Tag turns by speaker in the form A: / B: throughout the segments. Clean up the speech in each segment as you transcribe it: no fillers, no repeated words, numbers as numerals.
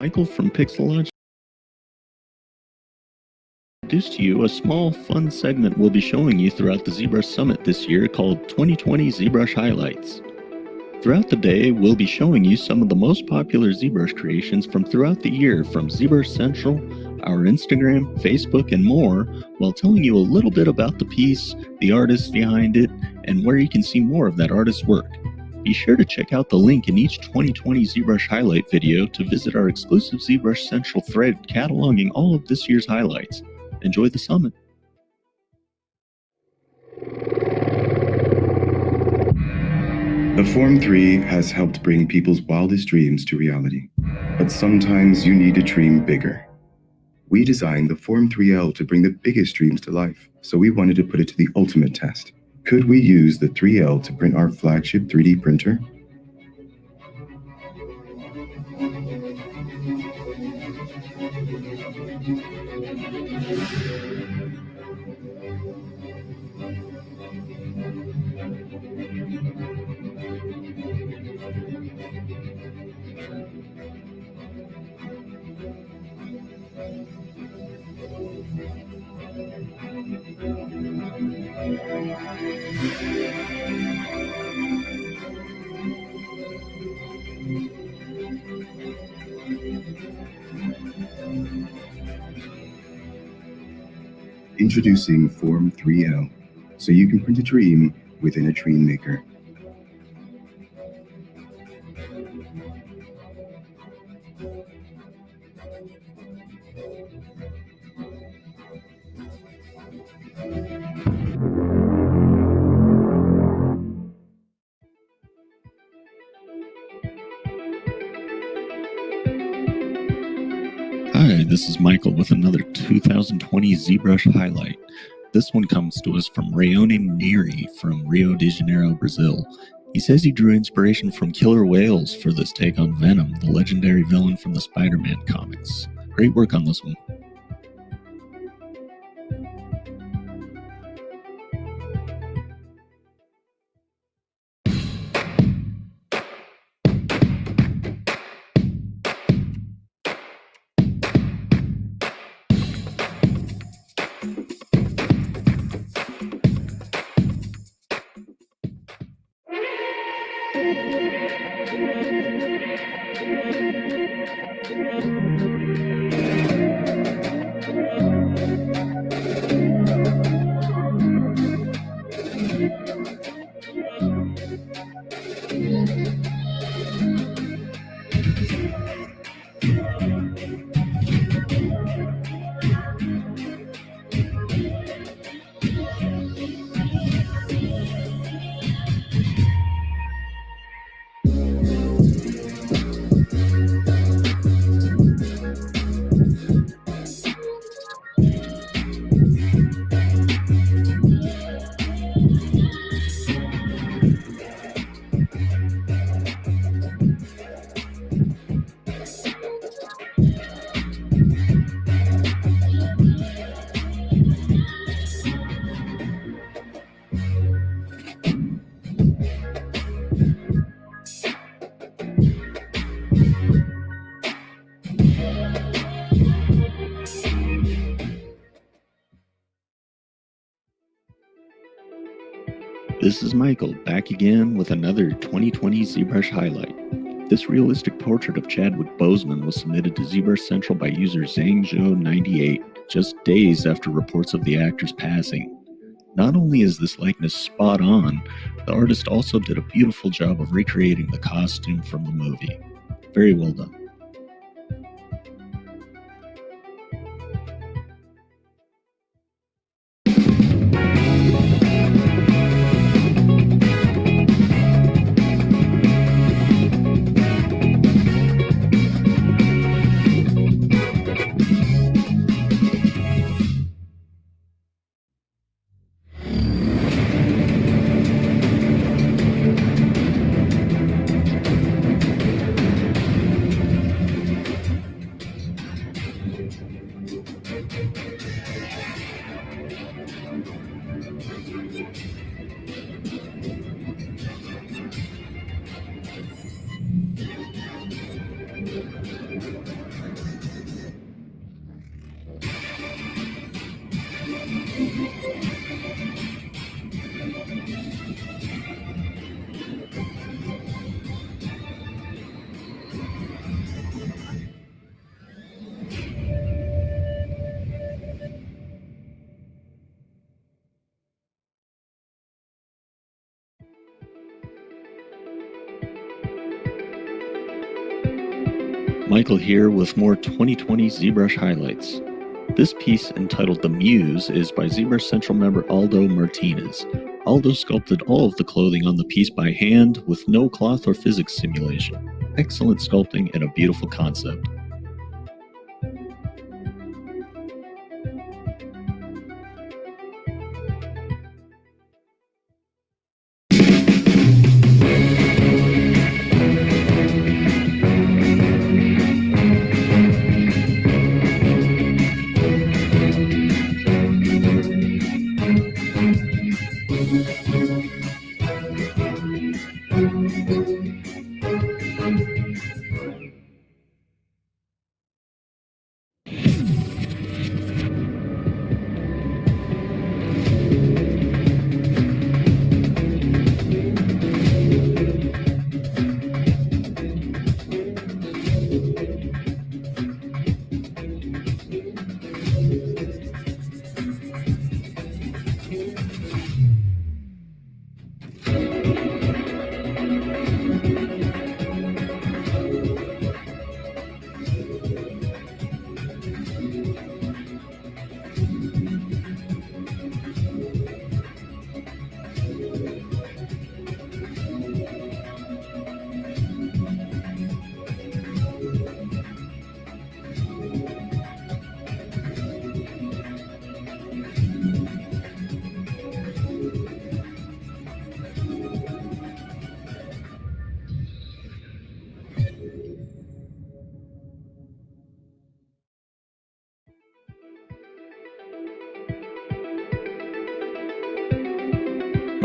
A: Michael from Pixelage introduce to you a small, fun segment we'll be showing you throughout the ZBrush Summit this year called 2020 ZBrush Highlights. Throughout the day, we'll be showing you some of the most popular ZBrush creations from throughout the year from ZBrush Central, our Instagram, Facebook, and more, while telling you a little bit about the piece, the artist behind it, and where you can see more of that artist's work. Be sure to check out the link in each 2020 ZBrush highlight video to visit our exclusive ZBrush Central thread cataloging all of this year's highlights. Enjoy the summit.
B: The Form 3 has helped bring people's wildest dreams to reality. But sometimes you need to dream bigger. We designed the Form 3L to bring the biggest dreams to life, so we wanted to put it to the ultimate test. Could we use the 3L to print our flagship 3D printer? Introducing Form 3L, so you can print a dream within a dream maker.
A: Hi, this is Michael with another 2020 ZBrush highlight. This one comes to us from Rayone Neri from Rio de Janeiro, Brazil. He says he drew inspiration from killer whales for this take on Venom, the legendary villain from the Spider-Man comics. Great work on this one. This is Michael, back again with another 2020 ZBrush highlight. This realistic portrait of Chadwick Boseman was submitted to ZBrush Central by user Zhangzhou98, just days after reports of the actor's passing. Not only is this likeness spot on, the artist also did a beautiful job of recreating the costume from the movie. Very well done. Michael here with more 2020 ZBrush highlights. This piece, entitled The Muse, is by ZBrush Central member Aldo Martinez. Aldo sculpted all of the clothing on the piece by hand with no cloth or physics simulation. Excellent sculpting and a beautiful concept.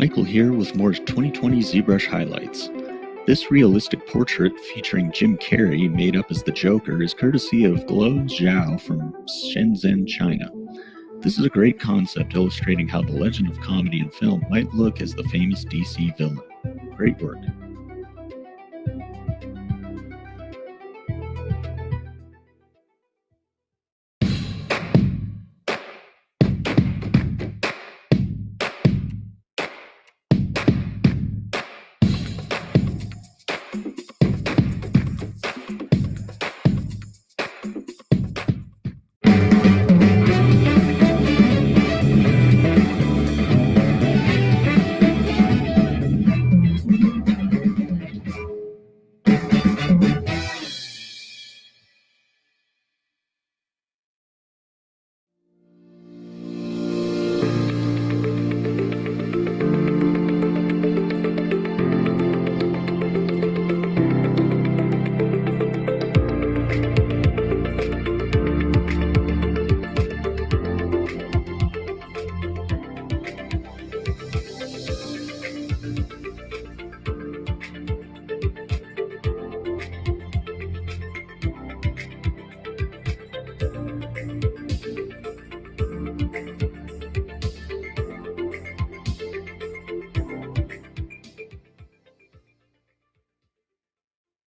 A: Michael here with more 2020 ZBrush highlights. This realistic portrait featuring Jim Carrey made up as the Joker is courtesy of Guo Zhao from Shenzhen, China. This is a great concept illustrating how the legend of comedy and film might look as the famous DC villain. Great work.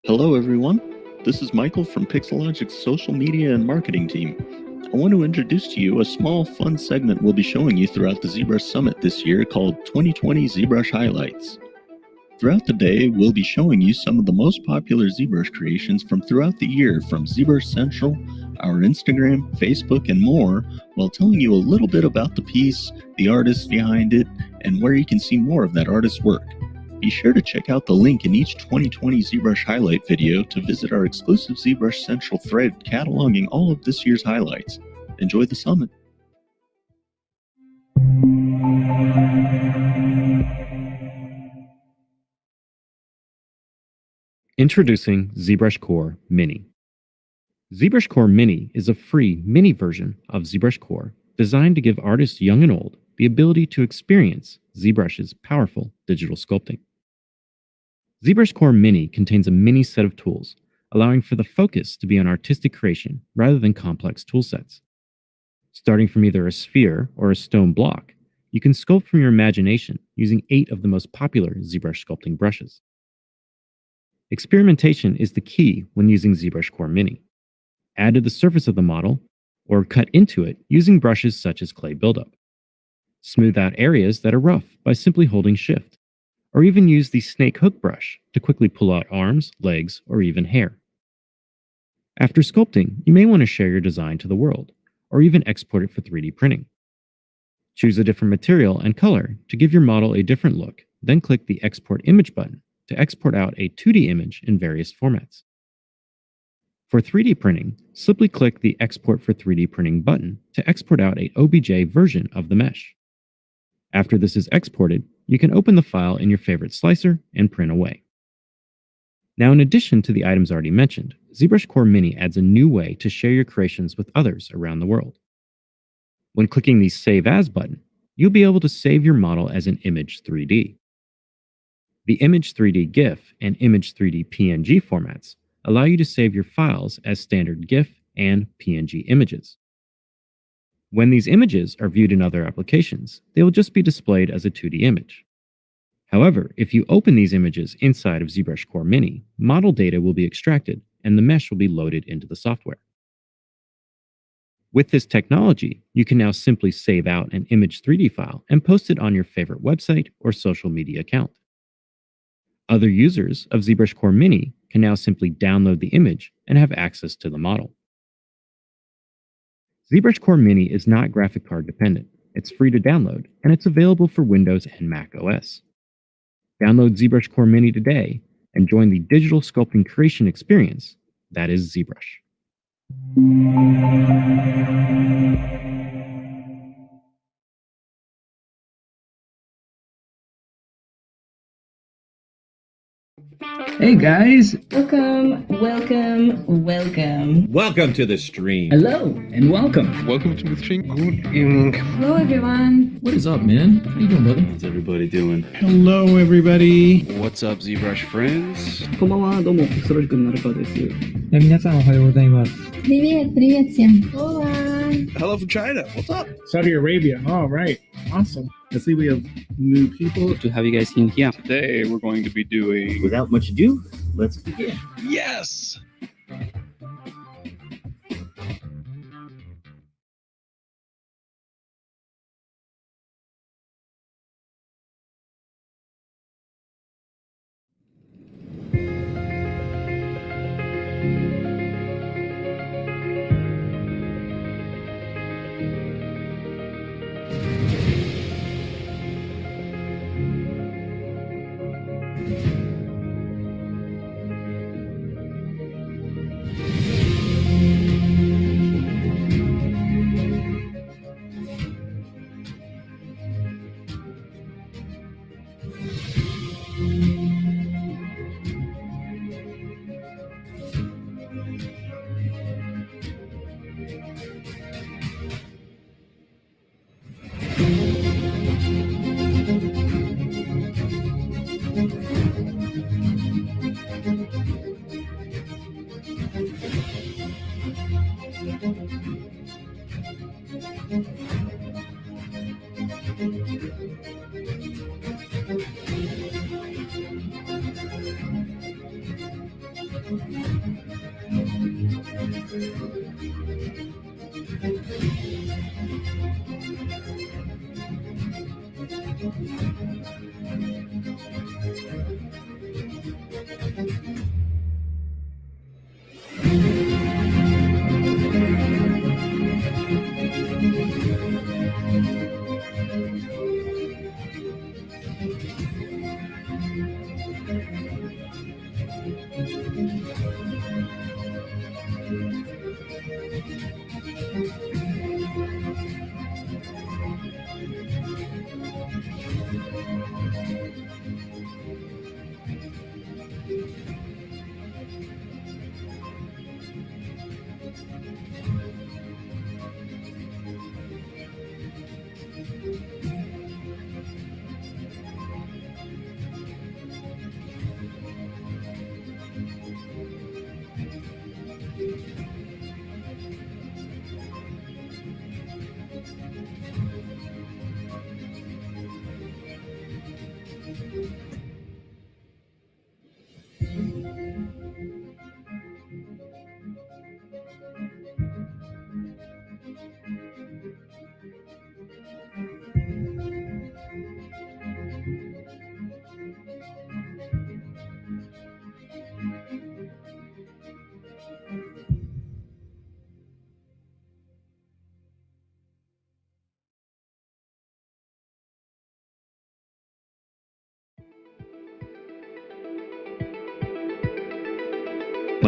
A: Hello everyone, this is Michael from Pixelogic's social media and marketing team. I want to introduce to you a small fun segment we'll be showing you throughout the ZBrush Summit this year called 2020 ZBrush Highlights. Throughout the day, we'll be showing you some of the most popular ZBrush creations from throughout the year from ZBrush Central, our Instagram, Facebook, and more, while telling you a little bit about the piece, the artist behind it, and where you can see more of that artist's work. Be sure to check out the link in each 2020 ZBrush highlight video to visit our exclusive ZBrush Central thread cataloging all of this year's highlights. Enjoy the summit.
C: Introducing ZBrush Core Mini. ZBrush Core Mini is a free mini version of ZBrush Core designed to give artists young and old the ability to experience ZBrush's powerful digital sculpting. ZBrush Core Mini contains a mini set of tools, allowing for the focus to be on artistic creation rather than complex toolsets. Starting from either a sphere or a stone block, you can sculpt from your imagination using 8 of the most popular ZBrush sculpting brushes. Experimentation is the key when using ZBrush Core Mini. Add to the surface of the model, or cut into it using brushes such as clay buildup. Smooth out areas that are rough by simply holding Shift, or even use the snake hook brush to quickly pull out arms, legs, or even hair. After sculpting, you may want to share your design to the world, or even export it for 3D printing. Choose a different material and color to give your model a different look, then click the Export Image button to export out a 2D image in various formats. For 3D printing, simply click the Export for 3D Printing button to export out a OBJ version of the mesh. After this is exported, you can open the file in your favorite slicer and print away. Now, in addition to the items already mentioned, ZBrush Core Mini adds a new way to share your creations with others around the world. When clicking the Save As button, you'll be able to save your model as an Image 3D. The Image 3D GIF and Image 3D PNG formats allow you to save your files as standard GIF and PNG images. When these images are viewed in other applications, they will just be displayed as a 2D image. However, if you open these images inside of ZBrush Core Mini, model data will be extracted and the mesh will be loaded into the software. With this technology, you can now simply save out an Image 3D file and post it on your favorite website or social media account. Other users of ZBrush Core Mini can now simply download the image and have access to the model. ZBrush Core Mini is not graphic card dependent. It's free to download, and it's available for Windows and Mac OS. Download ZBrush Core Mini today and join the digital sculpting creation experience that is ZBrush.
D: Hey guys!
E: Welcome, welcome, welcome.
F: Welcome to the stream.
D: Hello and welcome.
G: Welcome to the stream.
H: Good evening.
E: Hello, everyone.
D: What is up, man? How you doing, brother?
F: What's everybody doing?
H: Hello, everybody.
G: What's up, ZBrush friends?
I: こんばんは、どうも、クソロジ君の成川です。
J: 皆さんおはようございます。
E: Привет, привет всем. Hola.
G: Hello from China. What's up?
H: Saudi Arabia. All right. Awesome. I see we have new people.
I: Good to have you guys in here.
G: Today we're going to be doing.
F: Without much ado, let's begin.
G: Yes!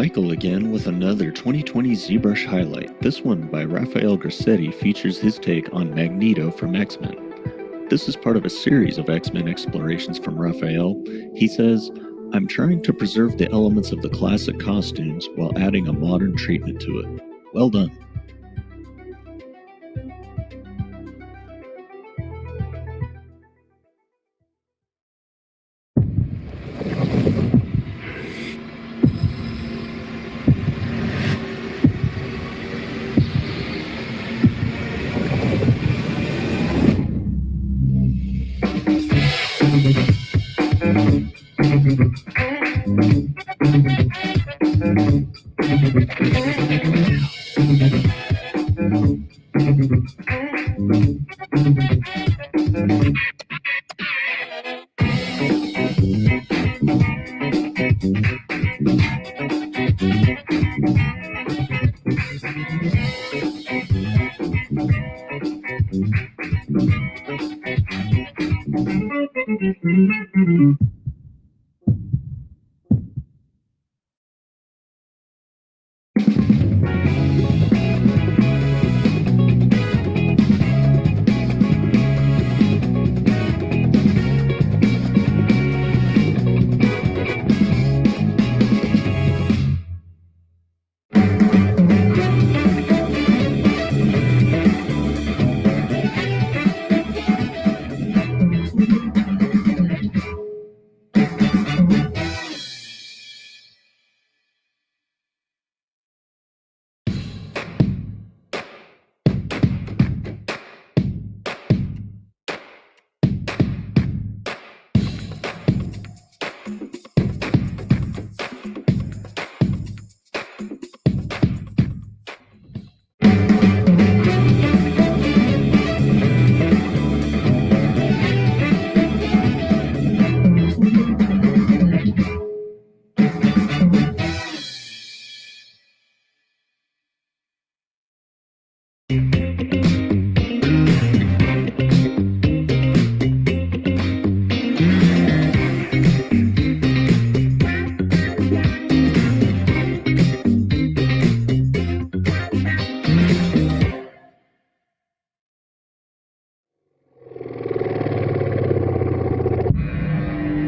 A: Michael again with another 2020 ZBrush highlight. This one by Rafael Grassetti features his take on Magneto from X-Men. This is part of a series of X-Men explorations from Rafael. He says, "I'm trying to preserve the elements of the classic costumes while adding a modern treatment to it. Well done."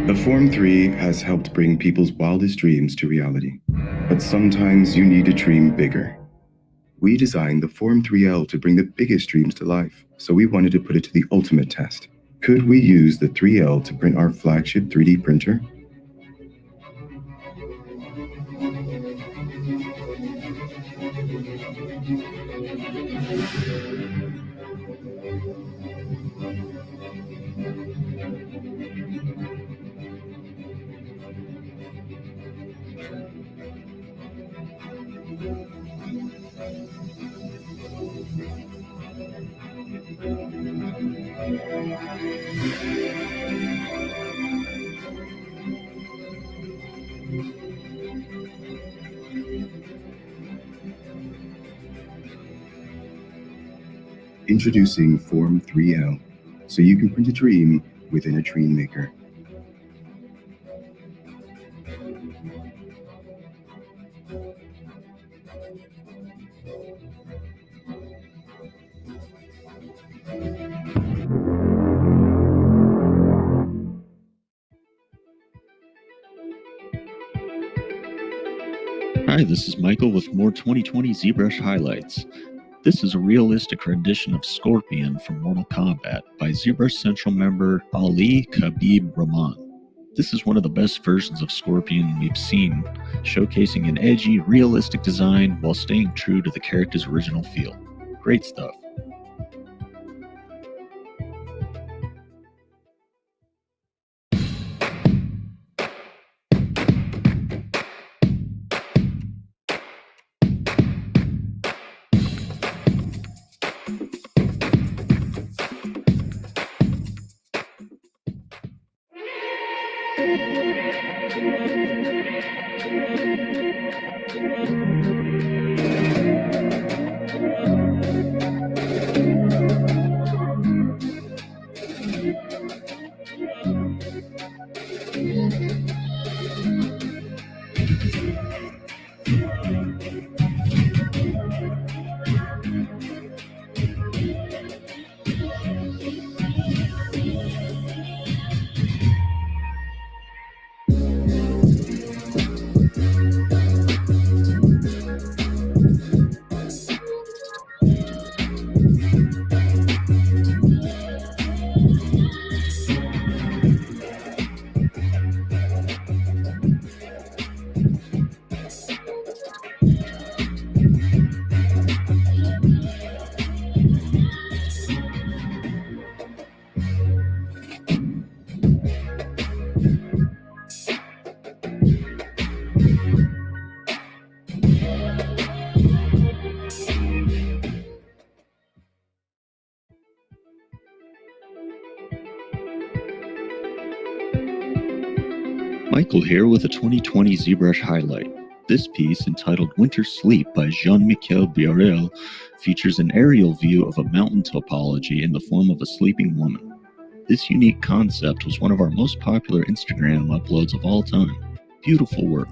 B: The Form 3 has helped bring people's wildest dreams to reality. But sometimes you need to dream bigger. We designed the Form 3L to bring the biggest dreams to life, so we wanted to put it to the ultimate test. Could we use the 3L to print our flagship 3D printer? Introducing Form 3L, so you can print a dream within a dream maker.
A: Hi, this is Michael with more 2020 ZBrush highlights. This is a realistic rendition of Scorpion from Mortal Kombat by ZBrush Central member Ali Khabib Rahman. This is one of the best versions of Scorpion we've seen, showcasing an edgy, realistic design while staying true to the character's original feel. Great stuff. Michael here with a 2020 ZBrush highlight. This piece, entitled Winter Sleep by Jean-Michel Biarel, features an aerial view of a mountain topology in the form of a sleeping woman. This unique concept was one of our most popular Instagram uploads of all time. Beautiful work.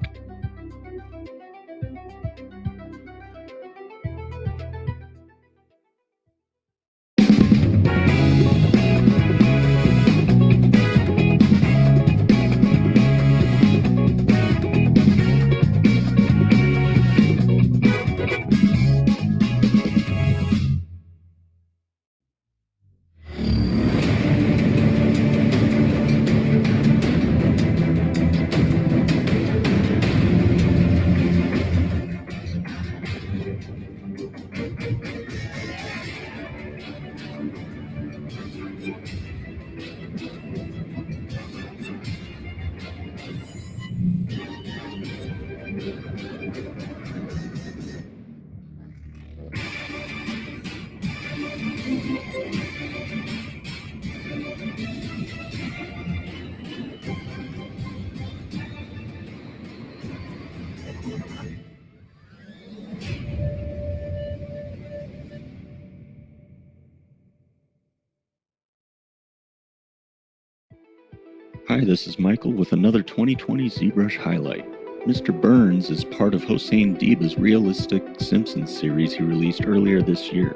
A: Hi, this is Michael with another 2020 ZBrush highlight. Mr. Burns is part of Hossein Diba's realistic Simpsons series he released earlier this year.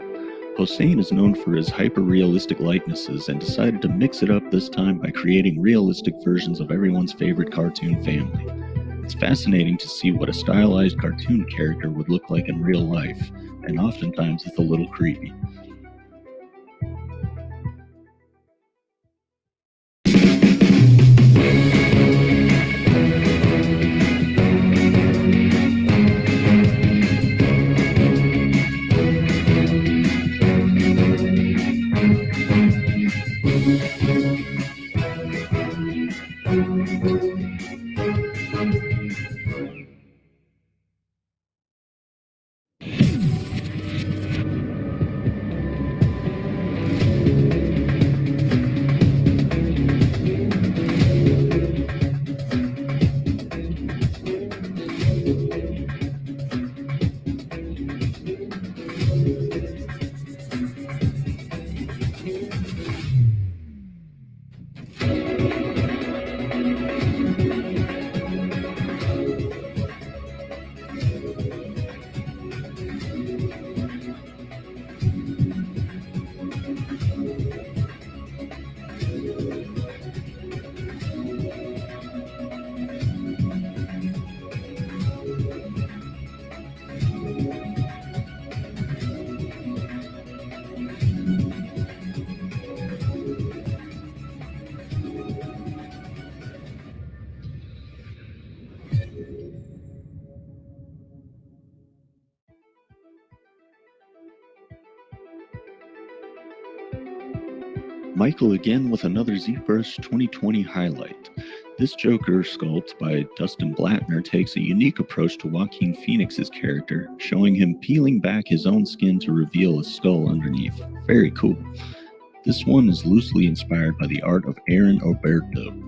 A: Hossein is known for his hyper-realistic likenesses and decided to mix it up this time by creating realistic versions of everyone's favorite cartoon family. It's fascinating to see what a stylized cartoon character would look like in real life, and oftentimes it's a little creepy. Michael again with another ZBrush 2020 highlight. This Joker sculpt by Dustin Blattner takes a unique approach to Joaquin Phoenix's character, showing him peeling back his own skin to reveal a skull underneath. Very cool. This one is loosely inspired by the art of Aaron Oberto.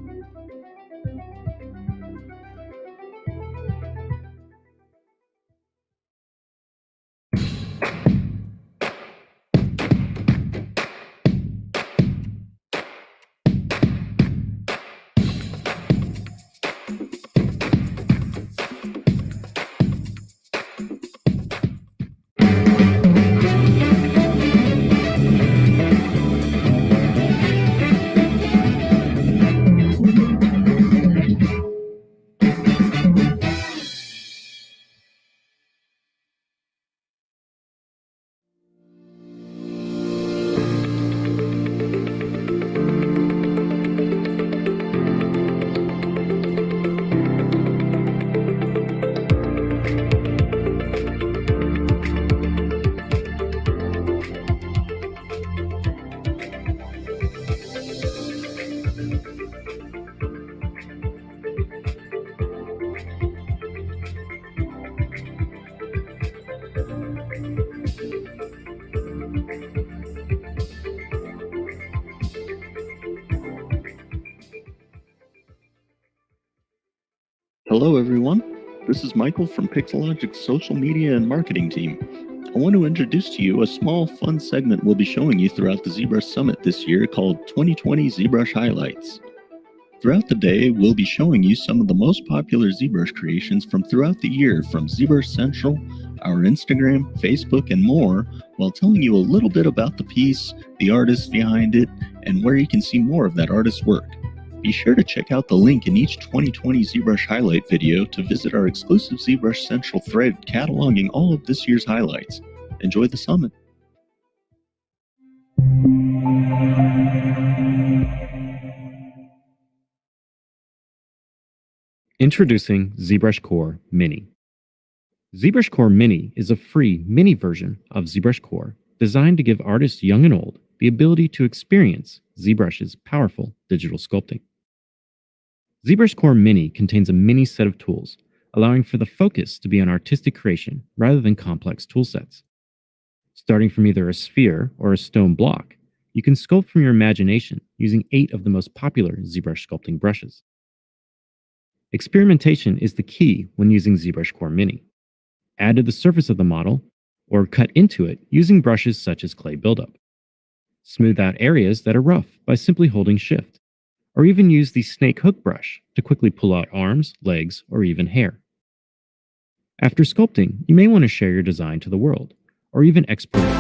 A: Hello, everyone. This is Michael from Pixelogic's social media and marketing team. I want to introduce to you a small, fun segment we'll be showing you throughout the ZBrush Summit this year called 2020 ZBrush Highlights. Throughout the day, we'll be showing you some of the most popular ZBrush creations from throughout the year from ZBrush Central, our Instagram, Facebook, and more, while telling you a little bit about the piece, the artist behind it, and where you can see more of that artist's work. Be sure to check out the link in each 2020 ZBrush highlight video to visit our exclusive ZBrush Central thread cataloging all of this year's highlights. Enjoy the summit.
C: Introducing ZBrush Core Mini. ZBrush Core Mini is a free mini version of ZBrush Core designed to give artists young and old the ability to experience ZBrush's powerful digital sculpting. ZBrush Core Mini contains a mini set of tools, allowing for the focus to be on artistic creation rather than complex toolsets. Starting from either a sphere or a stone block, you can sculpt from your imagination using 8 of the most popular ZBrush sculpting brushes. Experimentation is the key when using ZBrush Core Mini. Add to the surface of the model, or cut into it using brushes such as clay buildup. Smooth out areas that are rough by simply holding Shift, or even use the snake hook brush to quickly pull out arms, legs, or even hair. After sculpting, you may want to share your design to the world, or even export it.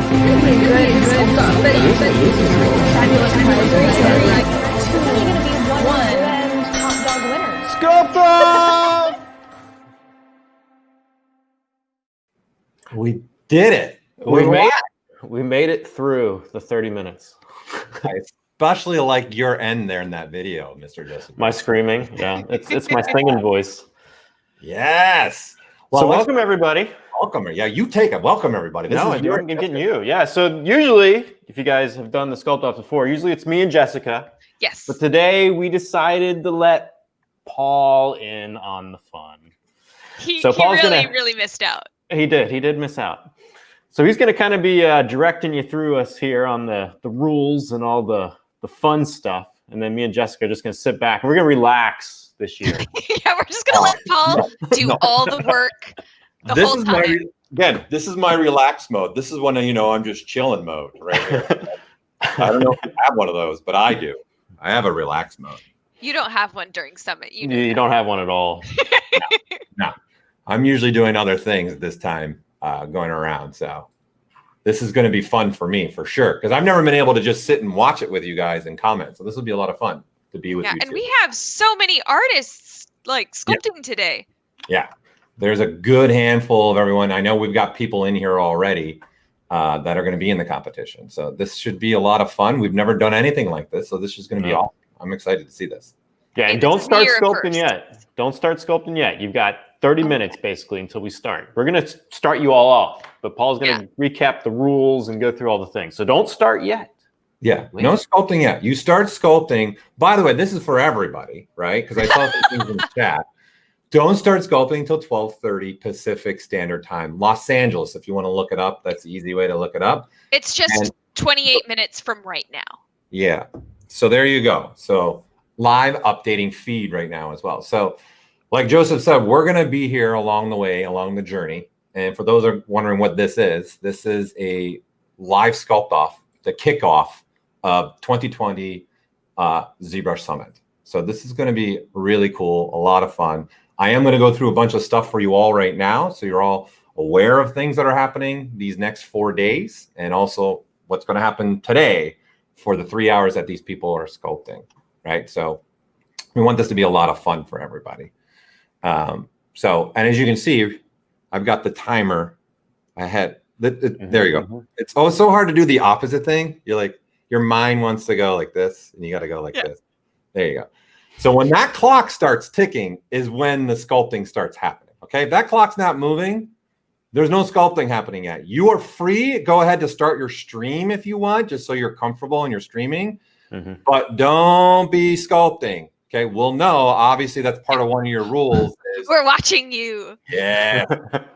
K: Sculpt-Off! We did it.
L: We made it through the 30 minutes.
K: I especially like your end there in that video, Mr. Joseph.
L: My screaming, yeah. It's my singing voice.
K: Yes. Well,
L: so welcome everybody.
K: Welcome. Yeah, you take it. Welcome everybody.
L: I'm getting you. Yeah. So usually, if you guys have done the Sculpt-Off before, usually it's me and Jessica.
M: Yes.
L: But today we decided to let Paul in on the fun.
M: He really missed out.
L: He did miss out. So he's going to kind of be directing you through us here on the rules and all the fun stuff. And then me and Jessica are just going to sit back and we're going to relax this year.
M: Yeah, we're just going to let Paul do all the work the whole time.
K: This is my relaxed mode. This is when, I'm just chilling mode right here. I don't know if you have one of those, but I do. I have a relaxed mode.
M: You don't have one during Summit.
L: You don't have one at all.
K: No. I'm usually doing other things this time going around. So this is going to be fun for me for sure. Because I've never been able to just sit and watch it with you guys and comment. So this will be a lot of fun to be with you.
M: And we have so many artists sculpting today.
K: Yeah. There's a good handful of everyone. I know we've got people in here already that are going to be in the competition. So this should be a lot of fun. We've never done anything like this. So this is going to be awesome. I'm excited to see this.
L: Yeah, and don't start sculpting yet. Don't start sculpting yet. You've got 30 minutes basically until we start. We're going to start you all off, but Paul's going to recap the rules and go through all the things. So don't start yet.
K: Yeah, no sculpting yet. You start sculpting. By the way, this is for everybody, right? Because I saw some things in the chat. Don't start sculpting until 12:30 Pacific Standard Time. Los Angeles, if you want to look it up, that's the easy way to look it up.
M: It's just 28 minutes from right now.
K: Yeah. So there you go. So live updating feed right now as well. So like Joseph said, we're going to be here along the way, along the journey. And for those who are wondering what this is a live Sculpt-Off, the kickoff of 2020 ZBrush Summit. So this is going to be really cool, a lot of fun. I am going to go through a bunch of stuff for you all right now. So you're all aware of things that are happening these next 4 days and also what's going to happen today for the 3 hours that these people are sculpting, right? So we want this to be a lot of fun for everybody. And as you can see, I've got the timer ahead. There you go. It's so hard to do the opposite thing. You're like, your mind wants to go like this and you got to go like this. There you go. So when that clock starts ticking is when the sculpting starts happening. Okay. If that clock's not moving, there's no sculpting happening yet. You are free. Go ahead to start your stream if you want, just so you're comfortable in your streaming, but don't be sculpting. Okay. Well, no, obviously that's part of one of your rules.
M: We're watching you.
K: Yeah.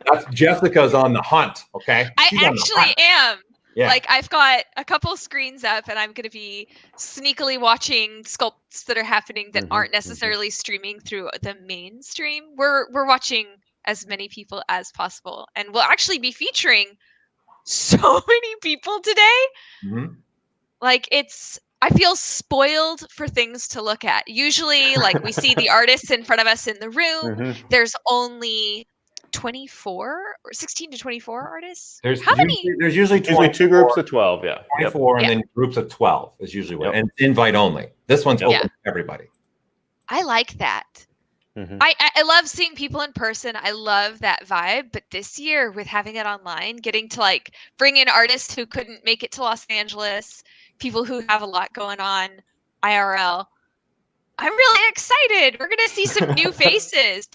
K: That's Jessica's on the hunt. Okay.
M: I actually am.
K: Yeah.
M: Like I've got a couple screens up and I'm going to be sneakily watching sculpts that are happening that aren't necessarily streaming through the mainstream. We're watching as many people as possible, and we'll actually be featuring so many people today. Like I feel spoiled for things to look at. Usually like we see the artists in front of us in the room. There's only 24 or 16 to 24 artists.
K: There's
M: How many?
K: There's usually
L: two groups of 12. Yeah.
K: 24 and then groups of 12 is usually what. And invite only. This one's open to everybody.
M: I like that. I love seeing people in person. I love that vibe. But this year with having it online, getting to like bring in artists who couldn't make it to Los Angeles, people who have a lot going on IRL. I'm really excited. We're going to see some new faces.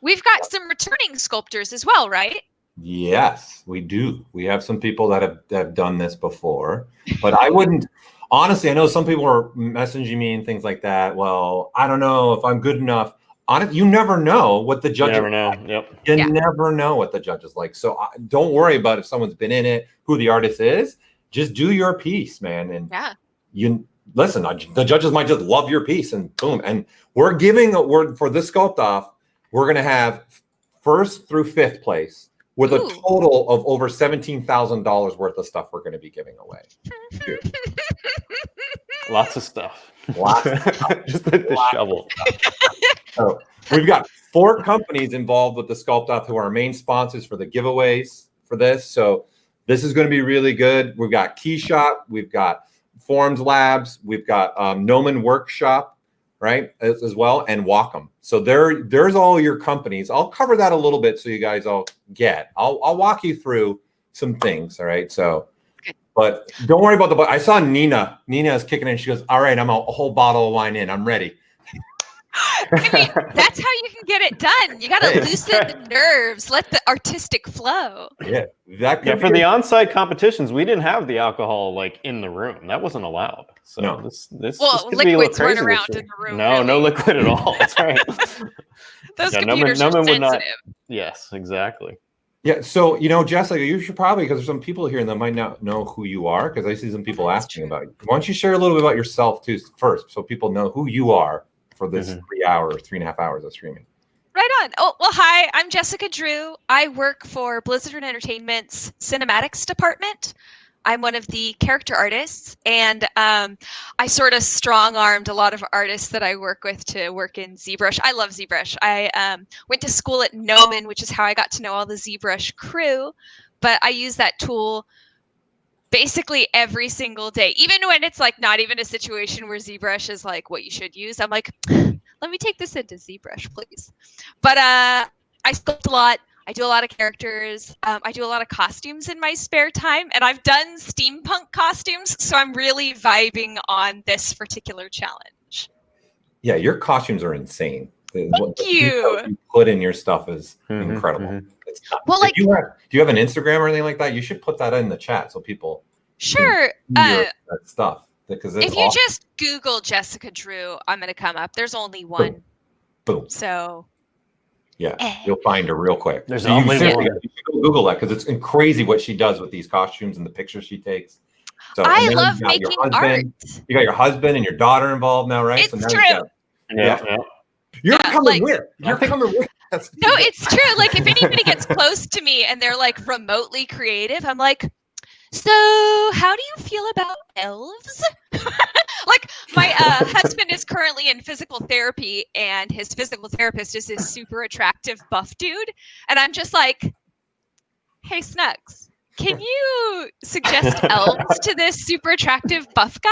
M: We've got some returning sculptors as well, right?
K: Yes, we do. We have some people that have done this before, but I wouldn't. Honestly, I know some people are messaging me and things like that. Well, I don't know if I'm good enough. Honestly, you never know what the judge.
L: You never know.
K: Like. You never know what the judge is like. So don't worry about if someone's been in it, who the artist is. Just do your piece, man. And you listen. The judges might just love your piece, and boom. And we're giving for this Sculpt-Off. We're gonna have 1st through 5th place with a total of over $17,000 worth of stuff we're going to be giving away.
L: Lots of stuff.
K: Lots of stuff.
L: Just like the shovel.
K: So we've got 4 companies involved with the Sculpt-Off who are our main sponsors for the giveaways for this. So this is going to be really good. We've got Keyshot, we've got Forms Labs, we've got Noman Workshop, right, as well, and Wacom. So there's all your companies. I'll cover that a little bit so you guys all get. I'll walk you through some things, all right? So, but don't worry about I saw Nina. Nina is kicking in. She goes, all right, I'm a whole bottle of wine in. I'm ready.
M: I mean, that's how you can get it done. You got to loosen the nerves, let the artistic flow.
K: Yeah,
L: for the on-site competitions, we didn't have the alcohol like in the room. That wasn't allowed. So this
M: liquids weren't around in the room.
L: No, no liquid at all. That's right.
M: Those computers are sensitive.
L: Yes, exactly.
K: Yeah, so Jessica, you should probably, because there's some people here that might not know who you are, because I see some people asking about you. Why don't you share a little bit about yourself too first, so people know who you are for this 3.5 hours of streaming.
M: Right on. Oh, well, hi, I'm Jessica Drew. I work for Blizzard Entertainment's Cinematics department. I'm one of the character artists, and I sort of strong-armed a lot of artists that I work with to work in ZBrush. I love ZBrush. I went to school at Noman, which is how I got to know all the ZBrush crew, but I use that tool basically every single day, even when it's like not even a situation where ZBrush is like what you should use. I'm like, let me take this into ZBrush, please. But I sculpt a lot. I do a lot of characters. I do a lot of costumes in my spare time, and I've done steampunk costumes, so I'm really vibing on this particular challenge.
K: Yeah, your costumes are insane.
M: Thank you.
K: What you put in your stuff is incredible.
M: Well, like,
K: do you have an Instagram or anything like that? You should put that in the chat so people
M: sure
K: that stuff, because
M: if you just Google Jessica Drew, I'm gonna come up. There's only one.
K: Boom.
M: So
K: yeah, you'll find her real quick.
L: There's only one.
K: You should Google that, because it's crazy what she does with these costumes and the pictures she takes. So
M: I love making art.
K: You got your husband and your daughter involved now, right?
M: It's true.
K: You're coming with. You're coming with.
M: No, it's true. Like, if anybody gets close to me and they're like remotely creative, I'm like, so how do you feel about elves? Like, my husband is currently in physical therapy, and his physical therapist is this super attractive buff dude. And I'm just like, hey, Snugs, can you suggest elves to this super attractive buff guy?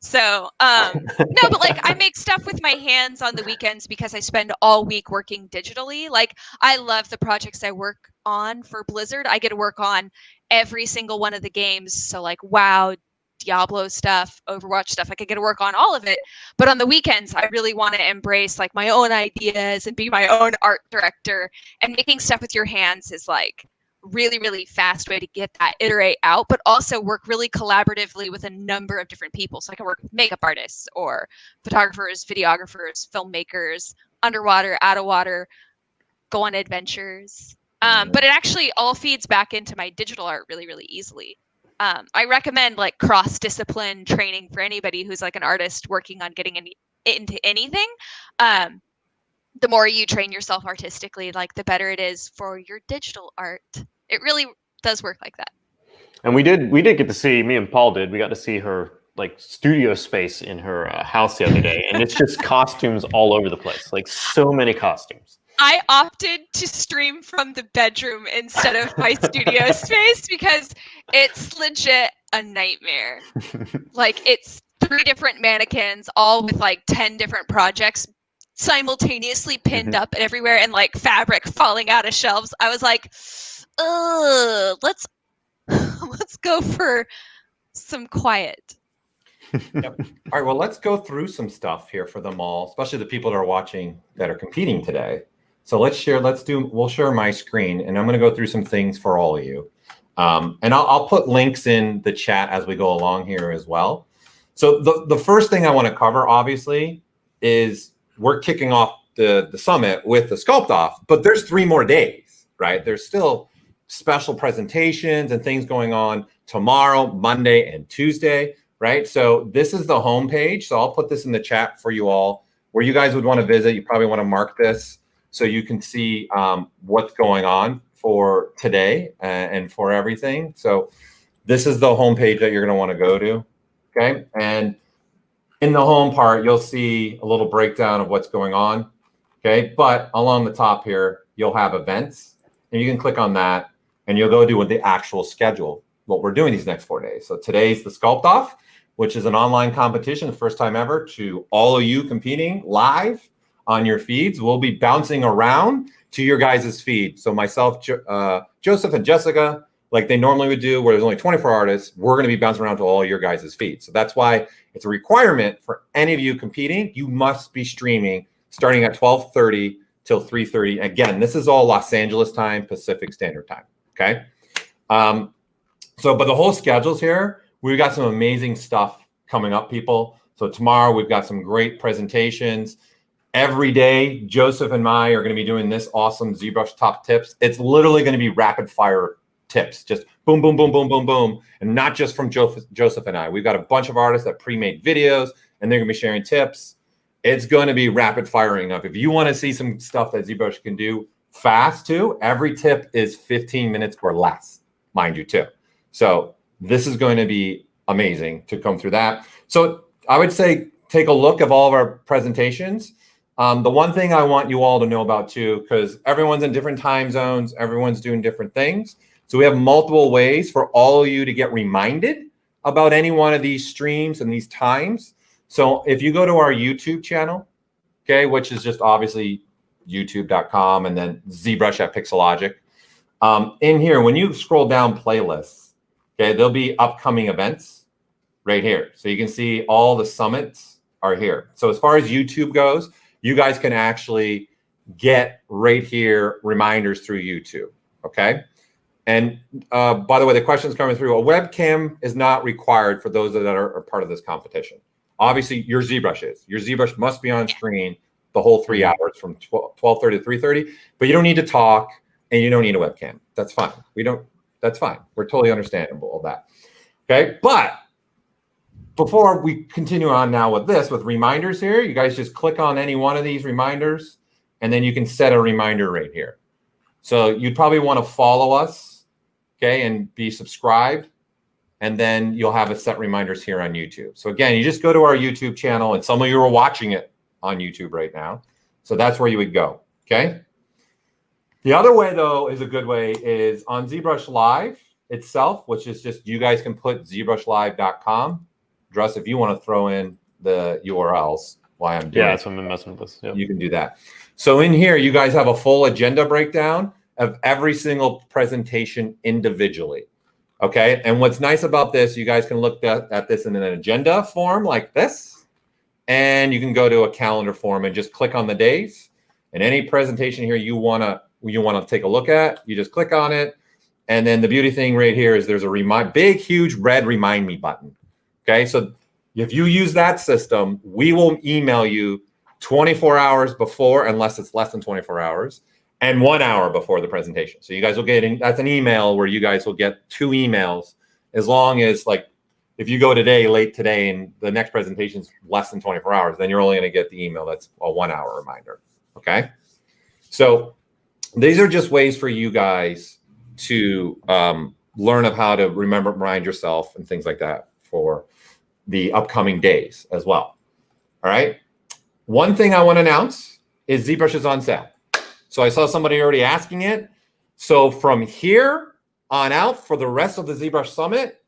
M: So, no, but like, I make stuff with my hands on the weekends because I spend all week working digitally. Like, I love the projects I work on for Blizzard. I get to work on every single one of the games. So like, WoW, Diablo stuff, Overwatch stuff, I could get to work on all of it. But on the weekends, I really want to embrace like my own ideas and be my own art director. And making stuff with your hands is like really, really fast way to get that iterate out, but also work really collaboratively with a number of different people. So I can work with makeup artists or photographers, videographers, filmmakers, underwater, out of water, go on adventures. But it actually all feeds back into my digital art really, really easily. I recommend like cross-discipline training for anybody who's like an artist working on getting into anything. The more you train yourself artistically, like the better it is for your digital art. It really does work like that.
L: And we did get to see, me and Paul did, we got to see her like studio space in her house the other day, and it's just costumes all over the place, like so many costumes.
M: I opted to stream from the bedroom instead of my studio space because it's legit a nightmare. Like it's 3 different mannequins, all with like 10 different projects simultaneously pinned up everywhere, and like fabric falling out of shelves. I was like, let's go for some quiet.
K: Yep. All right, well, let's go through some stuff here for them all, especially the people that are watching that are competing today. So we'll share my screen, and I'm going to go through some things for all of you. And I'll put links in the chat as we go along here as well. So the first thing I want to cover, obviously, is we're kicking off the summit with the Sculpt-Off, but there's 3 more days, right? There's still special presentations and things going on tomorrow, Monday, and Tuesday, right? So this is the homepage. So I'll put this in the chat for you all, where you guys would want to visit. You probably want to mark this so you can see what's going on for today and for everything. So this is the homepage that you're going to want to go to, okay? And in the home part, you'll see a little breakdown of what's going on, okay? But along the top here, you'll have events, and you can click on that, and you'll go do the actual schedule, what we're doing these next 4 days. So today's the Sculpt-Off, which is an online competition, the first time ever, to all of you competing live on your feeds. We'll be bouncing around to your guys' feed. So myself, Joseph, and Jessica, like they normally would do, where there's only 24 artists, we're going to be bouncing around to all your guys' feeds. So that's why it's a requirement for any of you competing. You must be streaming starting at 12:30 till 3:30. Again, this is all Los Angeles time, Pacific Standard Time, okay? But the whole schedule's here. We've got some amazing stuff coming up, people. So tomorrow we've got some great presentations. Every day, Joseph and I are going to be doing this awesome ZBrush top tips. It's literally going to be rapid fire tips, just boom, boom, boom, boom, boom, boom. And not just from Joseph and I. We've got a bunch of artists that pre-made videos, and they're going to be sharing tips. It's going to be rapid firing up. If you want to see some stuff that ZBrush can do fast too, every tip is 15 minutes or less, mind you, too. So this is going to be amazing to come through that. So I would say take a look at all of our presentations. The one thing I want you all to know about too, because everyone's in different time zones, everyone's doing different things. So we have multiple ways for all of you to get reminded about any one of these streams and these times. So if you go to our YouTube channel, okay, which is just obviously youtube.com and then ZBrush at Pixelogic. In here, when you scroll down playlists, okay, there'll be upcoming events right here. So you can see all the summits are here. So as far as YouTube goes, you guys can actually get right here reminders through YouTube, okay? And by the way, the question's coming through. A webcam is not required for those that are part of this competition. Obviously, your ZBrush is. Your ZBrush must be on screen the whole 3 hours from 12:30 to 3:30, but you don't need to talk and you don't need a webcam. That's fine. That's fine. We're totally understandable of that. Okay, but before we continue on now with reminders here, you guys just click on any one of these reminders, and then you can set a reminder right here. So you'd probably want to follow us, okay, and be subscribed, and then you'll have a set reminders here on YouTube. So again, you just go to our YouTube channel, and some of you are watching it on YouTube right now. So that's where you would go, okay? The other way, though, is a good way, is on ZBrush Live itself, which is just, you guys can put zbrushlive.com. Dress, if you want to throw in the URLs while I'm doing
L: that's what I'm messing with this. Yep.
K: You can do that. So in here, you guys have a full agenda breakdown of every single presentation individually, okay? And what's nice about this, you guys can look at this in an agenda form like this, and you can go to a calendar form and just click on the days. And any presentation here you want to take a look at, you just click on it. And then the beauty thing right here is there's a big, huge red remind me button. Okay, so if you use that system, we will email you 24 hours before, unless it's less than 24 hours, and 1 hour before the presentation. So you guys will get, that's an email where you guys will get 2 emails as long as like if you go today, late today, and the next presentation is less than 24 hours, then you're only going to get the email that's a 1 hour reminder. Okay. So these are just ways for you guys to learn of how to remind yourself and things like that for the upcoming days as well. All right. One thing I want to announce is ZBrush is on sale. So I saw somebody already asking it. So from here on out for the rest of the ZBrush Summit,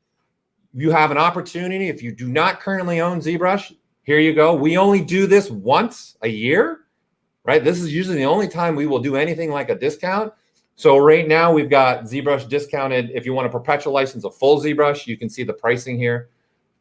K: you have an opportunity. If you do not currently own ZBrush, here you go. We only do this once a year, right? This is usually the only time we will do anything like a discount. So right now we've got ZBrush discounted. If you want a perpetual license of full ZBrush, you can see the pricing here.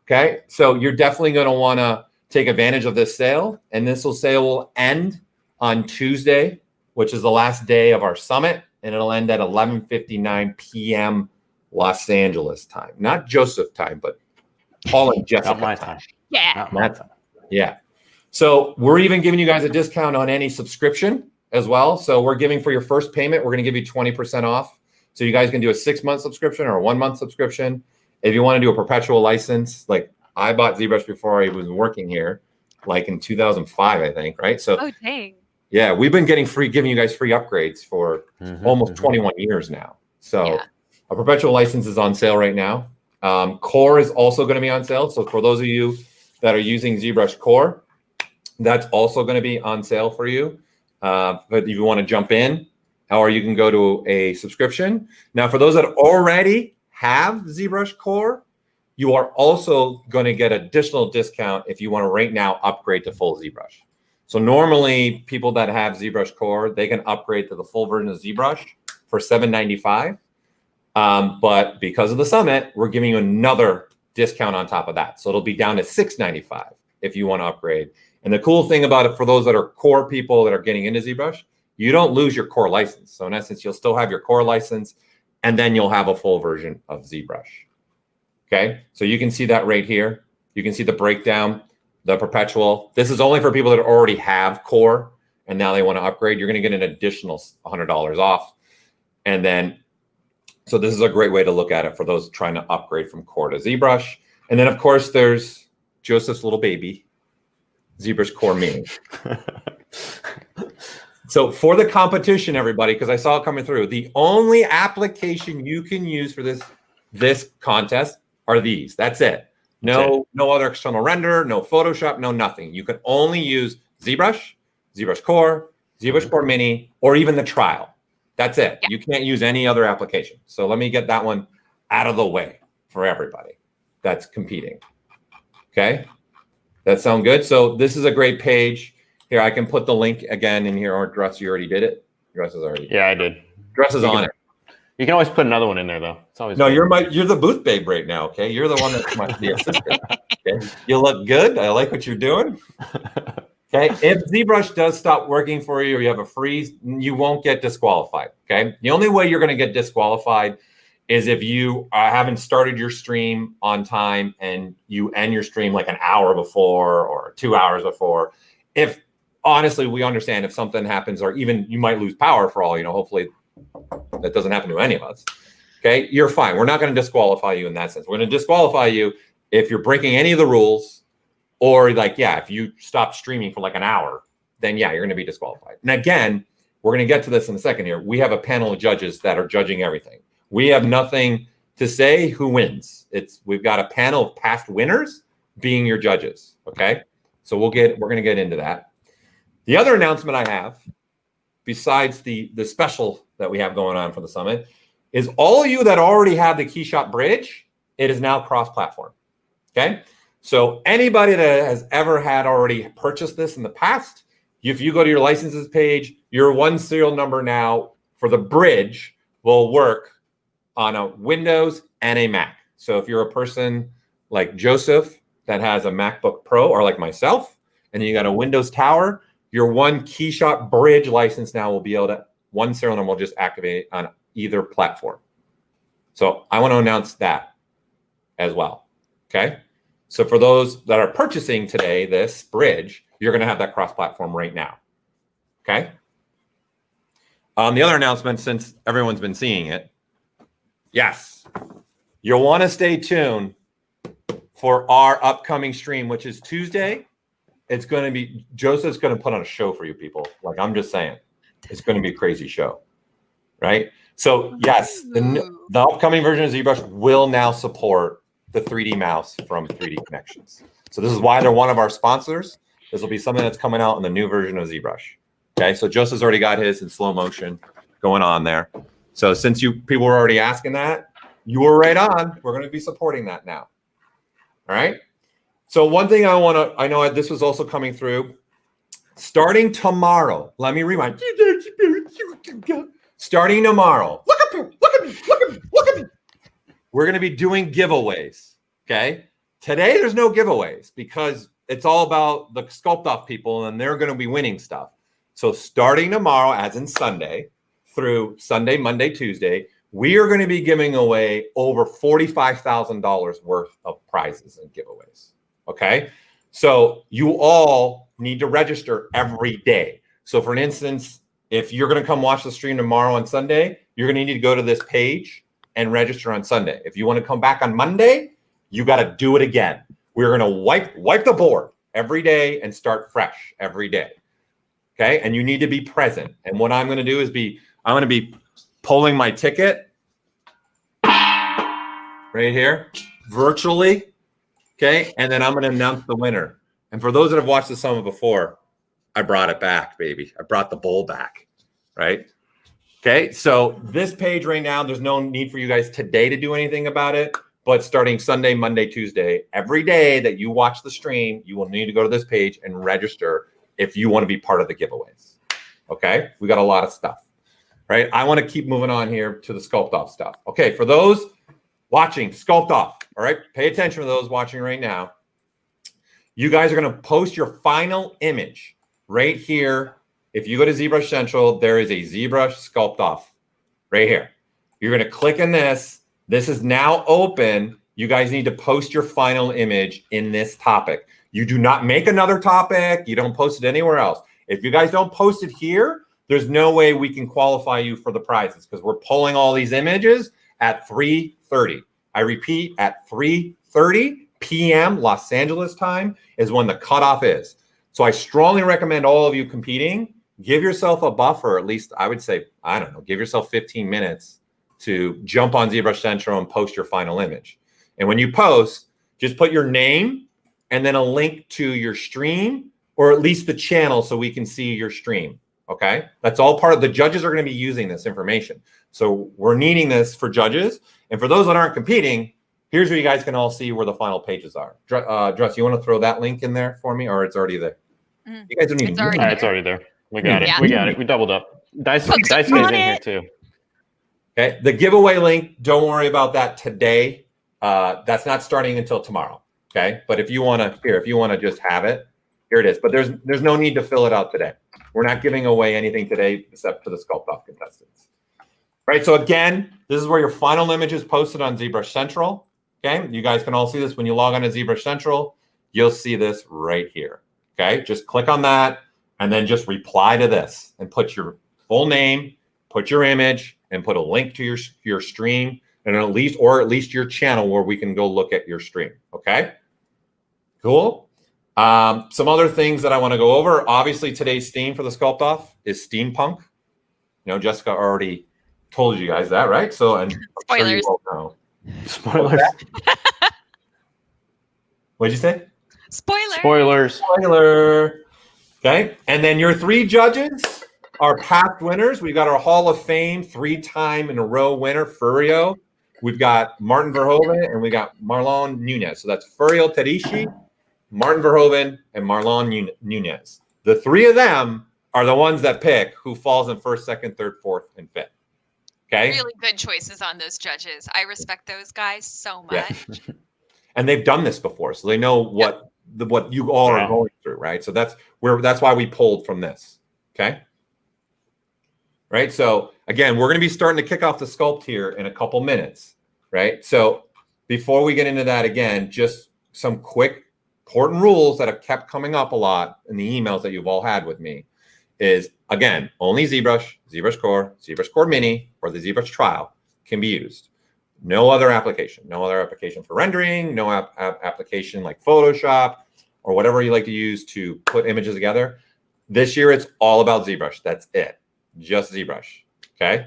K: Okay, so you're definitely going to want to take advantage of this sale. And this sale will end on Tuesday, which is the last day of our summit. And it'll end at 11:59 p.m. Los Angeles time. Not Joseph time, but Paul and Jessica
L: Not my time.
M: Yeah.
L: Not my time.
K: Yeah. So we're even giving you guys a discount on any subscription as well. So we're giving for your first payment, we're going to give you 20% off. So you guys can do a 6-month subscription or a 1-month subscription. If you want to do a perpetual license, like I bought ZBrush before I was working here, like in 2005, I think, right? So
M: Oh, dang.
K: yeah, we've been giving you guys free upgrades for almost 21 years now. So a perpetual license is on sale right now. Core is also going to be on sale. So for those of you that are using ZBrush Core, that's also going to be on sale for you. But if you want to jump in, or you can go to a subscription. Now, for those that already have ZBrush Core, you are also going to get additional discount if you want to right now upgrade to full ZBrush. So normally people that have ZBrush Core, they can upgrade to the full version of ZBrush for $7.95. But because of the summit, we're giving you another discount on top of that. So it'll be down to $6.95 if you want to upgrade. And the cool thing about it for those that are core people that are getting into ZBrush, you don't lose your core license. So in essence, you'll still have your core license and then you'll have a full version of ZBrush. Okay, so you can see that right here. You can see the breakdown, the perpetual. This is only for people that already have core and now they want to upgrade. You're going to get an additional $100 off. And then, so this is a great way to look at it for those trying to upgrade from core to ZBrush. And then of course, there's Joseph's little baby, ZBrush Core Mini. So for the competition, everybody, because I saw it coming through, the only application you can use for this contest are these. That's it. No other external render, no Photoshop, no nothing. You can only use ZBrush, ZBrush Core, ZBrush Core Mini, or even the trial. That's it. Yeah. You can't use any other application. So let me get that one out of the way for everybody that's competing. Okay. That sound good? So this is a great page. Here, I can put the link again in here, or Dress, you already did it? Dress is already.
L: Yeah, I did.
K: Dress is on it.
L: You can always put another one in there, though. It's always
K: no. You're the booth babe right now. Okay, you're the one that's my assistant. Okay, you look good. I like what you're doing. Okay, if ZBrush does stop working for you, or you have a freeze, you won't get disqualified. Okay, the only way you're going to get disqualified is if you haven't started your stream on time and you end your stream like an hour before or 2 hours before. If honestly, we understand if something happens, or even you might lose power for all, hopefully that doesn't happen to any of us. Okay, you're fine. We're not going to disqualify you in that sense. We're going to disqualify you if you're breaking any of the rules, or if you stop streaming for like an hour, then you're going to be disqualified. And again, we're going to get to this in a second here. We have a panel of judges that are judging everything. We have nothing to say who wins. We've got a panel of past winners being your judges. Okay. So we're going to get into that. The other announcement I have, besides the special that we have going on for the summit, is all of you that already have the KeyShot Bridge, it is now cross-platform. Okay. So anybody that has ever had already purchased this in the past, if you go to your licenses page, your one serial number now for the bridge will work on a Windows and a Mac. So if you're a person like Joseph that has a MacBook Pro, or like myself, and you got a Windows Tower, your one KeyShot Bridge license now will be able to, one serial number will just activate on either platform. So I want to announce that as well. Okay. So for those that are purchasing today, this bridge, you're going to have that cross-platform right now. Okay. The other announcement, since everyone's been seeing it, yes, you'll want to stay tuned for our upcoming stream, which is Tuesday. It's going to be, Joseph's going to put on a show for you people. Like, I'm just saying, it's going to be a crazy show, right? So yes, the upcoming version of ZBrush will now support the 3D mouse from 3D Connections. So this is why they're one of our sponsors. This will be something that's coming out in the new version of ZBrush. Okay, so Joseph's already got his in slow motion going on there. So since people were already asking that, you were right on. We're going to be supporting that now. All right. So one thing I know this was also coming through. Starting tomorrow, let me rewind. Starting tomorrow, look at me, look at me, look at me, look at me. We're going to be doing giveaways. Okay. Today, there's no giveaways because it's all about the Sculpt-Off people and they're going to be winning stuff. So starting tomorrow, as in Sunday, through Sunday, Monday, Tuesday, we are going to be giving away over $45,000 worth of prizes and giveaways. Okay. So you all need to register every day. So for an instance, if you're going to come watch the stream tomorrow on Sunday, you're going to need to go to this page and register on Sunday. If you want to come back on Monday, you got to do it again. We're going to wipe the board every day and start fresh every day. Okay. And you need to be present. And what I'm going to do is I'm going to be pulling my ticket right here virtually. Okay. And then I'm going to announce the winner. And for those that have watched the summit before, I brought it back, baby. I brought the bowl back. Right. Okay. So this page right now, there's no need for you guys today to do anything about it. But starting Sunday, Monday, Tuesday, every day that you watch the stream, you will need to go to this page and register if you want to be part of the giveaways. Okay. We got a lot of stuff. Right. I want to keep moving on here to the Sculpt-Off stuff. Okay. For those watching Sculpt-Off, all right, pay attention to those watching right now. You guys are going to post your final image right here. If you go to ZBrush Central, there is a ZBrush Sculpt-Off right here. You're going to click on this. This is now open. You guys need to post your final image in this topic. You do not make another topic. You don't post it anywhere else. If you guys don't post it here, there's no way we can qualify you for the prizes because we're pulling all these images at 3:30. I repeat, at 3:30 p.m. Los Angeles time is when the cutoff is. So I strongly recommend all of you competing, give yourself a buffer, at least I would say, I don't know, give yourself 15 minutes to jump on ZBrush Central and post your final image. And when you post, just put your name and then a link to your stream or at least the channel so we can see your stream. Okay. That's all part of the judges are going to be using this information. So we're needing this for judges. And for those that aren't competing, here's where you guys can all see where the final pages are. Dress, you want to throw that link in there for me or it's already there? You guys don't need to.
L: It's already there. We got it.
M: Yeah.
L: We got it. We doubled up. Dice is in here too.
K: Okay. The giveaway link, don't worry about that today. That's not starting until tomorrow. Okay. But if you want to just have it, here it is. But there's no need to fill it out today. We're not giving away anything today except for the Sculpt-Off contestants. Right. So again, this is where your final image is posted on ZBrush Central. Okay. You guys can all see this when you log on to ZBrush Central. You'll see this right here. Okay. Just click on that and then just reply to this and put your full name, put your image, and put a link to your stream and at least your channel where we can go look at your stream. Okay. Cool. Some other things that I want to go over. Obviously, today's theme for the Sculpt-Off is steampunk. You know, Jessica already told you guys that, right? So, and
M: spoilers.
K: I'm sure you all know.
L: Spoilers.
K: What'd you say?
L: Spoilers.
K: Spoiler. Okay. And then your 3 judges are past winners. We've got our Hall of Fame 3-time in a row winner, Furio. We've got Martin Verhoeven and we got Marlon Nunez. So that's Furio Tedici, Martin Verhoeven, and Marlon Nunez. The 3 of them are the ones that pick who falls in 1st, 2nd, 3rd, 4th, and 5th. Okay.
M: Really good choices on those judges. I respect those guys so much.
K: Yeah. And they've done this before, so they know what you all are going through, right? So that's why we pulled from this. Okay. Right. So again, we're going to be starting to kick off the sculpt here in a couple minutes, right? So before we get into that, again, just some quick important rules that have kept coming up a lot in the emails that you've all had with me is, again, only ZBrush, ZBrush Core, ZBrush Core Mini, or the ZBrush Trial can be used. No other application. No other application for rendering. No application like Photoshop or whatever you like to use to put images together. This year, it's all about ZBrush. That's it. Just ZBrush. Okay.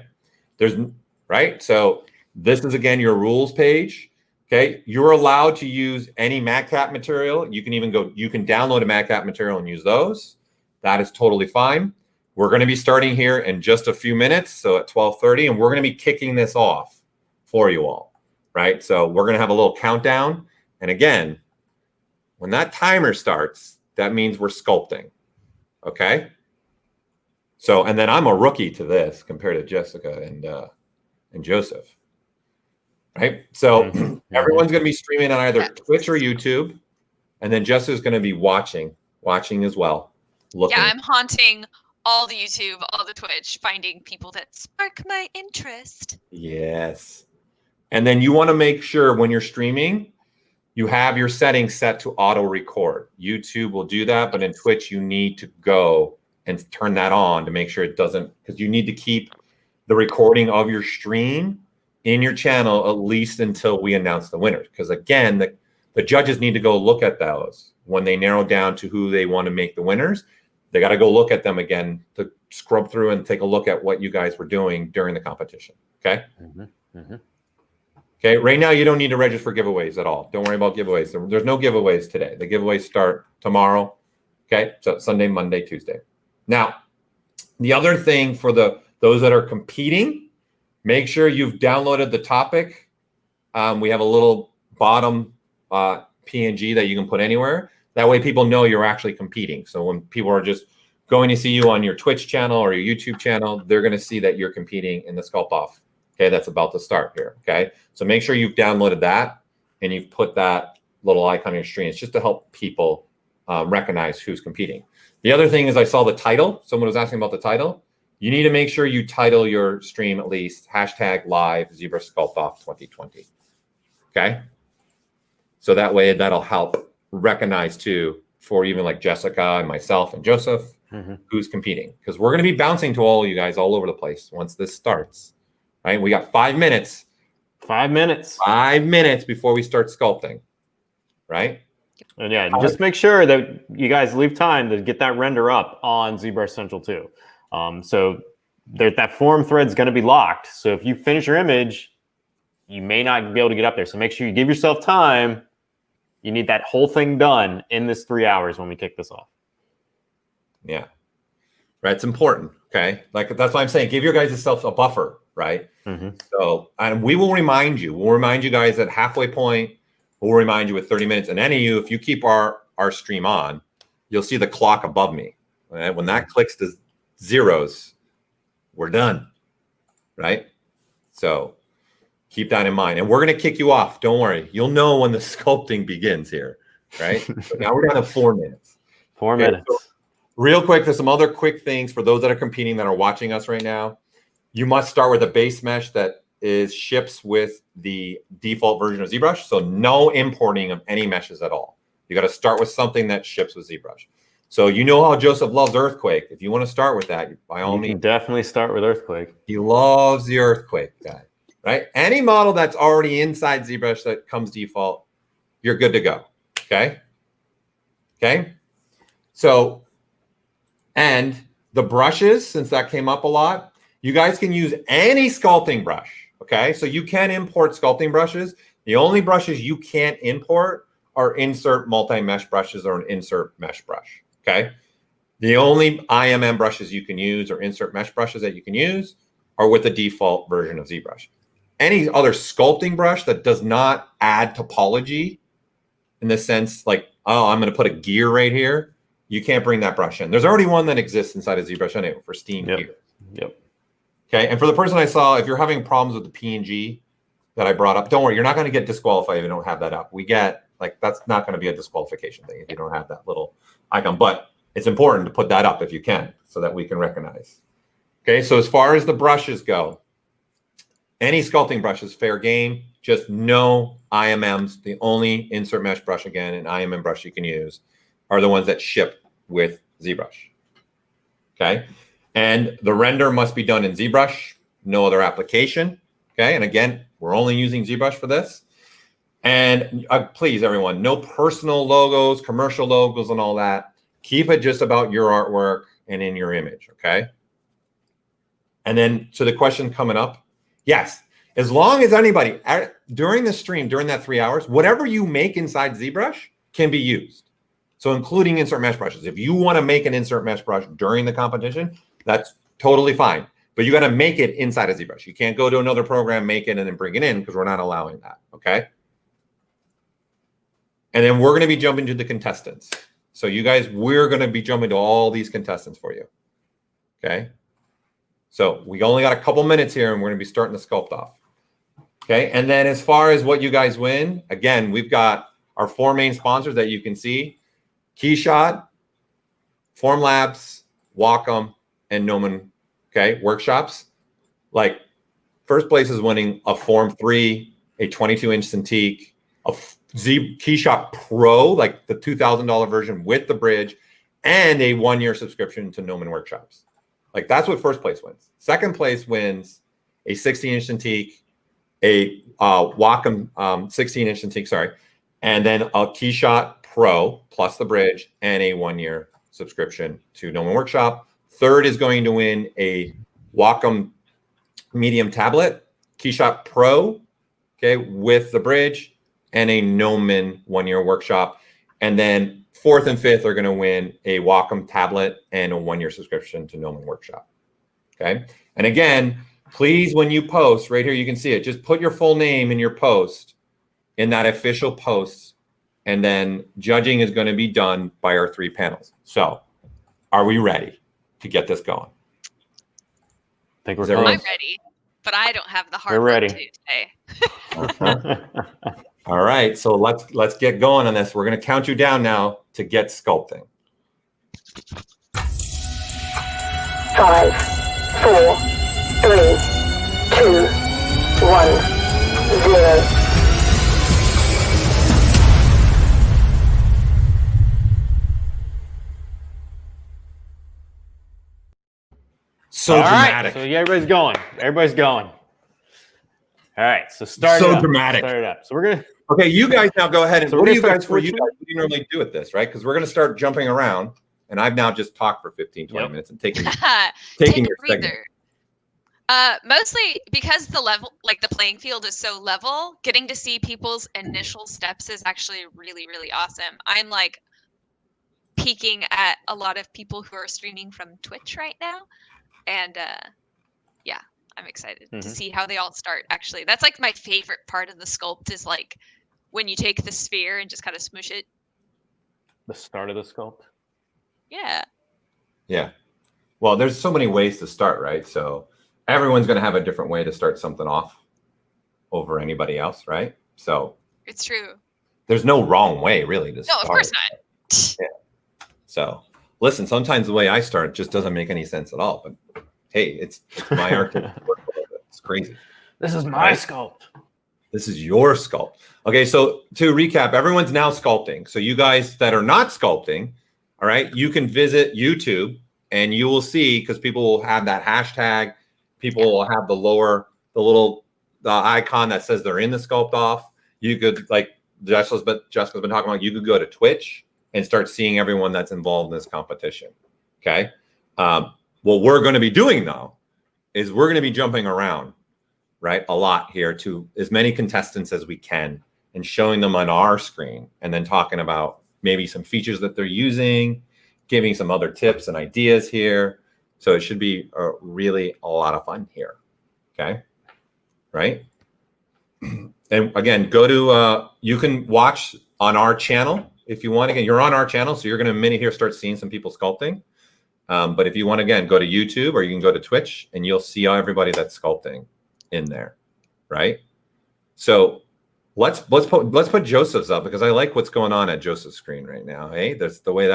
K: Right. So this is, again, your rules page. Okay. You're allowed to use any MatCap material. You can even you can download a MatCap material and use those. That is totally fine. We're going to be starting here in just a few minutes. So at 12:30, and we're going to be kicking this off for you all. Right. So we're going to have a little countdown. And again, when that timer starts, that means we're sculpting. Okay. So, and then I'm a rookie to this compared to Jessica and Joseph. Right. So everyone's going to be streaming on either Twitch or YouTube. And then Jessica's going to be watching as well. Looking.
M: Yeah, I'm haunting all the YouTube, all the Twitch, finding people that spark my interest.
K: Yes. And then you want to make sure when you're streaming, you have your settings set to auto record. YouTube will do that, but in Twitch, you need to go and turn that on to make sure it doesn't, because you need to keep the recording of your stream in your channel at least until we announce the winners. Because again, the judges need to go look at those when they narrow down to who they want to make the winners. They got to go look at them again to scrub through and take a look at what you guys were doing during the competition. Okay. Okay, right now you don't need to register for giveaways at all. Don't worry about giveaways. There's no giveaways today. The giveaways start tomorrow. Okay, so Sunday, Monday, Tuesday. Now, the other thing for those that are competing, make sure you've downloaded the topic. We have a little bottom PNG that you can put anywhere. That way people know you're actually competing. So when people are just going to see you on your Twitch channel or your YouTube channel, they're going to see that you're competing in the Sculpt-Off. Okay, that's about to start here. Okay, so make sure you've downloaded that and you've put that little icon on your screen. It's just to help people recognize who's competing. The other thing is I saw the title. Someone was asking about the title. You need to make sure you title your stream at least #live ZBrush Sculpt-Off 2020. Okay, so that way that'll help recognize too for even like Jessica and myself and Joseph who's competing, because we're going to be bouncing to all you guys all over the place once this starts. Right, we got 5 minutes.
L: 5 minutes.
K: 5 minutes before we start sculpting. Right.
L: And yeah, just make sure that you guys leave time to get that render up on ZBrush Central 2. So that form thread is going to be locked. So if you finish your image, you may not be able to get up there. So make sure you give yourself time. You need that whole thing done in this 3 hours when we kick this off.
K: Yeah. Right. It's important. Okay. Like that's why I'm saying give your guys yourself a buffer. Right. So, and we will remind you. We'll remind you guys at halfway point. We'll remind you with 30 minutes. And any of you, if you keep our stream on, you'll see the clock above me. Right? When that clicks to zeros, we're done. Right. So keep that in mind. And we're going to kick you off. Don't worry. You'll know when the sculpting begins here. Right. So now we're down to 4 minutes.
L: 4 minutes.
K: So real quick, there's some other quick things for those that are competing that are watching us right now. You must start with a base mesh that ships with the default version of ZBrush. So no importing of any meshes at all. You got to start with something that ships with ZBrush. So you know how Joseph loves Earthquake. If you want to start with that, by all means.
L: Definitely start with Earthquake.
K: He loves the Earthquake guy, right? Any model that's already inside ZBrush that comes default, you're good to go, okay? Okay? So, and the brushes, since that came up a lot, you guys can use any sculpting brush, okay? So you can import sculpting brushes. The only brushes you can't import are insert multi-mesh brushes or an insert mesh brush, okay? The only IMM brushes you can use or insert mesh brushes that you can use are with the default version of ZBrush. Any other sculpting brush that does not add topology in the sense like, oh, I'm going to put a gear right here, you can't bring that brush in. There's already one that exists inside of ZBrush anyway for Steam gear.
L: Yep.
K: Okay, and for the person I saw, if you're having problems with the PNG that I brought up, don't worry, you're not going to get disqualified if you don't have that up. We get, like, that's not going to be a disqualification thing if you don't have that little icon. But it's important to put that up if you can so that we can recognize. Okay, so as far as the brushes go, any sculpting brush is fair game. Just no IMMs. The only insert mesh brush, again, an IMM brush you can use are the ones that ship with ZBrush. Okay. And the render must be done in ZBrush, no other application. Okay. And again, We're only using ZBrush for this. And please, everyone, no personal logos, commercial logos, and all that. Keep it just about your artwork and in your image, okay? And then to the question coming up, yes, as long as anybody, during the stream, during that 3 hours, whatever you make inside ZBrush can be used. So including insert mesh brushes. If you want to make an insert mesh brush during the competition, that's totally fine. But you got to make it inside of ZBrush. You can't go to another program, make it, and then bring it in because we're not allowing that, okay? And then we're going to be jumping to the contestants. So you guys, we're going to be jumping to all these contestants for you, okay? So we only got a couple minutes here, and we're going to be starting the Sculpt-Off, okay? And then as far as what you guys win, again, we've got our 4 main sponsors that you can see: Keyshot, Formlabs, Wacom, and Gnomon, okay, workshops. Like, first place is winning a Form 3, a 22-inch Cintiq, a Keyshot Pro, like the $2,000 version with the bridge, and a 1-year subscription to Gnomon workshops. Like, that's what first place wins. Second place wins a 16-inch Cintiq, a Wacom 16-inch Cintiq, sorry, and then a Keyshot Pro plus the bridge and a 1-year subscription to Gnomon Workshop. Third is going to win a Wacom medium tablet, Keyshot Pro, okay, with the bridge, and a Gnomon 1-year workshop. And then fourth and fifth are going to win a Wacom tablet and a 1-year subscription to Gnomon Workshop. Okay. And again, please, when you post, right here, you can see it. Just put your full name in your post, in that official post, and then judging is going to be done by our 3 panels. So, are we ready to get this going?
L: I think we're
M: I'm ready, but I don't have the heart
L: ready
M: to today.
K: All right, so let's get going on this. We're going to count you down now to get sculpting.
N: 5, 4, 3, 2, 1, 0.
K: So
L: all
K: dramatic.
L: Right, so yeah, everybody's going. Everybody's going. All right, so start.
K: So
L: it up.
K: dramatic.
L: Start it up. So we're gonna.
K: Okay, you guys now go ahead and
L: So
K: what do
L: we're
K: you
L: gonna
K: guys
L: start
K: for you guys? What do you normally do with this, right? Because we're going to start jumping around, and I've now just talked for 15, 20 minutes and taking
M: Take
K: your
M: a
K: segment.
M: breather. Mostly because the level, like the playing field is so level, getting to see people's initial steps is actually really, really awesome. I'm like peeking at a lot of people who are streaming from Twitch right now. And yeah, I'm excited to see how they all start. Actually, that's like my favorite part of the sculpt is like when you take the sphere and just kind of smoosh it.
L: The start of the sculpt.
M: Yeah.
K: Yeah. Well, there's so many ways to start, right? So everyone's going to have a different way to start something off over anybody else, right? So
M: it's true.
K: There's no wrong way, really, to start.
M: No, of course not.
K: Yeah. So listen, sometimes the way I start just doesn't make any sense at all. But hey, it's my art. It's crazy.
L: This is my sculpt.
K: This is your sculpt. Okay, so to recap, everyone's now sculpting. So you guys that are not sculpting, all right, you can visit YouTube and you will see, because people will have that hashtag, people will have the little icon that says they're in the Sculpt-Off. You could, like Jessica's been talking about, you could go to Twitch and start seeing everyone that's involved in this competition. Okay. What we're going to be doing though is we're going to be jumping around, right, a lot here to as many contestants as we can and showing them on our screen, and then talking about maybe some features that they're using, giving some other tips and ideas here. So it should be really a lot of fun here. Okay. Right. And again, go to, you can watch on our channel if you want. Again, you're on our channel, so you're going to in a minute here start seeing some people sculpting. But if you want, again, go to YouTube or you can go to Twitch and you'll see everybody that's sculpting in there, right? So let's put Joseph's up, because I like what's going on at Joseph's screen right now. Hey, that's the way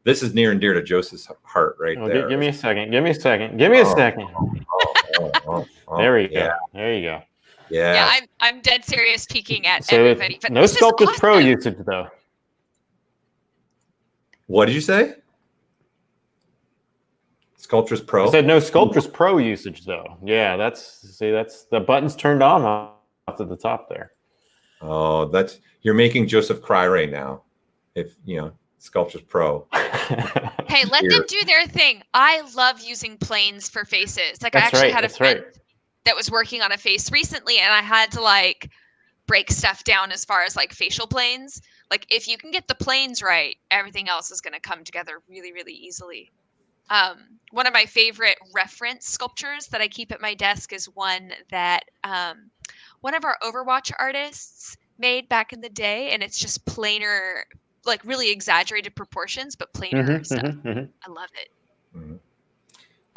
K: this is near and dear to Joseph's heart right there.
L: Give me a second. Give me a second. Give me a second. There we go. There you go.
K: Yeah.
M: Yeah, I'm dead serious peeking at everybody. But
L: no Sculpt-Off Pro usage though.
K: What did you say? Sculptris Pro?
L: I said no Sculptris Pro usage though. Yeah, that's the button's turned on to the top there.
K: Oh, you're making Joseph cry right now. If Sculpture's Pro.
M: Hey, let them do their thing. I love using planes for faces. Like I actually had a friend that was working on a face recently, and I had to like break stuff down as far as like facial planes. Like if you can get the planes right, everything else is going to come together really, really easily. One of my favorite reference sculptures that I keep at my desk is one that one of our Overwatch artists made back in the day, and it's just plainer, like really exaggerated proportions, but plainer stuff. I love it.
K: Mm-hmm.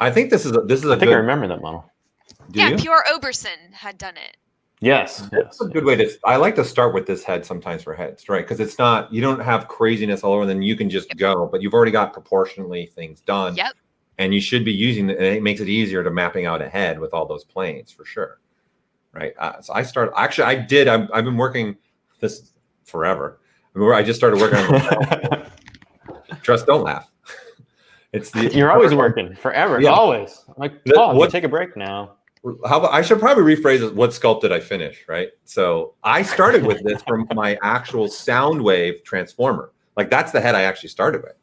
K: I think this is
L: I think I remember that model.
M: Pure Oberson had done it.
L: Yes.
K: That's a good way to. I like to start with this head sometimes for heads, right? Because it's not, you don't have craziness all over, and then you can just go, but you've already got proportionally things done.
M: Yep.
K: And you should be using it, and it makes it easier to mapping out a head with all those planes for sure, right? So I started. Actually, I did. I've been working this forever. I just started working on the Trust, don't laugh.
L: You're always working forever. Yeah. Always. I'm like, you take a break now.
K: How about, I should probably rephrase it. What sculpt did I finish, right? So I started with this from my actual Soundwave transformer. Like that's the head I actually started with,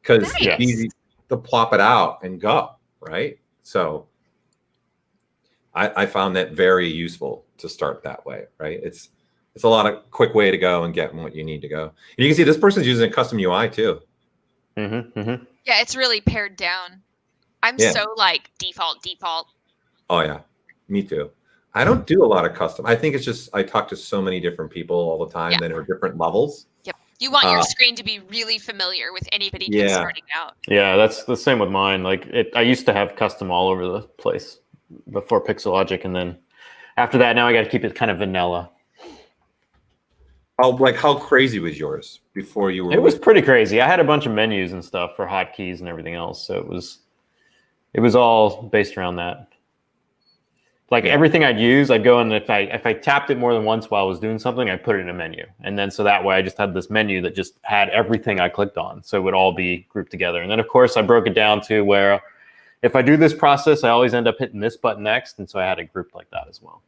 K: because it's easy to plop it out and go, right? So I found that very useful to start that way, right? It's a lot of quick way to go and get what you need to go. And you can see this person's using a custom UI too.
M: Yeah, it's really pared down. I'm so like default.
K: Oh yeah, me too. I don't do a lot of custom. I think it's just I talk to so many different people all the time that are different levels.
M: Yep. You want your screen to be really familiar with anybody just starting out.
L: Yeah, that's the same with mine. Like I used to have custom all over the place before Pixelogic, and then after that, now I got to keep it kind of vanilla.
K: Oh, like how crazy was yours before you were?
L: It was pretty crazy. I had a bunch of menus and stuff for hotkeys and everything else, so it was all based around that. Like everything I'd use, I'd go and if I tapped it more than once while I was doing something, I'd put it in a menu. And then so that way I just had this menu that just had everything I clicked on. So it would all be grouped together. And then of course I broke it down to where if I do this process, I always end up hitting this button next. And so I had it grouped like that as well.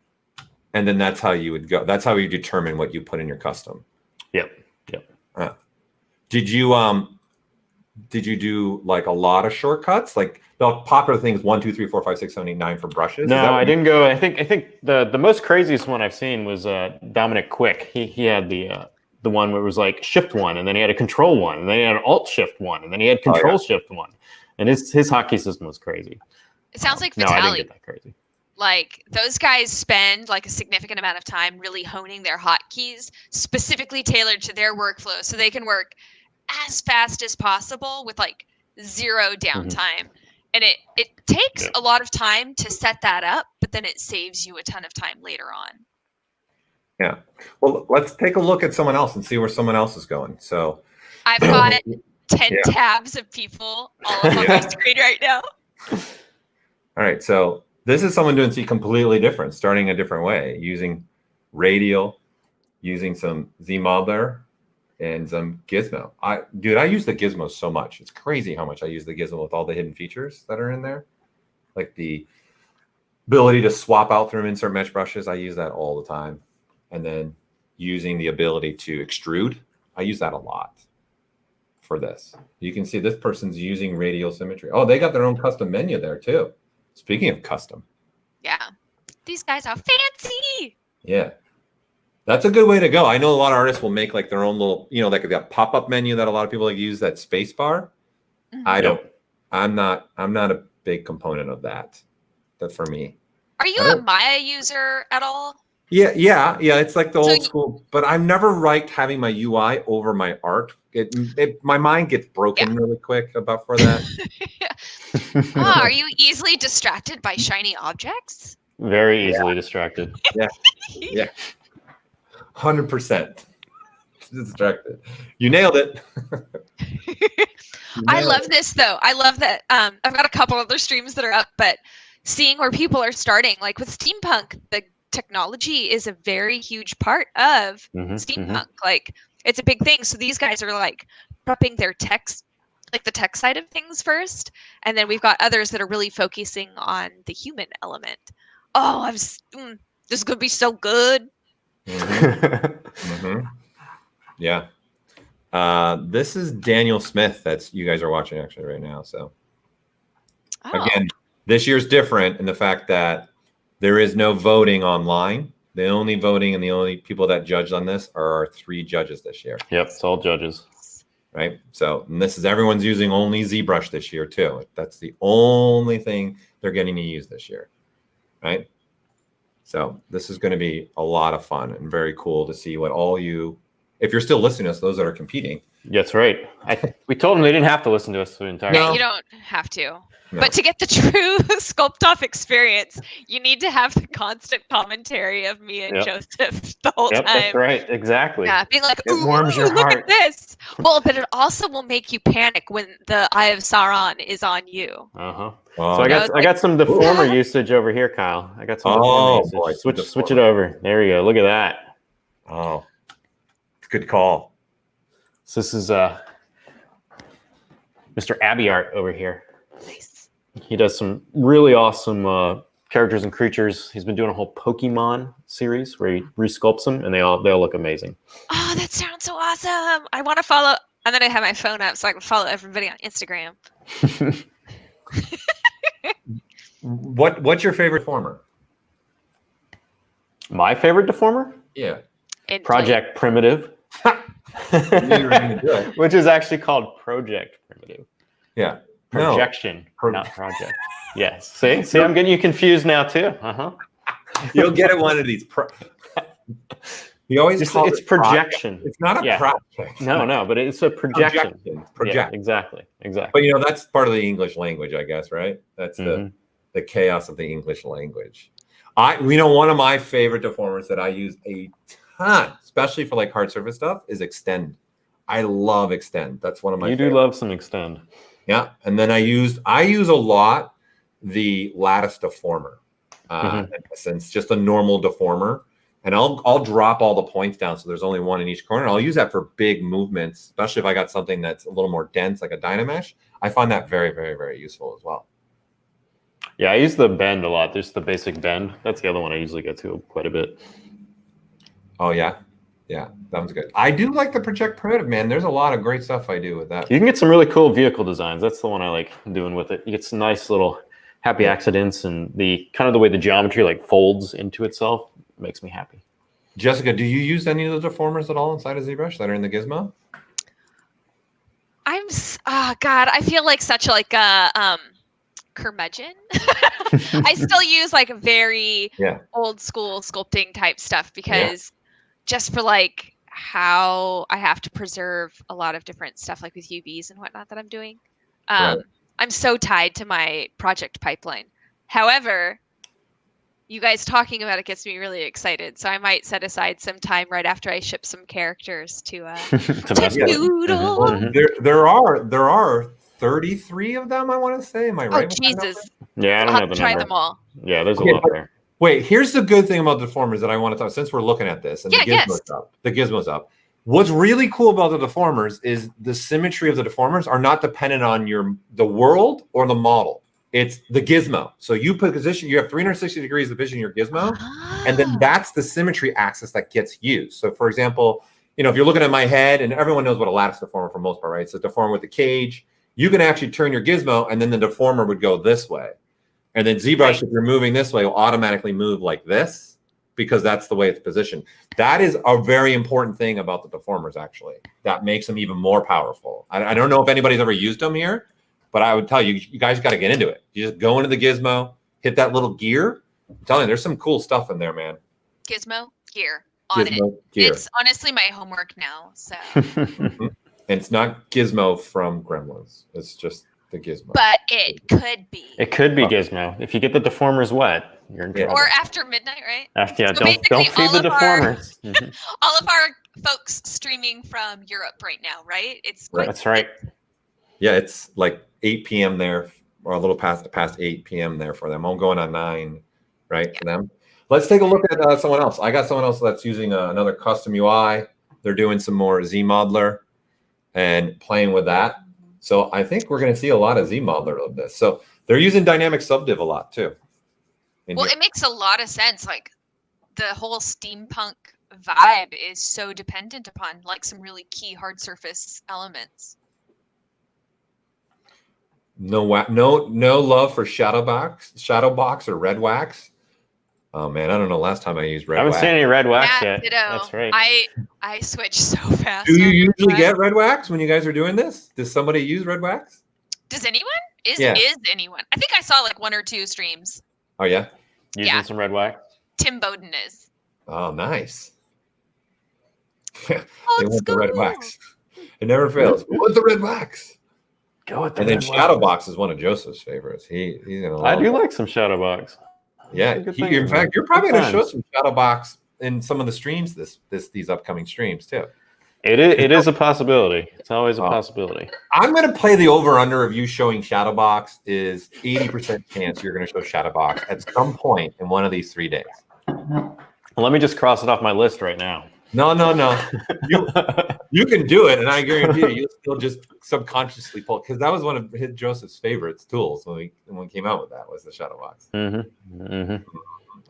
K: And then that's how you would go. That's how you determine what you put in your custom.
L: Yep.
K: Did you do like a lot of shortcuts? Like the popular things 1, 2, 3, 4, 5, 6, 7, 8, 9 for brushes?
L: No, I didn't go. I think the most craziest one I've seen was Dominic Quick. He had the one where it was like Shift 1, and then he had a Control 1, and then he had an Alt Shift 1, and then he had Control Shift 1. And his hotkey system was crazy.
M: It sounds like
L: No,
M: Vitaly.
L: I didn't get that crazy.
M: Like those guys spend like a significant amount of time really honing their hotkeys specifically tailored to their workflow so they can work as fast as possible with like zero downtime. And it takes a lot of time to set that up, but then it saves you a ton of time later on.
K: Yeah. Well, let's take a look at someone else and see where someone else is going. So
M: I've got 10 tabs of people all up on my screen right now.
K: All right. So this is someone doing something completely different, starting a different way, using Radial, using some Z-Modeler, and some Gizmo. I use the Gizmo so much. It's crazy how much I use the Gizmo with all the hidden features that are in there. Like the ability to swap out through insert mesh brushes. I use that all the time. And then using the ability to extrude. I use that a lot for this. You can see this person's using radial symmetry. Oh, they got their own custom menu there too. Speaking of custom.
M: Yeah. These guys are fancy.
K: Yeah. That's a good way to go. I know a lot of artists will make like their own little, like that pop-up menu that a lot of people like use, that space bar. I'm not a big component of that. That's for me.
M: Are you a Maya user at all?
K: Yeah. It's like the old school, but I've never liked having my UI over my art. My mind gets broken really quick for that.
M: Are you easily distracted by shiny objects?
L: Very easily distracted.
K: Yeah. 100% distracted. You nailed it.
M: I love this though. I love that. I've got a couple other streams that are up, but seeing where people are starting, like with steampunk, the technology is a very huge part of steampunk. Like it's a big thing. So these guys are like prepping their text, like the tech side of things first, and then we've got others that are really focusing on the human element. Oh, This is gonna be so good.
K: Yeah. This is Daniel Smith. That's you guys are watching actually right now. So again, this year's different in the fact that there is no voting online. The only voting and the only people that judged on this are our 3 judges this year.
L: Yep, it's all judges.
K: Right. So and this is everyone's using only ZBrush this year too. That's the only thing they're getting to use this year. Right. So this is going to be a lot of fun and very cool to see what all you, if you're still listening to us, those that are competing.
L: That's right. We told them they didn't have to listen to us the entire
M: time. You don't have to. No. But to get the true Sculpt-Off experience, you need to have the constant commentary of me and Joseph the whole time.
L: That's right. Exactly.
M: Yeah, being like,
L: it warms your
M: look
L: heart.
M: At this. Well, but it also will make you panic when the Eye of Sauron is on you.
L: Uh-huh. So I got some deformer usage over here, Kyle. I got some deformer usage.
K: Boy,
L: switch it over. There you go. Look at that.
K: Oh, good call.
L: So this is Mr. Abiart over here.
M: Nice.
L: He does some really awesome characters and creatures. He's been doing a whole Pokemon series where he resculpts them, and they all look amazing.
M: Oh, that sounds so awesome! I want to follow, and then I have my phone up so I can follow everybody on Instagram.
K: What's your favorite deformer?
L: My favorite deformer?
K: Yeah.
L: Project Primitive. Which is actually called Project Primitive.
K: Yeah.
L: Projection, not project. Yes. See, I'm getting you confused now too.
K: You'll get it one of these. You always call
L: it's projection.
K: It's not a project.
L: No, but it's a projection.
K: Project.
L: Yeah, exactly.
K: But that's part of the English language, I guess, right? That's the chaos of the English language. One of my favorite deformers that I use a ton, especially for like hard surface stuff, is Extend. I love Extend. That's one of my.
L: You do love some Extend.
K: Yeah, and then I use a lot the lattice deformer, since just a normal deformer, and I'll drop all the points down so there's only one in each corner. I'll use that for big movements, especially if I got something that's a little more dense, like a Dynamesh. I find that very, very, very useful as well.
L: Yeah, I use the bend a lot. There's the basic bend. That's the other one I usually get to quite a bit.
K: Oh yeah. Yeah, that one's good. I do like the Project Primitive, man. There's a lot of great stuff I do with that.
L: You can get some really cool vehicle designs. That's the one I like doing with it. You get some nice little happy accidents, and the kind of the way the geometry like folds into itself makes me happy.
K: Jessica, do you use any of the deformers at all inside of ZBrush that are in the gizmo?
M: God, I feel like such like a curmudgeon. I still use like very old school sculpting type stuff because just for like how I have to preserve a lot of different stuff like with UVs and whatnot that I'm doing. I'm so tied to my project pipeline. However, you guys talking about it gets me really excited. So I might set aside some time right after I ship some characters to doodle.
K: There are 33 of them, I want to say. Am I right?
M: Oh, Jesus.
L: Yeah, I don't know the
M: try
L: number.
M: them all.
L: Yeah, there's a lot there.
K: Wait, here's the good thing about deformers that I want to talk, since we're looking at this and the gizmo's up. What's really cool about the deformers is the symmetry of the deformers are not dependent on the world or the model. It's the gizmo. So you position, you have 360 degrees of vision in your gizmo, and then that's the symmetry axis that gets used. So for example, if you're looking at my head, and everyone knows what a lattice deformer for the most part, right? It's a deformer with the cage. You can actually turn your gizmo, and then the deformer would go this way. And then ZBrush, if you're moving this way, will automatically move like this because that's the way it's positioned. That is a very important thing about the deformers, actually. That makes them even more powerful. I don't know if anybody's ever used them here, but I would tell you, you guys got to get into it. You just go into the gizmo, hit that little gear. I'm telling you, there's some cool stuff in there, man.
M: Gizmo gear on
K: Gizmo
M: it.
K: Gear.
M: It's honestly my homework now. So.
K: And it's not Gizmo from Gremlins. It's just the gizmo.
M: But it could be.
L: It could be Gizmo. If you get the deformers wet, you're in trouble.
M: Or after midnight, right?
L: So don't feed the deformers.
M: All of our folks streaming from Europe right now, right?
L: That's right.
K: Yeah, it's like 8 p.m. there, or a little past 8 p.m. there for them. I'm going on 9, right, for them. Let's take a look at someone else. I got someone else that's using another custom UI. They're doing some more ZModeler and playing with that. So I think we're going to see a lot of ZModeler of this. So they're using dynamic subdiv a lot too.
M: Well, it makes a lot of sense. Like the whole steampunk vibe is so dependent upon like some really key hard surface elements.
K: No love for shadow box or red wax. Oh man, I don't know. Last time I used red
L: I haven't
K: wax.
L: seen any red wax
M: Yeah,
L: yet.
M: ditto.
L: That's right.
M: I switch so fast.
K: Do you
M: on red
K: usually
M: wax.
K: get red wax when you guys are doing this? Does somebody use red wax?
M: Does anyone? Is anyone? I think I saw like 1 or 2 streams.
K: Oh yeah.
L: Using some red wax.
M: Tim Bowden is.
K: Oh, nice.
M: Old
K: They want the red
M: school.
K: wax. It never fails. We want the red wax.
L: Go with the
K: And then
L: red
K: shadow
L: wax.
K: box is one of Joseph's favorites. He's gonna.
L: I
K: love
L: do
K: that.
L: like some shadow box.
K: Yeah.
L: That's a good thing,
K: In
L: man.
K: fact, you're probably
L: Good
K: gonna show
L: times.
K: some shadow box in some of the streams these upcoming streams too.
L: It is a possibility. It's always a possibility.
K: I'm going to play the over-under of you showing Shadowbox is 80% chance you're going to show Shadowbox at some point in one of these 3 days.
L: Well, let me just cross it off my list right now.
K: No. You can do it, and I guarantee you'll still just subconsciously pull, because that was one of Joseph's favorite tools when we came out with that, was the Shadowbox.
L: Mm-hmm. Mm-hmm.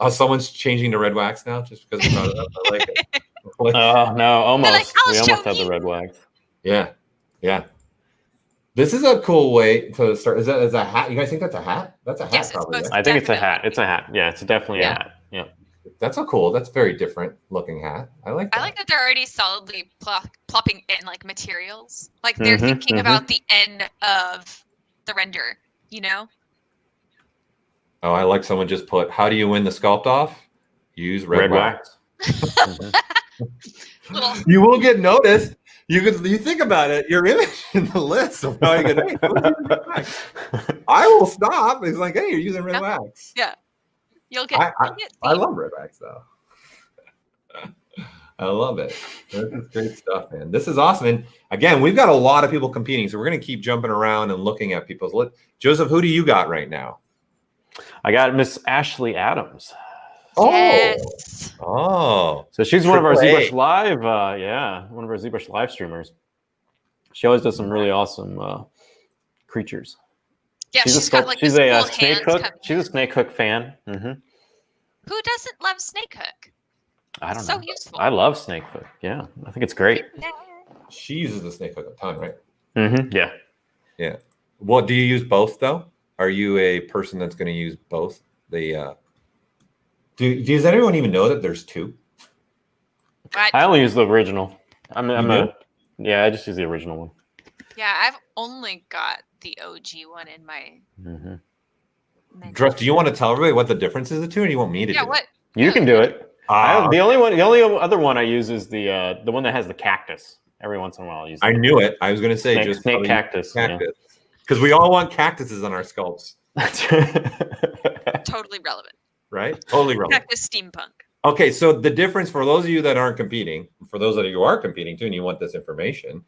K: Oh, someone's changing to red wax now just because we brought it up. I like it.
L: Oh, no, almost.
M: Like, I'll
L: we
M: show
L: almost had the
M: you.
L: red wax.
K: Yeah. This is a cool way to start. Is a hat? You guys think that's a hat? That's a hat,
M: Yes, it's
K: probably.
M: supposed
K: Right?
L: I think it's a hat. It's a hat. Yeah, it's definitely a hat. Yeah.
K: That's that's very different looking hat. I like that.
M: I like that they're already solidly plopping in like materials. Like they're thinking about the end of the render, you know?
K: Oh, I like someone just put, how do you win the Sculpt-Off? Use red wax. You will get noticed. You think about it, your image in the list of how you get, hey, who's using red wax? I will stop. It's like, hey, you're using red wax.
M: Yeah. You'll get
K: I love red wax though. I love it. This is great stuff, man. This is awesome. And again, we've got a lot of people competing, so we're going to keep jumping around and looking at people's. Joseph, who do you got right now?
L: I got Miss Ashley Adams.
K: Oh,
M: Yes.
K: oh.
L: So she's one of our
K: AAA.
L: ZBrush Live, one of our ZBrush Live streamers. She always does some really awesome creatures.
M: Yeah,
L: she's
M: got like
L: she's
M: this
L: a
M: cool
L: snake
M: hands
L: hook.
M: coming.
L: She's a snake hook fan. Mm-hmm.
M: Who doesn't love snake hook?
L: I don't
M: So
L: know.
M: useful.
L: I love snake hook. Yeah, I think it's great.
K: She uses the snake hook a ton, right?
L: Mm-hmm. Yeah.
K: Yeah. Well, do you use both though? Are you a person that's going to use both? Does anyone even know that there's two?
L: I only use the original. I'm
K: do?
L: Yeah, I just use the original one.
M: Yeah, I've only got the OG one in my.
L: Mm-hmm.
K: Dress, do you want to tell everybody what the difference is the two, or do you want me to do
M: Yeah,
K: it?
M: what?
L: You can do it.
K: Ah,
L: The only other one I use is the one that has the cactus. Every once in a while, I use.
K: I knew it. I was going to say just
L: snake
K: probably
L: cactus.
K: because we all want cactuses on our sculpts,
M: Totally relevant.
K: right? Totally relevant.
M: Cactus steampunk.
K: Okay, so the difference for those of you that aren't competing, for those of you who are competing too, and you want this information,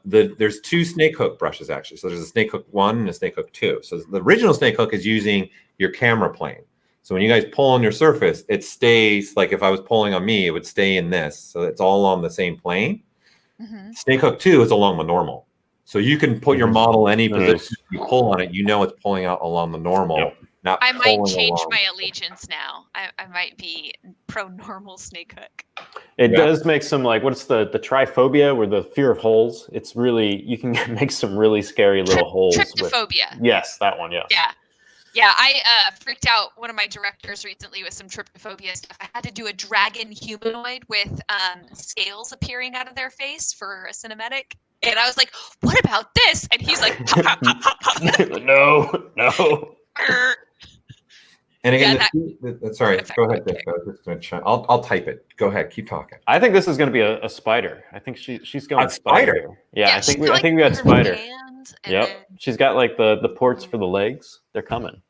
K: there's two snake hook brushes actually. So there's a snake hook 1 and a snake hook 2. So the original snake hook is using your camera plane. So when you guys pull on your surface, it stays like if I was pulling on me, it would stay in this. So it's all on the same plane.
M: Mm-hmm.
K: Snake hook 2 is along the normal. So you can put your model any position you pull on it, you know it's pulling out along the normal. Not
M: I might
K: pulling
M: change
K: along.
M: my allegiance now. I might be pro normal snake hook.
L: It does make some what's the triphobia, where the fear of holes. It's really, you can make some really scary little holes.
M: Tryptophobia.
L: Yes, that one. Yes.
M: Yeah, I freaked out one of my directors recently with some tryptophobia stuff. I had to do a dragon humanoid with scales appearing out of their face for a cinematic. And I was like, what about this? And he's like,
L: no.
K: And again,
M: Yeah,
K: sorry, go ahead, Dick. I was just gonna I'll type it. Go ahead, keep talking.
L: I think this is going to be a spider. I think she's going
K: A spider?
L: Yeah, I think we got spider. Yep. She's got like the ports for the legs. They're coming.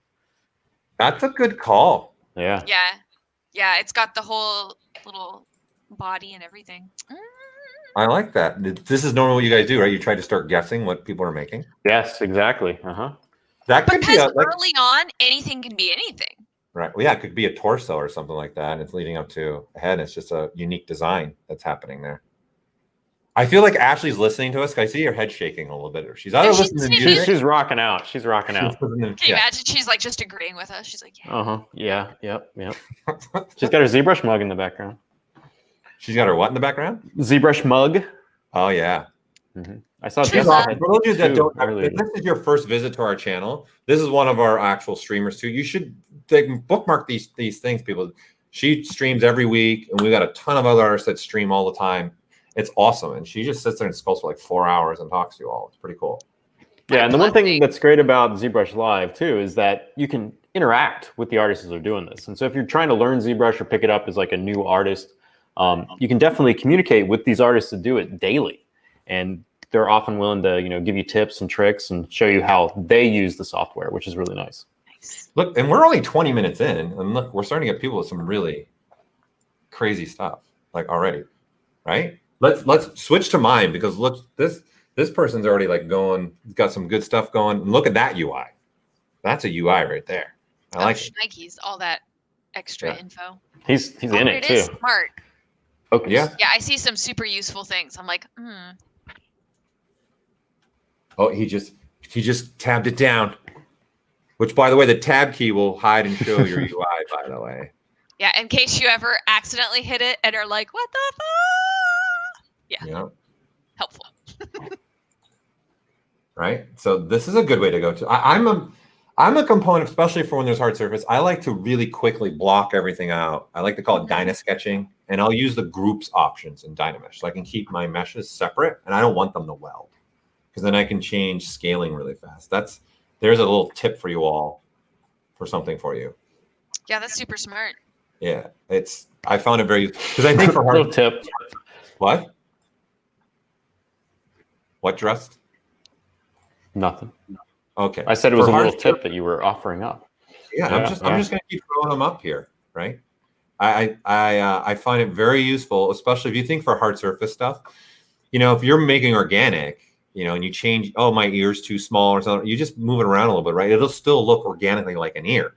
K: That's a good call.
L: Yeah.
M: Yeah, it's got the whole little body and everything.
K: I like that. This is normally what you guys do, right? You try to start guessing what people are making.
L: Yes, exactly.
K: That could be
M: Early on, anything can be anything.
K: right. Well, yeah, it could be a torso or something like that, and it's leading up to a head. It's just a unique design that's happening there. I feel like Ashley's listening to us. I see her head shaking a little bit. She's either listening to music.
L: She's rocking out. She's rocking out.
M: Can you imagine? She's like just agreeing with us. She's like, yeah.
L: Uh-huh. Yeah. Yep. She's got her ZBrush mug in the background.
K: She's got her what in the background?
L: ZBrush mug.
K: Oh, yeah.
L: Mm-hmm. I saw
K: for those of you that don't, if this is your first visit to our channel, this is one of our actual streamers too. You should bookmark these things, people. She streams every week, and we got a ton of other artists that stream all the time. It's awesome, and she just sits there and sculpts for like 4 hours and talks to you all. It's pretty cool.
L: Yeah, and the one thing that's great about ZBrush Live too is that you can interact with the artists as they're doing this. And so if you're trying to learn ZBrush or pick it up as like a new artist, you can definitely communicate with these artists that do it daily, and they're often willing to give you tips and tricks and show you how they use the software, which is really nice.
K: Look, and we're only 20 minutes in, and look, we're starting to get people with some really crazy stuff like already, right? Let's switch to mine, because look, this person's already like got some good stuff going. And look at that UI. That's a UI right there. I like it.
M: Nike's all that extra info.
L: He's in it too.
M: It is smart.
L: Okay.
K: Yeah.
M: Yeah, I see some super useful things. I'm like,
K: Oh, he just tabbed it down. Which, by the way, the tab key will hide and show your UI, by the way.
M: Yeah, in case you ever accidentally hit it and are like, what the fuck? Yeah. Helpful.
K: Right? So this is a good way to go to. I'm a component, especially for when there's hard surface. I like to really quickly block everything out. I like to call it Dyna sketching, and I'll use the groups options in Dynamesh, so I can keep my meshes separate, and I don't want them to weld, because then I can change scaling really fast. There's a little tip for you all, for something for you.
M: Yeah, that's super smart.
K: Yeah, I found it very, because I think for hard
L: little tip.
K: What, Drust?
L: Nothing.
K: Okay.
L: I said it was a little tip that you were offering up.
K: Yeah, I'm just gonna keep throwing them up here, right? I find it very useful, especially if you think for hard surface stuff. If you're making organic, and you change, oh, my ear's too small or something, you just move it around a little bit, right? It'll still look organically like an ear.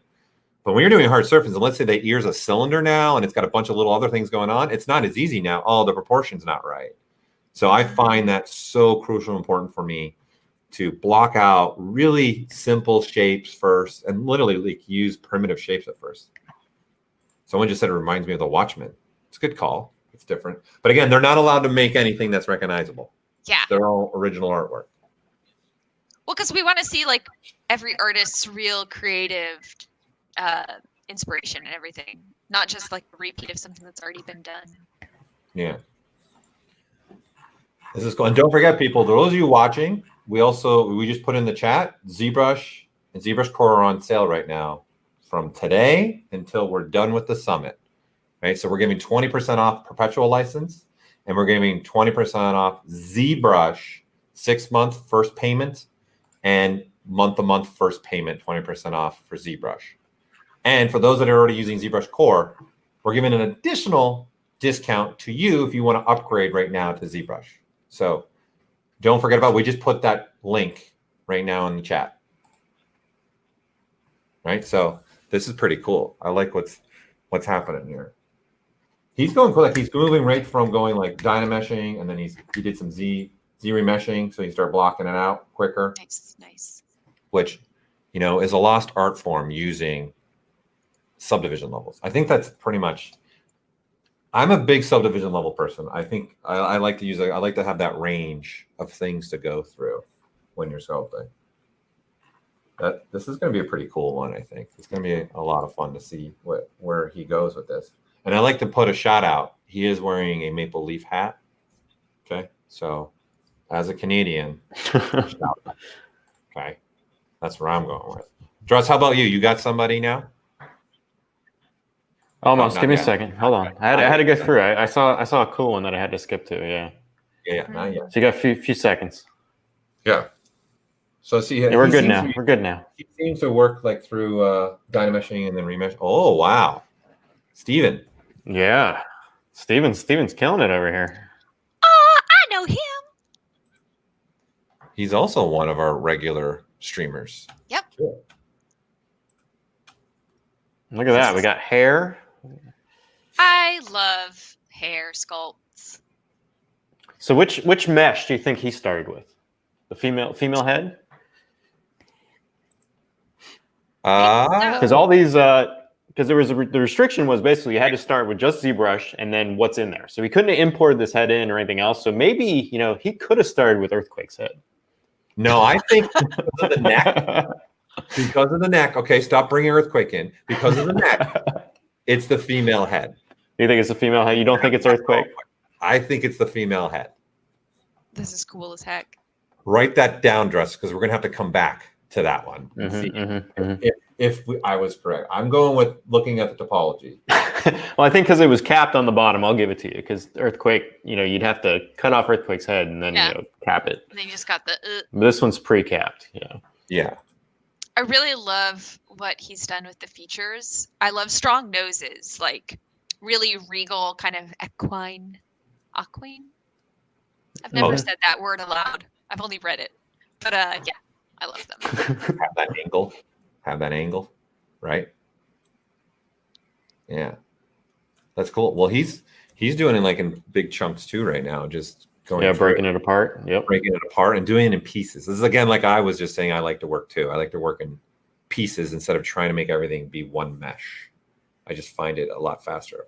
K: But when you're doing hard surface, and let's say the ear's a cylinder now, and it's got a bunch of little other things going on, it's not as easy now. Oh, the proportion's not right. So I find that so crucial, important for me to block out really simple shapes first, and literally like use primitive shapes at first. Someone just said it reminds me of the Watchmen. It's a good call. It's different. But again, they're not allowed to make anything that's recognizable.
M: Yeah.
K: They're all original artwork.
M: Well, because we want to see like every artist's real creative inspiration and everything, not just like a repeat of something that's already been done.
K: Yeah. This is cool. And don't forget, people, those of you watching, we just put in the chat, ZBrush and ZBrush Core are on sale right now from today until we're done with the summit. Right? So we're giving 20% off perpetual license, and we're giving 20% off ZBrush 6-month first payment and month-to-month first payment, 20% off for ZBrush. And for those that are already using ZBrush Core, we're giving an additional discount to you if you want to upgrade right now to ZBrush. So don't forget we just put that link right now in the chat. Right? So this is pretty cool. I like what's happening here. He's going cool. Like he's moving right from going like Dynameshing, and then he did some Z remeshing, so he started blocking it out quicker.
M: Nice.
K: Which, is a lost art form using subdivision levels. I think that's pretty much. I'm a big subdivision level person. I think I like to use I like to have that range of things to go through when you're sculpting. This is going to be a pretty cool one. I think it's going to be a lot of fun to see where he goes with this. And I like to put a shout out. He is wearing a maple leaf hat. Okay, so as a Canadian, shout out. Okay, that's where I'm going with. Dross, how about you? You got somebody now?
L: Almost. Give me a second. Hold on. I had to go through. I saw a cool one that I had to skip to. Yeah.
K: Yeah. Not yet.
L: So you got a few seconds.
K: Yeah. So see,
L: yeah, we're good now. We're good now.
K: He seems to work like through Dynameshing and then remesh. Oh wow, Steven.
L: Yeah, Steven's killing it over here.
M: I know him.
K: He's also one of our regular streamers.
M: Yep.
K: Cool.
L: Look at that. We got hair.
M: I love hair sculpts.
L: So which mesh do you think he started with? The female head? Because all these because there was the restriction was basically you had to start with just ZBrush and then what's in there. So he couldn't import this head in or anything else. So maybe he could have started with Earthquake's head.
K: No, I think because of the neck. Because of the neck. Okay, stop bringing Earthquake in. Because of the neck, it's the female head.
L: You think it's the female head? You don't think it's Earthquake?
K: I think it's the female head.
M: This is cool as heck.
K: Write that down, Dress, because we're gonna have to come back to that one. And see if I was correct. I'm going with looking at the topology.
L: Well, I think because it was capped on the bottom, I'll give it to you. Because Earthquake, you'd have to cut off Earthquake's head and then cap it.
M: And then you just got the.
L: This one's pre-capped.
K: Yeah.
M: I really love what he's done with the features. I love strong noses, like really regal, kind of equine. I've never said that word aloud. I've only read it, but yeah, I love them.
K: Have that angle, right? Yeah, that's cool. Well, he's doing it like in big chunks too right now, just going
L: breaking it apart. Yep,
K: breaking it apart and doing it in pieces. This is again like I was just saying. I like to work too. I like to work in pieces instead of trying to make everything be one mesh. I just find it a lot faster.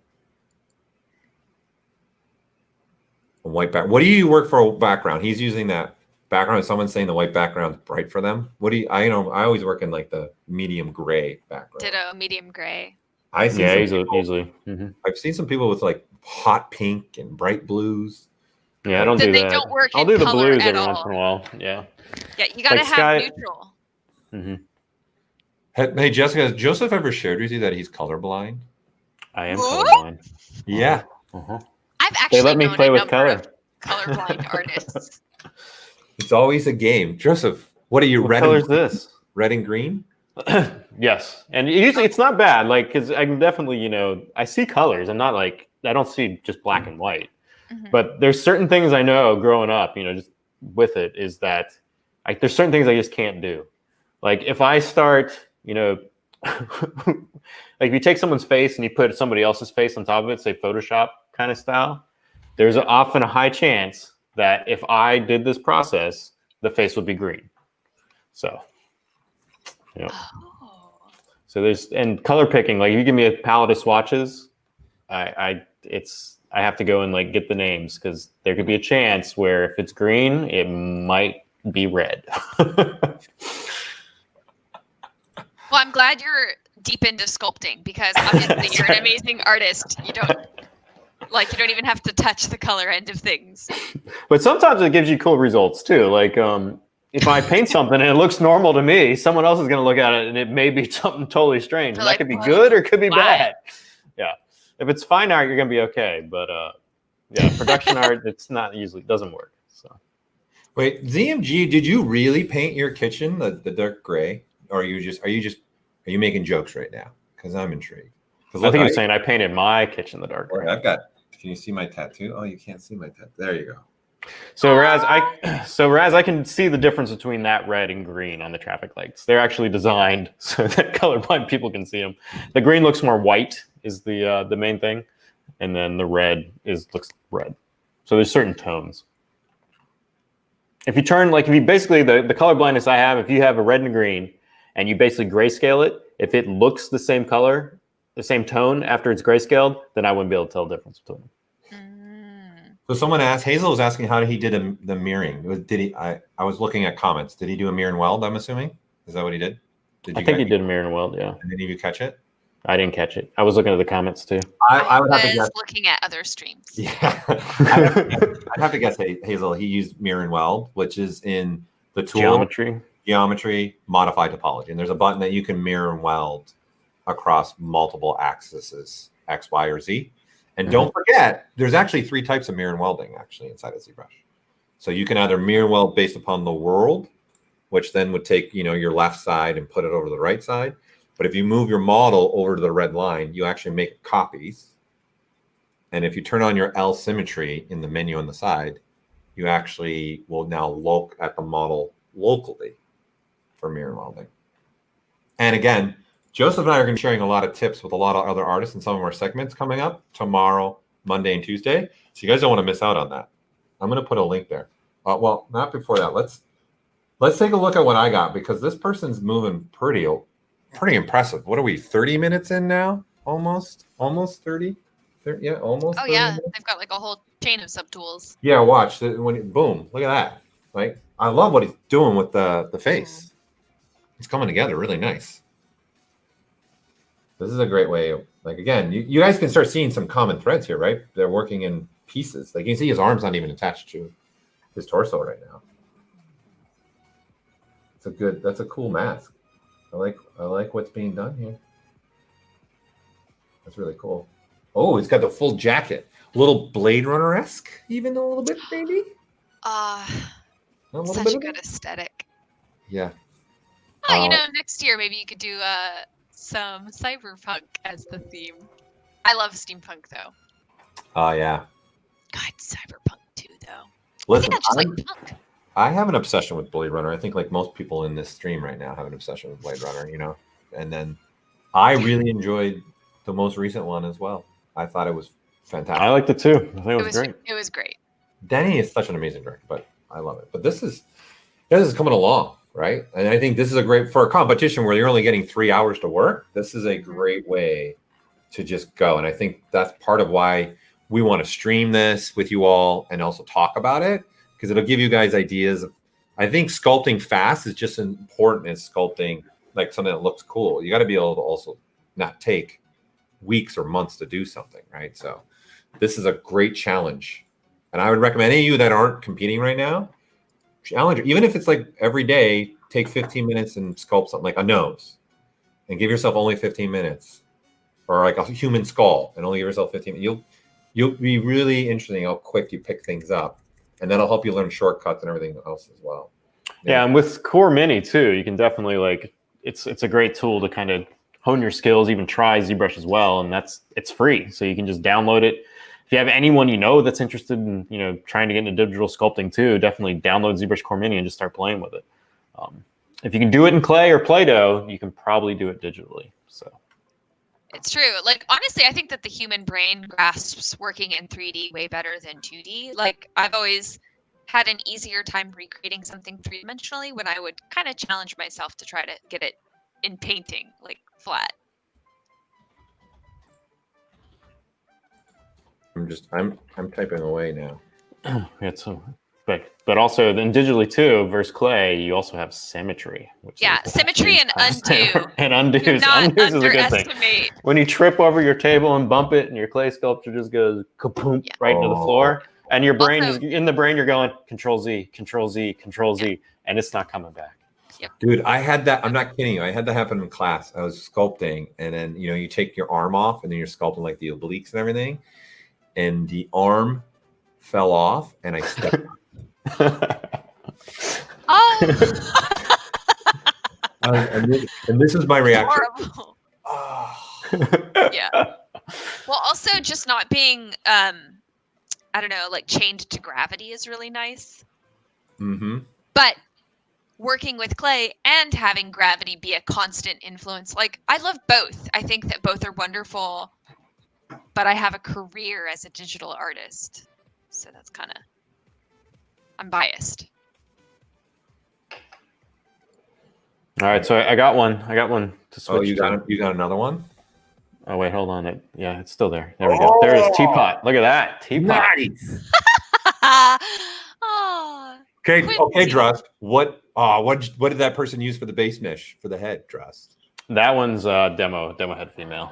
K: A white back. What do you work for a background? He's using that background. Someone's saying the white background's bright for them. What do you? I always work in like the medium gray background.
M: Ditto, medium gray.
K: I see.
L: Easily.
K: I've seen some people with like hot pink and bright blues.
L: Yeah, I don't do that.
M: They don't work.
L: I'll
M: in
L: do the
M: color
L: blues
M: at
L: every
M: all.
L: once in a while. Yeah.
M: Yeah, you gotta have neutral.
K: Hey, Jessica, has Joseph ever shared with you that he's colorblind?
L: I am colorblind.
K: Yeah.
M: I've actually
L: they let me
M: known
L: play
M: a
L: with
M: number
L: color.
M: of colorblind artists.
K: It's always a game. Joseph, what are you?
L: What color is this?
K: Red and green?
L: Yes. And usually it's not bad. Like, because I can definitely, I see colors. I'm not like, I don't see just black and white. But there's certain things I know growing up, just with it is that there's certain things I just can't do. Like if I start, like if you take someone's face and you put somebody else's face on top of it, say Photoshop kind of style, there's often a high chance that if I did this process, the face would be green. So, so and color picking, like if you give me a palette of swatches, I have to go and like get the names because there could be a chance where if it's green, it might be red.
M: Well, I'm glad you're deep into sculpting because obviously you're an amazing artist. You don't even have to touch the color end of things.
L: But sometimes it gives you cool results too. Like if I paint something and it looks normal to me, someone else is going to look at it and it may be something totally strange. And that could be good or it could be bad. Yeah. If it's fine art, you're going to be okay. But production art, it's not usually doesn't work. So.
K: Wait, ZMG, did you really paint your kitchen the dark gray? Or are you making jokes right now? Because I'm intrigued.
L: I think I'm saying I painted my kitchen the dark gray.
K: Can you see my tattoo? Oh, you can't see my tattoo. There you go.
L: So whereas I can see the difference between that red and green on the traffic lights. They're actually designed so that colorblind people can see them. The green looks more white is the main thing, and then the red looks red. So there's certain tones. If you basically the color blindness I have, if you have a red and a green, and you basically grayscale it, if it looks the same color, the same tone after it's grayscaled, then I wouldn't be able to tell the difference between them.
K: So someone asked, Hazel was asking how he did the mirroring. I was looking at comments. Did he do a mirror and weld, I'm assuming? Is that what he did?
L: I think he did a mirror and weld, yeah.
K: And did you catch it?
L: I didn't catch it. I was looking at the comments too.
M: I was looking at other streams.
K: Yeah. I'd have to guess, Hazel, he used mirror and weld, which is in the tool. Geometry, modify topology. And there's a button that you can mirror and weld across multiple axes, X, Y, or Z. And don't forget, there's actually 3 types of mirror and welding actually inside of ZBrush. So you can either mirror and weld based upon the world, which then would take your left side and put it over the right side. But if you move your model over to the red line, you actually make copies. And if you turn on your L symmetry in the menu on the side, you actually will now look at the model locally for mirror welding. And again, Joseph and I are going to be sharing a lot of tips with a lot of other artists in some of our segments coming up tomorrow, Monday, and Tuesday. So you guys don't want to miss out on that. I'm going to put a link there. Well, not before that. Let's take a look at what I got, because this person's moving pretty impressive. What are we, 30 minutes in now? Almost 30? Yeah, almost.
M: Oh
K: 30
M: yeah,
K: minutes?
M: they've got like a whole chain of subtools.
K: Yeah, watch. Boom, look at that. Like, I love what he's doing with the face. It's coming together really nice. This is a great way of, like, again, you guys can start seeing some common threads here, right? They're working in pieces. Like, you can see his arm's not even attached to his torso right now. That's a cool mask. I like what's being done here. That's really cool. Oh, he's got the full jacket. A little Blade Runner-esque, even a little bit, maybe?
M: Such a good aesthetic.
K: Yeah.
M: Oh, next year maybe you could do some cyberpunk as the theme. I love steampunk though.
K: Oh yeah.
M: God, cyberpunk too though.
K: Listen,
M: I think I just like punk.
K: I have an obsession with Blade Runner. I think like most people in this stream right now have an obsession with Blade Runner, And then I really enjoyed the most recent one as well. I thought it was fantastic.
L: I liked it too. I think it was great.
M: It was great.
K: Denny is such an amazing director, but I love it. But this is coming along, right? And I think this is a great, for a competition where you're only getting 3 hours to work, this is a great way to just go. And I think that's part of why we want to stream this with you all and also talk about it, because it'll give you guys ideas. I think sculpting fast is just as important as sculpting like something that looks cool. You got to be able to also not take weeks or months to do something, right? So this is a great challenge. And I would recommend any of you that aren't competing right now, challenge, even if it's like every day, take 15 minutes and sculpt something like a nose and give yourself only 15 minutes, or like a human skull and only give yourself 15 minutes. You'll be really interesting how quick you pick things up, and that'll help you learn shortcuts and everything else as well.
L: Yeah, and with Core Mini too, you can definitely it's a great tool to kind of hone your skills, even try ZBrush as well, and it's free, so you can just download it. If you have anyone that's interested in trying to get into digital sculpting too, definitely download ZBrush Core Mini and just start playing with it. If you can do it in clay or Play-Doh, you can probably do it digitally. So
M: it's true. Like, honestly, I think that the human brain grasps working in 3D way better than 2D. Like, I've always had an easier time recreating something three-dimensionally when I would kind of challenge myself to try to get it in painting, like flat.
K: I'm typing away now.
L: Yeah, so but also then digitally too versus clay, you also have symmetry.
M: Symmetry and undo.
L: And undoes is a good thing. When you trip over your table and bump it, and your clay sculpture just goes kaboom right into the floor, and your brain is in the brain, you're going Control Z, Control Z, Control Z, and it's not coming back.
M: Yep.
K: Dude, I had that. I'm not kidding you. I had that happen in class. I was sculpting, and then you take your arm off, and then you're sculpting like the obliques and everything, and the arm fell off, and I stepped on it. And this is my reaction.
M: Horrible. Yeah. Well, also just not being, I don't know, like chained to gravity is really nice.
K: Mm-hmm.
M: But working with clay and having gravity be a constant influence, like I love both. I think that both are wonderful, but I have a career as a digital artist, so that's kind of, I'm biased.
L: All right, so I got one to switch.
K: Oh, you got another one?
L: Oh wait, hold on. It's still there. There we go. There is teapot. Look at that teapot.
K: Nice.
M: Oh,
K: Okay, Drust. What did that person use for the base mesh for the head, Drust?
L: That one's demo head female.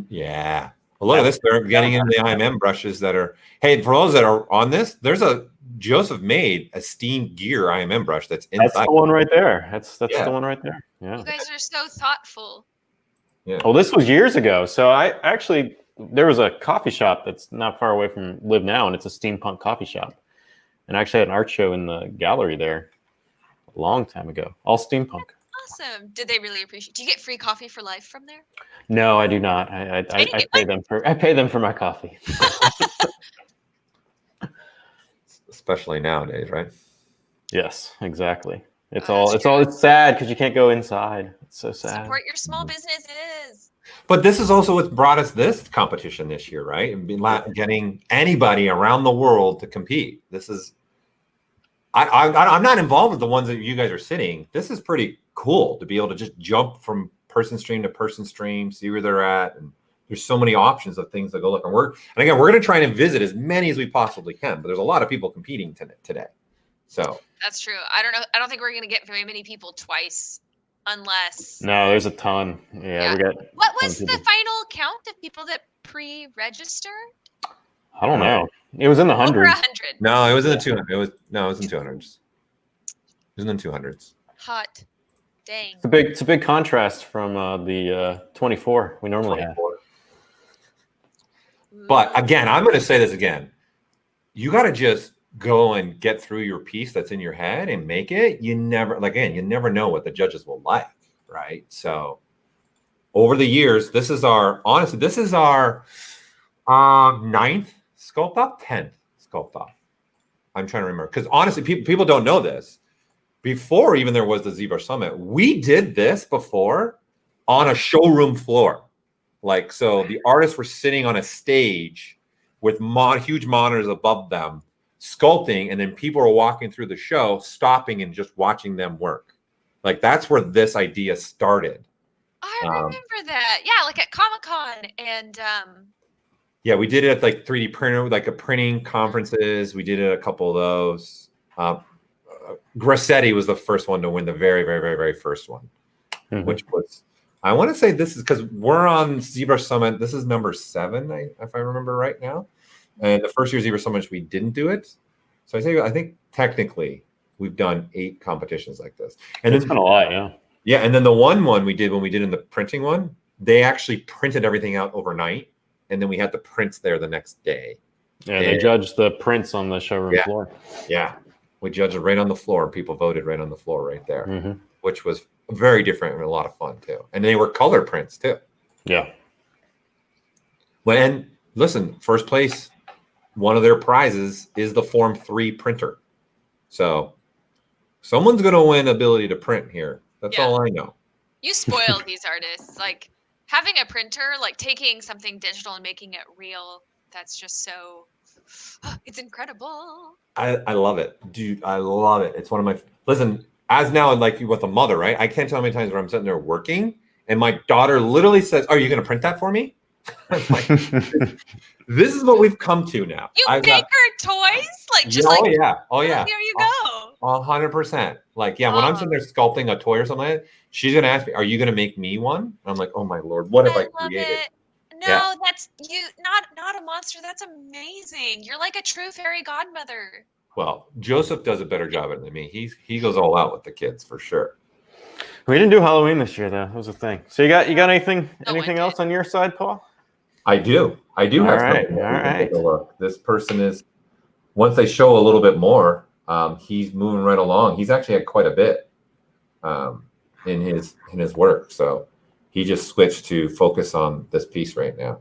K: Yeah. Well, look at this. They're getting into the IMM brushes that are. Hey, for those that are on this, Joseph made a Steam Gear IMM brush that's inside.
L: That's the one right there. That's the one right there. Yeah.
M: you guys are so thoughtful.
K: Yeah.
L: Well, this was years ago. So there was a coffee shop that's not far away from Live Now, and it's a steampunk coffee shop. And I actually had an art show in the gallery there a long time ago. All steampunk.
M: Awesome. Did they really appreciate? Do you get free coffee for life from there?
L: No, I do not. I pay them for my coffee.
K: Especially nowadays, right?
L: Yes, exactly. It's sad because you can't go inside. It's so sad.
M: Support your small businesses.
K: But this is also what brought us this competition this year, right? And getting anybody around the world to compete. This is, I'm not involved with the ones that you guys are sitting. This is pretty cool to be able to just jump from person stream to person stream, see where they're at, and there's so many options of things to go look. And again, we're going to try and visit as many as we possibly can. But there's a lot of people competing today. So
M: that's true. I don't know. I don't think we're going to get very many people twice. Unless
L: there's a ton. Yeah. We got.
M: What was the final count of people that pre-registered?
L: I don't know. It was in the hundreds.
M: Over 100.
K: No, it was in the 200. It was in 200s. It was in the 200s.
M: Hot, dang.
L: It's a big contrast from the 24 we normally have.
K: But again, I'm going to say this again. You got to just go and get through your piece that's in your head and make it. You never know what the judges will like, right? So over the years, this is our 9th Sculpt-Off, 10th Sculpt-Off. I'm trying to remember because honestly, people don't know this. Before even there was the ZBrush Summit, we did this before on a showroom floor. Like, so the artists were sitting on a stage with huge monitors above them, sculpting, and then people were walking through the show, stopping and just watching them work. Like, that's where this idea started.
M: I remember that. Yeah, like at Comic-Con and
K: yeah, we did it at like 3D printer, like a printing conferences. We did it at a couple of those. Grassetti was the first one to win, the very, very, very, very first one, which was, I want to say this is because we're on ZBrush Summit. This is number 7, if I remember right now. And the first year ZBrush Summit, we didn't do it. So I think technically we've done 8 competitions like this. And
L: it's been a lot, yeah.
K: Yeah, and then the one we did when we did in the printing one, they actually printed everything out overnight, and then we had the prints there the next day.
L: Yeah, they judged the prints on the showroom floor.
K: Yeah, we judged it right on the floor. People voted right on the floor right there, which was very different and a lot of fun too. And they were color prints too.
L: Yeah.
K: Well, and listen, first place, one of their prizes is the Form 3 printer. So someone's going to win ability to print here. That's all I know.
M: You spoil these artists. Like having a printer, like taking something digital and making it real. That's just so, it's incredible.
K: I love it, dude. I love it. It's one of my, listen, as now, like with a mother, right? I can't tell how many times where I'm sitting there working and my daughter literally says, "Are you going to print that for me?" I'm like, this is what we've come to now.
M: You make her toys? Like, just
K: oh yeah.
M: Here you go.
K: 100%. Like, yeah, when I'm sitting there sculpting a toy or something like that, she's going to ask me, "Are you going to make me one?" And I'm like, "Oh my Lord, what have I created?"
M: It. No, that's you. Not a monster. That's amazing. You're like a true fairy godmother.
K: Well, Joseph does a better job at it than me. He goes all out with the kids for sure.
L: We didn't do Halloween this year, though. That was a thing. So you got anything else on your side, Paul?
K: I do. Have something.
L: All right.
K: Take a look. This person is, once they show a little bit more, he's moving right along. He's actually had quite a bit in his work. So he just switched to focus on this piece right now.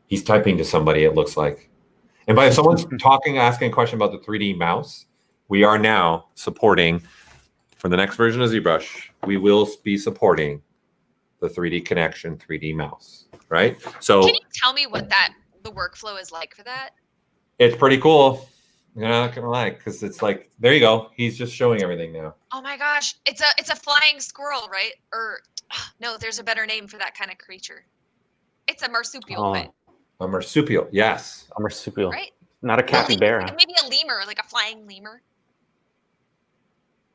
K: He's typing to somebody, it looks like. And by someone's asking a question about the 3D mouse, we are now supporting, for the next version of ZBrush, we will be supporting the 3D Connection 3D mouse, right? So
M: can you tell me what the workflow is like for that?
K: It's pretty cool. You're not gonna lie, because it's like, there you go. He's just showing everything now.
M: Oh my gosh, it's a flying squirrel, right? Or no, there's a better name for that kind of creature. It's a marsupial. But...
K: A marsupial, yes.
L: A marsupial,
M: right?
L: Not a capybara.
M: Maybe a lemur, like a flying lemur.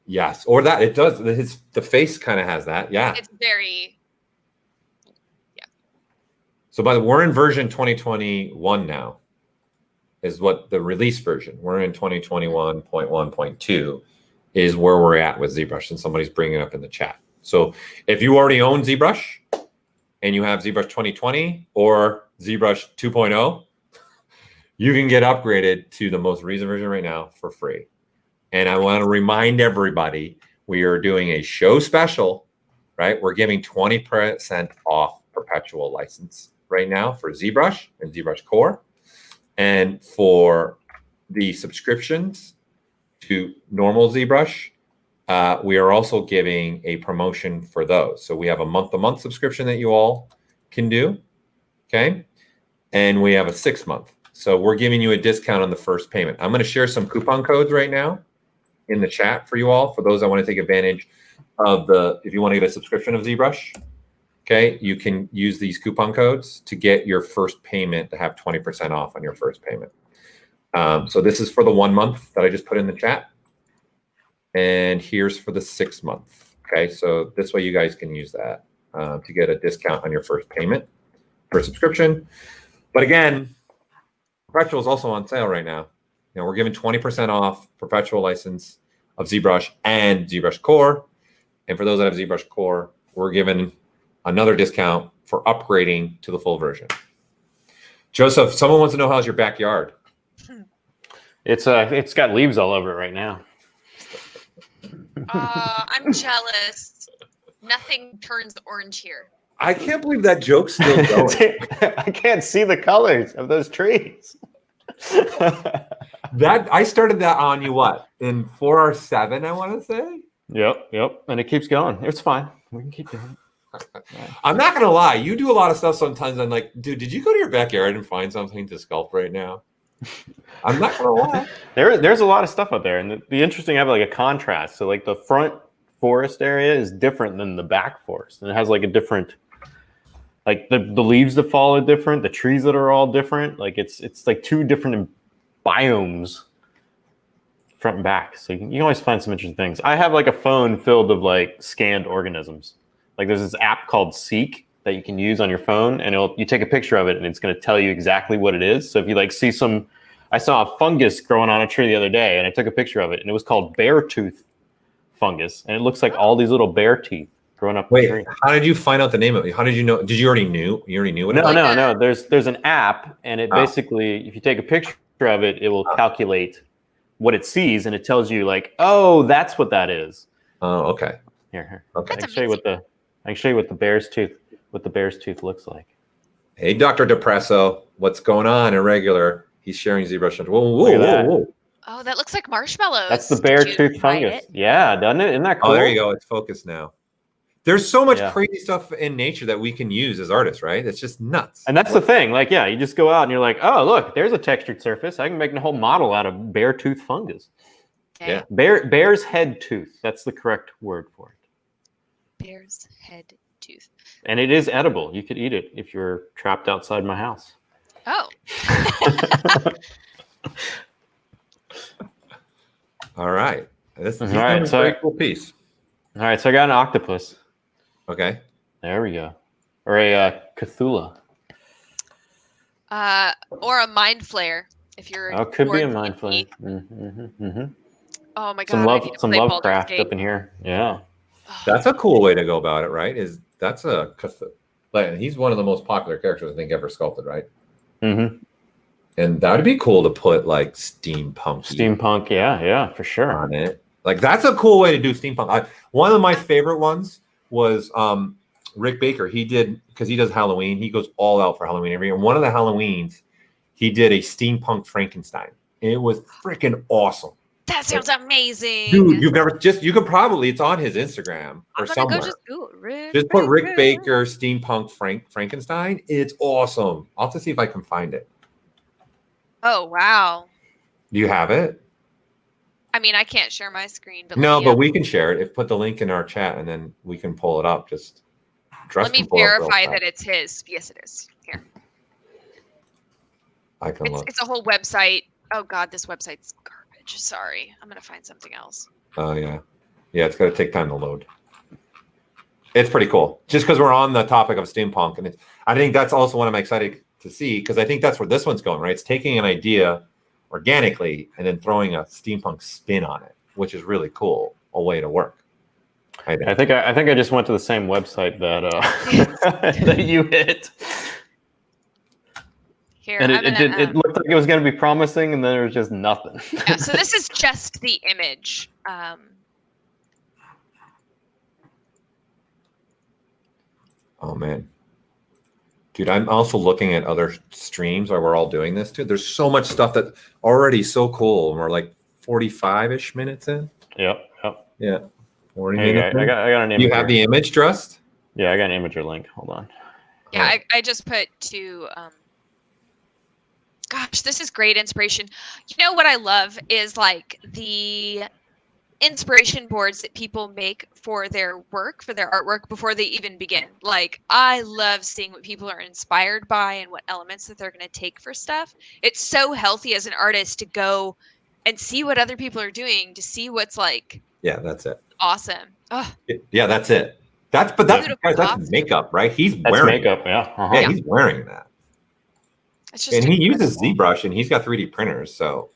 K: Yes, or that it does. The face kind of has that. Yeah,
M: it's very. Yeah.
K: So by the way, we're in version 2021 now. Is what the release version. We're in 2021.1.2 is where we're at with ZBrush, and somebody's bringing it up in the chat. So if you already own ZBrush and you have ZBrush 2020 or ZBrush 2.0, you can get upgraded to the most recent version right now for free. And I want to remind everybody, we are doing a show special, right? We're giving 20% off perpetual license right now for ZBrush and ZBrush Core. And for the subscriptions to normal ZBrush, we are also giving a promotion for those. So we have a month-to-month subscription that you all can do. Okay. And we have a 6 month. So we're giving you a discount on the first payment. I'm going to share some coupon codes right now in the chat for you all, for those that want to take advantage of if you want to get a subscription of ZBrush. Okay, you can use these coupon codes to get your first payment to have 20% off on your first payment. So this is for the 1 month that I just put in the chat. And here's for the 6 month. Okay, so this way you guys can use that to get a discount on your first payment for subscription. But again, perpetual is also on sale right now. You know, we're giving 20% off perpetual license of ZBrush and ZBrush Core. And for those that have ZBrush Core, we're giving another discount for upgrading to the full version. Joseph, someone wants to know how's your backyard.
L: It's got leaves all over it right now.
M: I'm jealous. Nothing turns orange here.
K: I can't believe that joke's still going.
L: I can't see the colors of those trees.
K: That I started that on you in 4 or 7, I want to say.
L: Yep. And it keeps going. It's fine. We can keep doing it.
K: I'm not gonna lie, you do a lot of stuff sometimes. I'm like, dude, did you go to your backyard and find something to sculpt right now? I'm not gonna lie.
L: There's a lot of stuff out there, and the interesting, I have like a contrast. So like the front forest area is different than the back forest, and it has like a different, like the leaves that fall are different, the trees that are all different. Like it's like 2 different biomes, front and back. So you can always find some interesting things. I have like a phone filled of like scanned organisms. Like there's this app called Seek that you can use on your phone, and you take a picture of it and it's going to tell you exactly what it is. So if you like see I saw a fungus growing on a tree the other day, and I took a picture of it, and it was called bear tooth fungus, and it looks like all these little bear teeth growing up.
K: Wait, how did you find out the name of it? How did you know? Did you already knew? You already knew what it was?
L: No. There's an app, and it basically, if you take a picture of it, it will calculate what it sees, and it tells you like, oh, that's what that is.
K: Oh, okay.
L: Here.
K: Okay.
L: I can show you what the bear's tooth looks like.
K: Hey, Dr. Depresso, what's going on? Irregular. He's sharing ZBrush. Whoa.
M: Oh, that looks like marshmallows.
L: That's the bear tooth fungus. Yeah, doesn't it? Isn't that cool?
K: Oh, there you go. It's focused now. There's so much crazy stuff in nature that we can use as artists, right? It's just nuts.
L: And that's the thing. Like, yeah, you just go out and you're like, oh, look, there's a textured surface. I can make a whole model out of bear tooth fungus.
M: Okay.
L: Yeah. Bear's head tooth. That's the correct word for it.
M: Bear's head tooth.
L: And it is edible. You could eat it if you're trapped outside my house.
M: Oh.
K: All right. This is
L: a
K: very cool piece.
L: All right, so I got an octopus.
K: Okay.
L: There we go. Or a Cthulhu.
M: Or a mind flayer. If you're.
L: Oh, could be a mind flayer.
M: Oh my god.
L: Some Lovecraft up in here. Yeah.
K: That's a cool way to go about it, right? That's a Cthulhu. Like, he's one of the most popular characters I think ever sculpted, right?
L: Mm-hmm.
K: And that would be cool to put like steampunk.
L: Yeah, for sure.
K: On it. Like that's a cool way to do steampunk. One of my favorite ones was Rick Baker. He did, because he does Halloween. He goes all out for Halloween every year. And one of the Halloweens, he did a steampunk Frankenstein. It was freaking awesome.
M: That sounds amazing.
K: Dude, you could probably, it's on his Instagram or somewhere. Just put Rick Baker steampunk Frankenstein. It's awesome. I'll have to see if I can find it.
M: Oh, wow.
K: Do you have it?
M: I mean, I can't share my screen, but
K: but we can share it. Put the link in our chat, and then we can pull it up. Just
M: let me verify that it's his. Yes, it is. Here.
K: I can look.
M: It's a whole website. Oh God, this website's garbage. Sorry, I'm gonna find something else.
K: Oh yeah, it's gonna take time to load. It's pretty cool. Just because we're on the topic of steampunk, and I think that's also one I'm excited to see, because I think that's where this one's going. Right, it's taking an idea organically and then throwing a steampunk spin on it, which is really cool. A way to work.
L: I think I just went to the same website that that you hit.
M: Here,
L: and it looked like it was going to be promising, and then there was just nothing.
M: Yeah, so this is just the image.
K: Oh man, dude, I'm also looking at other streams where we're all doing this too. There's so much stuff that's already so cool, and we're like 45-ish minutes in.
L: Yep.
K: Yeah. 40
L: minutes. I got an image.
K: You have the image, Trust?
L: Yeah, I got an imager link. Hold on.
M: Yeah, I just put to gosh, this is great inspiration. You know what I love is like the inspiration boards that people make for their work, for their artwork before they even begin. Like I love seeing what people are inspired by and what elements that they're going to take for stuff. It's so healthy as an artist to go and see what other people are doing, to see what's like
K: that's it.
M: awesome. Oh,
K: Yeah, that's it. That's makeup, right? He's
L: That's
K: wearing
L: makeup,
K: it.
L: yeah.
K: Yeah, he's wearing that.
M: it's just
K: And he
M: incredible.
K: uses ZBrush and he's got 3D printers, so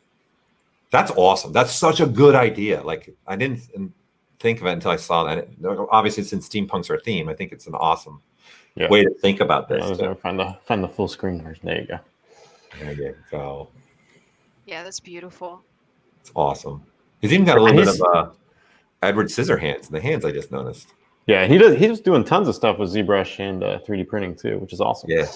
K: that's awesome. That's such a good idea. Like I didn't think of it until I saw that. Obviously, since steampunk's our theme, I think it's an awesome way to think about this.
L: Find the full screen version. There you go.
K: There you go.
M: Yeah, that's beautiful.
K: It's awesome. He's even got a little bit of Edward Scissorhands in the hands. I just noticed.
L: Yeah, he's doing tons of stuff with ZBrush and 3D printing too, which is awesome.
K: Yeah,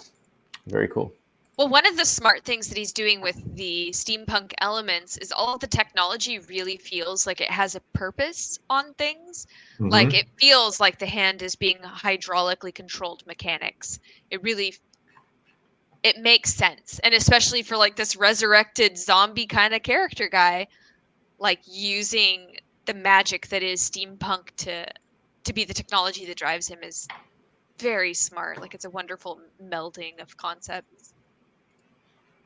L: very cool.
M: Well, one of the smart things that he's doing with the steampunk elements is all of the technology really feels like it has a purpose on things.
K: Mm-hmm.
M: Like it feels like the hand is being hydraulically controlled mechanics. It makes sense. And especially for like this resurrected zombie kind of character guy, like using the magic that is steampunk to be the technology that drives him is very smart. Like it's a wonderful melding of concepts.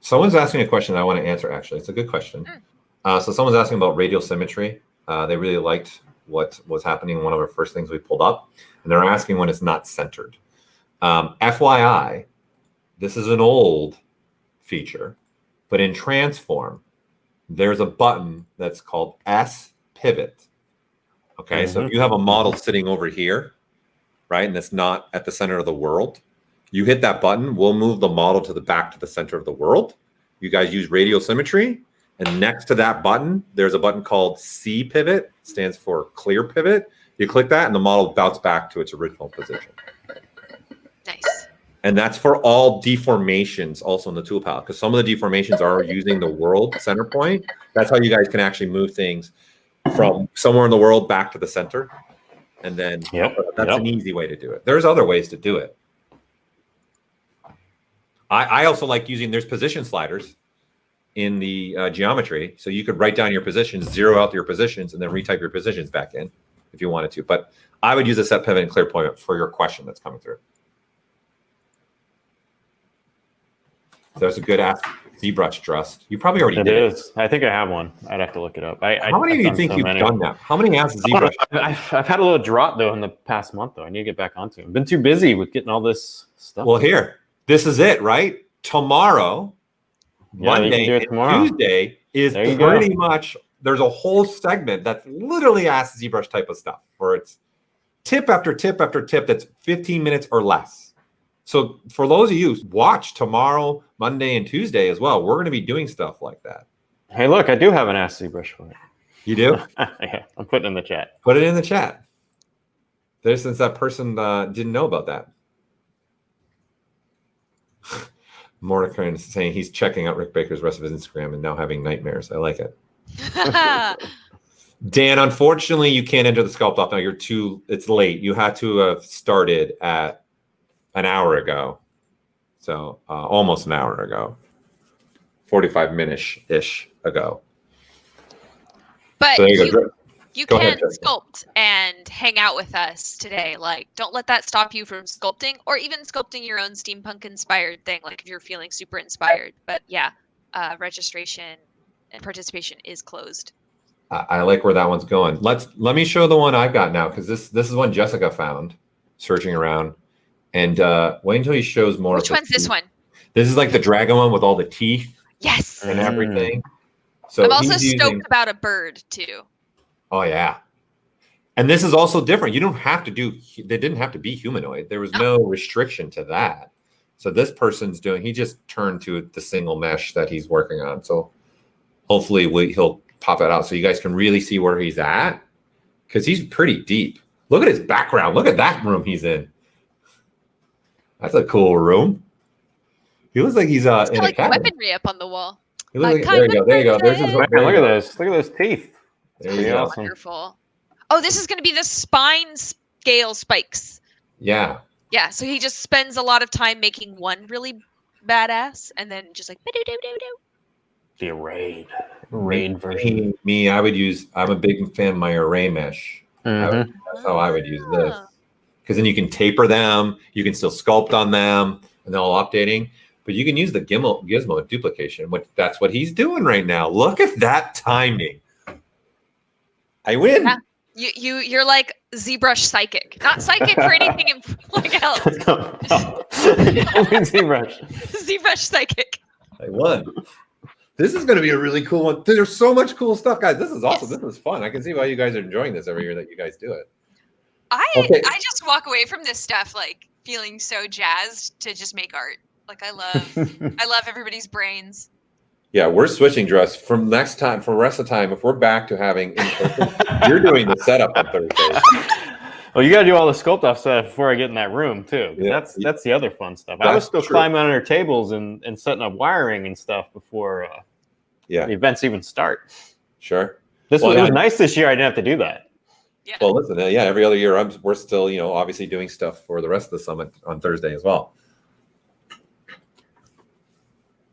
K: Someone's asking a question that I want to answer, actually. It's a good question. So someone's asking about radial symmetry. They really liked what was happening. One of our first things we pulled up. And they're asking when it's not centered. FYI, this is an old feature. But in Transform, there's a button that's called S Pivot. Okay, so if you have a model sitting over here, right, and it's not at the center of the world, you hit that button, we'll move the model to the center of the world. You guys use radial symmetry, and next to that button, there's a button called C Pivot, stands for clear pivot. You click that, and the model bounces back to its original position.
M: Nice.
K: And that's for all deformations also in the tool palette, because some of the deformations are using the world center point. That's how you guys can actually move things from somewhere in the world back to the center. And then that's an easy way to do it. There's other ways to do it. I also like using, there's position sliders in the geometry. So you could write down your positions, zero out your positions, and then retype your positions back in if you wanted to. But I would use a set pivot and clear point for your question that's coming through. There's a good ask ZBrush Trust. You probably already did it.
L: I think I have one. I'd have to look it up.
K: How many do you think you've done now? How many asks ZBrush?
L: I've had a little drop though in the past month though. I need to get back onto it. I've been too busy with getting all this stuff.
K: Well, here, this is it, right? Tomorrow, Monday, and Tuesday is pretty much. There's a whole segment that's literally Ask ZBrush type of stuff, where it's tip after tip after tip that's 15 minutes or less. So for those of you, watch tomorrow, Monday, and Tuesday as well. We're going to be doing stuff like that.
L: Hey, look, I do have an Ask ZBrush for it.
K: You do?
L: Yeah, I'm putting it in the chat.
K: Put it in the chat. Since that person didn't know about that. Mordecai is saying he's checking out Rick Baker's rest of his Instagram and now having nightmares. I like it. Dan, unfortunately, you can't enter the Sculpt-Off now. It's late. You had to have started at an hour ago. So almost an hour ago. 45 minutes-ish ago.
M: But
K: so
M: you can sculpt and hang out with us today. Like, don't let that stop you from sculpting or even sculpting your own steampunk-inspired thing, like if you're feeling super inspired. But yeah, registration and participation is closed.
K: I like where that one's going. Let me show the one I've got now, because this is one Jessica found searching around. And wait until he shows more.
M: Which one's this one?
K: This is like the dragon one with all the teeth.
M: Yes.
K: And everything. So
M: I'm also stoked about a bird too.
K: Oh yeah. And this is also different. You don't have to they didn't have to be humanoid. There was no restriction to that. So this person's he just turned to the single mesh that he's working on. So hopefully he'll pop it out so you guys can really see where he's at, because he's pretty deep. Look at his background. Look at that room he's in. That's a cool room. He looks like he's in a cabin.
M: Weaponry up on the wall.
K: There you go. There you go. There's his
L: weapon. Look at this. Look at those teeth.
K: There you go.
M: Wonderful. Oh, this is going to be the spine scale spikes.
K: Yeah.
M: Yeah, so he just spends a lot of time making one really badass, and then just like do.
L: The arrayed version.
K: Me, I'm a big fan of my array mesh. That's how I would use this. Because then you can taper them, you can still sculpt on them, and they're all updating. But you can use the gizmo duplication. That's what he's doing right now. Look at that timing. I win.
M: Yeah. You're like ZBrush psychic, not psychic for anything like else.
L: ZBrush.
M: ZBrush psychic.
K: I won. This is going to be a really cool one. There's so much cool stuff, guys. This is awesome. Yes. This is fun. I can see why you guys are enjoying this every year that you guys do it.
M: I just walk away from this stuff like feeling so jazzed to just make art. Like I love everybody's brains.
K: Yeah, we're switching dress from next time. For the rest of the time, if we're back to having in person, you're doing the setup on Thursday.
L: Well, you got to do all the Sculpt-Off stuff before I get in that room too. Yeah. That's the other fun stuff. I was still climbing under tables and setting up wiring and stuff before the events even start.
K: Sure.
L: It was nice this year. I didn't have to do that.
M: Yeah.
K: Well, listen, every other year we're still, obviously doing stuff for the rest of the summit on Thursday as well.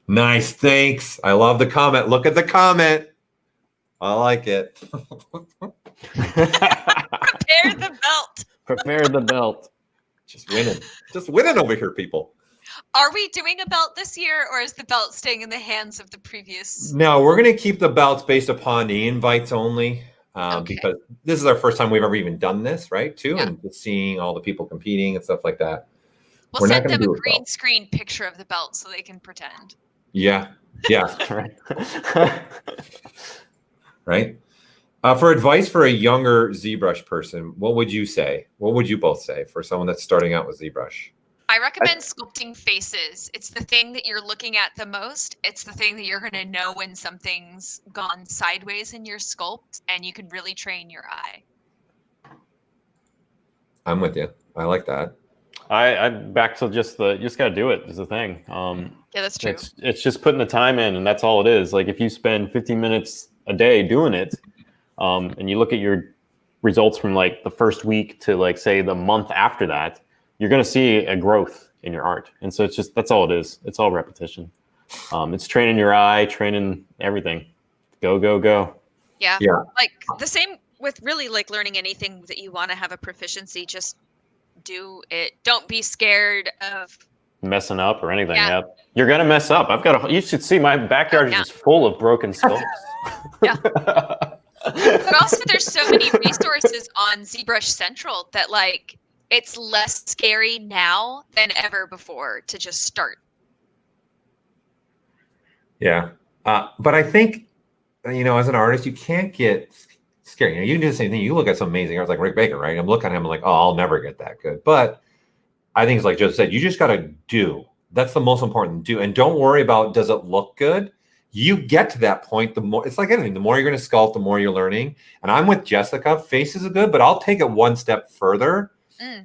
K: Nice, thanks. I love the comment. Look at the comment. I like it.
M: Prepare the belt.
L: Prepare the belt.
K: Just winning over here, people.
M: Are we doing a belt this year, or is the belt staying in the hands of the previous?
K: No, we're going to keep the belts based upon the invites only, because this is our first time we've ever even done this, right? Too, and just seeing all the people competing and stuff like that.
M: We'll send them a green screen picture of the belt so they can pretend.
K: Yeah. Right. For advice for a younger ZBrush person, what would you say? What would you both say for someone that's starting out with ZBrush?
M: I recommend sculpting faces. It's the thing that you're looking at the most. It's the thing that you're going to know when something's gone sideways in your sculpt, and you can really train your eye.
K: I'm with you. I like that.
L: I'm back to just got to do it is the thing.
M: Yeah, that's true.
L: It's just putting the time in, and that's all it is. Like if you spend 15 minutes a day doing it, and you look at your results from like the first week to like say the month after that, you're going to see a growth in your art. And so that's all it is. It's all repetition. It's training your eye, training everything. Go.
M: Yeah. Like the same with really like learning anything that you want to have a proficiency, just do it. Don't be scared of
L: messing up or anything. Yeah. You're going to mess up. You should see my backyard is just full of broken sculpts.
M: Yeah. But also there's so many resources on ZBrush Central that like it's less scary now than ever before to just start.
K: Yeah. But I think, as an artist, you can't get scared. You can do the same thing. You look at some amazing art like Rick Baker, right? I'm looking at him like, oh, I'll never get that good. But I think it's like Joe said, you just got to do. That's the most important. Do. And don't worry about, does it look good? You get to that point, the more, it's like anything, the more you're going to sculpt, the more you're learning. And I'm with Jessica. Faces are good, but I'll take it one step further.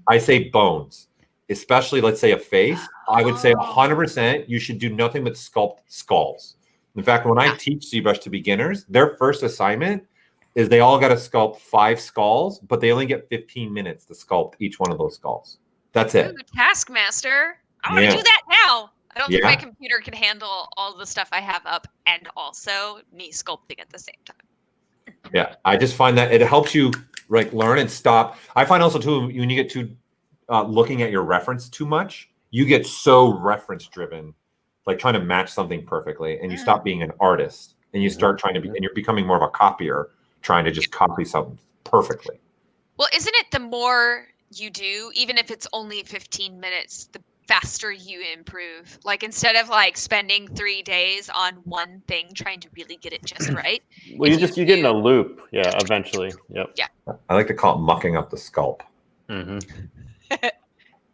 K: I say bones, especially let's say a face. I would say 100% you should do nothing but sculpt skulls. In fact, when I teach ZBrush to beginners, their first assignment is they all got to sculpt 5 skulls, but they only get 15 minutes to sculpt each one of those skulls. That's it.
M: Ooh, Taskmaster. I want to do that now. I don't think my computer can handle all the stuff I have up and also me sculpting at the same time.
K: Yeah, I just find that it helps you like learn and stop. I find also too, when you get too looking at your reference too much, you get so reference driven, like trying to match something perfectly, and you stop being an artist and you start trying to be, and you're becoming more of a copier, trying to just copy something perfectly.
M: Well, isn't it the more you do, even if it's only 15 minutes, the faster you improve? Like instead of like spending 3 days on one thing trying to really get it just right.
L: Well, you get in a loop. Yeah, eventually. Yep.
M: Yeah.
K: I like to call it mucking up the sculpt.
L: Because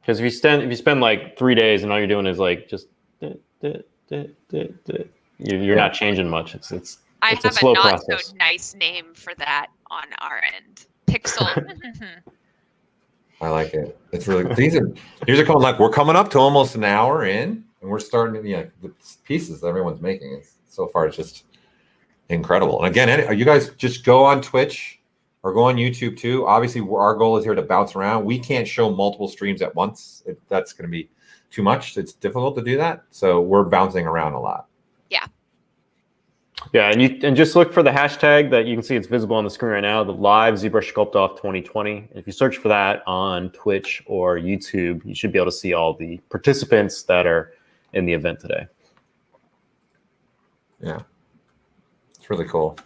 L: if you spend like 3 days and all you're doing is like just you're not changing much. It's
M: I
L: a
M: have
L: slow
M: a not
L: process.
M: so nice name for that on our end. Pixel.
K: I like it. It's really these are coming like we're coming up to almost an hour in, and we're starting to the pieces that everyone's making. So far, it's just incredible. And again, you guys just go on Twitch or go on YouTube too. Obviously, our goal is here to bounce around. We can't show multiple streams at once. That's going to be too much. It's difficult to do that. So we're bouncing around a lot.
M: Yeah.
L: Yeah, and just look for the hashtag that you can see it's visible on the screen right now, the live ZBrush Sculpt-Off 2020. If you search for that on Twitch or YouTube, you should be able to see all the participants that are in the event today.
K: Yeah, it's really cool.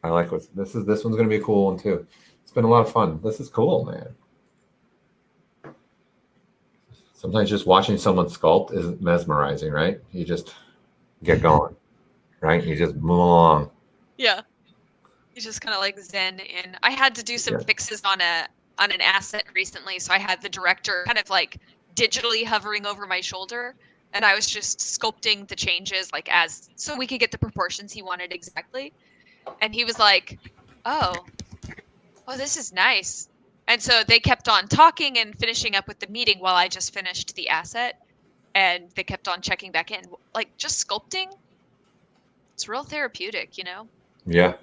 K: I like what this is. This one's going to be a cool one too. It's been a lot of fun. This is cool, man. Sometimes just watching someone sculpt is mesmerizing, right? You just get going, right? You just move along.
M: Yeah. You just kind of like zen in. I had to do some fixes on an asset recently, so I had the director kind of like digitally hovering over my shoulder, and I was just sculpting the changes like as so we could get the proportions he wanted exactly. And he was like, oh, this is nice. And so they kept on talking and finishing up with the meeting while I just finished the asset. And they kept on checking back in. Like, just sculpting, it's real therapeutic, you know?
K: Yeah.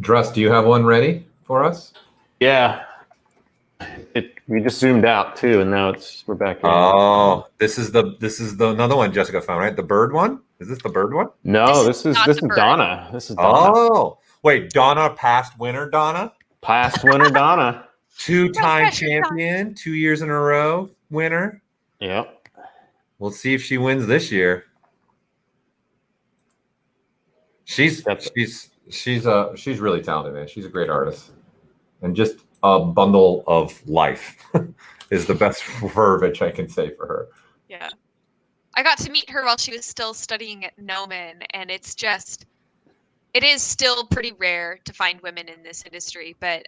K: Dress, do you have one ready for us?
L: Yeah. We just zoomed out too, and now we're back here.
K: Oh, this is the another one Jessica found, right? The bird one? Is this the bird one?
L: No, this is Donna. This is Donna.
K: Oh, wait, Donna, past winner, Donna?
L: Past winner, Donna.
K: Two-time champion, 2 years in a row winner.
L: Yep.
K: We'll see if she wins this year. She's really talented, man. She's a great artist, and just a bundle of life is the best verbiage I can say for her.
M: Yeah. I got to meet her while she was still studying at Noman, and it is still pretty rare to find women in this industry, but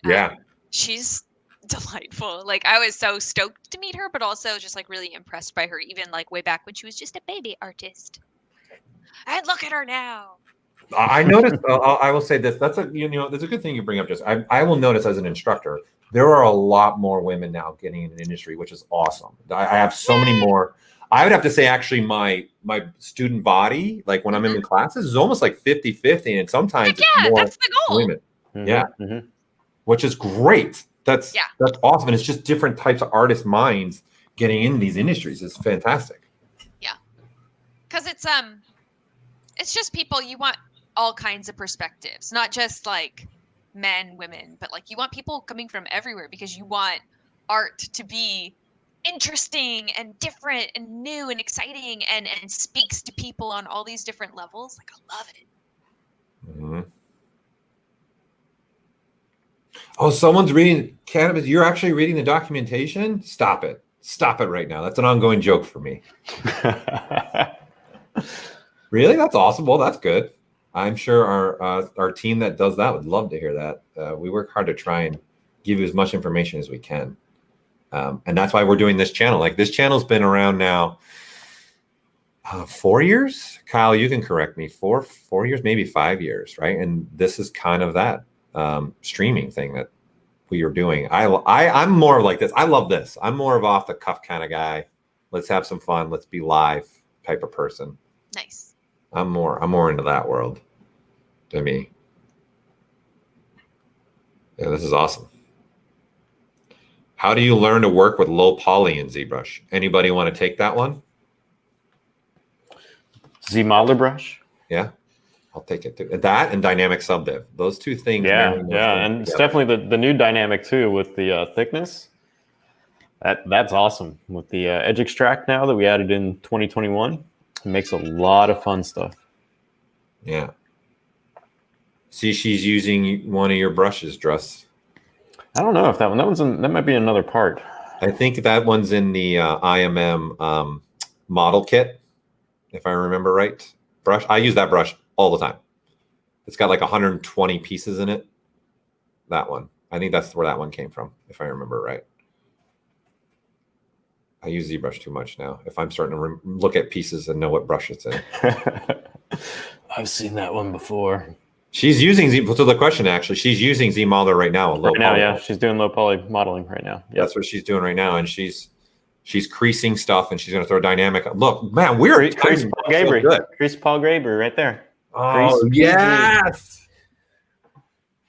M: she's delightful. Like, I was so stoked to meet her, but also just like really impressed by her, even like way back when she was just a baby artist. And look at her now.
K: I noticed. I will say this. That's a good thing you bring up. Just I will notice as an instructor, there are a lot more women now getting in the industry, which is awesome. I have so many more. I would have to say actually my student body, like when I'm in the classes, is almost like 50-50, and sometimes it's more
M: that's the goal.
K: women. Which is great. That's awesome, and it's just different types of artist minds getting in these industries. It's fantastic.
M: Yeah, because it's just people. You want all kinds of perspectives, not just like men, women, but like you want people coming from everywhere because you want art to be interesting and different and new and exciting and speaks to people on all these different levels. Like, I love it.
K: Mm-hmm. Oh, someone's reading cannabis. You're actually reading the documentation? Stop it. Stop it right now. That's an ongoing joke for me. Really? That's awesome. Well, that's good. I'm sure our team that does that would love to hear that. We work hard to try and give you as much information as we can. And that's why we're doing this channel. Like, this channel's been around now 4 years. Kyle, you can correct me. Four years, maybe 5 years, right? And this is kind of that streaming thing that we are doing. I'm more like this. I love this. I'm more of off the cuff kind of guy. Let's have some fun. Let's be live type of person.
M: Nice.
K: I'm more into that world than me. Yeah, this is awesome. How do you learn to work with low poly in ZBrush? Anybody want to take that one?
L: Z-Modeler brush?
K: Yeah, I'll take it too. That and dynamic subdiv. Those two things.
L: Yeah, and it's definitely the new dynamic too with the thickness. That's awesome. With the edge extract now that we added in 2021, it makes a lot of fun stuff.
K: Yeah. See, she's using one of your brushes, Dress.
L: I don't know if that might be another part.
K: I think that one's in the IMM model kit, if I remember right. Brush. I use that brush all the time. It's got like 120 pieces in it. That one. I think that's where that one came from, if I remember right. I use ZBrush too much now. If I'm starting to look at pieces and know what brush it's in.
L: I've seen that one before.
K: She's using so the question actually, she's using Z-Modeler right now.
L: Yeah, she's doing low poly modeling right now. Yep.
K: That's what she's doing right now, and she's creasing stuff, and she's going to throw dynamic. Look, man, we're
L: Crease Paul Gabriel right there.
K: Oh,
L: Crease
K: yes.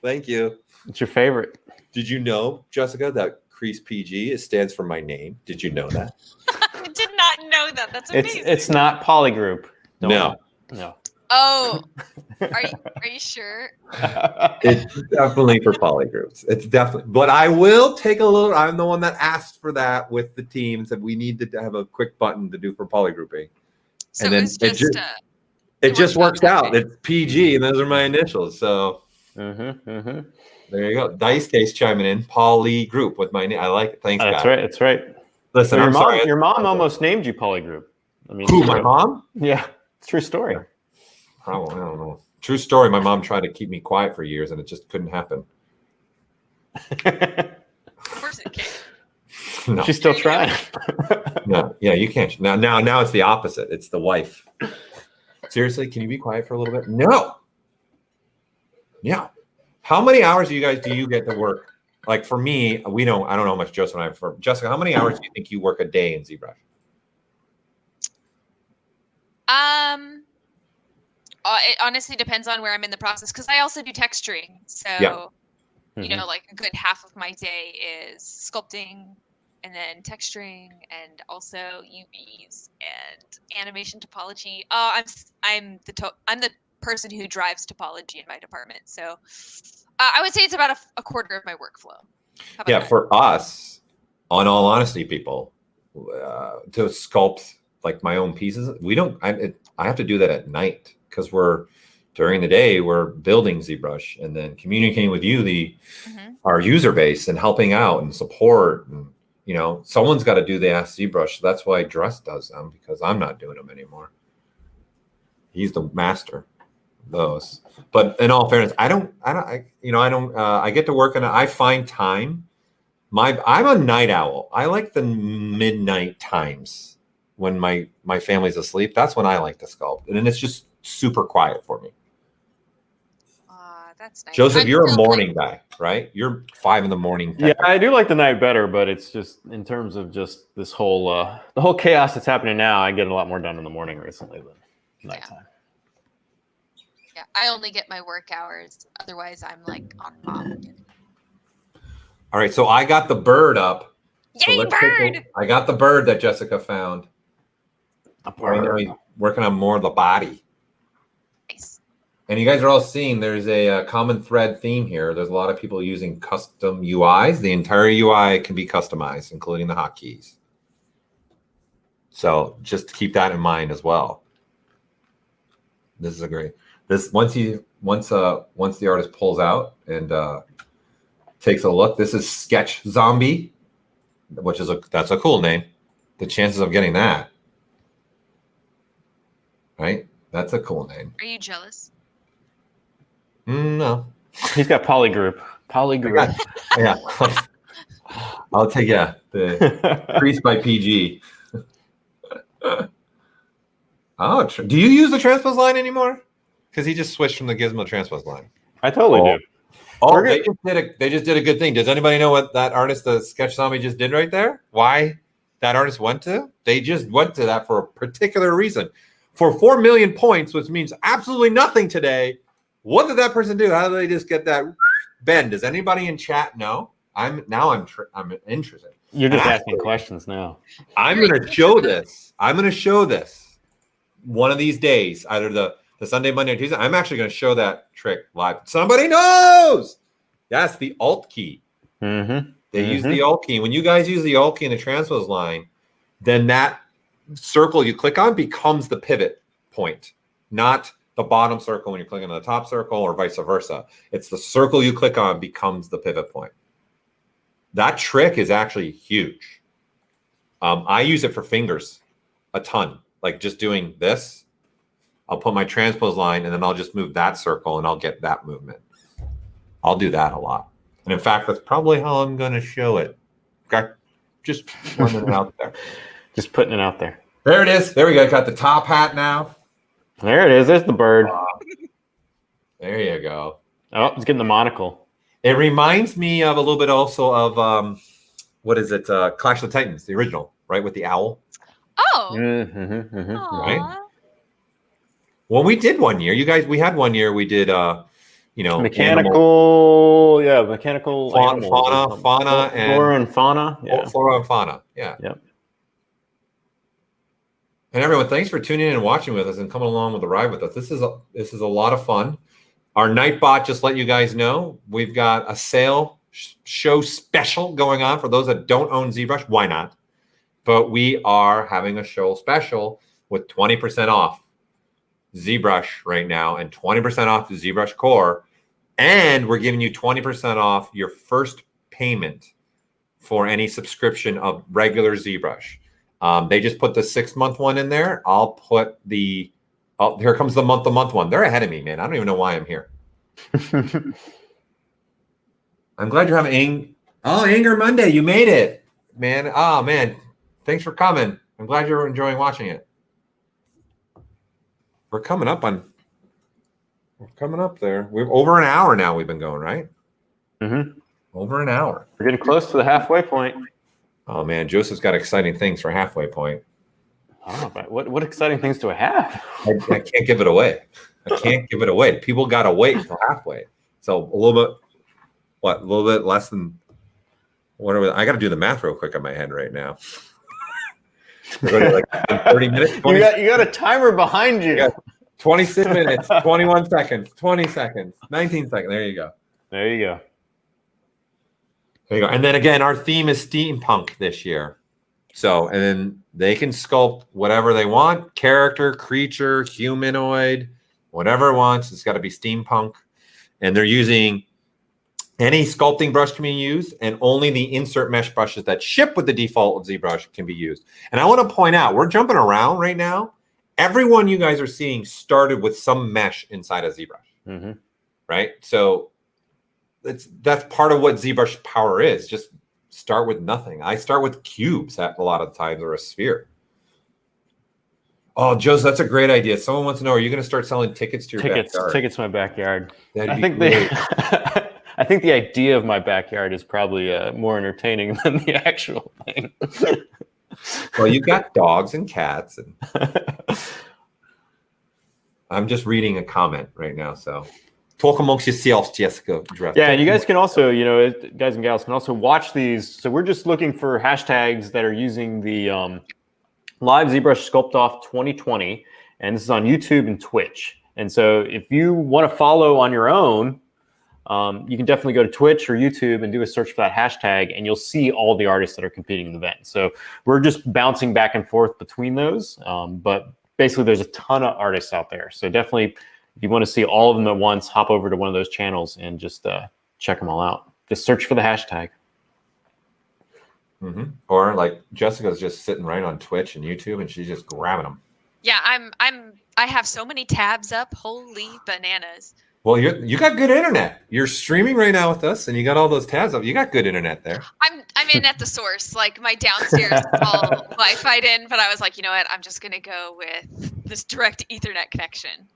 K: Thank you.
L: It's your favorite.
K: Did you know, Jessica, that crease PG stands for my name? Did you know that?
M: I did not know that. That's amazing.
L: It's not polygroup.
K: No.
M: Oh, are you sure?
K: It's definitely for polygroups. It's definitely, but I will take a little. I'm the one that asked for that with the team and said we need to have a quick button to do for polygrouping.
M: So
K: and then it just works out. It's PG, and those are my initials. So there you go. Dice Case chiming in. Polygroup with my name. I like it. Thanks, guys.
L: That's right. That's right.
K: Listen,
L: your
K: I'm
L: mom,
K: sorry.
L: Your mom almost named you polygroup. I mean,
K: who? My mom?
L: Yeah, it's a true story.
K: Probably, I don't know. True story. My mom tried to keep me quiet for years, and it just couldn't happen.
M: Of course it can.
K: No.
L: She's still trying.
K: No, yeah, you can't. Now it's the opposite. It's the wife. Seriously, can you be quiet for a little bit? No. Yeah. How many hours do you get to work? Like for me, I don't know how much Joseph and I have. For Jessica, how many hours do you think you work a day in ZBrush?
M: It honestly depends on where I'm in the process because I also do texturing. So, you know, like a good half of my day is sculpting and then texturing and also UVs and animation topology. Oh, I'm the person who drives topology in my department. So I would say it's about a quarter of my workflow.
K: Yeah, that? For us, on all honesty, people, to sculpt like my own pieces, I have to do that at night. Because during the day we're building ZBrush and then communicating with you, our user base, and helping out and support, and someone's got to do the Ask ZBrush. So that's why Dress does them, because I'm not doing them anymore. He's the master of those. But in all fairness, I get to work and I find time. I'm a night owl. I like the midnight times when my family's asleep. That's when I like to sculpt, and then it's just super quiet for me.
M: That's nice.
K: Joseph, you're a morning guy, right? You're 5 in the morning.
L: Yeah, I do like the night better, but it's just in terms of just this whole the whole chaos that's happening now. I get a lot more done in the morning recently than nighttime.
M: Yeah, I only get my work hours. Otherwise, I'm like on mom.
K: All right, so I got the bird up.
M: Yay, bird!
K: I got the bird that Jessica found. Working on more of the body.
M: Nice.
K: And you guys are all seeing there's a common thread theme here. There's a lot of people using custom UIs. The entire UI can be customized, including the hotkeys. So just keep that in mind as well. This is a great. Once the artist pulls out and takes a look, this is Sketch Zombie, which is that's a cool name. The chances of getting that. Right? That's a cool name.
M: Are you jealous?
K: No.
L: He's got polygroup.
K: Yeah. I'll take the crease by PG. Do you use the transpose line anymore? Because he just switched from the Gizmo transpose line.
L: I totally do.
K: Oh, they just did a good thing. Does anybody know what that artist, the Sketch Zombie, just did right there? Why that artist went to? They just went to that for a particular reason. For 4 million points, which means absolutely nothing today. What did that person do? How did they just get that bend? Does anybody in chat know? I'm interested.
L: You're just asking questions now.
K: I'm going to show this. One of these days, either the Sunday, Monday, or Tuesday. I'm actually going to show that trick live. Somebody knows. That's the Alt key.
L: Mm-hmm.
K: They use the Alt key. When you guys use the Alt key in the transpose line, then that circle you click on becomes the pivot point, not the bottom circle when you're clicking on the top circle, or vice versa. It's the circle you click on becomes the pivot point. That trick is actually huge. I use it for fingers a ton, like just doing this. I'll put my transpose line and then I'll just move that circle and I'll get that movement. I'll do that a lot. And in fact, that's probably how I'm going to show it. Okay. Just running it out there.
L: Just putting it out there.
K: There it is. There we go. Got the top hat now.
L: There it is. There's the bird.
K: There you go.
L: Oh, it's getting the monocle.
K: It reminds me of a little bit also of, what is it? Clash of the Titans, the original, right? With the owl.
M: Oh.
K: Right? Well, we did one year. You guys, we had one year we did
L: mechanical, mechanical
K: fauna,
L: animals.
K: fauna, and
L: flora and fauna. Yeah.
K: Flora and fauna. Yeah.
L: Yep.
K: And everyone, thanks for tuning in and watching with us and coming along with the ride with us. This is a lot of fun. Our Nightbot just let you guys know we've got a sale show special going on for those that don't own ZBrush. Why not? But we are having a show special with 20% off ZBrush right now and 20% off the ZBrush Core. And we're giving you 20% off your first payment for any subscription of regular ZBrush. They just put the 6-month one in there. I'll put the, here comes the month-to-month one. They're ahead of me, man. I don't even know why I'm here. I'm glad you're having Anger Monday. You made it, man. Oh, man. Thanks for coming. I'm glad you're enjoying watching it. We're coming up there. We're over an hour now. We've been going, right?
L: Mm-hmm.
K: Over an hour.
L: We're getting close to the halfway point.
K: Oh man, Joseph's got exciting things for halfway point.
L: Oh, but what exciting things do I have?
K: I can't give it away. I can't give it away. People got to wait until halfway. So a little bit less than whatever. I got to do the math real quick in my head right now. We're going to like 30 minutes. 20,
L: you got a timer behind you.
K: 26 minutes, 21 seconds, 20 seconds, 19 seconds. There you go.
L: There you go.
K: There you go. And then again, our theme is steampunk this year. So, and then they can sculpt whatever they want, character, creature, humanoid, whatever it wants. It's got to be steampunk. And they're using any sculpting brush can be used, and only the insert mesh brushes that ship with the default of ZBrush can be used. And I want to point out, we're jumping around right now. Everyone you guys are seeing started with some mesh inside of ZBrush, right? So that's part of what ZBrush power is. Just start with nothing. I start with cubes at a lot of times, or a sphere. Oh, Joseph, that's a great idea. Someone wants to know, are you going to start selling tickets to your backyard?
L: Tickets to my backyard.
K: I think
L: I think the idea of my backyard is probably more entertaining than the actual thing.
K: Well, you've got dogs and cats. And I'm just reading a comment right now, so talk amongst yourselves, Jessica.
L: Yeah, and you guys can also, guys and gals can also watch these. So we're just looking for hashtags that are using the live ZBrush Sculpt-Off 2020, and this is on YouTube and Twitch. And so if you want to follow on your own, you can definitely go to Twitch or YouTube and do a search for that hashtag, and you'll see all the artists that are competing in the event. So we're just bouncing back and forth between those, but basically there's a ton of artists out there. So definitely, if you want to see all of them at once, hop over to one of those channels and just check them all out. Just search for the hashtag.
K: Or like Jessica's just sitting right on Twitch and YouTube, and she's just grabbing them.
M: Yeah, I have so many tabs up. Holy bananas.
K: Well, you got good internet. You're streaming right now with us, and you got all those tabs up. You got good internet there.
M: I'm in at the source. Like my downstairs is all Wi-Fi'd in, but I was like, you know what? I'm just gonna go with this direct Ethernet connection.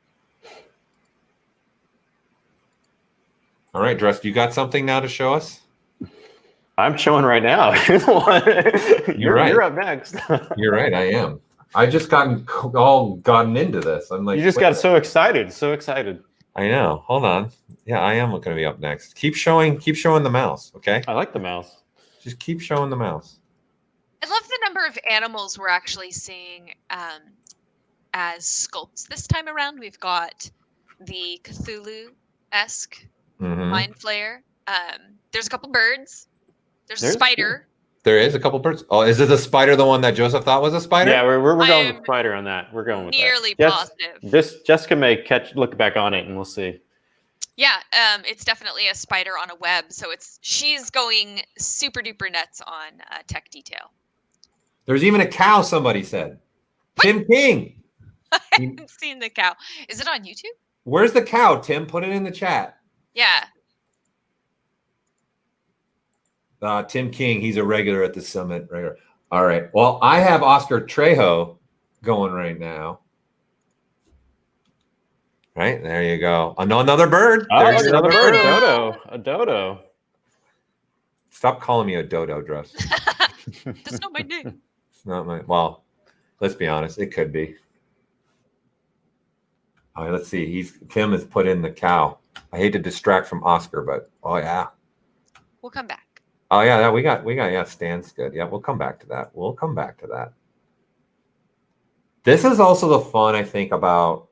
K: All right, Dress, you got something now to show us?
L: I'm showing right now. You're the one.
K: You're right.
L: You're up next.
K: You're right. I am. I just gotten into this. I'm like,
L: you just got so excited. So excited.
K: I know. Hold on. Yeah, I am going to be up next. Keep showing the mouse. Okay.
L: I like the mouse.
K: Just keep showing the mouse.
M: I love the number of animals we're actually seeing as sculpts this time around. We've got the Cthulhu-esque mind flayer. There's a couple birds. There's a spider.
K: There is a couple birds. Oh, is it a spider? The one that Joseph thought was a spider?
L: Yeah, we're going with spider on that. We're going with
M: nearly
L: that.
M: positive.
L: Jessica may look back on it, and we'll see.
M: Yeah, it's definitely a spider on a web. So she's going super duper nuts on tech detail.
K: There's even a cow. Somebody said, what? Tim King.
M: I haven't seen the cow. Is it on YouTube?
K: Where's the cow, Tim? Put it in the chat.
M: Yeah.
K: Tim King, he's a regular at the summit. Regular. All right. Well, I have Oscar Trejo going right now. Right there you go. Another bird.
L: There's another bird. A dodo.
K: Stop calling me a dodo, Dress.
M: That's not my name.
K: It's not my. Well, let's be honest. It could be. All right. Let's see. Tim has put in the cow. I hate to distract from Oscar, but oh yeah.
M: We'll come back.
K: Oh yeah, we got yeah, Stan's good. Yeah, we'll come back to that. We'll come back to that. This is also the fun, I think, about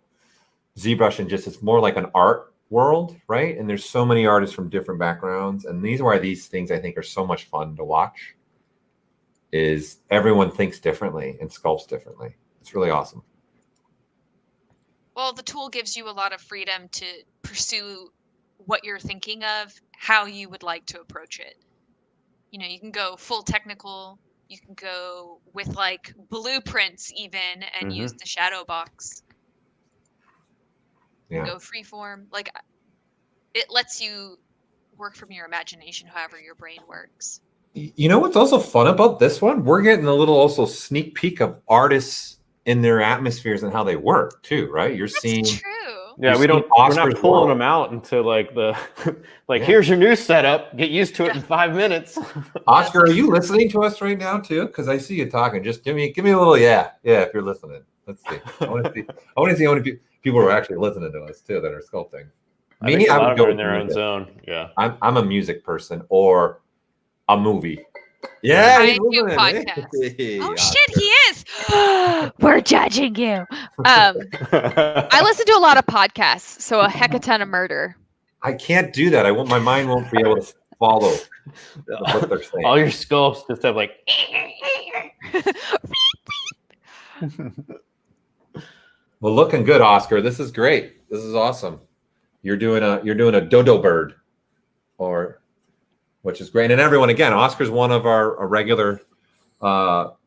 K: ZBrush, and just it's more like an art world, right? And there's so many artists from different backgrounds, and these are why these things I think are so much fun to watch. Is everyone thinks differently and sculpts differently. It's really awesome.
M: Well, the tool gives you a lot of freedom to pursue what you're thinking of, how you would like to approach it. You know, you can go full technical, you can go with like blueprints even and use the shadow box.
K: Yeah.
M: Go freeform. Like, it lets you work from your imagination however your brain works.
K: You know what's also fun about this one? We're getting a little also sneak peek of artists in their atmospheres and how they work too, right? You're seeing
M: true.
L: Yeah, we're not pulling them out into like the here's your new setup. Get used to it in 5 minutes.
K: Oscar, are you listening to us right now too? Because I see you talking. Just give me a little yeah if you're listening. Let's see. I want to see how many people are actually listening to us too that are sculpting.
L: I think a lot of them are in their own zone. Yeah,
K: I'm a music person or a movie. Yeah,
M: I do podcasts.
K: Hey,
M: oh shit, he is. We're judging you. I listen to a lot of podcasts, so a heck of a ton of murder.
K: I can't do that. My mind won't be able to follow what they're saying.
L: All your sculpts just have like.
K: Well, looking good, Oscar. This is great. This is awesome. You're doing a dodo bird, which is great. And everyone, again, Oscar's one of our regular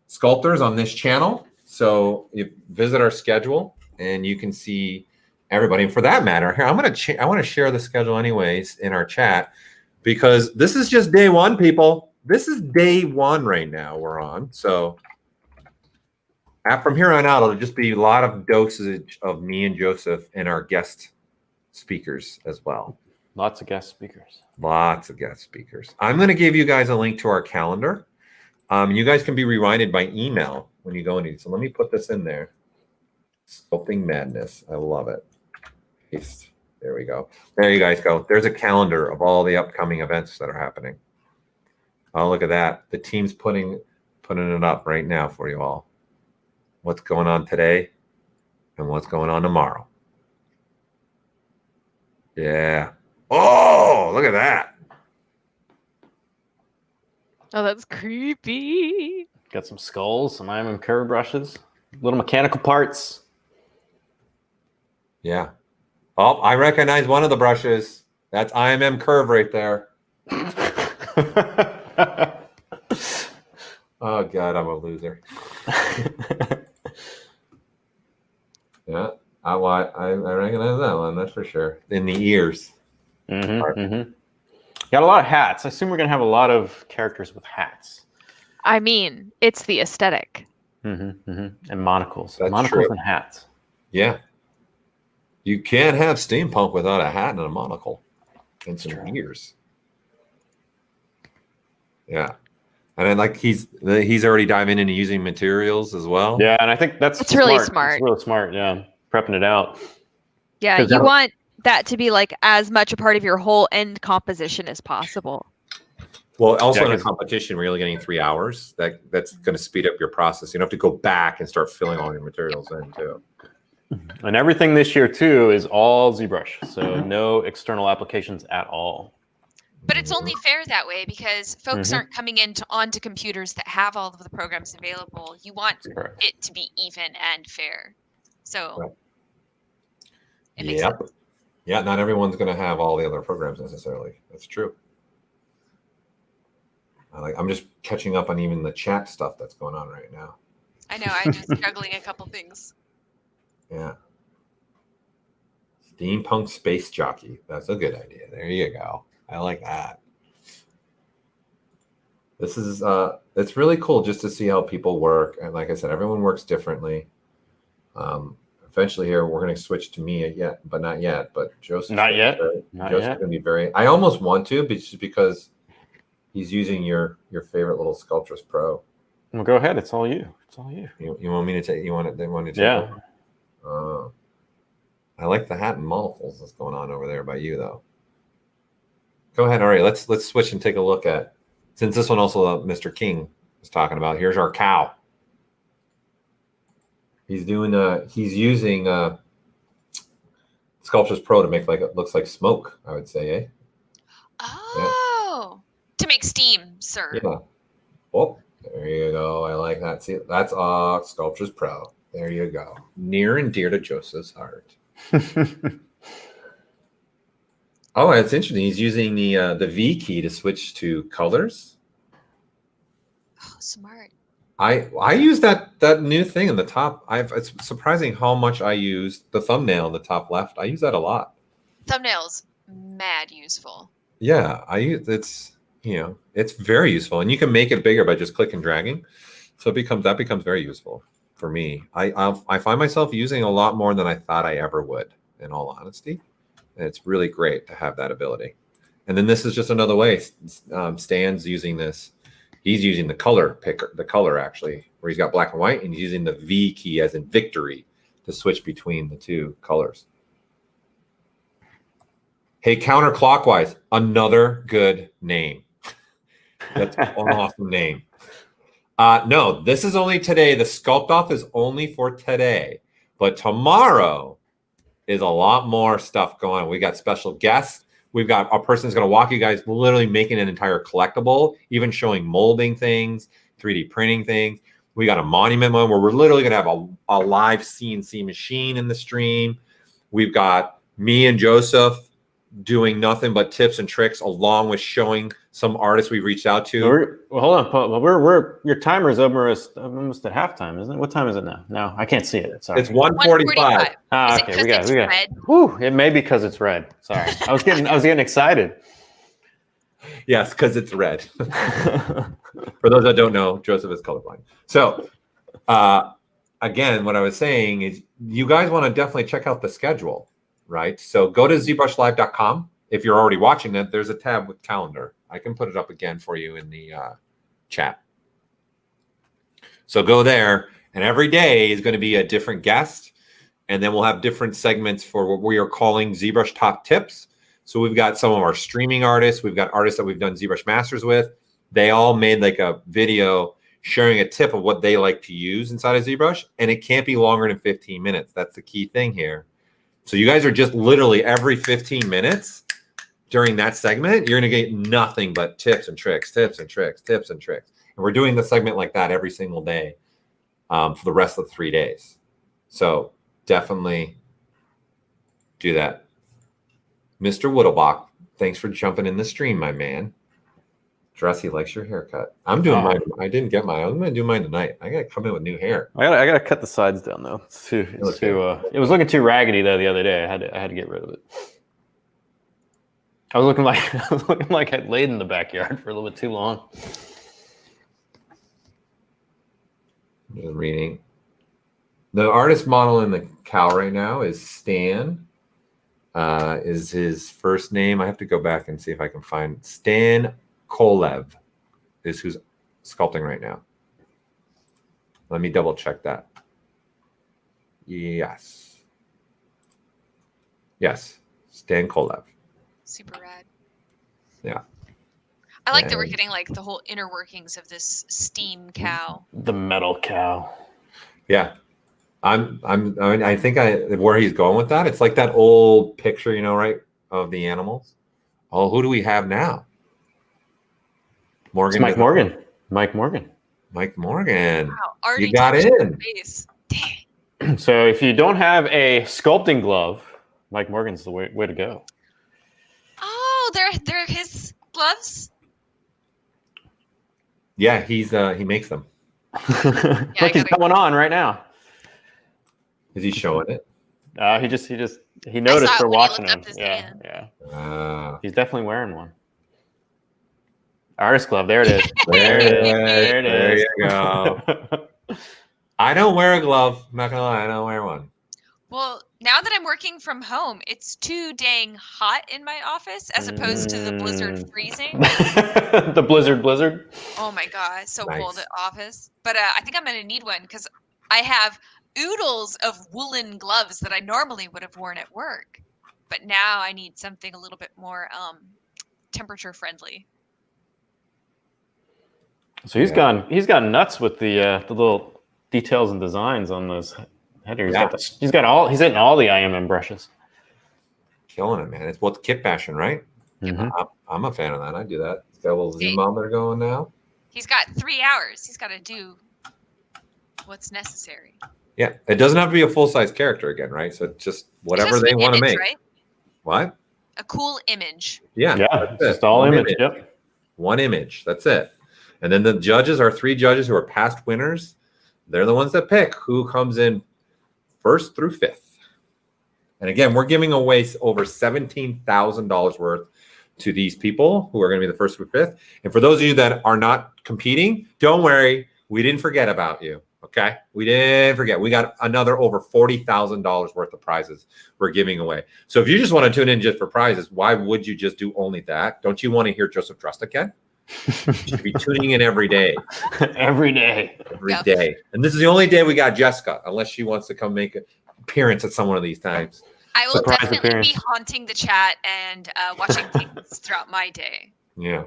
K: sculptors on this channel. So you visit our schedule and you can see everybody. And for that matter, here I want to share the schedule anyways in our chat, because this is just day one, people. This is day one right now we're on. So from here on out, it'll just be a lot of dosage of me and Joseph and our guest speakers as well.
L: Lots of guest speakers.
K: Lots of guest speakers. I'm going to give you guys a link to our calendar. You guys can be reminded by email when you go into it. So let me put this in there. Sculpting Madness. I love it. Paste. There we go. There you guys go. There's a calendar of all the upcoming events that are happening. Oh, look at that. The team's putting it up right now for you all. What's going on today and what's going on tomorrow. Yeah. Oh, look at that.
M: Oh, that's creepy.
L: Got some skulls, some IMM curve brushes, little mechanical parts.
K: Yeah. Oh, I recognize one of the brushes. That's IMM curve right there. Oh, God, I'm a loser. Yeah. I recognize that one, that's for sure. In the ears.
L: Got a lot of hats. I assume we're going to have a lot of characters with hats.
M: I mean, it's the aesthetic.
L: And monocles.
K: That's
L: monocles
K: true.
L: and hats.
K: Yeah. You can't have steampunk without a hat and a monocle. And some ears. Yeah. And then like he's already diving into using materials as well.
L: Yeah, and I think it's
M: really smart.
L: It's really smart, yeah. Prepping it out.
M: Yeah, you want that to be like as much a part of your whole end composition as possible.
K: Well, also in a competition where you're only getting 3 hours, that's going to speed up your process. You don't have to go back and start filling all your materials in too.
L: And everything this year too is all ZBrush, so no external applications at all.
M: But it's only fair that way because folks aren't coming onto computers that have all of the programs available. You want it to be even and fair. So it makes sense.
K: Yeah, not everyone's going to have all the other programs necessarily. That's true. I'm just catching up on even the chat stuff that's going on right now.
M: I know. I'm just juggling a couple things.
K: Yeah. Steampunk Space Jockey. That's a good idea. There you go. I like that. This is it's really cool just to see how people work. And like I said, everyone works differently. Eventually here we're going to switch to me but not yet. But Joseph.
L: Not yet.
K: Joseph's going to be very. I almost want to, but just because he's using your favorite little Sculptress Pro.
L: Well, go ahead. It's all you. It's all you.
K: You want me to take? You want it? They want to take?
L: Yeah.
K: Over? I like the hat and monofles that's going on over there by you, though. Go ahead, Ari. Let's switch and take a look at, since this one also Mr. King was talking about. Here's our cow. He's using Sculpt-Off Pro to make like it looks like smoke, I would say, eh?
M: Oh, to make steam, sir.
K: Yeah. Oh, there you go. I like that. See, that's Sculpt-Off Pro. There you go. Near and dear to Joseph's heart. Oh, it's interesting. He's using the V key to switch to colors.
M: Oh, smart.
K: I use that new thing in the top. It's surprising how much I use the thumbnail in the top left. I use that a lot.
M: Thumbnails, mad useful.
K: Yeah, it's very useful, and you can make it bigger by just click and dragging. So that becomes very useful for me. I find myself using a lot more than I thought I ever would, in all honesty. And it's really great to have that ability. And then this is just another way. Stan's using this. He's using the color picker, actually, where he's got black and white, and he's using the V key as in victory to switch between the two colors. Hey, counterclockwise, another good name. That's an awesome name. No, this is only today. The Sculpt-Off is only for today. But tomorrow is a lot more stuff going on. We got special guests. We've got a person who's going to walk you guys literally making an entire collectible, even showing molding things, 3D printing things. We got a monument one where we're literally going to have a live CNC machine in the stream. We've got me and Joseph doing nothing but tips and tricks, along with showing some artists we've reached out to.
L: Well, hold on, Paul. We're your timer's almost at halftime, isn't it? What time is it now? No, I can't see it. Sorry.
K: It's 1:45.
L: Ah, okay. We got. Whew, it may be because it's red. Sorry, I was getting excited.
K: Yes, because it's red. For those that don't know, Joseph is colorblind. So, again, what I was saying is, you guys want to definitely check out the schedule, right? So go to ZBrushLive.com. If you're already watching that, there's a tab with calendar. I can put it up again for you in the chat. So go there, and every day is going to be a different guest, and then we'll have different segments for what we are calling ZBrush Top Tips. So we've got some of our streaming artists. We've got artists that we've done ZBrush Masters with. They all made like a video sharing a tip of what they like to use inside of ZBrush, and it can't be longer than 15 minutes. That's the key thing here. So you guys are just literally every 15 minutes during that segment, you're going to get nothing but tips and tricks, tips and tricks, tips and tricks. And we're doing the segment like that every single day for the rest of the 3 days. So definitely do that. Mr. Woodlebach, thanks for jumping in the stream, my man. Dressy likes your haircut. I'm doing mine. I didn't get mine. I'm going to do mine tonight. I got to come in with new hair.
L: I got to cut the sides down though. It was looking too raggedy though the other day. I had to get rid of it. I was looking like I'd laid in the backyard for a little bit too long.
K: Just reading. The artist model in the cow right now is Stan. Is his first name? I have to go back and see if I can find Stan Kolev is who's sculpting right now. Let me double check that. Yes, Stan Kolev.
M: Super rad.
K: Yeah.
M: I like that we're getting like the whole inner workings of this steam cow.
L: The metal cow.
K: Yeah. I think where he's going with that, it's like that old picture, right, of the animals. Oh, who do we have now? Morgan.
L: It's Mike Morgan. Mike Morgan.
K: Mike Morgan.
M: Wow,
K: you got in.
M: Dang.
L: So if you don't have a sculpting glove, Mike Morgan's the way to go.
M: Oh, they're his gloves?
K: Yeah, he makes them.
L: Look, he's going on right now.
K: Is he showing it?
L: He noticed for watching him.
K: Yeah.
L: He's definitely wearing one. Artist glove. There it is.
K: There you go. I don't wear a glove. I'm not gonna lie. I don't wear one.
M: Well, now that I'm working from home, it's too dang hot in my office as opposed to the blizzard freezing.
L: The blizzard.
M: Oh my god, it's so
K: Nice.
M: cold at office. But I think I'm gonna need one because I have oodles of woolen gloves that I normally would have worn at work. But now I need something a little bit more temperature friendly.
L: So he's gone nuts with the little details and designs on those headers. He's hitting all the IMM brushes.
K: Killing it, man. It's both kit bashing, right? I'm a fan of that. I do that. It's got a little zoom monitor going now.
M: He's got 3 hours. He's got to do what's necessary.
K: Yeah, it doesn't have to be a full-size character again, right? So just whatever they want to make.
M: Right?
K: What?
M: A cool image.
K: Yeah,
L: just all image. Yep.
K: One image. That's it. And then the judges are 3 judges who are past winners. They're the ones that pick who comes in first through 5th. And again, we're giving away over $17,000 worth to these people who are going to be the first through 5th. And for those of you that are not competing, don't worry. We didn't forget about you. Okay. We didn't forget. We got another over $40,000 worth of prizes we're giving away. So if you just want to tune in just for prizes, why would you just do only that? Don't you want to hear Joseph Trust again? You should be tuning in every day.
L: Every day.
K: Every day. And this is the only day we got Jessica, unless she wants to come make an appearance at some one of these times.
M: I will definitely be haunting the chat and watching things throughout my day.
K: Yeah.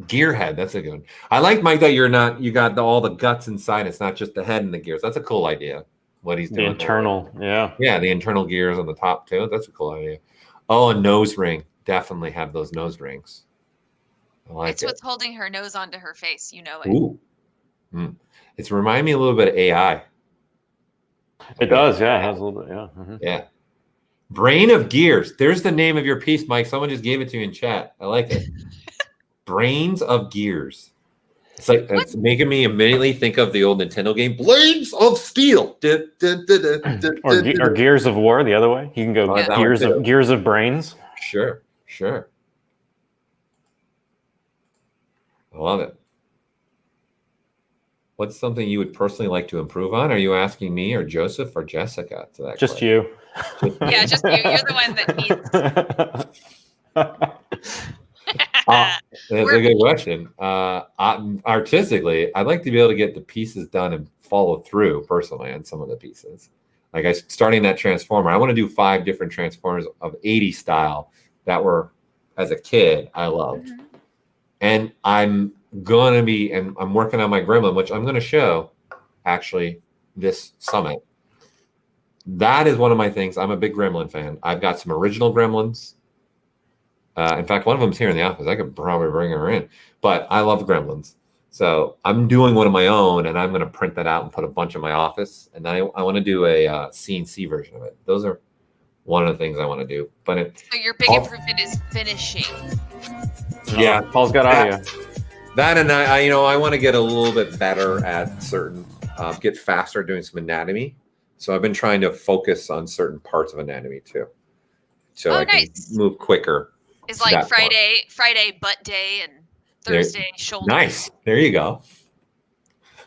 K: Gearhead, that's a good one. I like, Mike, that you got all the guts inside. It's not just the head and the gears. That's a cool idea. What he's doing.
L: The internal,
K: Yeah, the internal gears on the top too. That's a cool idea. Oh, a nose ring. Definitely have those nose rings. I like
M: it's what's holding her nose onto her face. You know it.
K: Ooh. It's reminding me a little bit of AI.
L: It does, yeah. It has a little bit,
K: Yeah. Brain of Gears. There's the name of your piece, Mike. Someone just gave it to you in chat. I like it. Brains of Gears. It's making me immediately think of the old Nintendo game, Blades of Steel.
L: Or Gears of War the other way. You can go Gears of Brains.
K: Sure. I love it. What's something you would personally like to improve on? Are you asking me or Joseph or Jessica to that
L: Just
K: question?
L: You.
M: Yeah, just you. You're the one that needs.
K: That's a good question. Artistically, I'd like to be able to get the pieces done and follow through personally on some of the pieces. Like starting that Transformer, I want to do 5 different Transformers of 80s style that were, as a kid, I loved. And I'm working on my Gremlin, which I'm going to show actually this summit. That is one of my things. I'm a big Gremlin fan. I've got some original Gremlins. In fact, one of them's here in the office. I could probably bring her in, but I love Gremlins. So I'm doing one of my own, and I'm going to print that out and put a bunch in my office. And then I want to do a CNC version of it. Those are one of the things I want to do. But
M: so your big improvement is finishing.
K: Yeah,
L: Paul's got audio.
K: That and I want to get a little bit better at certain, get faster doing some anatomy. So I've been trying to focus on certain parts of anatomy too, so I can move quicker.
M: It's like Friday butt day and Thursday shoulder.
K: Nice. There you go.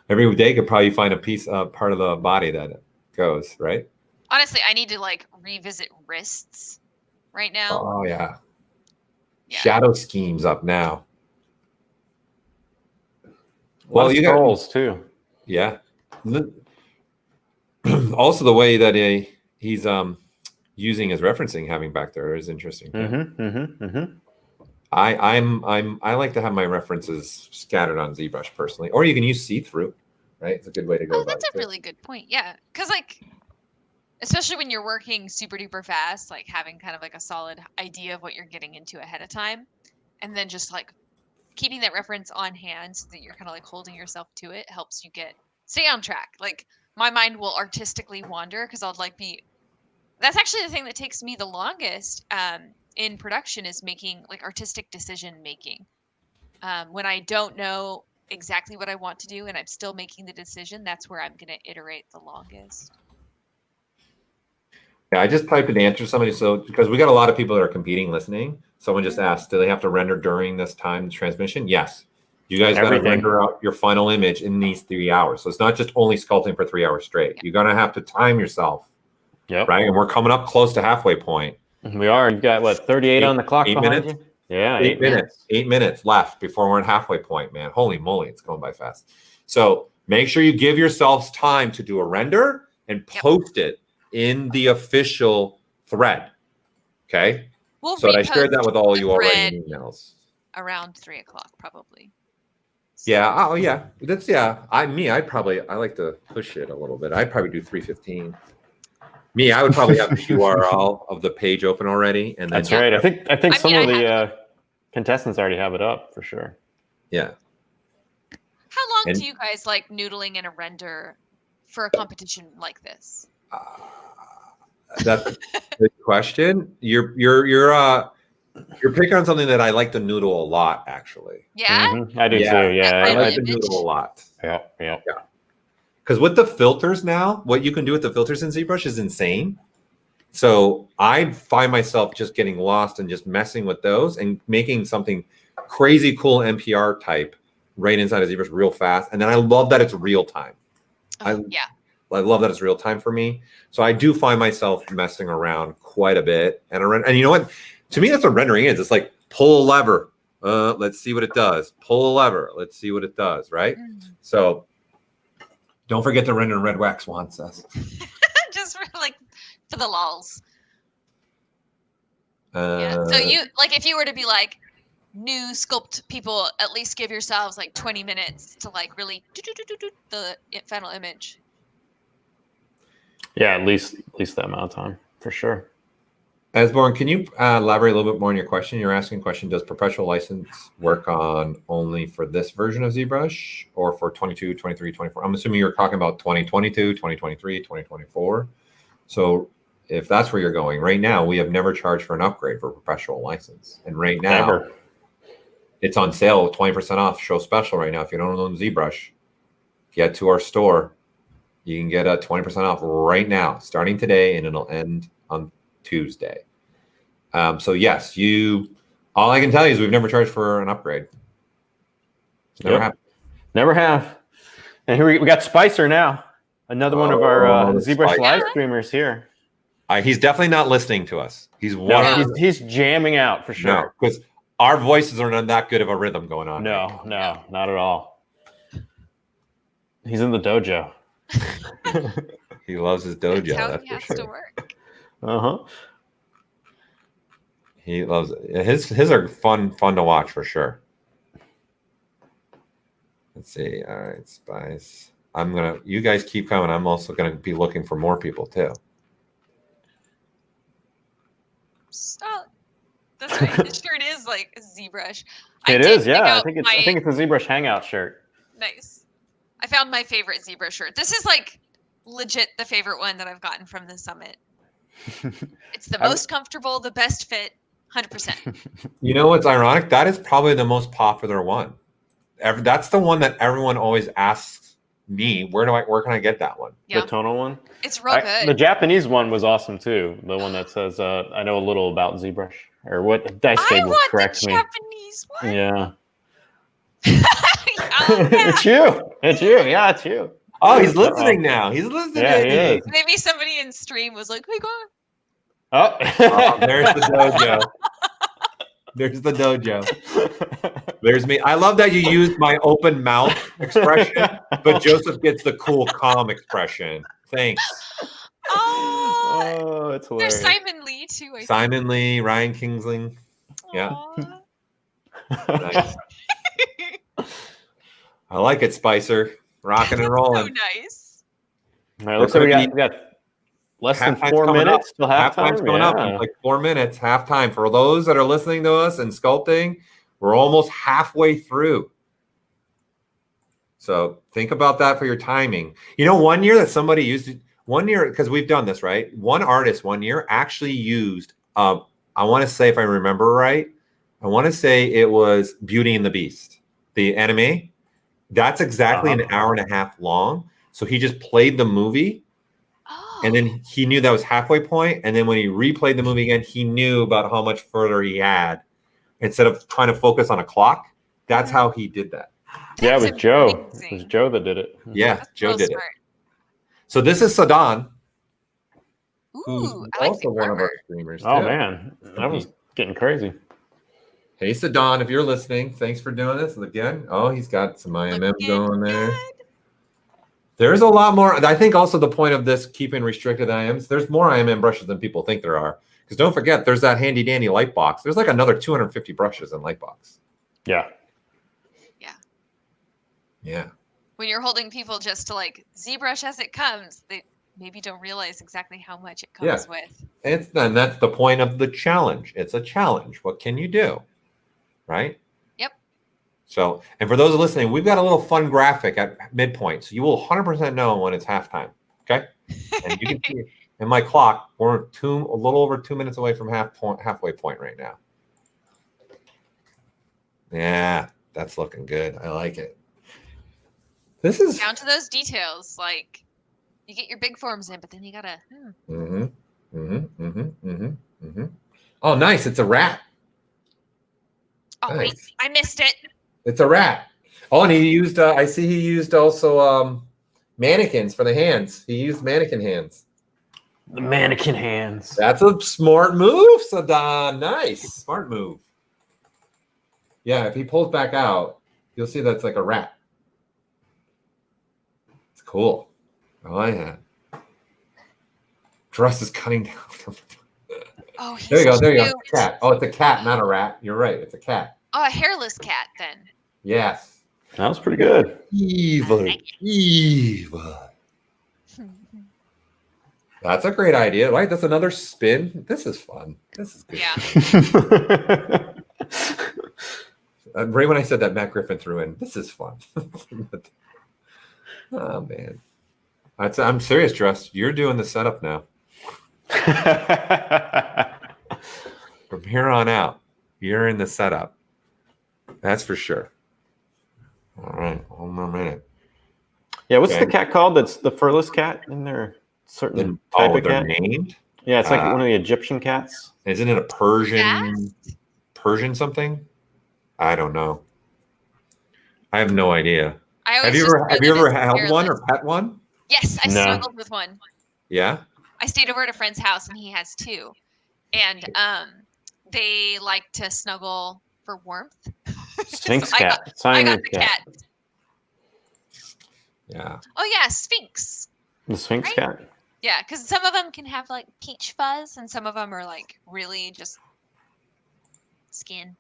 K: Every day could probably find a piece, part of the body that goes right.
M: Honestly, I need to revisit wrists right now.
K: Oh yeah. Shadow Scheme's up now.
L: Well, you got scrolls too.
K: Yeah. Also, the way that he's using his referencing having back there is interesting. I like to have my references scattered on ZBrush personally, or you can use see-through, right? It's a good way to go.
M: Oh, that's a really good point. Yeah, because especially when you're working super duper fast, having kind of a solid idea of what you're getting into ahead of time, and then just keeping that reference on hand so that you're kind of holding yourself to it helps you stay on track. My mind will artistically wander because I'll that's actually the thing that takes me the longest in production is making artistic decision making. When I don't know exactly what I want to do and I'm still making the decision, that's where I'm going to iterate the longest.
K: Yeah, I just typed an answer to somebody. So because we got a lot of people that are competing, listening. Someone just asked, do they have to render during this time transmission? Yes. You guys got to render out your final image in these 3 hours. So it's not just only sculpting for 3 hours straight. You're going to have to time yourself.
L: Yep.
K: Right. And we're coming up close to halfway point.
L: We are. You've got 38 on the clock.
K: 8 minutes.
L: You? Yeah.
K: 8 minutes. 8 minutes left before we're at halfway point, man. Holy moly. It's going by fast. So Make sure you give yourselves time to do a render and post it in the official thread. Okay. So I shared that with all you already in emails.
M: Around 3 o'clock, probably.
K: Yeah. Oh, yeah. That's I like to push it a little bit. I'd probably do 3:15. I would probably have the URL of the page open already, and then
L: that's right. I think some of the contestants already have it up for sure.
K: Yeah.
M: How long do you guys like noodling in a render for a competition like this?
K: That's a good question. You're picking on something that I like to noodle a lot, actually.
M: Yeah,
L: I do too. Yeah,
K: I like to noodle a lot.
L: Yeah.
K: Because with the filters now, what you can do with the filters in ZBrush is insane. So I find myself just getting lost and just messing with those and making something crazy cool NPR type right inside of ZBrush real fast. And then I love that it's real time. I love that it's real time for me. So I do find myself messing around quite a bit. And you know what? To me, that's what rendering is. It's like pull a lever. Let's see what it does. Pull a lever. Let's see what it does, right? So don't forget to render in red wax, Juan says.
M: Just for the lols. So you if you were to be like new sculpt people, at least give yourselves like 20 minutes to like really do the final image.
L: Yeah, at least that amount of time for sure.
K: Asborn, can you elaborate a little bit more on your question? You're asking a question, does perpetual license work on only for this version of ZBrush or for 22, 23, 24? I'm assuming you're talking about 2022, 2023, 2024. So if that's where you're going, right now, we have never charged for an upgrade for perpetual license. And right now, it's on sale, 20% off, show special right now. If you don't own ZBrush, get to our store. You can get a 20% off right now, starting today, and it'll end on Tuesday. So yes, all I can tell you is we've never charged for an upgrade.
L: Never have. And here we got Spicer now, another one of our ZBrush live streamers here.
K: He's definitely not listening to us.
L: He's jamming out for sure.
K: No, because our voices are not that good of a rhythm going on.
L: No, not at all. He's in the dojo.
K: He loves his dojo.
M: That's how he has to work.
K: He loves it. His are fun to watch for sure. Let's see. All right, Spice. You guys keep coming. I'm also gonna be looking for more people too.
M: Oh, that's right. This shirt is like ZBrush.
L: It is, yeah. I think it's a ZBrush Hangout shirt.
M: Nice. I found my favorite ZBrush shirt. This is like legit the favorite one that I've gotten from the summit. It's the most comfortable, the best fit, 100%.
K: You know what's ironic? That is probably the most popular one. That's the one that everyone always asks me, where can I get that one?
L: The tonal one?
M: It's real good.
L: The Japanese one was awesome too. The one that says, I know a little about ZBrush. Or what Daisuke will correct me.
M: Japanese one.
L: Yeah. It's you. Yeah, it's you.
K: Oh, he's listening now. He's listening.
L: Yeah, he is.
M: Maybe somebody in stream was like, hey, go on.
K: Oh, there's the dojo. There's the dojo. There's me. I love that you used my open mouth expression, but Joseph gets the cool, calm expression. Thanks.
M: Oh,
L: it's hilarious.
M: There's Simon Lee, too.
K: Simon Lee, Ryan Kingsley. Yeah. Nice. I like it, Spicer. Rocking and rolling.
M: So nice.
L: All right, looks like we got less than 4 minutes till halftime.
K: Halftime's coming up in like 4 minutes. Halftime. For those that are listening to us and sculpting, we're almost halfway through. So think about that for your timing. You know, one year that somebody used it, because we've done this, right? One artist one year actually used, I want to say, if I remember right, I want to say it was Beauty and the Beast, the anime. That's exactly an hour and a half long. So he just played the movie. And then he knew that was halfway point. And then when he replayed the movie again, he knew about how much further he had. Instead of trying to focus on a clock, that's how he did that.
L: Yeah, it was Joe. It was Joe that did it.
K: Yeah, Joe did it. So this is Sadan, who's also one of our streamers.
L: Oh, man. That was getting crazy.
K: Hey, Sadan, if you're listening, thanks for doing this. Again, he's got some IMM going there. There's a lot more. I think also the point of this keeping restricted IMs, there's more IMM brushes than people think there are. Because don't forget, there's that handy dandy light box. There's like another 250 brushes in Lightbox.
L: Yeah.
K: Yeah.
M: When you're holding people just to like ZBrush as it comes, they maybe don't realize exactly how much it comes with.
K: And that's the point of the challenge. It's a challenge. What can you do? Right?
M: Yep.
K: So, and for those listening, we've got a little fun graphic at midpoint. So you will 100% know when it's halftime. Okay? And you can see in my clock, we're a little over 2 minutes away from halfway point right now. Yeah, that's looking good. I like it. This is
M: down to those details. Like you get your big forms in, but then you gotta.
K: Oh, nice! It's a rat.
M: Oh
K: nice.
M: wait, I missed it.
K: It's a rat. Oh, and he used. I see he used also mannequins for the hands. He used mannequin hands.
L: The mannequin hands.
K: That's a smart move, Sadan. Nice, smart move. Yeah, if he pulls back out, you'll see that's like a rat. Cool. I like that. Dress is cutting down.
M: Oh, he's
K: there you go. There you
M: cute.
K: go. Cat. Oh, it's a cat, not a rat. You're right. It's a cat.
M: Oh, a hairless cat then.
K: Yes.
L: That was pretty good.
K: Evil. Evil. That's a great idea, right? That's another spin. This is fun. This is good.
M: Yeah.
K: Right when I said that, Matt Griffin threw in, this is fun. Oh, man. I'm serious, Dress. You're doing the setup now. From here on out, you're in the setup. That's for sure. All right. One more minute.
L: Yeah, what's the cat called? That's the furless cat in there? Certain type of cat?
K: Named?
L: Yeah, it's like one of the Egyptian cats.
K: Isn't it a Persian something? I don't know. I have no idea. Have you ever held one or pet one?
M: Yes, I snuggled with one.
K: Yeah.
M: I stayed over at a friend's house and he has two, and they like to snuggle for warmth.
L: Sphinx
M: so
L: cat.
M: I got the cat.
K: Yeah.
M: Oh yeah, Sphinx.
L: The Sphinx cat.
M: Yeah, because some of them can have like peach fuzz, and some of them are like really just skin.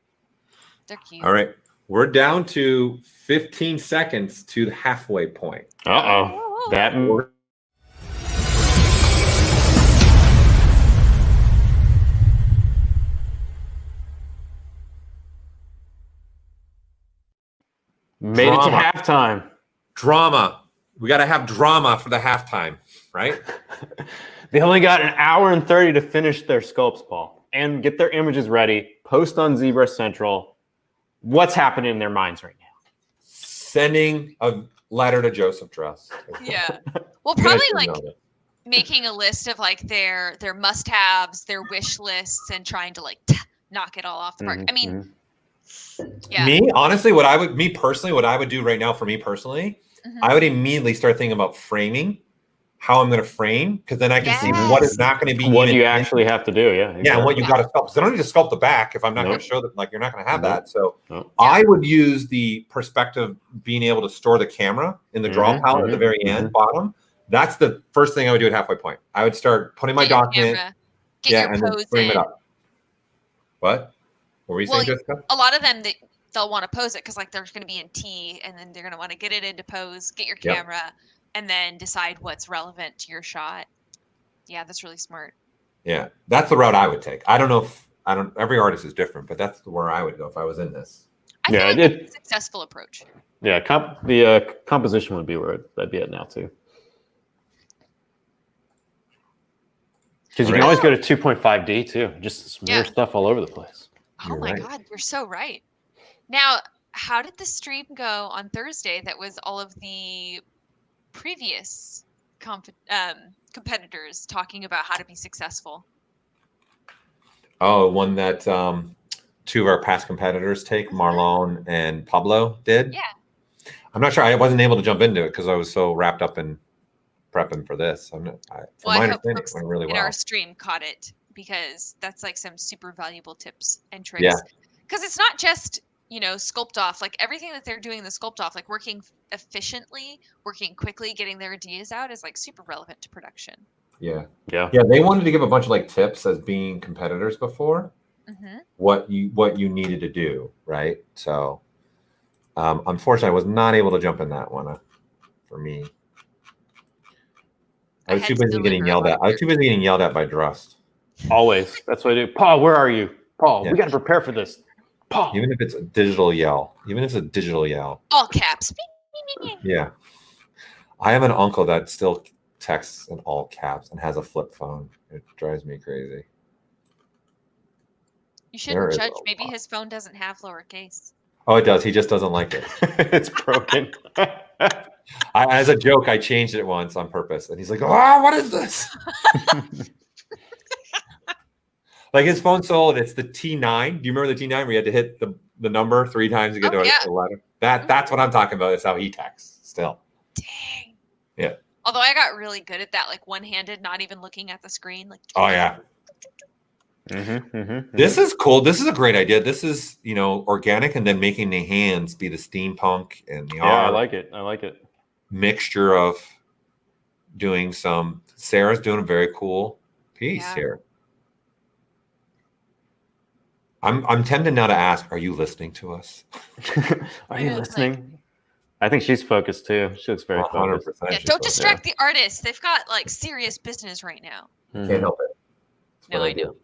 M: They're cute.
K: All right. We're down to 15 seconds to the halfway point.
L: Uh-oh. That made it to halftime.
K: Drama. We got to have drama for the halftime, right?
L: They only got an hour and 30 to finish their sculpts, Paul, and get their images ready, post on ZBrush Central. What's happening in their minds right now?
K: Sending a letter to Joseph Dress.
M: Yeah. Well, probably like making a list of like their must-haves, their wish lists, and trying to like knock it all off the park. I mean, yeah.
K: Me, honestly, what I would do right now for me personally, I would immediately start thinking about framing, how I'm going to frame, because then I can see what is not going to be.
L: What do you actually have to do? Yeah. Exactly.
K: Yeah, and what you got to sculpt. Because I don't need to sculpt the back if I'm not going to show that. Like you're not going to have that. So I would use the perspective being able to store the camera in the draw palette at the very end bottom. That's the first thing I would do at halfway point. I would start putting my document, and then frame it up. What were we saying, Jessica?
M: A lot of them they'll want to pose it because like they're going to be in T, and then they're going to want to get it into pose, get your camera, and then decide what's relevant to your shot. Yeah, that's really smart.
K: Yeah, that's the route I would take. I don't know if every artist is different, but that's where I would go if I was in this.
M: I feel like it's a successful approach.
L: Yeah, the composition would be where I'd be at now too. Because you can always go to 2.5D too. Just smear stuff all over the place.
M: Oh my God, you're so right. Now, how did the stream go on Thursday? That was all of the previous competitors talking about how to be successful.
K: Oh, one that two of our past competitors take, Marlon and Pablo did?
M: Yeah.
K: I'm not sure. I wasn't able to jump into it because I was so wrapped up in prepping for this. I hope folks went really well.
M: Our stream caught it because that's like some super valuable tips and tricks.
K: Yeah.
M: Because it's not just, Sculpt-Off, like everything that they're doing in the Sculpt-Off, like working efficiently, working quickly, getting their ideas out is like super relevant to production.
K: Yeah. They wanted to give a bunch of like tips as being competitors before. What you needed to do, right? So, unfortunately, I was not able to jump in that one for me. I was too busy getting yelled at. I was too busy getting yelled at by Drust.
L: Always. That's what I do. Paul, where are you? Paul, we got to prepare for this. Paul.
K: Even if it's a digital yell.
M: All caps.
K: Yeah. I have an uncle that still texts in all caps and has a flip phone. It drives me crazy.
M: You shouldn't judge. Maybe his phone doesn't have lowercase.
K: Oh, it does. He just doesn't like it.
L: It's broken.
K: As a joke, I changed it once on purpose. And he's like, oh, what is this? Like his phone's so old, it's the T9. Do you remember the T9 where you had to hit the number 3 times to get to a letter? That's what I'm talking about. That's how he texts still.
M: Dang.
K: Yeah.
M: Although I got really good at that, like one-handed, not even looking at the screen. Like.
K: Oh yeah. This is cool. This is a great idea. This is organic, and then making the hands be the steampunk and the
L: I like it.
K: Mixture of doing some. Sarah's doing a very cool piece here. I'm tempted now to ask, are you listening to us?
L: Are you listening? I think she's focused too. She looks very 100%.
M: Yeah, don't distract the artists. They've got like serious business right now.
K: Can't help it.
M: No, I know.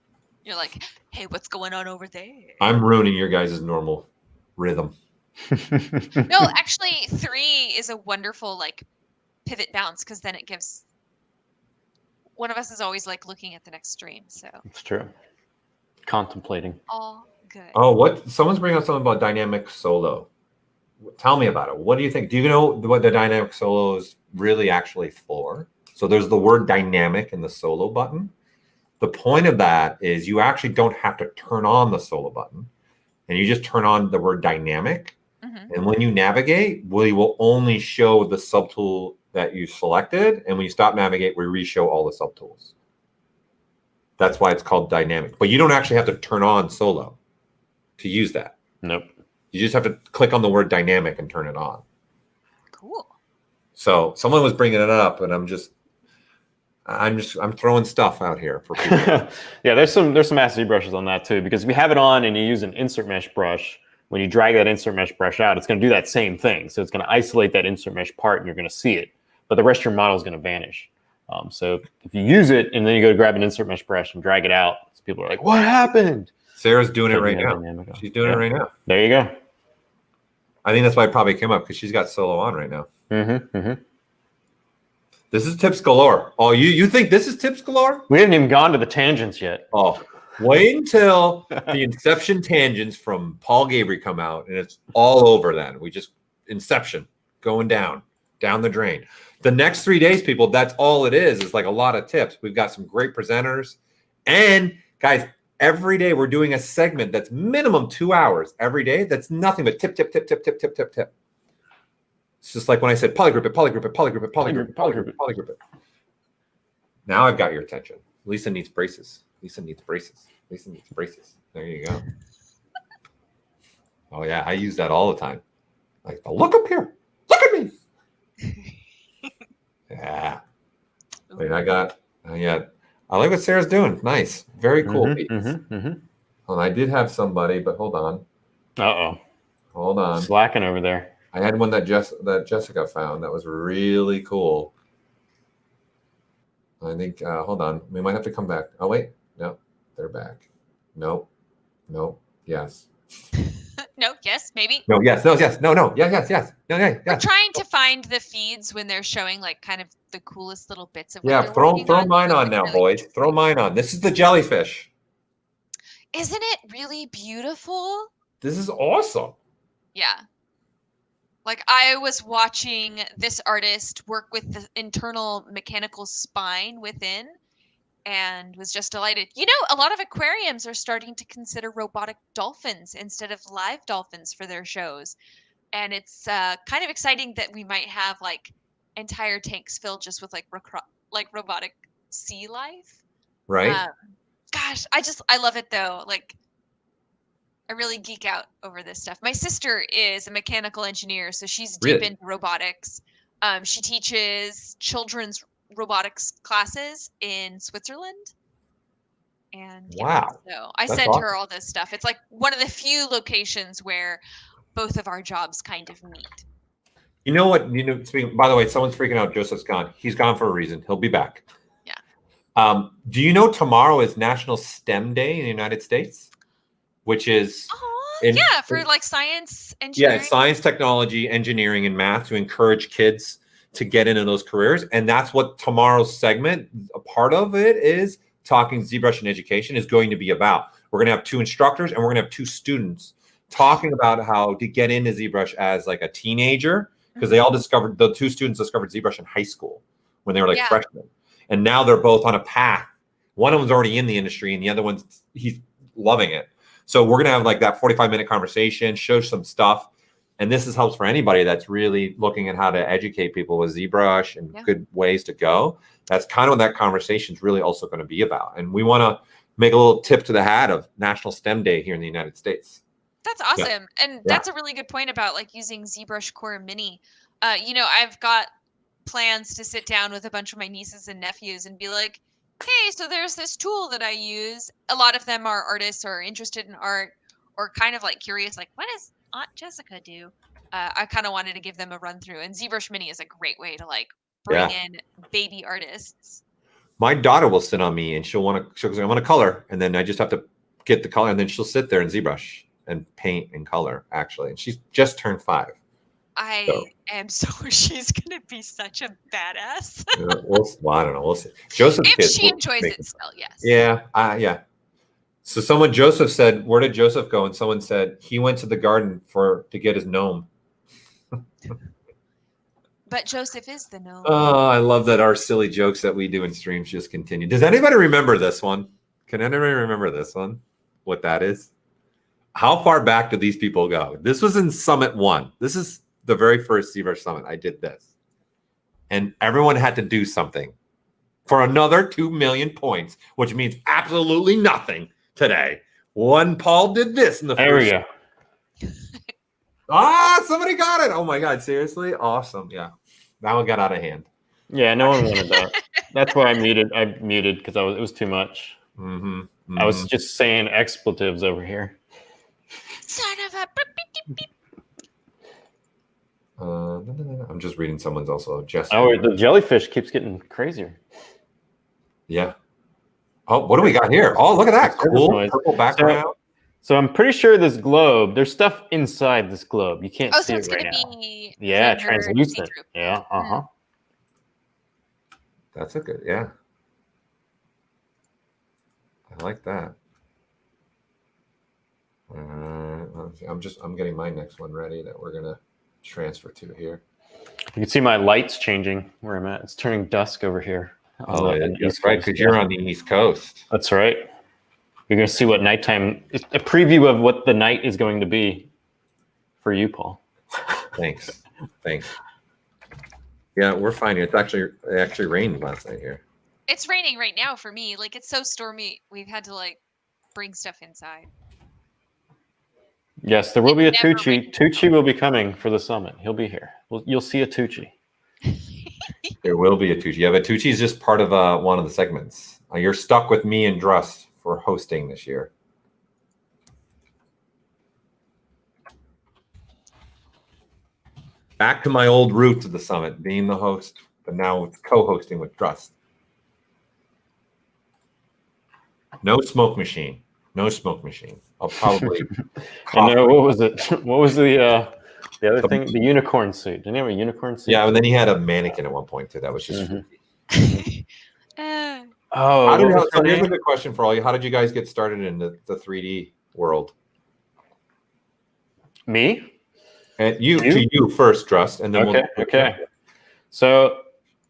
M: You're like, hey, what's going on over there?
K: I'm ruining your guys' normal rhythm.
M: No, actually, 3 is a wonderful like pivot bounce because then it gives one of us is always like looking at the next stream. So
L: it's true. Contemplating.
M: All good.
K: Oh, what? Someone's bringing up something about dynamic solo. Tell me about it. What do you think? Do you know what the dynamic solo is really actually for? So there's the word dynamic in the solo button. The point of that is you actually don't have to turn on the solo button, and you just turn on the word dynamic. And when you navigate, we will only show the subtool that you selected. And when you stop navigate, we re-show all the subtools. That's why it's called dynamic. But you don't actually have to turn on solo to use that.
L: Nope.
K: You just have to click on the word dynamic and turn it on.
M: Cool.
K: So someone was bringing it up, and I'm throwing stuff out here for people.
L: Yeah, there's some master brushes on that too, because if you have it on and you use an insert mesh brush, when you drag that insert mesh brush out, it's going to do that same thing. So it's going to isolate that insert mesh part, and you're going to see it, but the rest of your model is going to vanish. So if you use it and then you go to grab an insert mesh brush and drag it out, people are like, "What happened?"
K: Sarah's doing it right now. She's doing it right now.
L: There you go.
K: I think that's why it probably came up because she's got solo on right now. This is tips galore. Oh, you think this is tips galore?
L: We haven't even gone to the tangents yet.
K: Oh, wait until the Inception tangents from Paul Gabry come out, and it's all over then. We just Inception going down the drain. The next 3 days, people, that's all it is like a lot of tips. We've got some great presenters. And guys, every day we're doing a segment that's minimum 2 hours every day. That's nothing but tip. It's just like when I said polygroup it. Now I've got your attention. Lisa needs braces. There you go. Oh yeah, I use that all the time. Like, look up here. Look at me. Yeah. Wait, I like what Sarah's doing. Nice. Very cool. Well, I did have somebody, but hold on. Hold on.
L: Slacking over there.
K: I had one that Jessica found that was really cool. I think, hold on. We might have to come back. Oh, wait. No, they're back. Nope. Yes.
M: No, yes, maybe.
K: No, yes, no, yes, no, yes. No, yes.
M: We're trying to find the feeds when they're showing like kind of the coolest little bits of.
K: Yeah, throw mine on now, boys. Throw mine on. This is the jellyfish.
M: Isn't it really beautiful?
K: This is awesome.
M: Yeah. Like I was watching this artist work with the internal mechanical spine within and was just delighted. A lot of aquariums are starting to consider robotic dolphins instead of live dolphins for their shows. And it's kind of exciting that we might have like entire tanks filled just with like robotic sea life.
K: Right.
M: Gosh, I love it though. Like I really geek out over this stuff. My sister is a mechanical engineer, so she's deep
K: Really?
M: into robotics. She teaches children's robotics classes in Switzerland. And
K: Wow.
M: so I
K: That's
M: send her
K: awesome.
M: all this stuff. It's like one of the few locations where both of our jobs kind of meet.
K: You know what? By the way, someone's freaking out. Joseph's gone. He's gone for a reason. He'll be back.
M: Yeah.
K: Do you know tomorrow is National STEM Day in the United States? Which is
M: for like science, engineering.
K: Yeah, science, technology, engineering, and math to encourage kids to get into those careers. And that's what tomorrow's segment, a part of it is talking ZBrush and education is going to be about. We're going to have 2 instructors and we're going to have 2 students talking about how to get into ZBrush as like a teenager, because the 2 students discovered ZBrush in high school when they were like freshmen. And now they're both on a path. One of them's already in the industry and the other one's, he's loving it. So we're going to have like that 45-minute conversation, show some stuff. And this helps for anybody that's really looking at how to educate people with ZBrush and good ways to go. That's kind of what that conversation is really also going to be about. And we want to make a little tip to the hat of National STEM Day here in the United States.
M: That's awesome. And that's a really good point about like using ZBrush Core Mini. I've got plans to sit down with a bunch of my nieces and nephews and be like, hey, so there's this tool that I use. A lot of them are artists or interested in art or kind of like curious, like, what does Aunt Jessica do? I kind of wanted to give them a run through. And ZBrush Mini is a great way to like bring in baby artists.
K: My daughter will sit on me and she'll want to color. And then I just have to get the color. And then she'll sit there in ZBrush and paint and color, actually. And she's just turned 5.
M: She's going to be such a badass.
K: I don't know. We'll see. Joseph's
M: if she enjoys it still, yes.
K: Yeah. Yeah. So Joseph said, where did Joseph go? And someone said he went to the garden to get his gnome.
M: But Joseph is the gnome.
K: Oh, I love that our silly jokes that we do in streams just continue. Does anybody remember this one? Can anybody remember this one? What that is? How far back do these people go? This was in Summit 1. This is the very first ZBrush Summit. I did this. And everyone had to do something for another 2 million points, which means absolutely nothing today. Paul did this in the
L: there
K: first.
L: There we
K: go. Somebody got it. Oh my God. Seriously? Awesome. Yeah. That one got out of hand.
L: Yeah, no one wanted that. That's why I muted because it was too much. I was just saying expletives over here.
M: Son of a beep, beep, beep.
K: I'm just reading someone's also.
L: The jellyfish keeps getting crazier.
K: Yeah. Oh, what do we got here? Oh, look at that. Cool purple background.
L: So I'm pretty sure this globe, there's stuff inside this globe. You can't see it right now. Yeah, translucent. Yeah. Uh-huh.
K: That's a good, yeah. I like that. I'm getting my next one ready that we're gonna transfer to here.
L: You can see my lights changing where I'm at. It's turning dusk over here.
K: That's right, because you're on the East Coast.
L: That's right. You're going to see what nighttime, a preview of what the night is going to be for you, Paul.
K: Thanks. Yeah, we're fine. It actually rained last night here.
M: It's raining right now for me. Like, it's so stormy. We've had to like bring stuff inside.
L: Yes, there will be a Tucci. Tucci will be coming for the summit. He'll be here. You'll see a Tucci.
K: There will be a Tucci. Yeah, but Tucci is just part of one of the segments. You're stuck with me and Drust for hosting this year. Back to my old roots of the summit, being the host, but now it's co-hosting with Drust. No smoke machine. I'll probably.
L: I know. What was it? What was the other thing? The unicorn suit. Didn't he have a unicorn suit?
K: Yeah, and then he had a mannequin at one point too. That was just. So here's a good question for all you. How did you guys get started in the 3D world?
L: Me?
K: And you first, Drust, and then
L: okay. So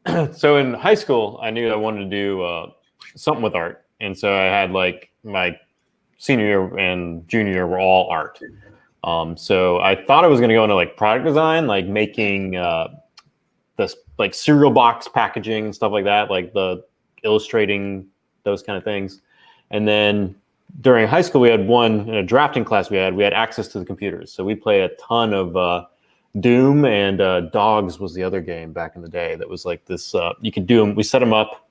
L: in high school, I knew I wanted to do something with art, and so I had like my senior year and junior year were all art. So I thought I was going to go into like product design, like making this like cereal box packaging and stuff like that, like the illustrating those kind of things. And then during high school, we had in a drafting class we had access to the computers. So we play a ton of Doom, and Dogs was the other game back in the day that was like this. You could do them. We set them up,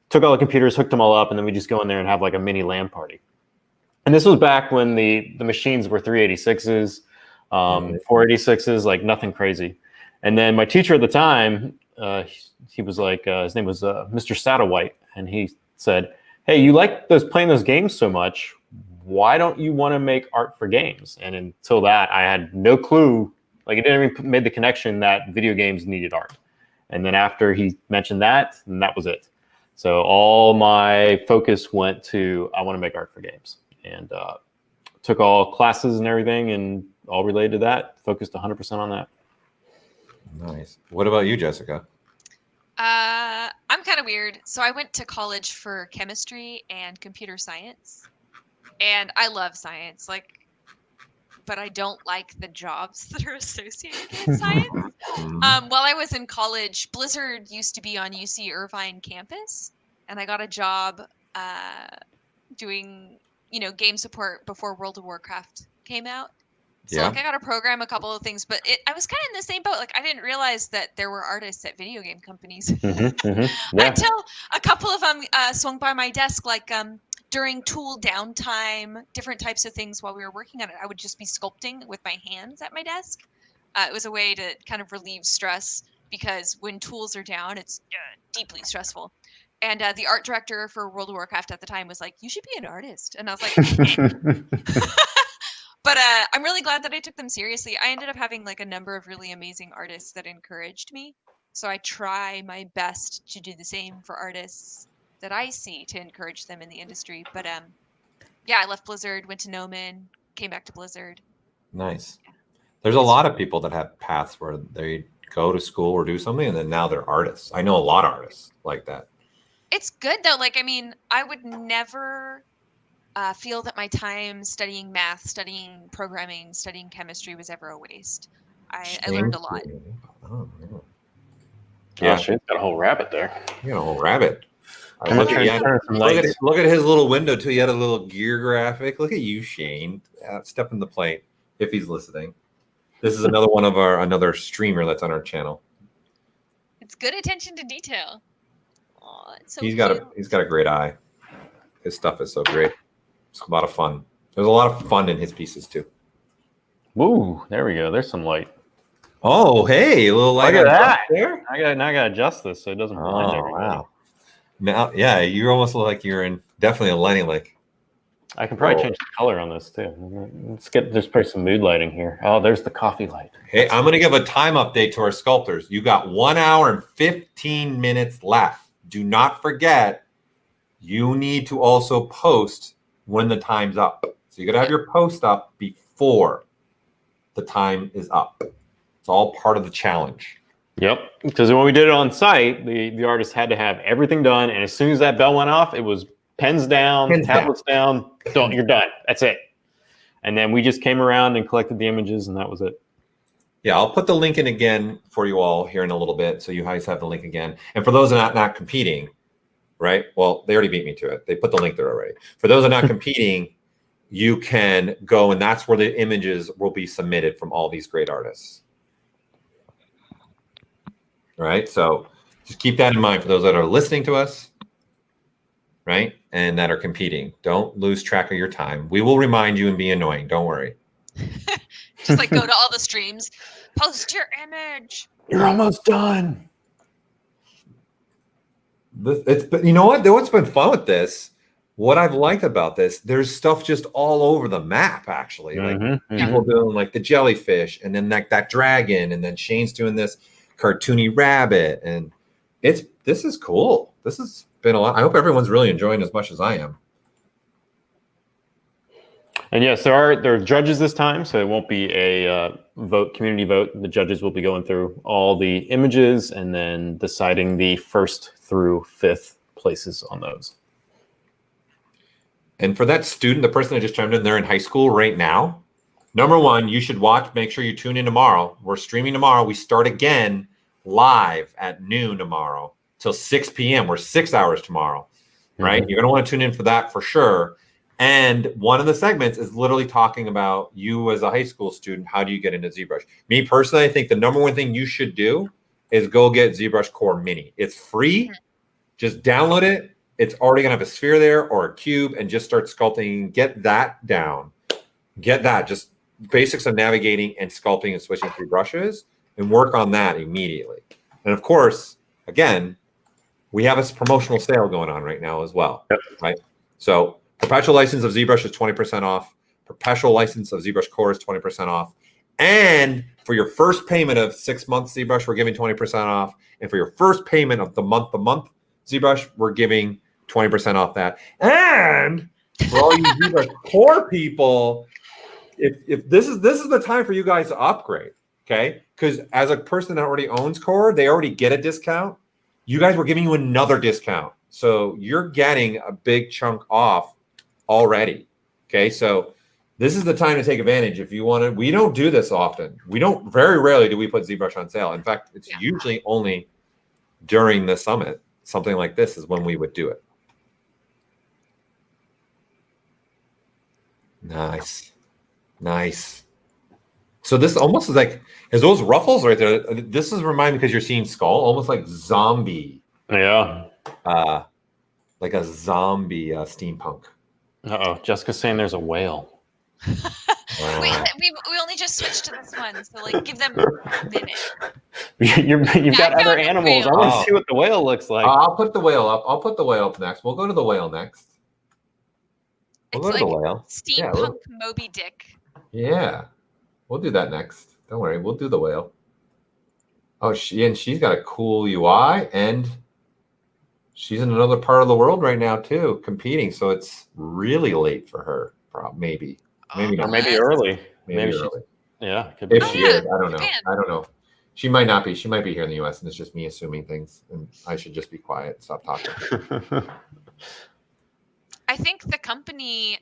L: took all the computers, hooked them all up, and then we just go in there and have like a mini LAN party. And this was back when the machines were 386s, 486s, like nothing crazy. And then my teacher at the time, he was like, his name was Mr. Satterwhite, and he said, "Hey, you like playing those games so much, why don't you want to make art for games?" And until that, I had no clue. Like, it didn't even made the connection that video games needed art. And then after he mentioned that, and that was it. So all my focus went to, I want to make art for games. And took all classes and everything and all related to that, focused 100% on that.
K: Nice. What about you, Jessica?
M: I'm kind of weird. So I went to college for chemistry and computer science. And I love science, but I don't like the jobs that are associated with science. While I was in college, Blizzard used to be on UC Irvine campus. And I got a job doing game support before World of Warcraft came out. So I got to program a couple of things, but I was kind of in the same boat. Like, I didn't realize that there were artists at video game companies until a couple of them swung by my desk, during tool downtime, different types of things while we were working on it. I would just be sculpting with my hands at my desk. It was a way to kind of relieve stress, because when tools are down, it's deeply stressful. And the art director for World of Warcraft at the time was like, "You should be an artist." And I was like, but I'm really glad that I took them seriously. I ended up having a number of really amazing artists that encouraged me. So I try my best to do the same for artists that I see, to encourage them in the industry. But I left Blizzard, went to Noman, came back to Blizzard.
K: Nice. Yeah. There's a lot of people that have paths where they go to school or do something, and then now they're artists. I know a lot of artists like that.
M: It's good though. I would never feel that my time studying math, studying programming, studying chemistry was ever a waste. I learned a lot.
K: Oh, yeah.
L: Gosh, it's got a whole rabbit there.
K: You got a whole rabbit. Look at his little window too. You had a little gear graphic. Look at you, Shane. Step in the plate if he's listening. This is another one of another streamer that's on our channel.
M: It's good attention to detail. Oh, it's so
K: he's got a great eye. His stuff is so great. It's a lot of fun. There's a lot of fun in his pieces too.
L: Woo! There we go. There's some light.
K: Oh, hey, a little light.
L: Look at that. There. Now I gotta adjust this so it doesn't blind everybody.
K: Wow. Now, yeah, you almost look like you're in definitely a lighting like.
L: I can probably change the color on this too. There's probably some mood lighting here. Oh, there's the coffee light.
K: Hey, I'm going to give a time update to our sculptors. You got 1 hour and 15 minutes left. Do not forget, you need to also post when the time's up. So you got to have your post up before the time is up. It's all part of the challenge.
L: Yep, because when we did it on site, the artist had to have everything done, and as soon as that bell went off, it was pens down, tablets down. You're done. That's it. And then we just came around and collected the images, and that was it.
K: Yeah, I'll put the link in again for you all here in a little bit, so you guys have the link again. And for those that are not competing, right? Well, they already beat me to it. They put the link there already. For those that are not competing, you can go, and that's where the images will be submitted from all these great artists. Right? So just keep that in mind for those that are listening to us, right? And that are competing. Don't lose track of your time. We will remind you and be annoying. Don't worry.
M: Just go to all the streams. Post your image.
L: You're almost done.
K: You know what? What's been fun with this? What I've liked about this, there's stuff just all over the map, actually. People doing the jellyfish, and then that dragon, and then Shane's doing this cartoony rabbit, and this is cool. This has been a lot. I hope everyone's really enjoying as much as I am.
L: And yes, there are judges this time, so it won't be a community vote. The judges will be going through all the images and then deciding the 1st through 5th places on those.
K: And for that student, the person that just chimed in, they're in high school right now. Number one, you should watch. Make sure you tune in tomorrow. We're streaming tomorrow. We start again live at noon tomorrow till 6 p.m. We're 6 hours tomorrow, right? You're going to want to tune in for that for sure. And one of the segments is literally talking about you as a high school student. How do you get into ZBrush? Me personally, I think the number one thing you should do is go get ZBrush Core Mini. It's free. Just download it. It's already going to have a sphere there or a cube, and just start sculpting. Get that down. Get that. Just basics of navigating and sculpting and switching through brushes, and work on that immediately. And of course, again, we have a promotional sale going on right now as well, right? So perpetual license of ZBrush is 20% off. Perpetual license of ZBrush Core is 20% off. And for your first payment of 6 months ZBrush, we're giving 20% off. And for your first payment of the month ZBrush, we're giving 20% off that. And for all you ZBrush Core people, if this is the time for you guys to upgrade, okay? Because as a person that already owns Core, they already get a discount. You guys were giving you another discount. So you're getting a big chunk off already. Okay. So this is the time to take advantage if you want to. We don't do this often. Very rarely do we put ZBrush on sale. In fact, it's usually only during the summit. Something like this is when we would do it. Nice. Nice. So this almost is like, is those ruffles right there? This is remind me, because you're seeing skull, almost like zombie.
L: Yeah.
K: Like a zombie steampunk.
L: Uh-oh. Jessica's saying there's a whale.
M: we only just switched to this one, so like give them a minute.
L: You've got other animals. I want to see what the whale looks like.
K: I'll put the whale up. I'll put the whale up next. We'll go to the whale next. We'll go to the whale.
M: Steampunk Moby Dick.
K: Yeah. We'll do that next. Don't worry. We'll do the whale. Oh, she's got a cool UI, and she's in another part of the world right now too, competing. So it's really late for her. Maybe not.
L: Or maybe early.
K: Maybe early.
L: Yeah. Could be.
K: If she is, I don't know. I don't know. She might not be. She might be here in the US, and it's just me assuming things, and I should just be quiet and stop talking.
M: I think the company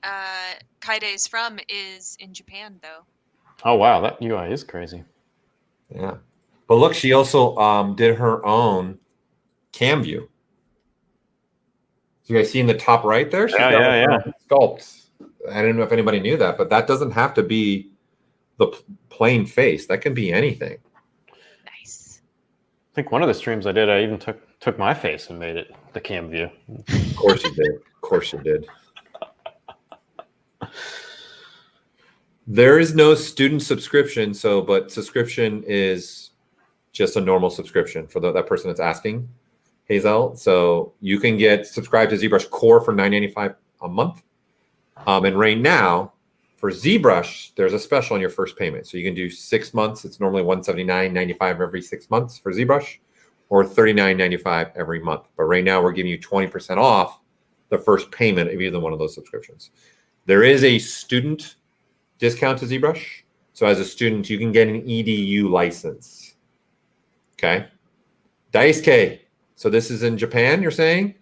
M: Kaide is from is in Japan, though.
L: Oh, wow. That UI is crazy.
K: Yeah. But look, she also did her own cam view. So you guys see in the top right there? She's got sculpts. I don't know if anybody knew that, but that doesn't have to be the plain face. That can be anything.
M: Nice.
L: I think one of the streams I did, I even took my face and made it the cam view.
K: Of course you did. Of course you did. There is no student subscription, but subscription is just a normal subscription for that person that's asking, Hazel. So you can get subscribed to ZBrush Core for $9.95 a month. And right now, for ZBrush, there's a special on your first payment. So you can do 6 months. It's normally $179.95 every 6 months for ZBrush, or $39.95 every month. But right now, we're giving you 20% off the first payment of either one of those subscriptions. There is a student discount to ZBrush. So as a student, you can get an EDU license. Okay. Daisuke. So this is in Japan, you're saying?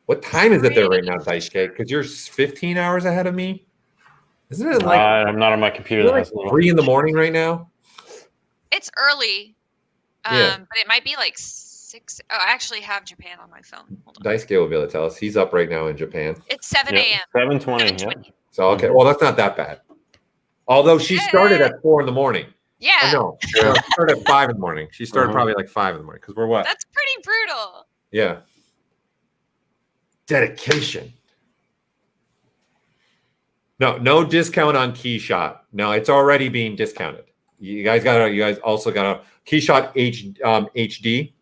K: What time is it there right now, Daisuke? Because you're 15 hours ahead of me. Isn't it like
L: I'm not on my computer.
K: Like 3 in the morning right now?
M: It's early. But it might be like 6. Oh, I actually have Japan on my phone. Hold on.
K: Daisuke will be able to tell us. He's up right now in Japan.
M: It's 7 a.m.
L: 7:20. Yeah.
K: So okay, well that's not that bad. Although she started at 4 in the morning.
M: Yeah.
K: No, she started at 5 in the morning. She started probably like 5 in the morning because we're what?
M: That's pretty brutal.
K: Yeah. Dedication. No discount on Keyshot. No, it's already being discounted. You guys also got a Keyshot HD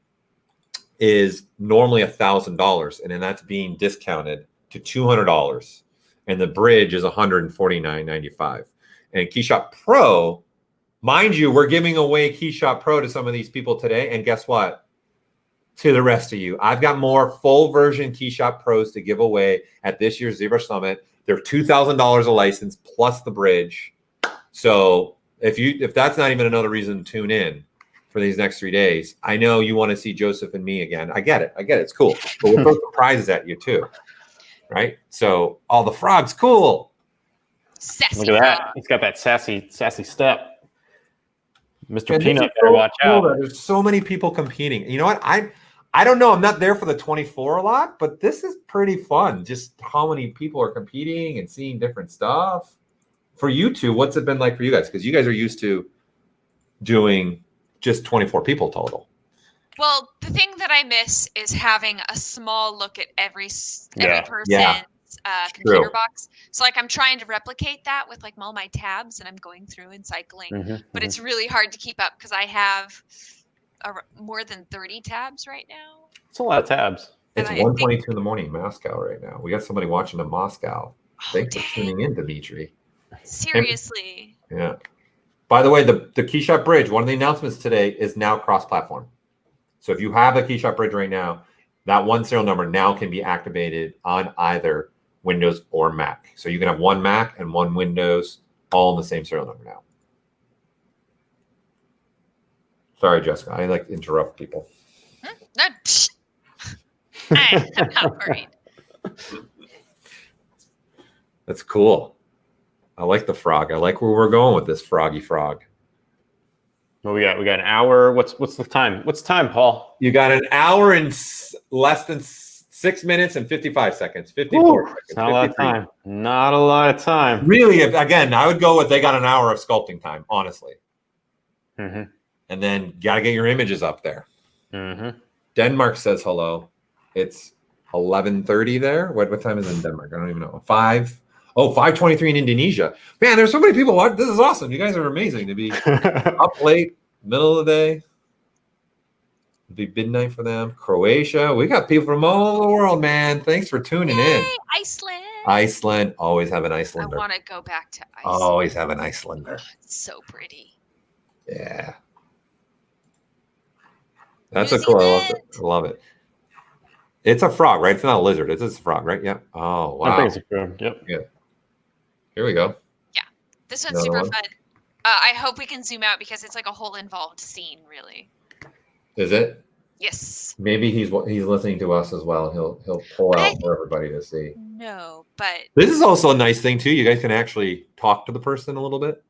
K: is normally $1,000, and then that's being discounted to $200, and the bridge is $149.95. And Keyshot Pro, mind you, we're giving away Keyshot Pro to some of these people today, and guess what? To the rest of you, I've got more full version Keyshot Pros to give away at this year's ZBrush Summit. They're $2,000 a license plus the bridge. So if that's not even another reason to tune in for these next 3 days, I know you want to see Joseph and me again. I get it. It's cool. But we'll throw surprises at you too, right? So all the frogs, cool.
M: Sassy
L: Look at that.
M: frog.
L: He's got that sassy step. Mr.
K: And
L: Peanut
K: this is
L: better
K: so
L: watch
K: cool
L: out.
K: that there's so many people competing. You know what? I I don't know. I'm not there for the 24 a lot, but this is pretty fun. Just how many people are competing and seeing different stuff. For you two, what's it been like for you guys? Because you guys are used to doing just 24 people total.
M: Well, the thing that I miss is having a small look at every person's computer box. So like I'm trying to replicate that with like all my tabs, and I'm going through and cycling. But it's really hard to keep up because I have more than 30 tabs right now.
L: It's a lot of tabs.
K: It's 1:22 in the morning in Moscow right now. We got somebody watching in Moscow. Thanks for tuning in, Dimitri.
M: Seriously.
K: Yeah. By the way, the KeyShot Bridge, one of the announcements today is now cross-platform. So if you have a KeyShot Bridge right now, that one serial number now can be activated on either Windows or Mac. So you can have one Mac and one Windows all in the same serial number now. Sorry, Jessica. I like to interrupt people.
M: I'm not worried.
K: That's cool. I like the frog. I like where we're going with this froggy frog.
L: Well, we got an hour. What's the time? What's the time, Paul?
K: You got an hour and less than 6 minutes and 55 seconds. 54 seconds.
L: Not a lot of time. Not a lot of time.
K: Really, again, I would go with they got an hour of sculpting time, honestly.
L: Mm-hmm.
K: And then got to get your images up there.
L: Mm-hmm.
K: Denmark says hello. It's 11:30 there. What time is it in Denmark? I don't even know. 5:23 in Indonesia. Man, there's so many people watching. This is awesome. You guys are amazing to be up late, middle of the day. It'll be midnight for them. Croatia. We got people from all over the world, man. Thanks for tuning in.
M: Iceland.
K: Iceland. Always have an Icelander.
M: I want to go back to Iceland.
K: Always have an Icelander.
M: It's so pretty.
K: Yeah. That's a cool. I love it. It's a frog, right? It's not a lizard. It's just a frog, right? Yeah. Oh, wow.
L: I think it's a frog. Yep.
K: Yeah. Here we go.
M: Yeah. This one's super fun. I hope we can zoom out because it's like a whole involved scene, really.
K: Is it?
M: Yes.
K: Maybe he's listening to us as well. He'll pull out for everybody to see.
M: No, but
K: this is also a nice thing too. You guys can actually talk to the person a little bit.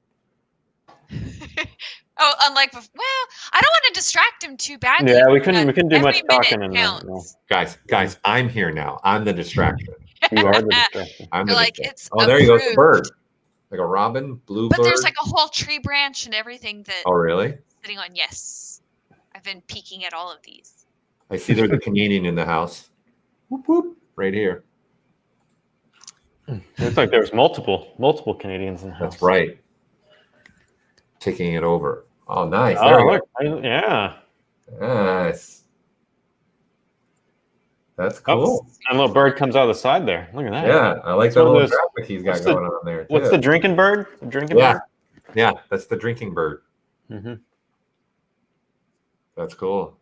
M: Oh, unlike I don't want to distract him too badly.
L: Yeah, we couldn't do much talking in there. No.
K: Guys, I'm here now. I'm the distraction.
L: You are the distraction.
K: I'm the
M: distraction.
K: It's there you go. It's a bird. Like a robin, blue bird.
M: But there's like a whole tree branch and everything that
K: really?
M: Sitting on. Yes. I've been peeking at all of these.
K: I see there's a Canadian in the house. Whoop, whoop, right here.
L: It's like there's multiple Canadians in the house.
K: That's right. Taking it over. Oh, nice.
L: Oh, look. Yeah.
K: Nice. That's cool.
L: Oh, and a little bird comes out of the side there. Look at that.
K: Yeah, I like that little graphic he's got going on there. Too.
L: What's the drinking bird? The drinking bird?
K: Yeah, that's the drinking bird.
L: Mm-hmm.
K: That's cool.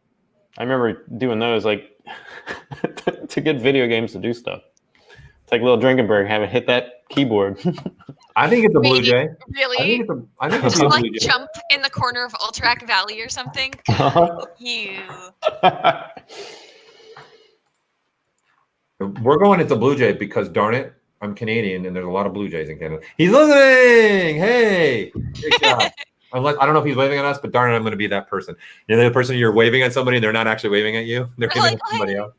L: I remember doing those like to get video games to do stuff. Take a little drinking bird, have it hit that keyboard.
K: I think it's a blue jay.
M: Really?
K: I think it's
M: just
K: a
M: like
K: blue jay.
M: jump in the corner of Ultrac Valley or something. You.
K: We're going into blue jay because darn it, I'm Canadian and there's a lot of blue jays in Canada. He's listening. Hey, good job. Unless I don't know if he's waving at us, but darn it, I'm going to be that person. You're the person you're waving at somebody and they're not actually waving at you. They're waving at somebody else.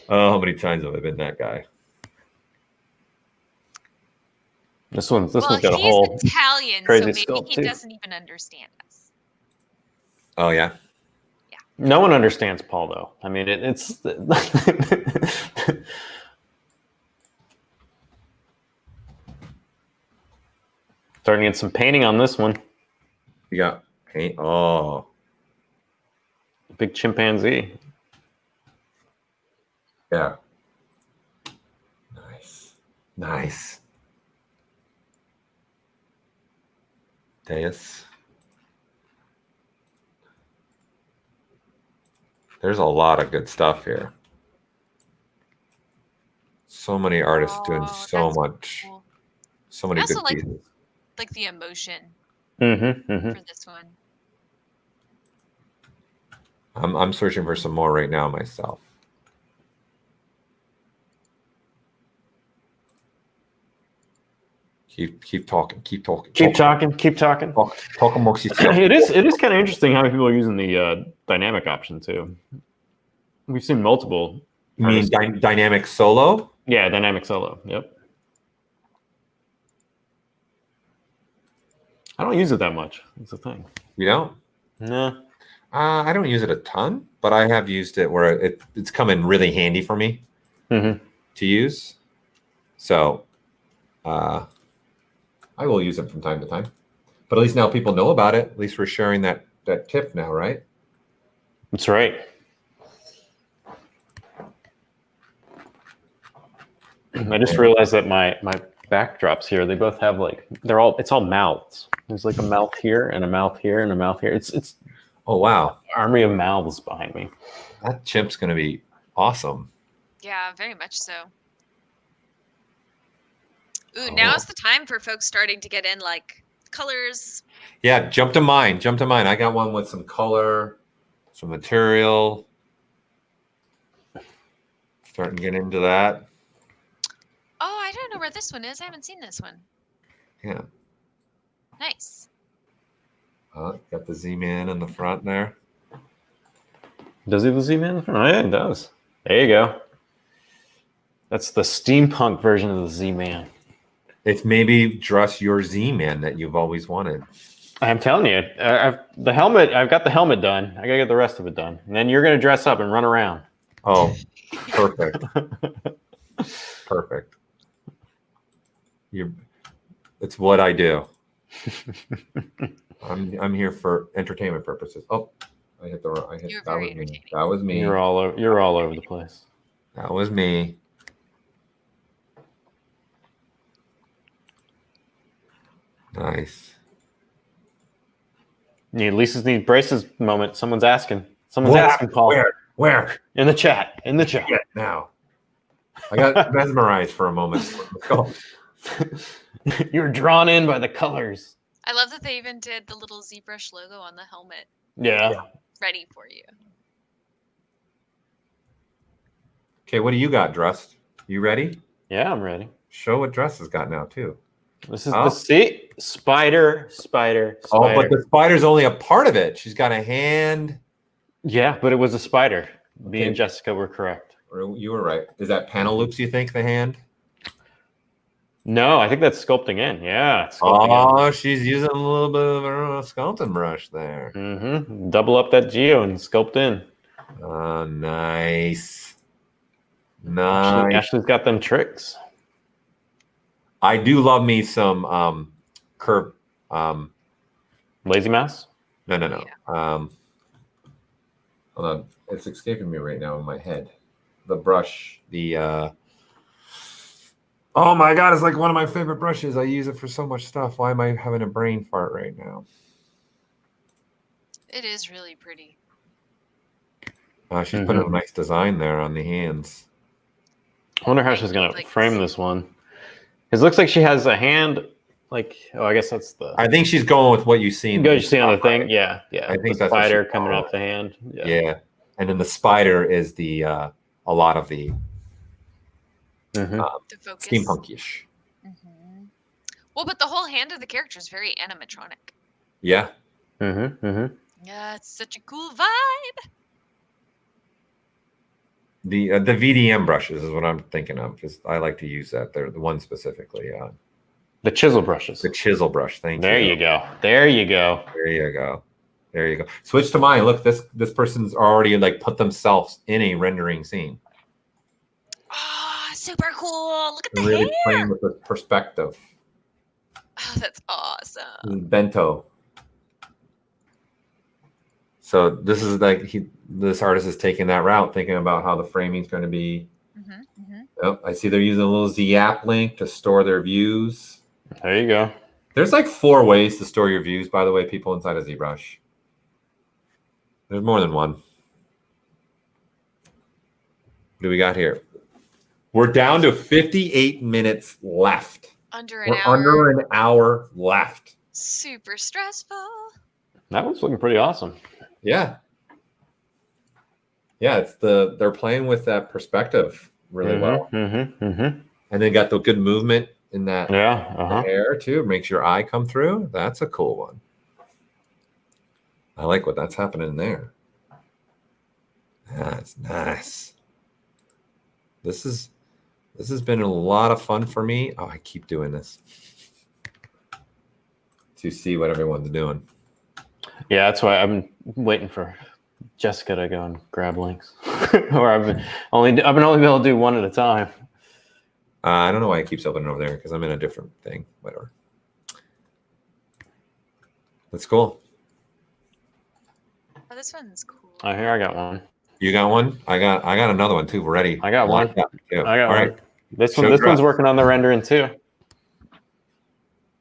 K: Oh, how many times have I been that guy?
L: This one's got a
M: he's
L: whole
M: Italian, so
L: crazy
M: maybe
L: sculpt
M: he
L: too.
M: doesn't even understand us.
K: Oh yeah.
L: No one understands Paul though. I mean, it's starting to get some painting on this one.
K: You got paint. Oh,
L: big chimpanzee.
K: Yeah. Nice. Deus. There's a lot of good stuff here. So many artists doing so much.
M: Cool.
K: So many
M: I also
K: good
M: like,
K: pieces.
M: like the emotion
L: Mm-hmm.
M: for this one.
K: I'm searching for some more right now myself. Keep talking. Keep talking.
L: Keep talking. Keep talking.
K: Talk amongst yourself.
L: It is kind of interesting how people are using the dynamic option too. We've seen multiple.
K: You mean dynamic solo?
L: Yeah, dynamic solo. Yep. I don't use it that much. That's the thing.
K: You don't?
L: No.
K: I don't use it a ton, but I have used it where it's come in really handy for me to use. So I will use it from time to time. But at least now people know about it. At least we're sharing that tip now, right?
L: That's right. I just realized that my backdrops here, they both have like it's all mouths. There's like a mouth here and a mouth here and a mouth here. It's
K: oh wow,
L: army of mouths behind me.
K: That chip's gonna be awesome.
M: Yeah, very much so. Ooh, now's the time for folks starting to get in like colors.
K: Yeah, jump to mine. I got one with some color, some material. Starting to get into that.
M: Oh, I don't know where this one is. I haven't seen this one.
K: Yeah.
M: Nice.
K: Got the Z-Man in the front there.
L: Does he have the Z-Man in the front? Oh, yeah, it does. There you go. That's the steampunk version of the Z-Man.
K: It's maybe dress your Z-Man that you've always wanted.
L: I'm telling you, I've got the helmet done. I gotta get the rest of it done. And then you're gonna dress up and run around.
K: Oh, perfect. Perfect. It's what I do. I'm here for entertainment purposes. Oh, that was me. That was me.
L: You're all over the place.
K: That was me. Nice.
L: Lisa's need braces moment. Someone's asking. Someone's asking, Paul.
K: Where?
L: In the chat.
K: Yeah, now. I got mesmerized for a moment. Let's go.
L: You're drawn in by the colors.
M: I love that they even did the little ZBrush logo on the helmet.
L: Yeah.
M: Ready for you.
K: Okay, what do you got, Drust? You ready?
L: Yeah, I'm ready.
K: Show what Drust has got now, too.
L: This is the spider.
K: Oh, but the spider's only a part of it. She's got a hand.
L: Yeah, but it was a spider. Me and Jessica were correct.
K: You were right. Is that panel loops, you think, the hand?
L: No, I think that's sculpting in. Yeah.
K: She's using a little bit of a sculpting brush there.
L: Mm-hmm. Double up that geo and sculpt in.
K: Oh, nice. Nice.
L: Ashley's got them tricks.
K: I do love me some curve.
L: Lazy mouse?
K: No.
M: Yeah.
K: Hold on. It's escaping me right now in my head. The brush, oh my God, it's like one of my favorite brushes. I use it for so much stuff. Why am I having a brain fart right now?
M: It is really pretty.
K: She's putting a nice design there on the hands.
L: I wonder how she's going to frame this one. It looks like she has a hand, like, I guess that's the...
K: I think she's going with what you see.
L: You see on the thing? Yeah.
K: I think
L: the
K: that's
L: spider coming off the hand.
K: Yeah. And then the spider is a lot of the steampunk-ish.
M: Mm-hmm. Well, but the whole hand of the character is very animatronic.
K: Yeah.
M: Yeah, it's such a cool vibe.
K: The VDM brushes is what I'm thinking of, because I like to use that. They're the ones specifically.
L: The chisel brushes.
K: The chisel brush. Thank you.
L: There you go. There you go.
K: There you go. There you go. Switch to mine. Look, this person's already like put themselves in a rendering scene.
M: Oh, super cool. Look at the
K: really
M: hair.
K: Playing with the perspective.
M: Oh, that's awesome.
K: Bento. So this is like this artist is taking that route, thinking about how the framing is going to be. Oh, I see they're using a little Z-app link to store their views.
L: There you go.
K: There's like 4 ways to store your views, by the way, people inside of ZBrush. There's more than one. What do we got here? We're down to 58 minutes left.
M: Under an hour.
K: Under an hour left.
M: Super stressful.
L: That one's looking pretty awesome.
K: Yeah. Yeah, they're playing with that perspective really well. And they got the good movement in that
L: Yeah.
K: hair too. Makes your eye come through. That's a cool one. I like what that's happening there. That's nice. This has been a lot of fun for me. Oh, I keep doing this to see what everyone's doing.
L: Yeah, that's why I'm waiting for Jessica to go and grab links, or I've been only able to do one at a time.
K: I don't know why it keeps opening over there because I'm in a different thing. Whatever. That's cool.
M: Oh, this one's cool.
L: Oh, here I got one.
K: You got one? I got another one too. We're ready.
L: I got one. I got one.
K: Right.
L: This one's working on the rendering too.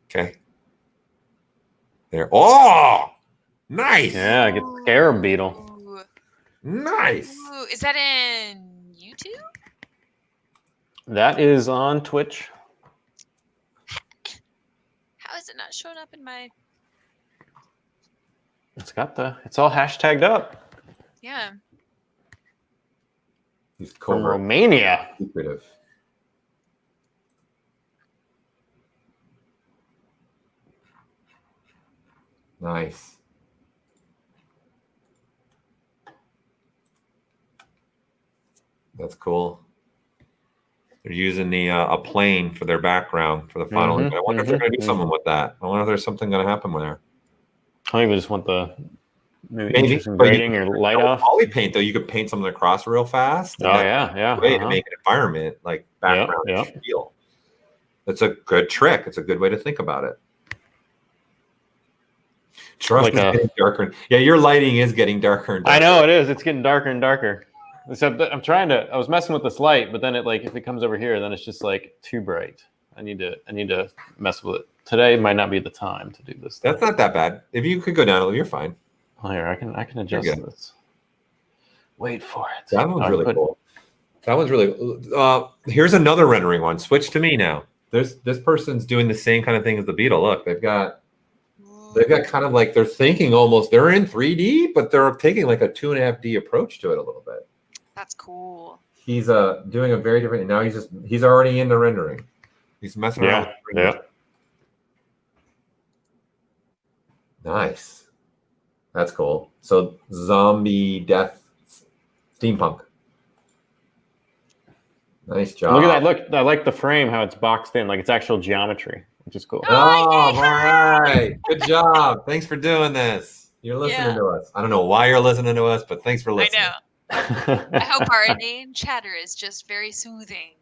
K: Okay. There. Oh, nice.
L: Yeah, I get the scarab beetle.
M: Ooh.
K: Nice.
M: Ooh, is that in YouTube?
L: That is on Twitch.
M: How is it not showing up in my?
L: It's all hashtagged up.
M: Yeah.
K: He's
L: from Romania.
K: Secretive. Nice. That's cool. They're using the a plane for their background for the final. I wonder if they're going to do something with that. I wonder if there's something going to happen with there.
L: I think we just want the maybe some grading or light off.
K: Poly paint though, you could paint something across real fast.
L: Oh yeah.
K: Way to make an environment like background feel. That's a good trick. It's a good way to think about it. Trust me, it's getting darker. Yeah, your lighting is getting darker and darker.
L: I know it is. It's getting darker and darker. Except that I was messing with this light, but then if it comes over here, then it's just like too bright. I need to mess with it. Today might not be the time to do this.
K: That's not that bad. If you could go down, you're fine.
L: Oh, here, I can adjust this. Wait for it.
K: That one's really cool. That one's really. Here's another rendering one. Switch to me now. This person's doing the same kind of thing as the beetle. Look, they've got kind of like they're thinking almost they're in 3D, but they're taking like a 2.5D approach to it a little bit.
M: That's cool.
K: He's doing a very different. Now he's already in the rendering. He's messing around.
L: Yeah.
K: Nice. That's cool. So zombie death steampunk. Nice job.
L: Look at that. Look, I like the frame, how it's boxed in, like it's actual geometry, which is cool.
K: Oh, all right. Good job. Thanks for doing this. You're listening to us. I don't know why you're listening to us, but thanks for listening.
M: I know. I hope our inane chatter is just very soothing.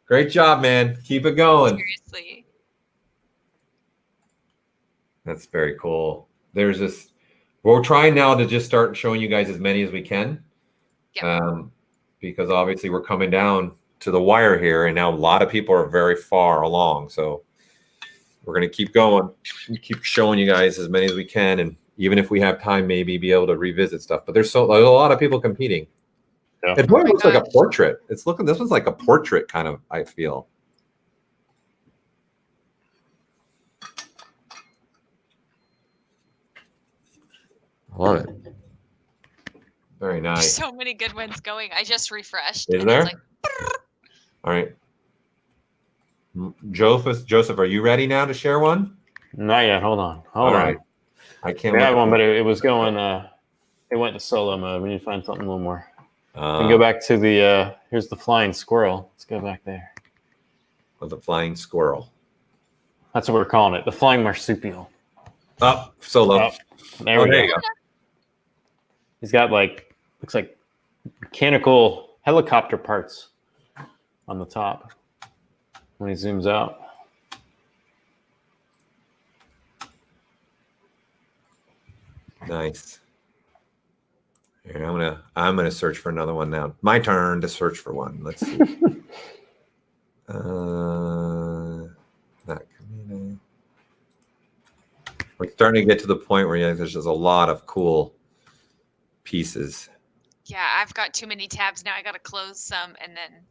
K: Great job, man. Keep it going.
M: Seriously.
K: That's very cool. There's this. We're trying now to just start showing you guys as many as we can.
M: Yeah.
K: Because obviously we're coming down to the wire here, and now a lot of people are very far along. So we're going to keep going, keep showing you guys as many as we can, and even if we have time, maybe be able to revisit stuff. But there's a lot of people competing.
L: Yeah.
K: It really looks like a portrait. This one's like a portrait kind of, I feel. I love it. Very nice.
M: There's so many good ones going. I just refreshed.
K: Is there? All right. Joseph, are you ready now to share one?
L: Not yet. Hold on.
K: All right. I can't.
L: We had one, but it was going. It went to solo mode. We need to find something a little more. We can go back to the. Here's the flying squirrel. Let's go back there.
K: With the flying squirrel.
L: That's what we're calling it. The flying marsupial.
K: Up solo.
L: There we go. He's got looks like mechanical helicopter parts on the top when he zooms out.
K: Nice. Here, I'm gonna search for another one now. My turn to search for one. Let's see. We're starting to get to the point where there's just a lot of cool pieces.
M: Yeah, I've got too many tabs now. I got to close some and then.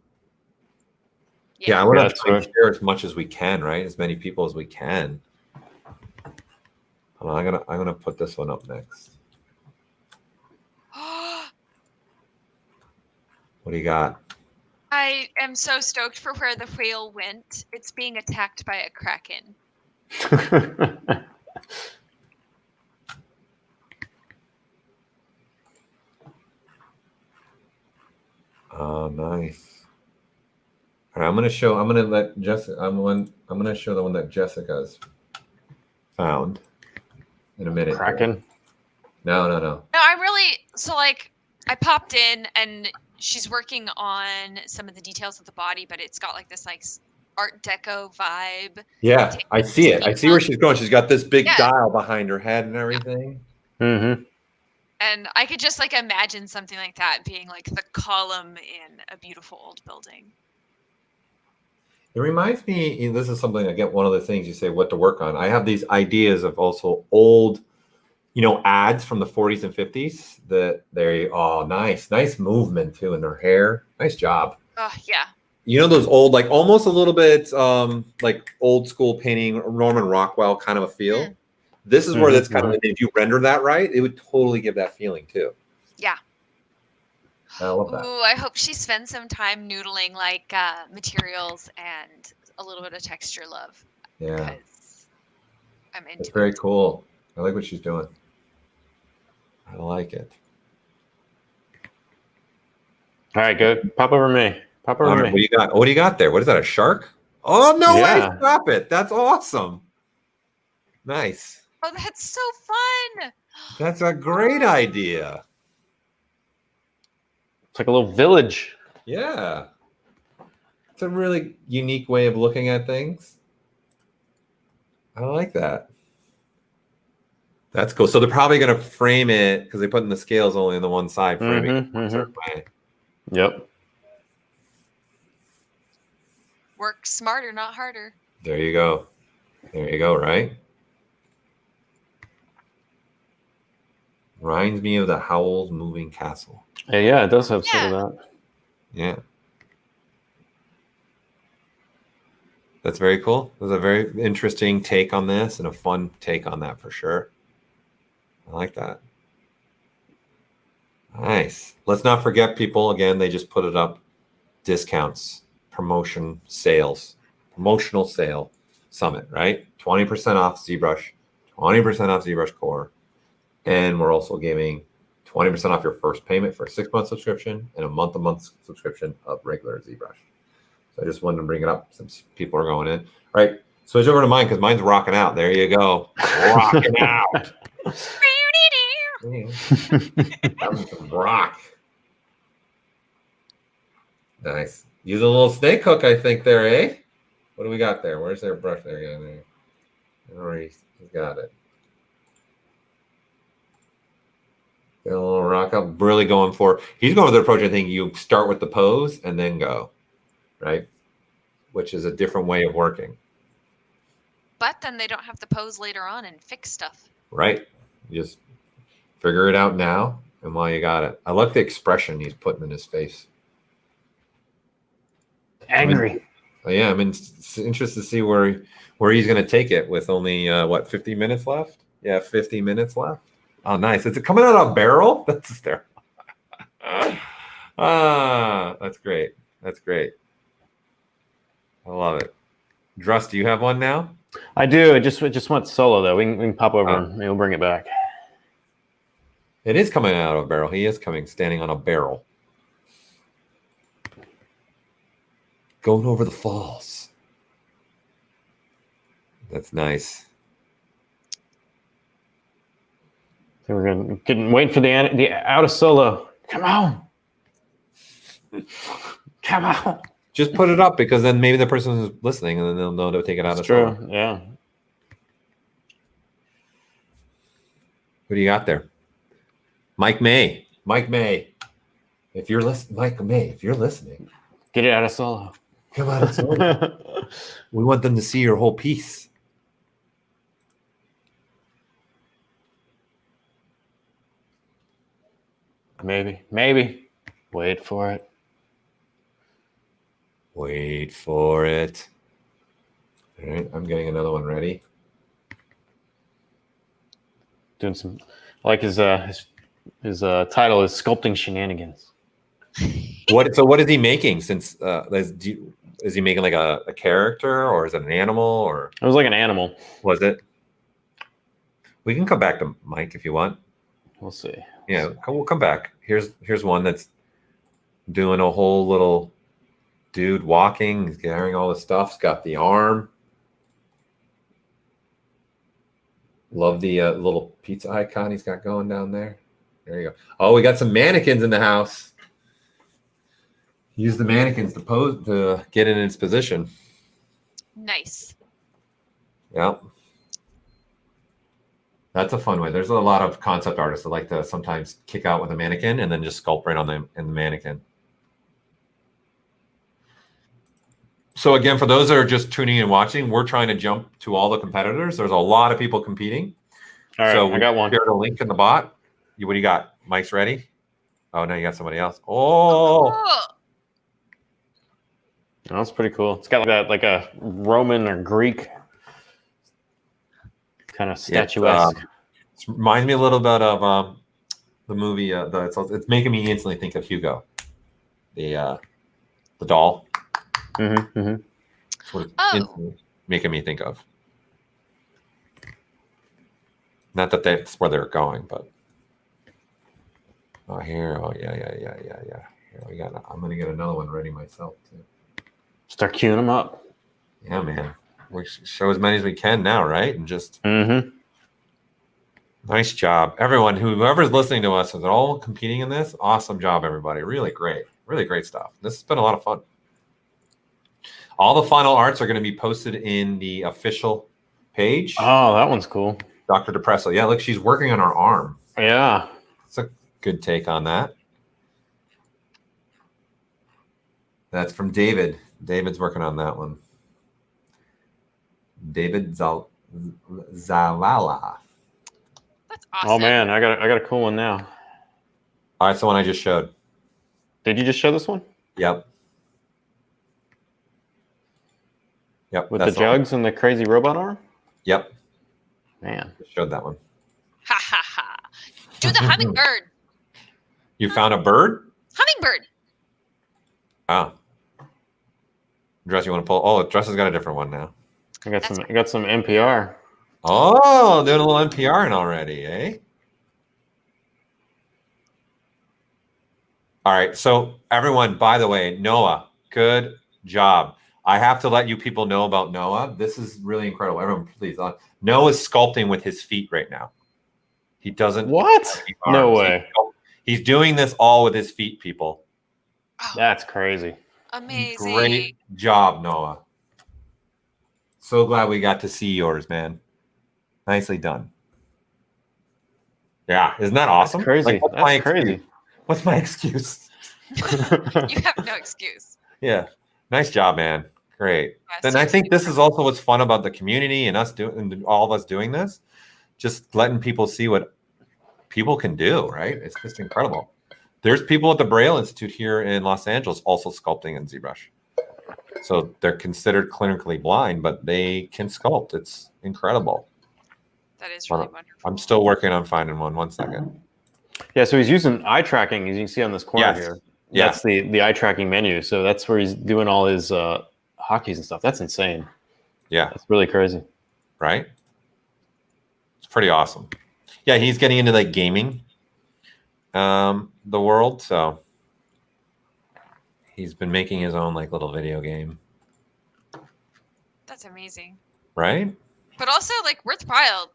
K: Yeah, I want to try and share as much as we can, right? As many people as we can. Hold on, I'm gonna put this one up next. What do you got?
M: I am so stoked for where the whale went. It's being attacked by a kraken.
K: Oh, nice. All right, I'm gonna let Jessica. I'm gonna show the one that Jessica's found in a minute.
L: Kraken.
K: No.
M: No, I'm really I popped in and she's working on some of the details of the body, but it's got like this nice Art Deco vibe.
K: Yeah, I see it. I see where she's going. She's got this big dial behind her head and everything.
L: Mm-hmm.
M: And I could just like imagine something like that being like the column in a beautiful old building.
K: It reminds me, this is something, again, one of the things you say what to work on. I have these ideas of also old, ads from the 40s and 50s that nice movement too in their hair. Nice job.
M: Oh, yeah.
K: Those old, like almost a little bit like old school painting, Norman Rockwell kind of a feel. Mm. This is where that's kind of, if you render that right, it would totally give that feeling too.
M: Yeah.
K: I love that.
M: Ooh, I hope she spends some time noodling like materials and a little bit of texture love.
K: Yeah.
M: I'm into it.
K: It's very cool. I like what she's doing. I like it.
L: All right, good. Pop over me. Pop over me.
K: What do you got? What do you got there? What is that? A shark? Oh, no way. Stop it. That's awesome. Nice.
M: Oh, that's so fun.
K: That's a great idea.
L: It's like a little village.
K: Yeah. It's a really unique way of looking at things. I like that. That's cool. So they're probably going to frame it because they put in the scales only on the one side, framing it a certain way.
L: Yep.
M: Work smarter, not harder.
K: There you go. There you go, right? Reminds me of the Howl's Moving Castle.
L: Yeah, it does have sort of that.
K: Yeah. That's very cool. There's a very interesting take on this and a fun take on that for sure. I like that. Nice. Let's not forget, people, again, they just put it up. Discounts, promotion, sales, promotional sale summit, right? 20% off ZBrush, 20% off ZBrush Core. And we're also giving 20% off your first payment for a 6-month subscription and a month-to-month subscription of regular ZBrush. So I just wanted to bring it up since people are going in. All right, switch over to mine because mine's rocking out. There you go. Rocking out. Having some rock. Nice. Use a little snake hook, I think, there, eh? What do we got there? Where's their brush? There you go. There. All right, he's got it. Get a little rock up. Really going for. He's going with the approach. I think you start with the pose and then go, right? Which is a different way of working.
M: But then they don't have to pose later on and fix stuff.
K: Right. You just figure it out now, and while you got it. I like the expression he's putting in his face.
L: Angry.
K: Yeah, I'm interested to see where he's going to take it with only 50 minutes left? Yeah, 50 minutes left. Oh, nice. Is it coming out of a barrel? That's hysterical. That's great. That's great. I love it. Druss, do you have one now?
L: I do. It just went solo though. We can pop over and we'll bring it back.
K: It is coming out of a barrel. He is standing on a barrel. Going over the falls. That's nice.
L: So we're waiting for the out of solo. Come on. Come on.
K: Just put it up because then maybe the person is listening and then they'll know to take it out of
L: solo.
K: True.
L: Yeah.
K: Who do you got there? Mike May. Mike May. If you're listening, Mike May, if you're listening,
L: get it out of solo.
K: Come out of solo. We want them to see your whole piece.
L: Maybe. Wait for it.
K: Wait for it. All right, I'm getting another one ready.
L: Doing some. I like his title is Sculpting Shenanigans.
K: What is he making? Since is he making like a character, or is it an animal, or
L: it was like an animal?
K: Was it? We can come back to Mike if you want.
L: We'll see.
K: Yeah, we'll come back. Here's one that's doing a whole little dude walking. He's carrying all the stuff. He's got the arm. Love the little pizza icon he's got going down there. There you go. Oh, we got some mannequins in the house. Use the mannequins to pose to get in its position.
M: Nice.
K: Yeah. That's a fun way. There's a lot of concept artists that like to sometimes kick out with a mannequin and then just sculpt right on the mannequin. So again, for those that are just tuning in and watching, we're trying to jump to all the competitors. There's a lot of people competing.
L: All right,
K: so
L: I got one.
K: Shared a link in the bot. What do you got? Mike's ready? Oh, no, you got somebody else. Oh.
L: Oh, that's pretty cool. It's got like a Roman or Greek kind of statuesque.
K: It reminds me a little bit of the movie. It's making me instantly think of Hugo, the doll.
L: Mm-hmm, mm-hmm.
K: That's what it's instantly making me think of. Not that that's where they're going, but here. Oh yeah. Here we got. I'm gonna get another one ready myself too.
L: Start queuing them up.
K: Yeah, man. We show as many as we can now, right? And just nice job, everyone. Whoever's listening to us, they're all competing in this. Awesome job, everybody. Really great stuff. This has been a lot of fun. All the final arts are going to be posted in the official page.
L: Oh, that one's cool.
K: Dr. DePresso. Yeah, look, she's working on her arm.
L: Yeah,
K: it's a good take on that. That's from David. David's working on that one. David Zalala.
M: That's awesome.
L: Oh man, I got a cool one now.
K: All right, it's the one I just showed.
L: Did you just show this one?
K: Yep.
L: With the jugs and the crazy robot arm?
K: Yep.
L: Man.
K: Just showed that one.
M: Ha ha ha. Do the hummingbird.
K: You found a bird?
M: Hummingbird.
K: Oh. Dress you want to pull? Oh, Dress has got a different one now.
L: I got some NPR.
K: Oh, doing a little NPR already, eh? All right. So everyone, by the way, Noah, good job. I have to let you people know about Noah. This is really incredible. Everyone, please. Noah's sculpting with his feet right now. He doesn't.
L: What? No way.
K: He's doing this all with his feet, people.
L: That's crazy.
M: Amazing.
K: Great job, Noah. So glad we got to see yours, man. Nicely done. Yeah, isn't that awesome?
L: That's crazy.
K: Like, crazy. What's my excuse?
M: You have no excuse.
K: Yeah. Nice job, man. Great. Then I think this is also what's fun about the community and us doing, all of us doing this, just letting people see what people can do, right? It's just incredible. There's people at the Braille Institute here in Los Angeles also sculpting in ZBrush. So they're considered clinically blind, but they can sculpt. It's incredible.
M: That is really wonderful.
K: I'm still working on finding one. 1 second.
L: Yeah, so he's using eye tracking, as you can see on this corner here.
K: Yeah.
L: That's the eye tracking menu. So that's where he's doing all his hotkeys and stuff. That's insane.
K: Yeah.
L: That's really crazy.
K: Right? It's pretty awesome. Yeah, he's getting into like gaming, the world. So he's been making his own like little video game.
M: That's amazing.
K: Right?
M: But also like worthwhile.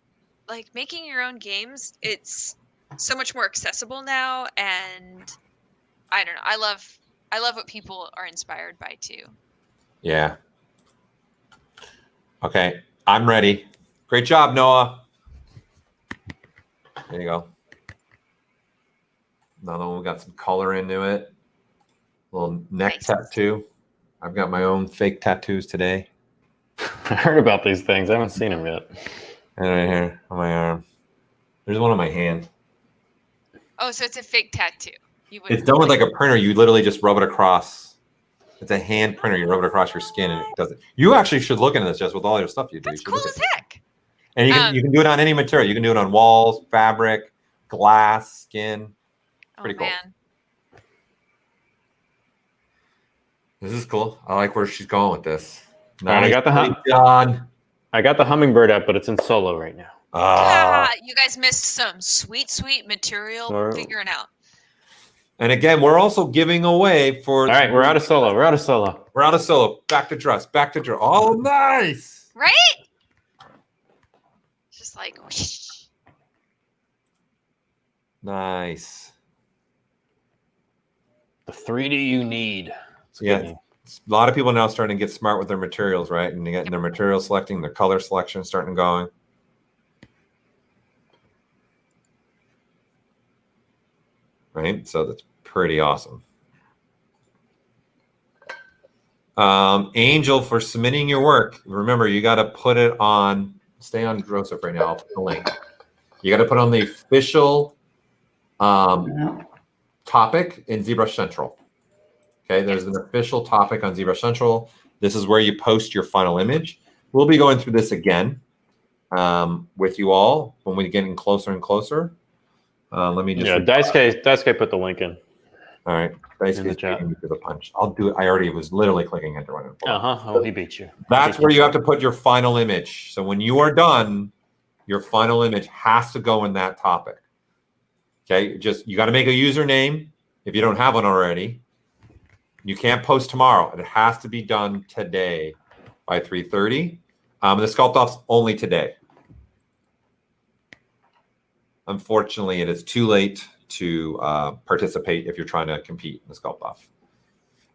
M: Like making your own games, it's so much more accessible now, and I don't know. I love what people are inspired by too.
K: Yeah. Okay, I'm ready. Great job, Noah. There you go. Another one, we got some color into it. Little neck tattoo. I've got my own fake tattoos today.
L: I heard about these things. I haven't seen them yet.
K: And right here on my arm. There's one on my hand.
M: Oh, so it's a fake tattoo.
K: It's done with like a printer. You literally just rub it across. It's a hand printer. You rub it across your skin and it does it. You actually should look into this just with all your stuff you do.
M: That's cool as heck.
K: And you can do it on any material. You can do it on walls, fabric, glass, skin. Pretty cool.
M: Man.
K: This is cool. I like where she's going with this.
L: All right, I got the hummingbird up, but it's in solo right now.
M: You guys missed some sweet material figuring out.
K: And again, we're also giving away for.
L: All right, we're out of solo. We're out of solo.
K: We're out of solo. Back to dress. Back to dress. Oh, nice.
M: Right? Just like whoosh.
K: Nice.
L: The 3D you need.
K: Yeah. A lot of people now starting to get smart with their materials, right? And getting their material selecting, their color selection starting going. Right? So that's pretty awesome. Angel, for submitting your work, remember, you got to put it on, stay on Joseph right now. I'll put the link. You got to put on the official topic in ZBrush Central. Okay, there's an official topic on ZBrush Central. This is where you post your final image. We'll be going through this again with you all when we're getting closer and closer. Let me just.
L: Yeah, Daisuke put the link in.
K: All right, Daisuke's beating me to the punch. I'll do it. I already was literally clicking enter on it.
L: Oh, he beat you.
K: That's where you have to put your final image. So when you are done, your final image has to go in that topic. Okay, you got to make a username if you don't have one already. You can't post tomorrow. It has to be done today by 3:30. The Sculpt-Off's only today. Unfortunately, it is too late to participate if you're trying to compete in the Sculpt-Off.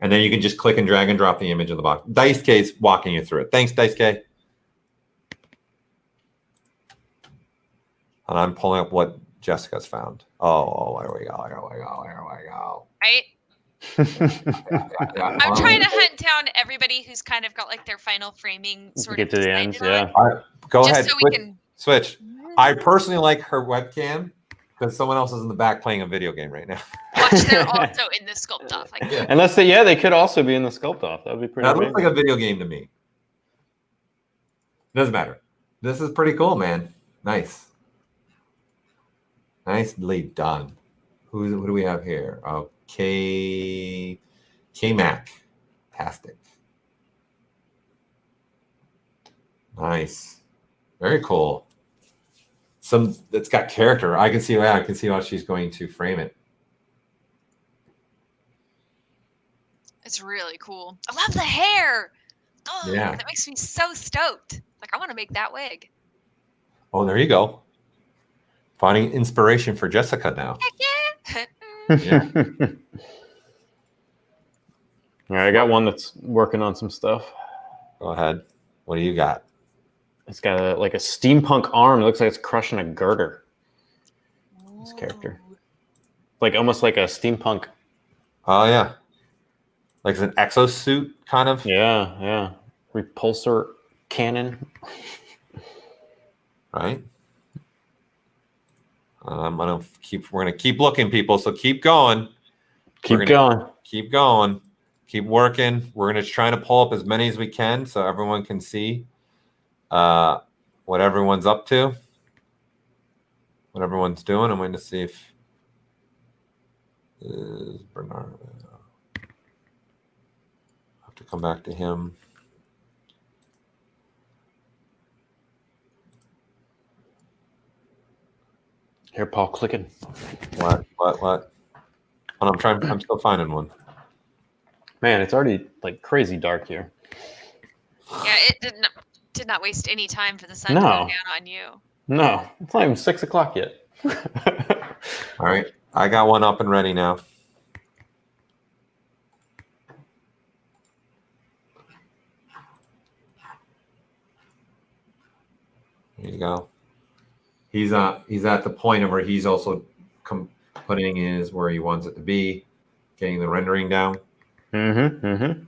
K: And then you can just click and drag and drop the image in the box. Daisuke is walking you through it. Thanks, Daisuke. And I'm pulling up what Jessica's found. Oh, there we go. There we go.
M: Right? I'm trying to hunt down everybody who's kind of got like their final framing sort
L: of. Get to the end, yeah.
K: All right, go
M: just
K: ahead.
M: So we can
K: switch. I personally like her webcam because someone else is in the back playing a video game right now.
M: Watch, they're also in the Sculpt-Off.
L: Unless they could also be in the Sculpt-Off. That would be pretty.
K: That looks like a video game to me. Doesn't matter. This is pretty cool, man. Nice. Nicely done. Who do we have here? Oh, K-Mac. Fantastic. Nice. Very cool. It's got character. I can see how she's going to frame it.
M: It's really cool. I love the hair. Oh,
K: yeah.
M: That makes me so stoked. Like, I want to make that wig.
K: Oh, there you go. Finding inspiration for Jessica now.
M: Heck
K: yeah.
L: Yeah. All right, I got one that's working on some stuff.
K: Go ahead. What do you got?
L: It's got like a steampunk arm. It looks like it's crushing a girder. This character. Like almost like a steampunk.
K: Oh, yeah. Like it's an exosuit kind of?
L: Yeah. Repulsor cannon.
K: Right. We're gonna keep looking, people. So keep going.
L: Keep going.
K: Keep going. Keep working. We're gonna try to pull up as many as we can so everyone can see what everyone's up to, what everyone's doing. I'm going to see if is Bernard. I have to come back to him.
L: Here, Paul, clicking.
K: What? I'm still finding one.
L: Man, it's already like crazy dark here.
M: Yeah, it did not waste any time for the sun to go down on you.
L: No, it's not even 6 o'clock yet.
K: All right, I got one up and ready now. There you go. He's at the point of where he's also putting is where he wants it to be, getting the rendering down.
L: Mm-hmm.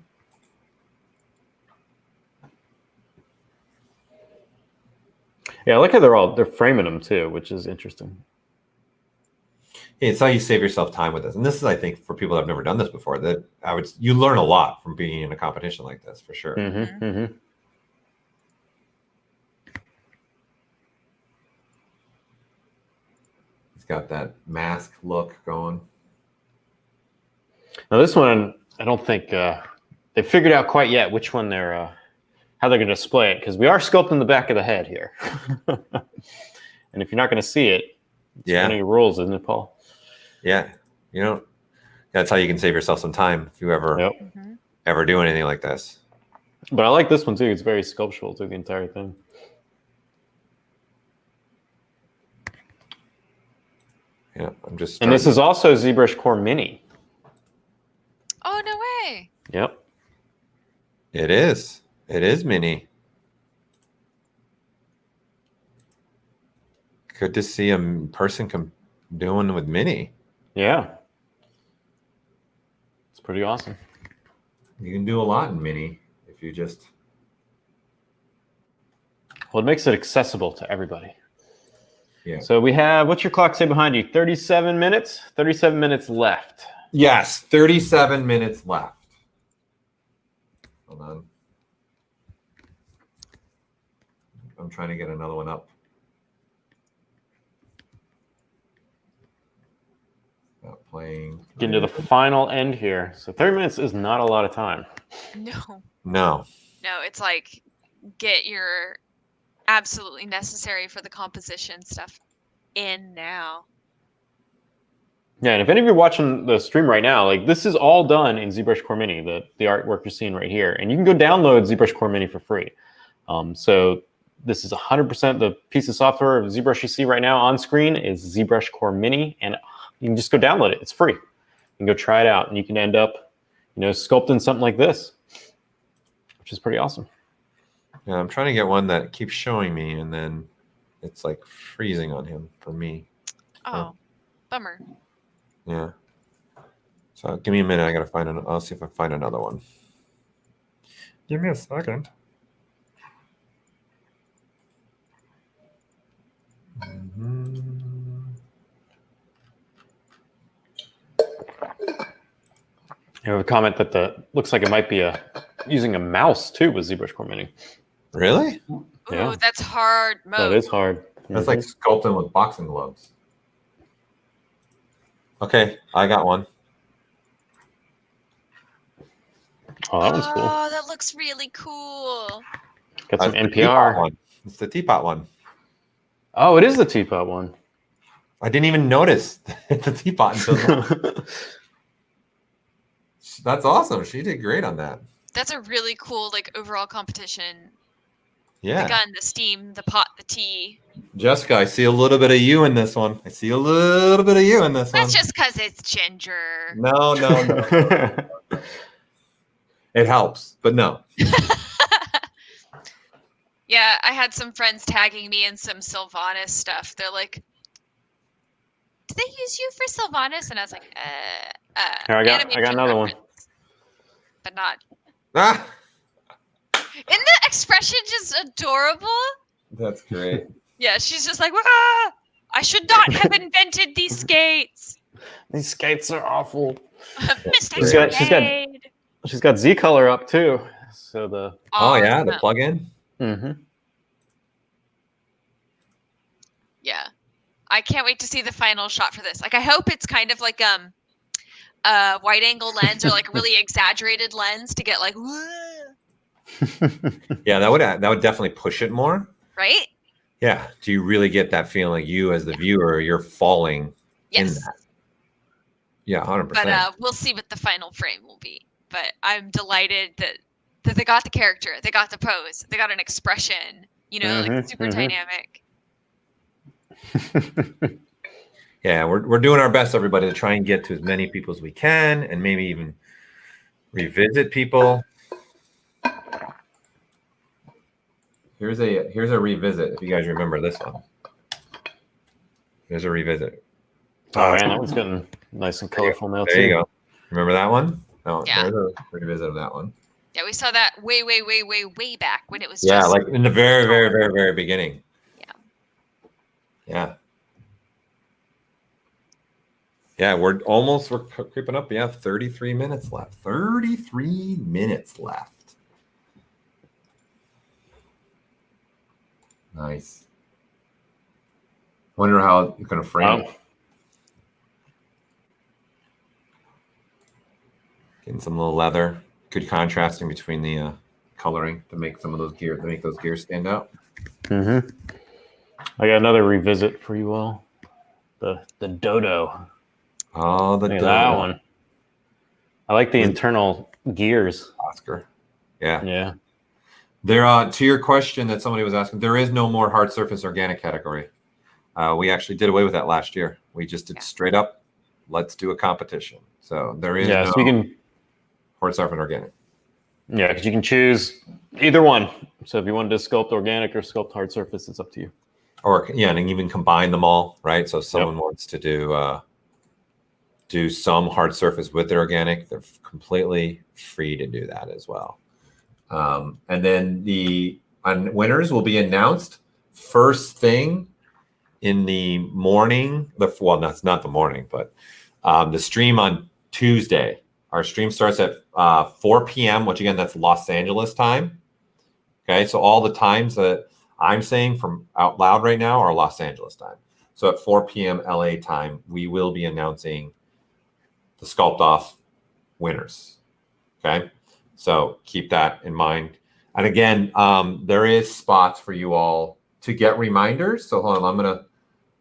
L: Yeah, I like how they're framing them too, which is interesting.
K: It's how you save yourself time with this. And this is, I think, for people that have never done this before, that you learn a lot from being in a competition like this, for sure.
L: Mm-hmm.
K: It's got that mask look going.
L: Now this one, I don't think they they figured out quite yet which one they're how they're going to display it, because we are sculpting the back of the head here. And if you're not going to see it, it's one of your rules, isn't it, Paul?
K: Yeah. You know, that's how you can save yourself some time if you ever ever do anything like this.
L: But I like this one too. It's very sculptural to the entire thing.
K: Yeah, I'm just.
L: And this is also ZBrush Core Mini.
M: Oh, no way.
L: Yep.
K: It is. It is mini. Good to see a person doing with mini.
L: Yeah. It's pretty awesome.
K: You can do a lot in mini if you just.
L: Well, it makes it accessible to everybody.
K: Yeah.
L: So we have, what's your clock say behind you? 37 minutes? 37 minutes left.
K: Yes, 37 minutes left. Hold on. I'm trying to get another one up. Not playing.
L: Getting to the final end here. So 30 minutes is not a lot of time.
M: No.
K: No.
M: No, it's like get your absolutely necessary for the composition stuff in now.
L: Yeah, and if any of you are watching the stream right now, like this is all done in ZBrush Core Mini, the artwork you're seeing right here. And you can go download ZBrush Core Mini for free. So this is 100% the piece of software of ZBrush you see right now on screen is ZBrush Core Mini, and you can just go download it. It's free. You can go try it out, and you can end up, you know, sculpting something like this, which is pretty awesome.
K: Yeah, I'm trying to get one that keeps showing me, and then it's like freezing on him for me.
M: Oh, bummer.
K: Yeah. So give me a minute. I gotta find an. I'll see if I find another one. Give me a second.
L: I have a comment that looks like it might be using a mouse too with ZBrush Core Mini.
K: Really?
L: Yeah.
M: Ooh, that's hard mode.
L: That is hard.
K: That's like sculpting with boxing gloves. Okay, I got one.
L: Oh, that one's cool.
M: Oh, that looks really cool.
L: Got some
K: It's the
L: NPR.
K: teapot one. It's the teapot one.
L: Oh, it is the teapot one.
K: I didn't even notice the teapot until now. That's awesome. She did great on that.
M: That's a really cool like overall competition.
K: Yeah.
M: The gun, the steam, the pot, the tea.
K: Jessica, I see a little bit of you in this one. I see a little bit of you in this one.
M: That's just because it's ginger.
K: No. It helps, but no.
M: Yeah, I had some friends tagging me in some Sylvanas stuff. They're like, "Did they use you for Sylvanas?" And I was like,
L: Here, I got another one.
M: But not.
K: Ah,
M: Isn't the expression just adorable?
K: that's great.
M: Yeah, she's just like, "Ah, I should not have invented these skates."
L: These skates are awful.
M: Mistakes were made.
L: She's got Z color up too. So the
K: Oh yeah, the plugin.
L: Mm-hmm.
M: Yeah, I can't wait to see the final shot for this. Like, I hope it's kind of like a wide angle lens or like a really exaggerated lens to get like,
K: Yeah, that would definitely push it more.
M: right?
K: Yeah. Do you really get that feeling? You as the viewer, you're falling in
M: Yes.
K: that. Yeah, 100%.
M: But we'll see what the final frame will be. But I'm delighted that they got the character, they got the pose, they got an expression. You know, like super dynamic.
K: Yeah, we're doing our best, everybody, to try and get to as many people as we can, and maybe even revisit people. Here's a revisit. If you guys remember this one, here's a revisit.
L: Oh man, that one's getting nice and colorful now too.
K: There you go. Remember that one? No,
M: Yeah.
K: there's a revisit of that one.
M: Yeah, we saw that way back when it was
K: Yeah,
M: just
K: like in the very, very, very, very beginning.
M: Yeah.
K: Yeah. Yeah, we're creeping up. Yeah, 33 minutes left. 33 minutes left. Nice. Wonder how you're gonna frame it. Getting some little leather. good contrasting between the coloring to make some of those gears stand out.
L: I got another revisit for you all. The dodo.
K: Oh, the dodo.
L: That one. I like the internal gears.
K: Oscar. Yeah.
L: Yeah.
K: There, to your question that somebody was asking, there is no more hard surface organic category. We actually did away with that last year. We just did straight up, let's do a competition. So there is no
L: so you can
K: hard surface organic.
L: Yeah, because you can choose either one. So if you wanted to sculpt organic or sculpt hard surface, it's up to you.
K: Or and even combine them all, right? So if someone wants to do some hard surface with their organic, they're completely free to do that as well. And then the winners will be announced first thing in the morning. Well, that's not the morning, but the stream on Tuesday. Our stream starts at 4 p.m., which again, that's Los Angeles time. Okay, so all the times that I'm saying from out loud right now are Los Angeles time. So at 4 p.m. LA time, we will be announcing the Sculpt-Off winners. Okay, so keep that in mind. And again, there is spots for you all to get reminders. So hold on, I'm going to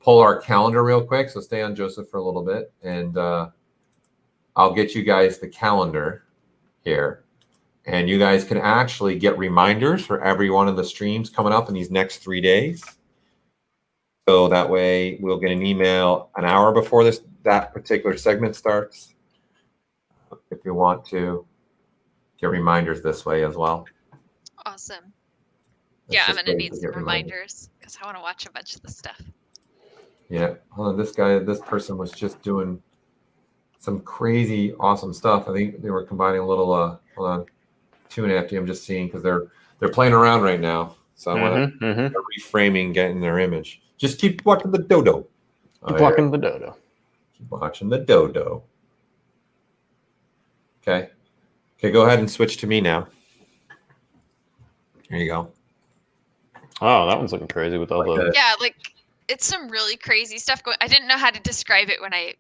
K: pull our calendar real quick. So stay on Joseph for a little bit, and I'll get you guys the calendar here. And you guys can actually get reminders for every one of the streams coming up in these next 3 days. So that way we'll get an email an hour before that particular segment starts. If you want to get reminders this way as well.
M: Awesome. Yeah, I'm gonna need some reminders because I want to watch a bunch of the stuff.
K: Yeah, hold on. This person was just doing some crazy awesome stuff. I think they were combining a little hold on, 2.5D. I'm just seeing because they're playing around right now. So I want to reframing, getting their image. Just keep watching the dodo.
L: Keep watching the dodo.
K: Keep watching the dodo. Okay. Okay, go ahead and switch to me now. There you go.
L: Oh, that one's looking crazy with all the...
M: Yeah, like, it's some really crazy stuff going... I didn't know how to describe it when I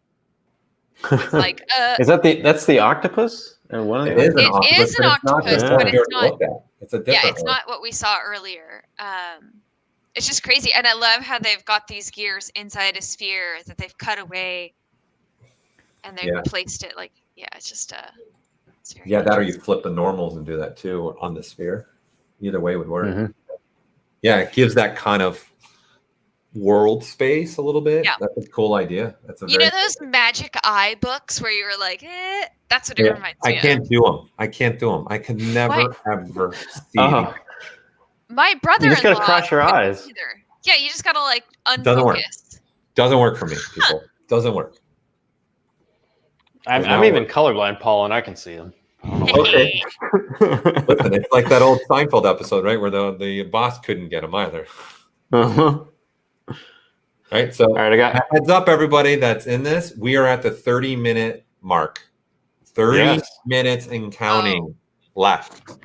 M: was like,
L: Is that that's the octopus? Or one of
K: it is an octopus,
M: but it's not...
K: It's a different
M: it's not what we saw earlier. It's just crazy. And I love how they've got these gears inside a sphere that they've cut away and they've placed it like, it's just... it's very
K: that or you flip the normals and do that too on the sphere. Either way would work. Yeah, it gives that kind of world space a little bit. Yeah. That's a cool idea. That's a
M: you know those Magic Eye books where you were like, that's what it reminds me of.
K: I can't do them. I can never, ever see
M: My brother-in-law.
L: You just got to cross your eyes.
M: Yeah, you just got to like unfocus.
K: Doesn't work for me, people. Doesn't work.
L: I'm even colorblind, Paul, and I can see them.
K: Okay. Listen, it's like that old Seinfeld episode, right, where the boss couldn't get him either. Right, so
L: I got
K: heads up, everybody that's in this. We are at the 30-minute mark. 30 minutes and counting left.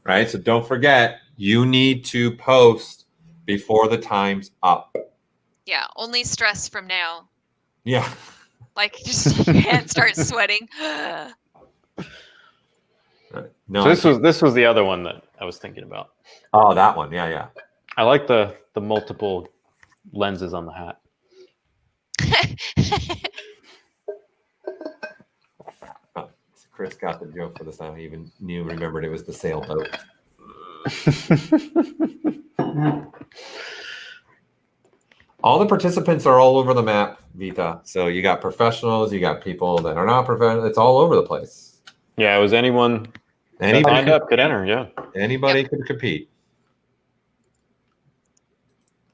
K: Right, so don't forget, you need to post before the time's up.
M: Yeah, only stress from now.
K: Yeah.
M: Like, just your hands start sweating.
K: No,
L: so this was the other one that I was thinking about.
K: Oh, that one. Yeah.
L: I like the multiple lenses on the hat.
K: Chris got the joke for this time. He even remembered it was the sailboat. All the participants are all over the map, Vita. So you got professionals, you got people that are not professional. It's all over the place.
L: Yeah, it was anybody signed up could enter. Yeah,
K: anybody could compete.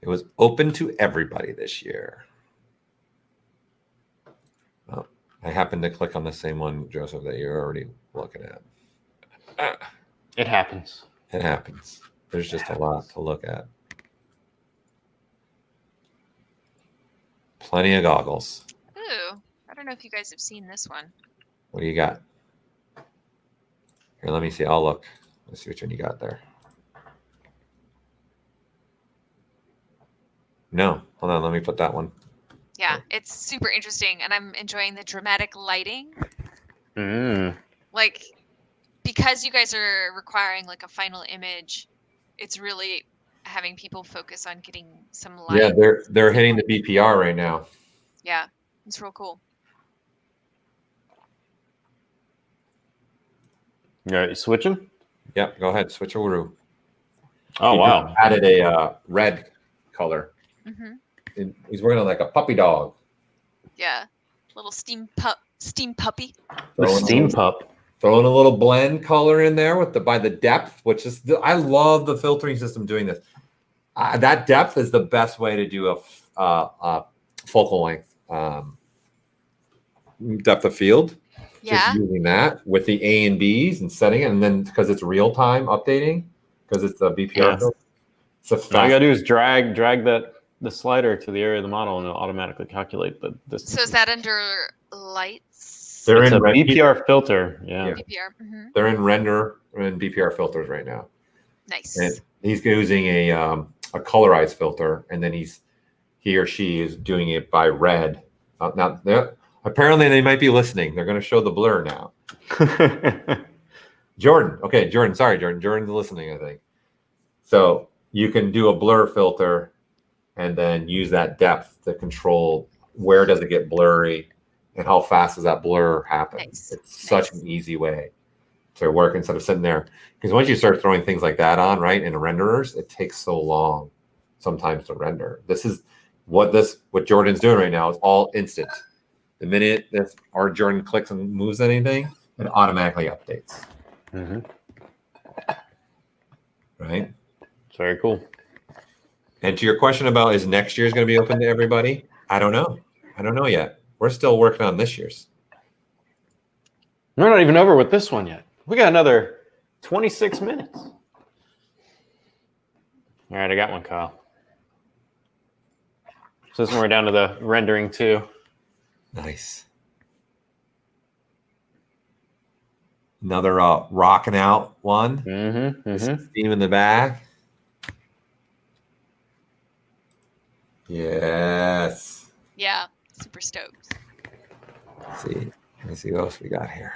K: It was open to everybody this year. Oh, I happened to click on the same one, Joseph, that you're already looking at.
L: It happens.
K: It happens. There's just a lot to look at. Plenty of goggles.
M: Ooh, I don't know if you guys have seen this one.
K: What do you got? Here, let me see. I'll look. Let's see which one you got there. No, hold on. Let me put that one.
M: Yeah, it's super interesting, and I'm enjoying the dramatic lighting.
L: Mm.
M: Like, because you guys are requiring like a final image, it's really having people focus on getting some light.
K: Yeah, they're hitting the BPR right now.
M: Yeah, it's real cool.
L: Yeah, you switching?
K: Yep, go ahead, switch over.
L: Oh, wow.
K: Added a red color.
M: Mm-hmm.
K: He's wearing like a puppy dog.
M: Yeah, little steam puppy.
L: The steam pup.
K: Throwing a little blend color in there with by the depth, which is I love the filtering system doing this. That depth is the best way to do a focal length depth of field.
M: Yeah.
K: Just using that with the A and Bs and setting it, and then because it's real time updating, because it's a BPR.
L: Yeah.
K: It's a fast.
L: All you gotta do is drag the slider to the area of the model, and it'll automatically calculate the distance.
M: So is that under lights?
K: They're
L: it's
K: in
L: a BPR filter. Yeah.
M: BPR. Mm-hmm.
K: They're in render and BPR filters right now.
M: Nice.
K: And he's using a colorized filter, and then he or she is doing it by red. Now, apparently, they might be listening. They're going to show the blur now. Jordan. Okay, Jordan. Sorry, Jordan. Jordan's listening, I think. So you can do a blur filter and then use that depth to control where does it get blurry and how fast does that blur happen.
M: Nice.
K: It's such an easy way to work instead of sitting there. Because once you start throwing things like that on, right, in renderers, it takes so long sometimes to render. This is what Jordan's doing right now is all instant. The minute that our Jordan clicks and moves anything, it automatically updates.
L: Mm-hmm.
K: Right?
L: It's very cool.
K: And to your question about is next year's going to be open to everybody? I don't know. I don't know yet. We're still working on this year's.
L: We're not even over with this one yet. We got another 26 minutes. All right, I got one, Kyle. So this one we're down to the rendering too.
K: Nice. Another rocking out one. Steam in the back. Yes.
M: Yeah, super stoked.
K: Let's see. Let me see what else we got here.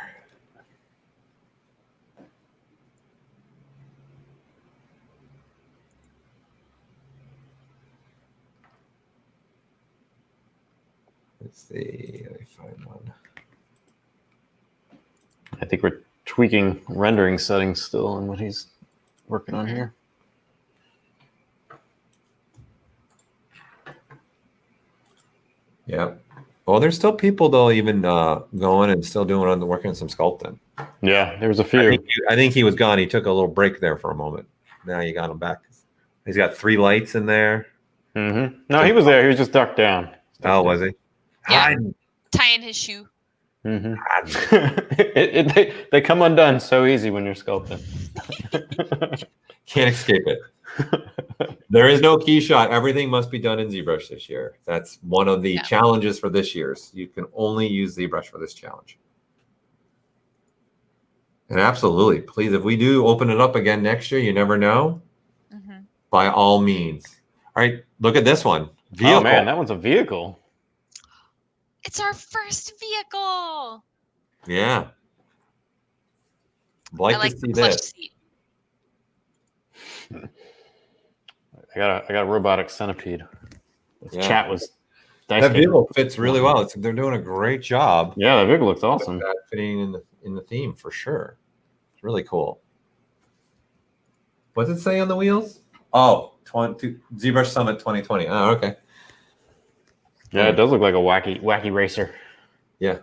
K: Let's see. Let me find one.
L: I think we're tweaking rendering settings still on what he's working on here.
K: Yeah. Well, there's still people though, even going and still doing working on some sculpting.
L: Yeah, there was a few.
K: I think he was gone. He took a little break there for a moment. Now you got him back. He's got 3 lights in there.
L: Mm-hmm. No, he was there. He was just ducked down.
K: Oh, was he?
M: Yeah. Tying his shoe.
L: Mm-hmm. They come undone so easy when you're sculpting.
K: Can't escape it. There is no key shot. Everything must be done in ZBrush this year. That's one of the challenges for this year's. You can only use ZBrush for this challenge. And absolutely, please, if we do open it up again next year, you never know. By all means. All right, look at this one. Vehicle.
L: Oh man, that one's a vehicle.
M: It's our first vehicle.
K: Yeah.
M: I like
K: to see
M: the plush
K: this.
M: seat.
L: I got a robotic centipede.
K: Yeah.
L: Chat was
K: that vehicle fits really well. They're doing a great job.
L: Yeah, that vehicle looks awesome.
K: That fitting in the theme for sure. It's really cool. What's it say on the wheels? Oh, ZBrush Summit 2020. Oh, okay.
L: Yeah, it does look like a wacky racer.
K: Yeah.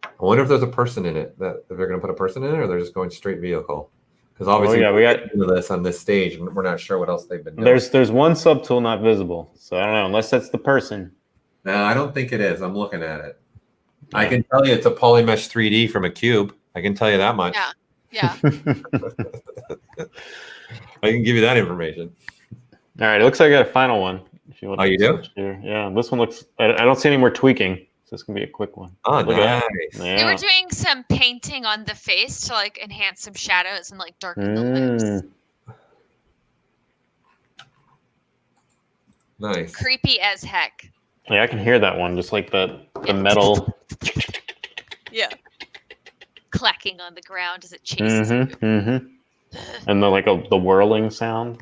K: I wonder if there's a person in it. That if they're going to put a person in it, or they're just going straight vehicle. Because obviously, we got into this on this stage, and we're not sure what else they've been doing.
L: There's one subtool not visible, so I don't know unless that's the person.
K: No, I don't think it is. I'm looking at it. Yeah. I can tell you it's a polymesh 3D from a cube. I can tell you that much.
M: Yeah.
K: I can give you that information.
L: All right, it looks like I got a final one. If you want
K: you do?
L: Here. Yeah, this one looks. I don't see any more tweaking. So this can be a quick one.
K: Oh, nice.
L: Yeah.
M: They were doing some painting on the face to like enhance some shadows and like darken the lips.
K: Nice.
M: Creepy as heck.
L: Yeah, I can hear that one, just like the metal.
M: Yeah. clacking on the ground as it chases you.
L: And the whirling sound.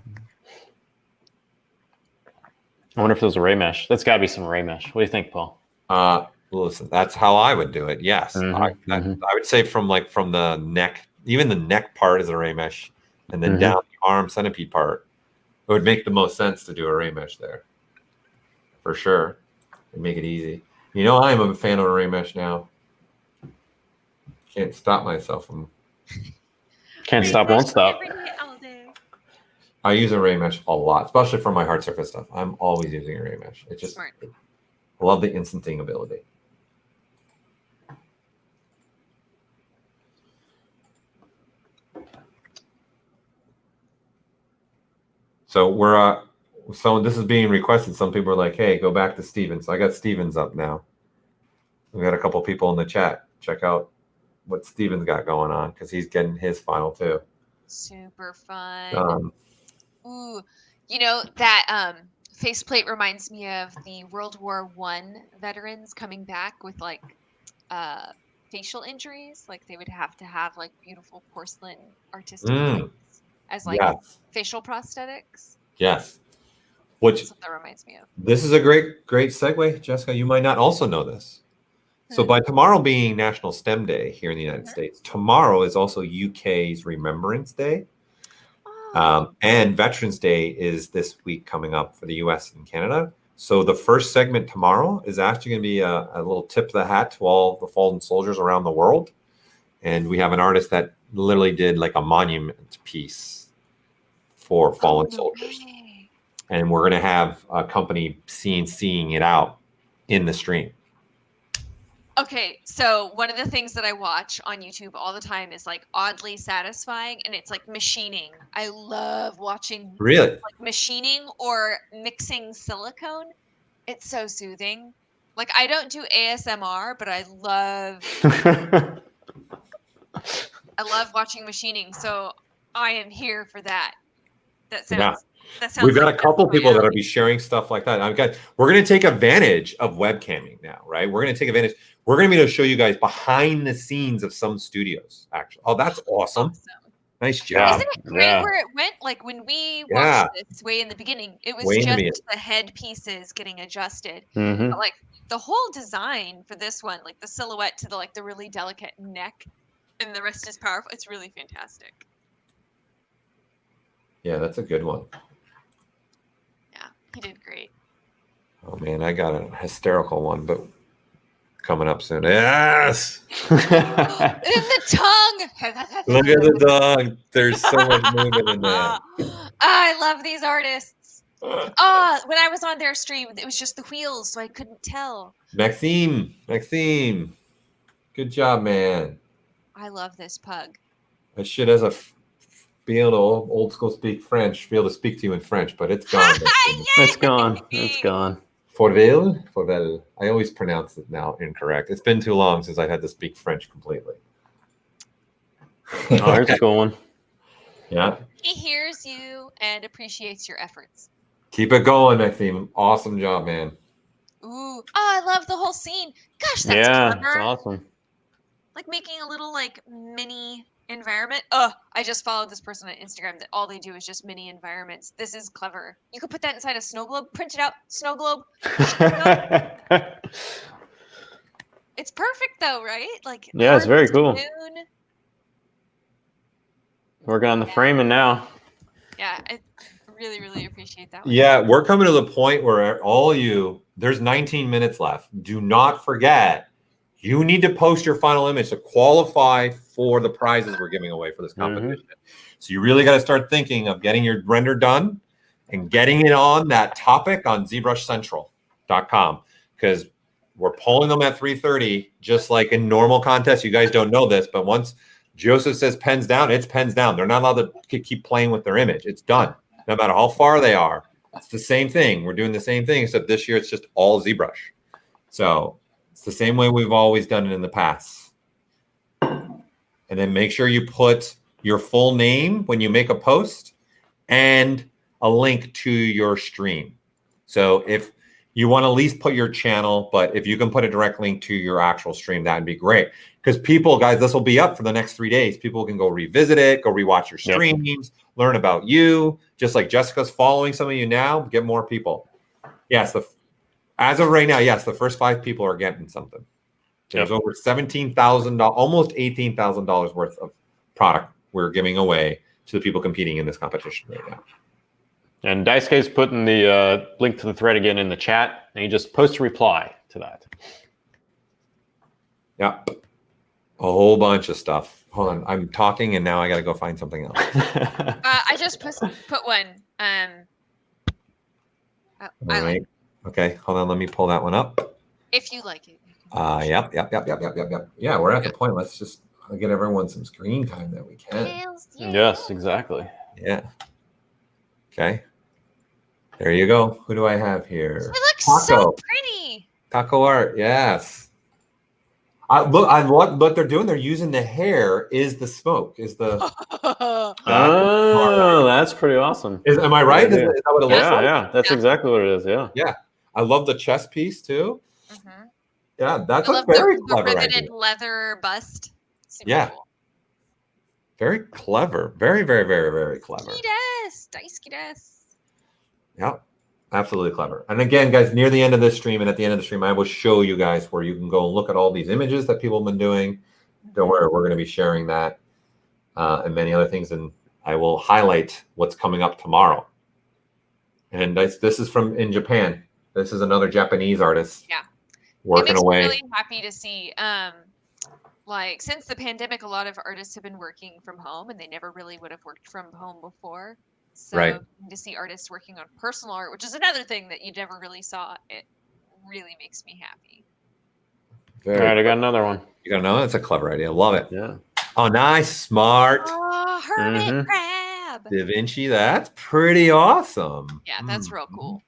L: I wonder if there's a ray mesh. That's got to be some ray mesh. What do you think, Paul?
K: Listen, that's how I would do it. Yes, I would say from the neck, even the neck part is a ray mesh, and then down the arm centipede part, it would make the most sense to do a ray mesh there, for sure. It'd make it easy. You know, I am a fan of a ray mesh now. Can't stop myself from.
L: Can't stop, won't stop.
K: I use a ray mesh a lot, especially for my hard surface stuff. I'm always using a ray mesh. It's just, I love the instanting ability. So so this is being requested. Some people are like, hey, go back to Steven. So I got Steven's up now. We got a couple people in the chat. Check out what Steven's got going on, because he's getting his final too.
M: Super fun. Ooh, you know, that faceplate reminds me of the World War I veterans coming back with like facial injuries. Like they would have to have like beautiful porcelain artistic plates as like facial prosthetics.
K: Yes. Which
M: that's what that reminds me of.
K: This is a great segue, Jessica. You might not also know this. So by tomorrow being National STEM Day here in the United States, tomorrow is also UK's Remembrance Day. And Veterans Day is this week coming up for the US and Canada. So the first segment tomorrow is actually going to be a little tip of the hat to all the fallen soldiers around the world. And we have an artist that literally did like a monument piece for fallen soldiers. And we're going to have a company seeing it out in the stream.
M: Okay, so one of the things that I watch on YouTube all the time is like oddly satisfying, and it's like machining. I love watching like machining or mixing silicone. It's so soothing. Like I don't do ASMR, but I love watching machining. So I am here for that. That sounds
K: We've got a couple people that will be sharing stuff like that. We're going to take advantage of webcamming now, right? We're going to take advantage. We're going to be able to show you guys behind the scenes of some studios, actually. Oh, that's awesome. Nice job.
M: Isn't it great where it went? Like when we watched this way in the beginning, it was just the head pieces getting adjusted. But like the whole design for this one, like the silhouette to the really delicate neck, and the rest is powerful. It's really fantastic.
K: Yeah, that's a good one.
M: Yeah, he did great.
K: Oh man, I got a hysterical one, but coming up soon. Yes.
M: In the tongue.
K: Look at the tongue. There's so much movement in that.
M: I love these artists. When I was on their stream, it was just the wheels, so I couldn't tell.
K: Maxime, good job, man.
M: I love this pug.
K: That shit has be able to old school speak French, be able to speak to you in French, but it's gone.
L: It's gone. It's gone.
K: Forvel. I always pronounce it now incorrect. It's been too long since I had to speak French completely.
L: Oh, there's a cool one.
K: Yeah.
M: He hears you and appreciates your efforts.
K: Keep it going, Maxime. Awesome job, man.
M: Ooh. Oh, I love the whole scene. Gosh, that's
L: clever.
M: That's
L: awesome.
M: Like making a little mini environment. I just followed this person on Instagram that all they do is just mini environments. This is clever. You could put that inside a snow globe, print it out, snow globe. It's perfect though, right? Like
L: yeah, it's very cool. Working on the framing now.
M: Yeah, I really, really appreciate that one.
K: Yeah, we're coming to the point where there's 19 minutes left. Do not forget, you need to post your final image to qualify for the prizes we're giving away for this competition. So you really got to start thinking of getting your render done and getting it on that topic on ZBrushCentral.com, because we're pulling them at 3:30, just like in normal contests. You guys don't know this, but once Joseph says pens down, it's pens down. They're not allowed to keep playing with their image. It's done. No matter how far they are. It's the same thing. We're doing the same thing, except this year it's just all ZBrush. So it's the same way we've always done it in the past. And then make sure you put your full name when you make a post and a link to your stream. So if you want to at least put your channel, but if you can put a direct link to your actual stream, that'd be great. Because people, guys, this will be up for the next 3 days. People can go revisit it, go rewatch your streams, learn about you. Just like Jessica's following some of you now, get more people. Yes, as of right now, yes, the first 5 people are getting something. There's over $17,000, almost $18,000 worth of product we're giving away to the people competing in this competition right now.
L: And Daisuke's putting the link to the thread again in the chat, and you just post a reply to that.
K: Yeah, a whole bunch of stuff. Hold on, I'm talking, and now I got to go find something else.
M: I just put one.
K: All right. Okay, hold on. Let me pull that one up.
M: If you like it.
K: Yep. Yeah, we're at the point. Let's just get everyone some screen time that we can.
L: Yes, exactly.
K: Yeah. Okay. There you go. Who do I have here?
M: It looks so pretty.
K: Taco art. Yes. What they're doing. They're using the hair is the smoke. Is the
L: oh, that's pretty awesome.
K: Am I right? Is that what it looks like?
L: Yeah. That's exactly what it is. Yeah.
K: Yeah. I love the chest piece too.
M: Mm-hmm.
K: Yeah, that's a very clever
M: riveted
K: idea.
M: leather bust.
K: Super cool. Very clever. Very, very, very, very clever. Yeah, absolutely clever. And again, guys, near the end of this stream and at the end of the stream, I will show you guys where you can go and look at all these images that people have been doing. Don't worry, we're going to be sharing that and many other things. And I will highlight what's coming up tomorrow. And this is from in Japan. This is another Japanese artist.
M: Yeah.
K: Working away.
M: I'm really happy to see. Like since the pandemic, a lot of artists have been working from home, and they never really would have worked from home before. So to see artists working on personal art, which is another thing that you never really saw, it really makes me happy.
L: All right, I got another one.
K: You got another one? That's a clever idea. Love it.
L: Yeah.
K: Oh, nice, smart.
M: Oh, hermit crab.
K: Da Vinci, that's pretty awesome.
M: Yeah, that's real cool.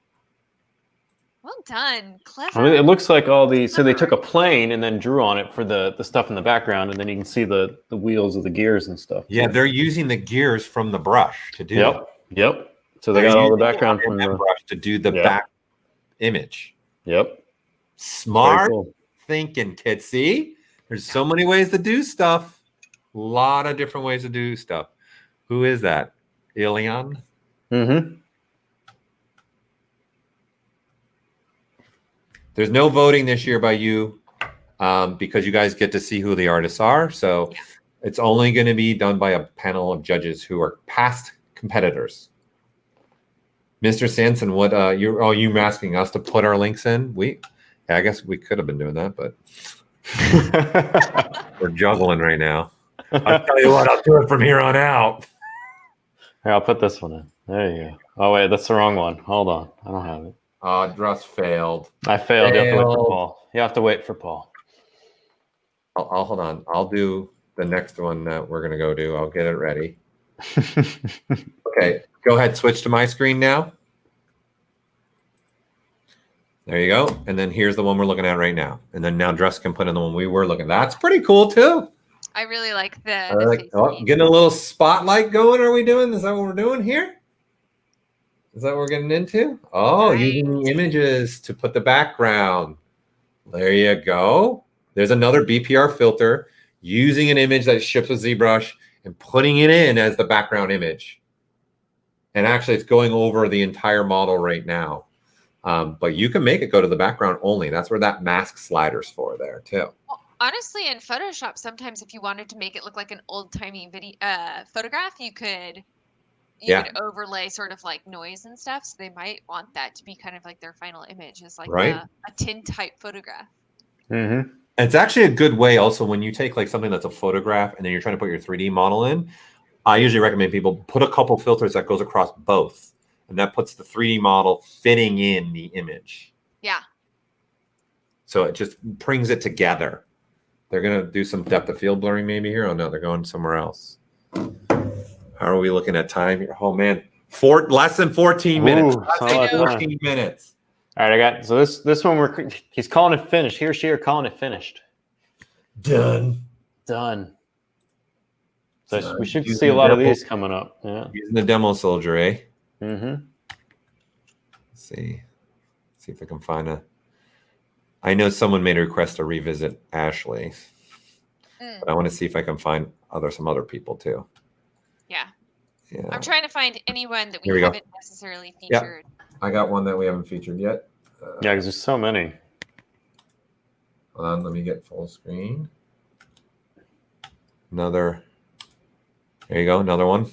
M: Well done, clever.
L: I mean, it looks like all the. So they took a plane and then drew on it for the stuff in the background, and then you can see the wheels of the gears and stuff.
K: Yeah, they're using the gears from the brush to do.
L: Yep. So they got all the background from the
K: brush to do the back image.
L: Yep.
K: Smart thinking, kid. See, there's so many ways to do stuff. A lot of different ways to do stuff. Who is that? Ilion?
L: Mm-hmm.
K: There's no voting this year by you because you guys get to see who the artists are. So it's only going to be done by a panel of judges who are past competitors. Mr. Sanson, what you asking us to put our links in? I guess we could have been doing that, but we're juggling right now. I'll tell you what, I'll do it from here on out.
L: Here, I'll put this one in. There you go. Oh wait, that's the wrong one. Hold on, I don't have it.
K: Dress failed.
L: I failed. You have to wait for Paul. You have to wait for Paul.
K: I'll hold on. I'll do the next one that we're gonna go do. I'll get it ready. Okay, go ahead. Switch to my screen now. There you go. And then here's the one we're looking at right now. And then now Dress can put in the one we were looking at. That's pretty cool too.
M: I really like the
K: getting a little spotlight going. Are we doing? Is that what we're doing here? Is that what we're getting into? Oh, using the images to put the background. There you go. There's another BPR filter using an image that ships with ZBrush and putting it in as the background image. And actually, it's going over the entire model right now. But you can make it go to the background only. That's where that mask slider's for there, too.
M: Well, honestly, in Photoshop, sometimes if you wanted to make it look like an old-timey photograph, you could overlay sort of like noise and stuff. So they might want that to be kind of like their final image, is like a tin-type photograph.
L: Mm-hmm.
K: It's actually a good way also when you take like something that's a photograph and then you're trying to put your 3D model in. I usually recommend people put a couple filters that goes across both. And that puts the 3D model fitting in the image.
M: Yeah.
K: So it just brings it together. They're going to do some depth of field blurring maybe here. Oh, no, they're going somewhere else. How are we looking at time here? Oh, man. Less than 14 minutes. Less than 14 minutes.
L: All right, I got, so this one, he's calling it finished. He or she are calling it finished.
K: Done.
L: So we should see a lot of these coming up. Yeah.
K: Using the demo soldier, eh?
L: Mm-hmm.
K: Let's See if I can find a. I know someone made a request to revisit Ashley, but I want to see if I can find some other people too.
M: Yeah.
K: Yeah.
M: I'm trying to find anyone that
K: Here
M: we
K: we go.
M: haven't necessarily featured.
K: I got one that we haven't featured yet.
L: Yeah, because there's so many.
K: Hold on, let me get full screen. There you go, another one.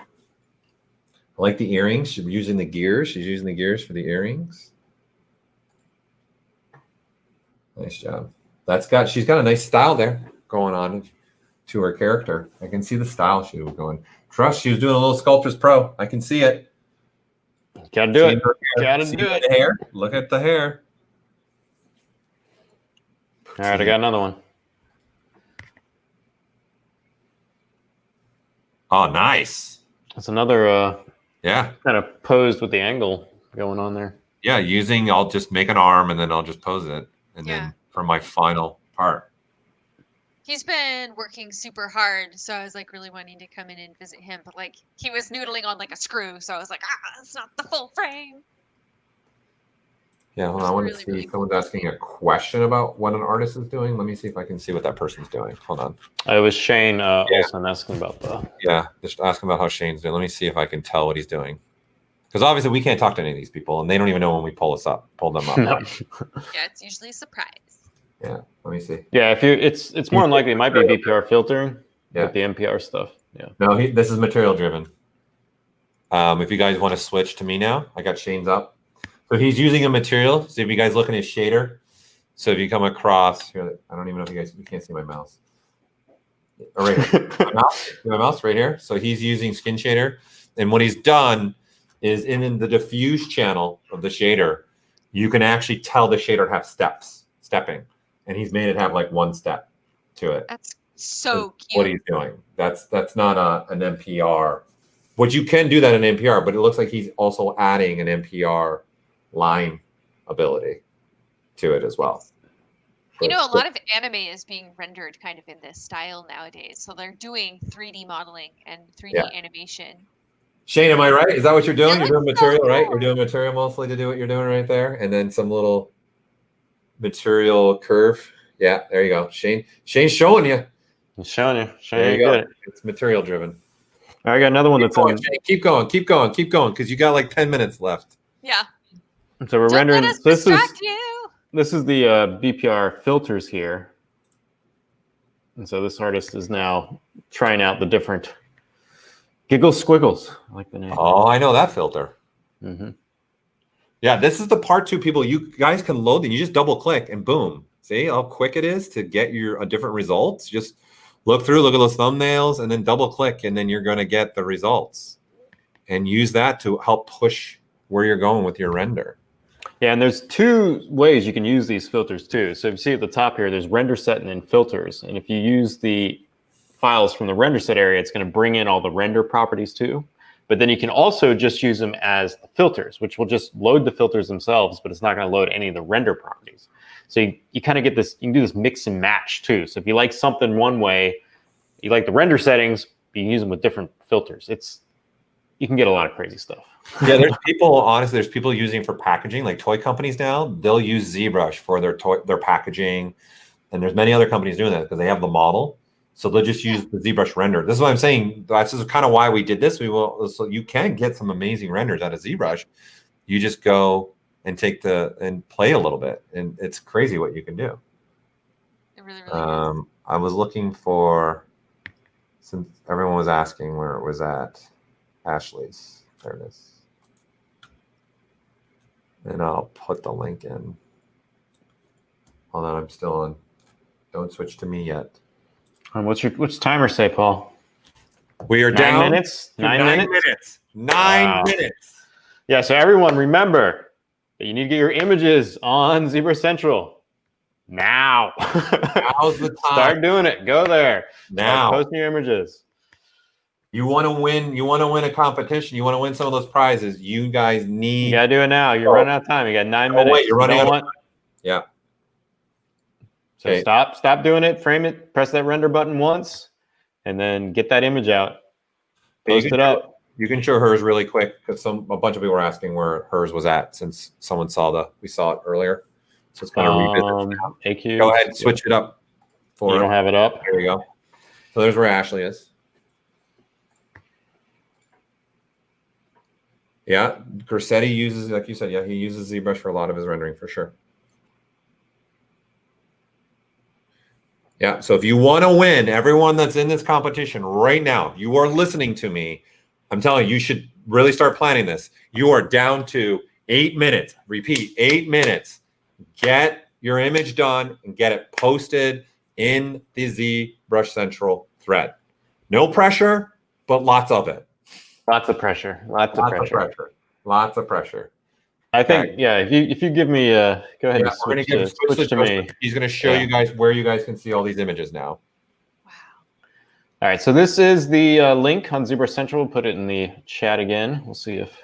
K: I like the earrings. She's using the gears. She's using the gears for the earrings. Nice job. She's got a nice style there going on to her character. I can see the style she was going. Trust, she was doing a little Sculptress Pro. I can see it.
L: Gotta do it. Gotta
K: See
L: do it.
K: the hair. Look at the hair.
L: All right, I got another one.
K: Oh, nice.
L: That's another
K: yeah,
L: kind of posed with the angle going on there.
K: Yeah, I'll just make an arm and then I'll just pose it. And then for my final part.
M: He's been working super hard, so I was like really wanting to come in and visit him, but like he was noodling on like a screw, so I was like, it's not the full frame.
K: Yeah, hold on. I want to see. Really someone's asking a question about what an artist is doing. Let me see if I can see what that person's doing. Hold on.
L: It was Shane also asking about the.
K: Yeah, just asking about how Shane's doing. Let me see if I can tell what he's doing. Because obviously we can't talk to any of these people, and they don't even know when we pull them up.
L: No.
M: Yeah, it's usually a surprise.
K: Yeah, let me see.
L: Yeah, if it's more than likely it might be VPR filtering with the NPR stuff. Yeah.
K: No, this is material driven. If you guys want to switch to me now, I got Shane's up. So he's using a material. So if you guys look at his shader, so if you come across here, I don't even know if you can't see my mouse. Right here. my mouse right here. So he's using skin shader, and what he's done is in the diffuse channel of the shader, you can actually tell the shader have stepping. And he's made it have like one step to it.
M: That's so cute.
K: What he's doing. That's not an NPR. What you can do that in NPR, but it looks like he's also adding an NPR line ability to it as well.
M: You know, a lot of anime is being rendered kind of in this style nowadays. So they're doing 3D modeling and 3D animation.
K: Shane, am I right? Is that what you're doing? You're doing material, right? You're doing material mostly to do what you're doing right there. And then some little material curve. Yeah, there you go. Shane's showing you.
L: He's showing you.
K: There you go. It's material driven.
L: I got another one that's
K: going, Shane. Keep going, because you got like 10 minutes left.
M: Yeah.
L: So we're rendering.
M: Let us distract you.
L: This is the BPR filters here. And so this artist is now trying out the different Giggle Squiggles. I like the name.
K: Oh, I know that filter.
L: Mm-hmm.
K: Yeah, this is the part two, people. You guys can load it. You just double click and boom. See how quick it is to get your different results? Just look at those thumbnails and then double click, and then you're going to get the results. And use that to help push where you're going with your render.
L: Yeah, and there's two ways you can use these filters too. So if you see at the top here, there's render set and then filters. And if you use the files from the render set area, it's going to bring in all the render properties too. But then you can also just use them as the filters, which will just load the filters themselves, but it's not going to load any of the render properties. So you kind of get this, you can do this mix and match too. So if you like something one way, you like the render settings, but you can use them with different filters. You can get a lot of crazy stuff.
K: Yeah, there's people using for packaging, like toy companies now. They'll use ZBrush for their packaging, and there's many other companies doing that because they have the model. So they'll just use the ZBrush render. This is what I'm saying. That's just kind of why we did this. So you can get some amazing renders out of ZBrush. You just go and and play a little bit, and it's crazy what you can do.
M: It really is.
K: I was looking for, since everyone was asking where it was at, Ashley's. There it is. And I'll put the link in. Hold on, I'm still on. Don't switch to me yet.
L: And what's timer say, Paul?
K: We are
L: 9
K: down.
L: minutes. 9 minutes.
K: 9 minutes.
L: Yeah. So everyone, remember that you need to get your images on ZBrush Central now.
K: Now's the time.
L: Start doing it. Go there.
K: Now.
L: Start posting your images.
K: You want to win. You want to win a competition. You want to win some of those prizes. You guys need.
L: You gotta do it now. You're running out of time. You got 9 minutes.
K: Wait, you're running out of time. Yeah.
L: So stop doing it. Frame it. Press that render button once, and then get that image out. Post it up.
K: You can show hers really quick because a bunch of people were asking where hers was at since someone we saw it earlier. So it's going to revisit now.
L: AQ.
K: Go ahead and switch it up.
L: You don't have it up?
K: There you go. So there's where Ashley is. Yeah, Grissetti uses, like you said, yeah, he uses ZBrush for a lot of his rendering for sure. Yeah, so if you want to win, everyone that's in this competition right now, you are listening to me. I'm telling you, you should really start planning this. You are down to 8 minutes. Repeat, 8 minutes. Get your image done and get it posted in the ZBrush Central thread. No pressure, but lots of it.
L: Lots of pressure. Lots of pressure.
K: Lots of pressure.
L: I think, yeah, if you give me, go ahead and switch to me.
K: He's going to show you guys where you guys can see all these images now.
L: Wow. All right, so this is the link on ZBrush Central. We'll put it in the chat again. We'll see if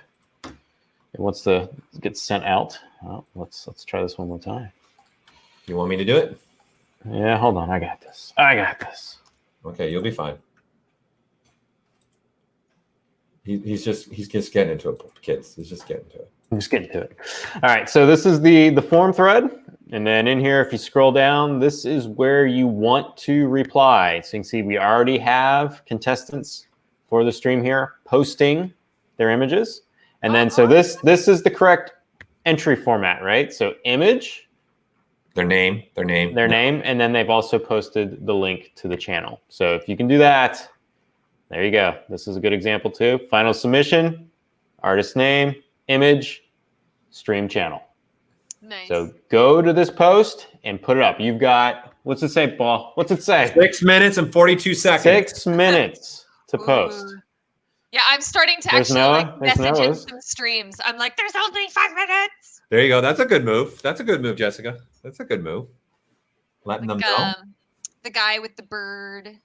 L: it wants to get sent out. Oh, let's try this one more time.
K: You want me to do it?
L: Yeah, hold on. I got this. I got this.
K: Okay, you'll be fine. He's just getting into it, kids. He's just getting to it.
L: I'm just getting to it. All right, so this is the form thread. And then in here, if you scroll down, this is where you want to reply. So you can see we already have contestants for the stream here posting their images. And then so this is the correct entry format, right? So image,
K: their name,
L: and then they've also posted the link to the channel. So if you can do that, there you go. This is a good example too. Final submission, artist name, image, stream channel.
M: Nice.
L: So go to this post and put it up. You've got, what's it say, Paul? What's it say?
K: 6 minutes and 42 seconds.
L: 6 minutes to post.
M: Yeah, I'm starting to message in some streams. I'm like, there's only 5 minutes.
K: There you go. That's a good move. That's a good move, Jessica. That's a good move. Letting them know.
M: The guy with the bird.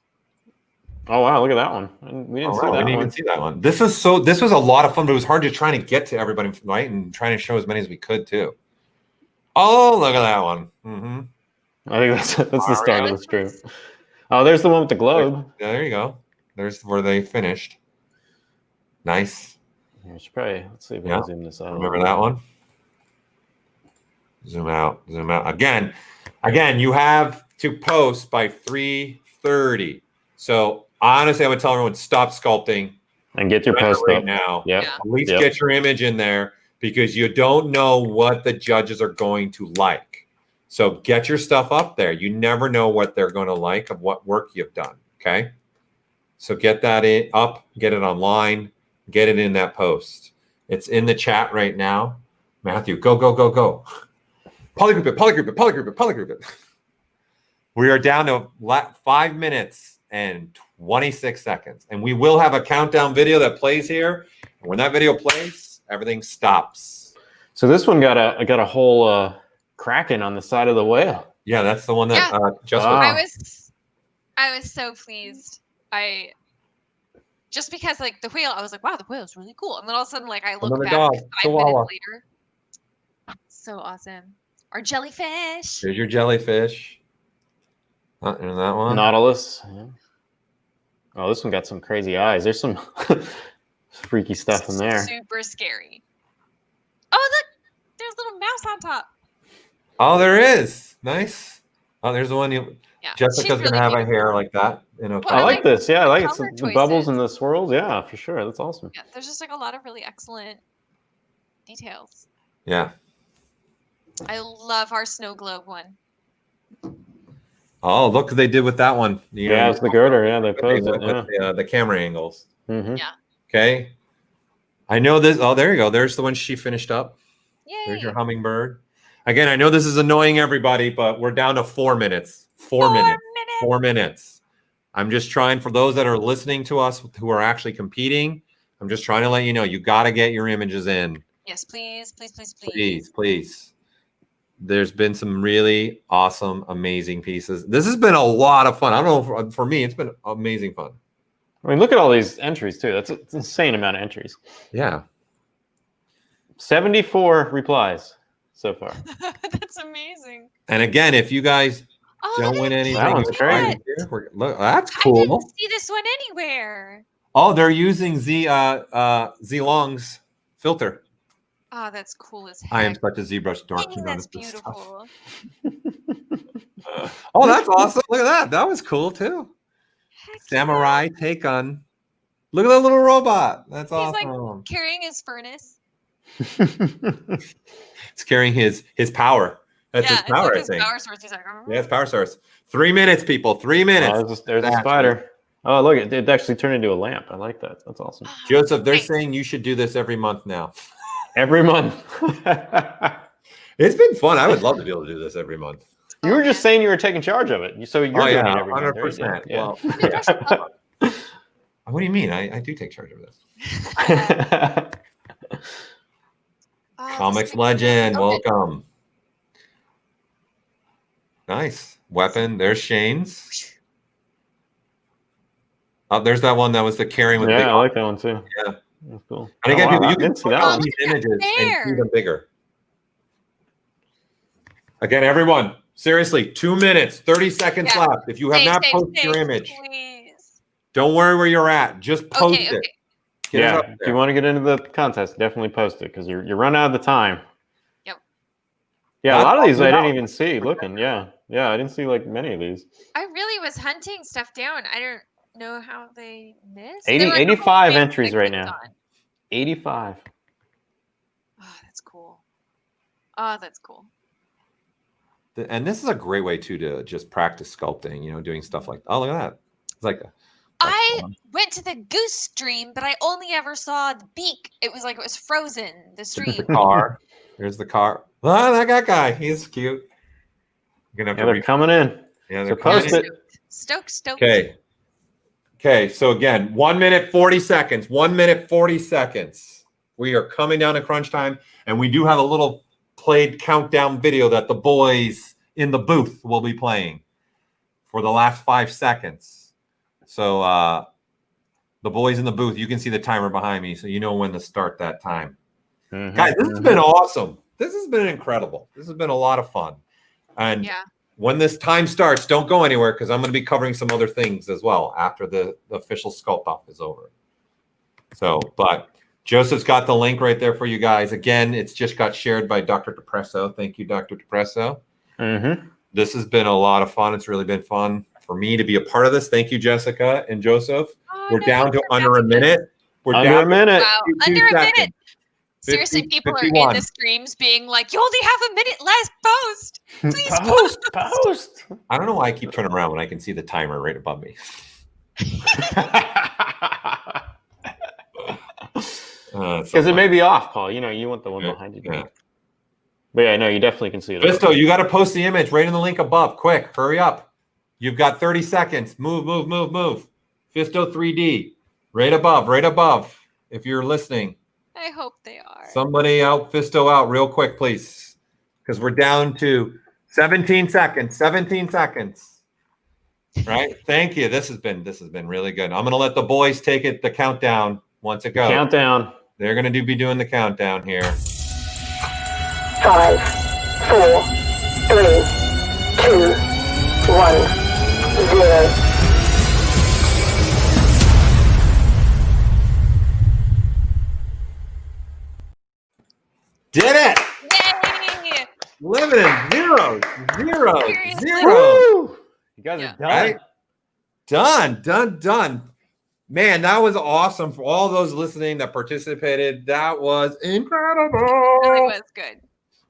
L: Oh wow, look at that one. We didn't see that one.
K: We didn't even see that one. This was a lot of fun, but it was hard to try to get to everybody, right? And trying to show as many as we could too. Oh, look at that one. Mm-hmm.
L: I think that's the start of the stream. Oh, there's the one with the globe.
K: Yeah, there you go. There's where they finished. Nice.
L: Yeah, probably, let's see if we can zoom this out.
K: Remember that one? Zoom out. Zoom out. Again, you have to post by 3:30. So honestly, I would tell everyone stop sculpting
L: and get your post
K: right
L: up
K: now.
L: Yeah.
K: At least get your image in there because you don't know what the judges are going to like. So get your stuff up there. You never know what they're going to like of what work you've done. Okay. So get that up, get it online, get it in that post. It's in the chat right now. Matthew, go. Polygroup it. We are down to 5 minutes and 26 seconds. And we will have a countdown video that plays here. And when that video plays, everything stops.
L: So this one got a whole kraken on the side of the whale.
K: Yeah, that's the one that just
M: I was so pleased. Just because like the whale, I was like, wow, the whale is really cool. And then all of a sudden, like I look back 5 minutes later. So awesome. Our jellyfish.
K: Here's your jellyfish. And that one.
L: Nautilus. Yeah. Oh, this one got some crazy eyes. There's some freaky stuff in there.
M: Super scary. Oh, look! There's a little mouse on top.
K: Oh, there is. Nice. Oh, there's the one you.
M: Yeah,
K: Jessica's gonna have a hair like that.
L: I like this. Yeah, I like it. The bubbles and the swirls. Yeah, for sure. That's awesome.
M: Yeah, there's just like a lot of really excellent details.
K: Yeah.
M: I love our snow globe one.
K: Oh, look what they did with that one.
L: Yeah, it's the girder. Yeah, they posed it.
K: With the camera angles.
L: Mm-hmm.
M: Yeah.
K: Okay. I know this. Oh, there you go. There's the one she finished up.
M: Yay.
K: There's your hummingbird. Again, I know this is annoying everybody, but we're down to 4 minutes. 4 minutes. 4 minutes. I'm just trying for those that are listening to us who are actually competing. I'm just trying to let you know you got to get your images in.
M: Yes, please.
K: Please. There's been some really awesome, amazing pieces. This has been a lot of fun. I don't know, for me, it's been amazing fun.
L: I mean, look at all these entries too. That's an insane amount of entries.
K: Yeah.
L: 74 replies so far.
M: That's amazing.
K: And again, if you guys don't win anything,
L: that one's crazy.
K: Look, that's cool.
M: I didn't see this one anywhere.
K: Oh, they're using Z Long's filter.
M: Oh, that's cool as heck.
K: I am such a ZBrush dork.
M: Dang, that's beautiful.
K: Oh, that's awesome. Look at that. That was cool too. Heck Samurai take on. Look at that little robot. That's awesome.
M: He's like carrying his furnace.
K: It's carrying his power. That's his power,
M: like
K: I
M: his
K: think.
M: Power source. He's like,
K: yeah, it's power source. 3 minutes, people. 3 minutes.
L: Oh, there's a spider. Oh, look, it actually turned into a lamp. I like that. That's awesome.
K: Joseph, they're saying you should do this every month now.
L: Every month.
K: It's been fun. I would love to be able to do this every month.
L: You were just saying you were taking charge of it. So you're doing it every
K: 100%.
L: month. Yeah.
K: Well, what do you mean? I do take charge of this. Comics legend, welcome. Nice. Weapon. There's Shane's. Oh, there's that one that was the carrying with
L: I like that one too.
K: Yeah.
L: That's cool.
K: And again, people, you
L: can
K: can see that these images and see them bigger. Again, everyone, seriously, 2 minutes, 30 seconds left. If you have not posted your image,
M: please.
K: Don't worry where you're at. Just post it. Get it up
L: if you want to get into the contest, definitely post it because you're running out of the time.
M: Yep.
L: Yeah, a lot of these I didn't even see looking. Yeah, I didn't see like many of these.
M: I really was hunting stuff down. I don't know how they missed.
L: 85 entries right now. 85.
M: Oh, that's cool. Oh, that's cool.
K: And this is a great way too to just practice sculpting. You know, doing stuff like, oh, look at that. It's like
M: I went to the goose stream, but I only ever saw the beak. It was like it was frozen. The stream.
K: The car. There's the car. Oh, that guy. He's cute. You're gonna have
L: they're coming in.
K: Yeah,
L: they're post it.
M: Stoked.
K: Okay. So again, 1 minute 40 seconds. 1 minute 40 seconds. We are coming down to crunch time, and we do have a little played countdown video that the boys in the booth will be playing for the last 5 seconds. So the boys in the booth, you can see the timer behind me, so you know when to start that time. Guys, this has been awesome. This has been incredible. This has been a lot of fun. And when this time starts, don't go anywhere because I'm going to be covering some other things as well after the official Sculpt-Off is over. So, but Joseph's got the link right there for you guys. Again, it's just got shared by Dr. Depresso. Thank you, Dr. Depresso. This has been a lot of fun. It's really been fun for me to be a part of this. Thank you, Jessica and Joseph. We're down to under a minute. We're
L: under a minute.
M: Wow, under a minute. Seriously, people
K: 51.
M: are in the streams being like, you only have a minute last post. Please
L: post.
K: I don't know why I keep turning around when I can see the timer right above me.
L: Because it may be off, Paul. You know, you want the one behind you. Yeah. But yeah, no, you definitely can see it.
K: Visto, you got to post the image right in the link above. Quick, hurry up. You've got 30 seconds. Move. Visto 3D. Right above. If you're listening.
M: I hope they are.
K: Somebody out, Visto out real quick, please. Because we're down to 17 seconds. 17 seconds. Right? Thank you. This has been really good. I'm gonna let the boys take it, the countdown once it goes.
L: Countdown.
K: They're gonna be doing the countdown here.
N: 5, 4, 3, 2, 1, 0.
K: Did it!
M: Yay!
K: Living in zero.
L: Woo! You guys are done.
K: Right? Done. Man, that was awesome for all those listening that participated. That was incredible.
M: It really was good.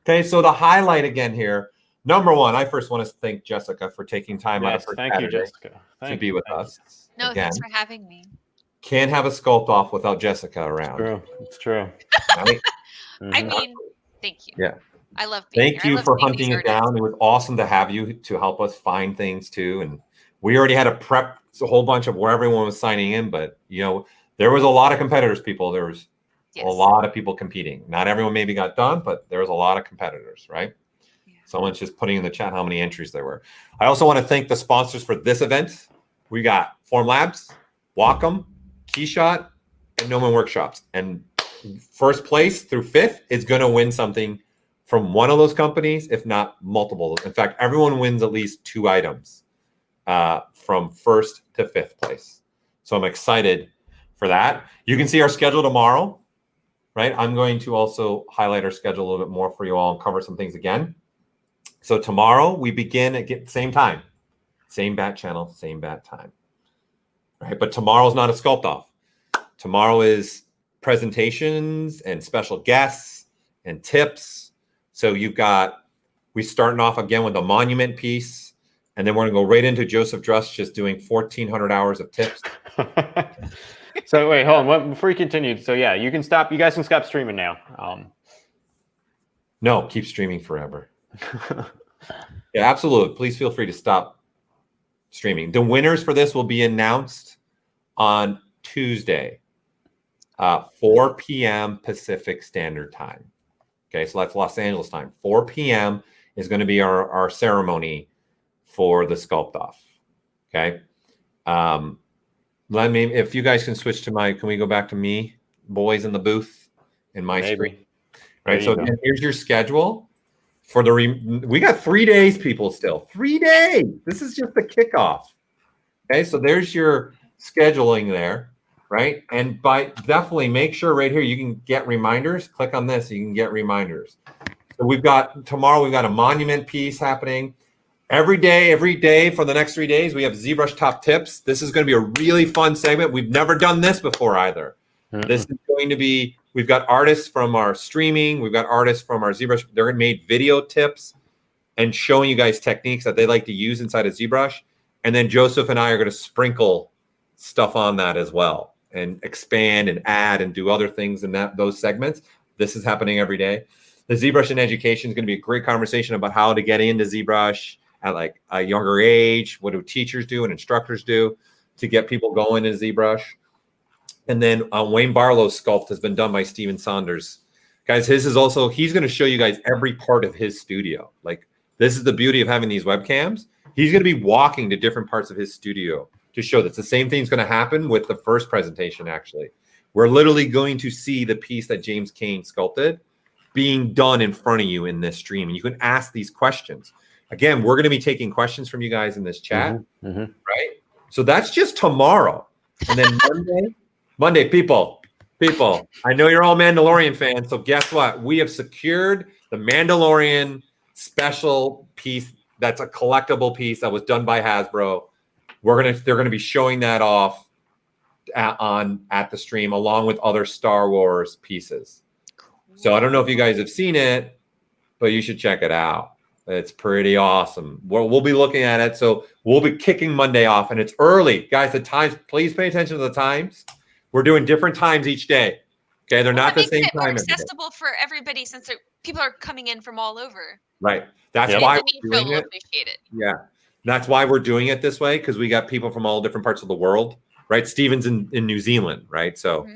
K: Okay, so the highlight again here. Number one, I first want to thank Jessica for taking time out of her
L: thank you, Jessica.
K: to be with us.
M: No,
K: again.
M: thanks for having me.
K: Can't have a Sculpt-Off without Jessica around.
L: It's true.
K: Right?
M: I mean, thank you.
K: Yeah.
M: I love being
K: Thank
M: here.
K: you for hunting it down. It was awesome to have you to help us find things too. And we already had to prep a whole bunch of where everyone was signing in, but you know, there was a lot of competitors, people. There was a lot of people competing. Not everyone maybe got done, but there was a lot of competitors, right? Yeah. Someone's just putting in the chat how many entries there were. I also want to thank the sponsors for this event. We got Formlabs, Wacom, Keyshot, and Noman Workshops. And first place through fifth is going to win something from one of those companies, if not multiple. In fact, everyone wins at least 2 items from first to fifth place. So I'm excited for for that. You can see our schedule tomorrow, right? I'm going to also highlight our schedule a little bit more for you all and cover some things again. So tomorrow we begin at the same time, same bat channel, same bat time, right? But tomorrow's not a Sculpt-Off. Tomorrow is presentations and special guests and tips. So we're starting off again with a monument piece, and then we're gonna go right into Joseph Druss just doing 1,400 hours of tips.
L: So wait, hold on. Before you continue, so yeah, you guys can stop streaming now.
K: No, keep streaming forever. Yeah, absolutely. Please feel free to stop streaming. The winners for this will be announced on Tuesday, 4 p.m. Pacific Standard Time. Okay, so that's Los Angeles time. 4 p.m. is going to be our ceremony for the Sculpt-Off. Okay. If you guys can switch to can we go back to me, boys in the booth, in my screen? Right. So again, here's your schedule for we got 3 days, people, still 3 days. This is just the kickoff. Okay. So there's your scheduling there. Right. And definitely make sure right here, you can get reminders. Click on this. You can get reminders. So tomorrow, we've got a monument piece happening. Every day for the next 3 days, we have ZBrush Top Tips. This is going to be a really fun segment. We've never done this before either. Mm-hmm. This is going to be, we've got artists from our streaming. We've got artists from our ZBrush. They're made video tips and showing you guys techniques that they like to use inside of ZBrush. And then Joseph and I are going to sprinkle stuff on that as well and expand and add and do other things in those segments. This is happening every day. The ZBrush in Education is going to be a great conversation about how to get into ZBrush at like a younger age. What do teachers do and instructors do to get people going in ZBrush? And then Wayne Barlow's sculpt has been done by Steven Saunders. Guys, he's going to show you guys every part of his studio. Like, this is the beauty of having these webcams. He's going to be walking to different parts of his studio to show that's the same thing's going to happen with the first presentation, actually. We're literally going to see the piece that James Kane sculpted being done in front of you in this stream. And you can ask these questions. Again, we're going to be taking questions from you guys in this chat, right? So that's just tomorrow. And then Monday, people, I know you're all Mandalorian fans. So guess what? We have secured the Mandalorian special piece. That's a collectible piece that was done by Hasbro. They're going to be showing that off at the stream along with other Star Wars pieces. So I don't know if you guys have seen it, but you should check it out. It's pretty awesome. We'll be looking at it. So we'll be kicking Monday off, and it's early. Guys, the times, please pay attention to the times. We're doing different times each day. Okay, they're not the same time.
M: More accessible for everybody since people are coming in from all over.
K: Right. That's why we're doing it. Appreciate it. Yeah. That's why we're doing it this way, because we got people from all different parts of the world, right? Steven's in New Zealand, right? So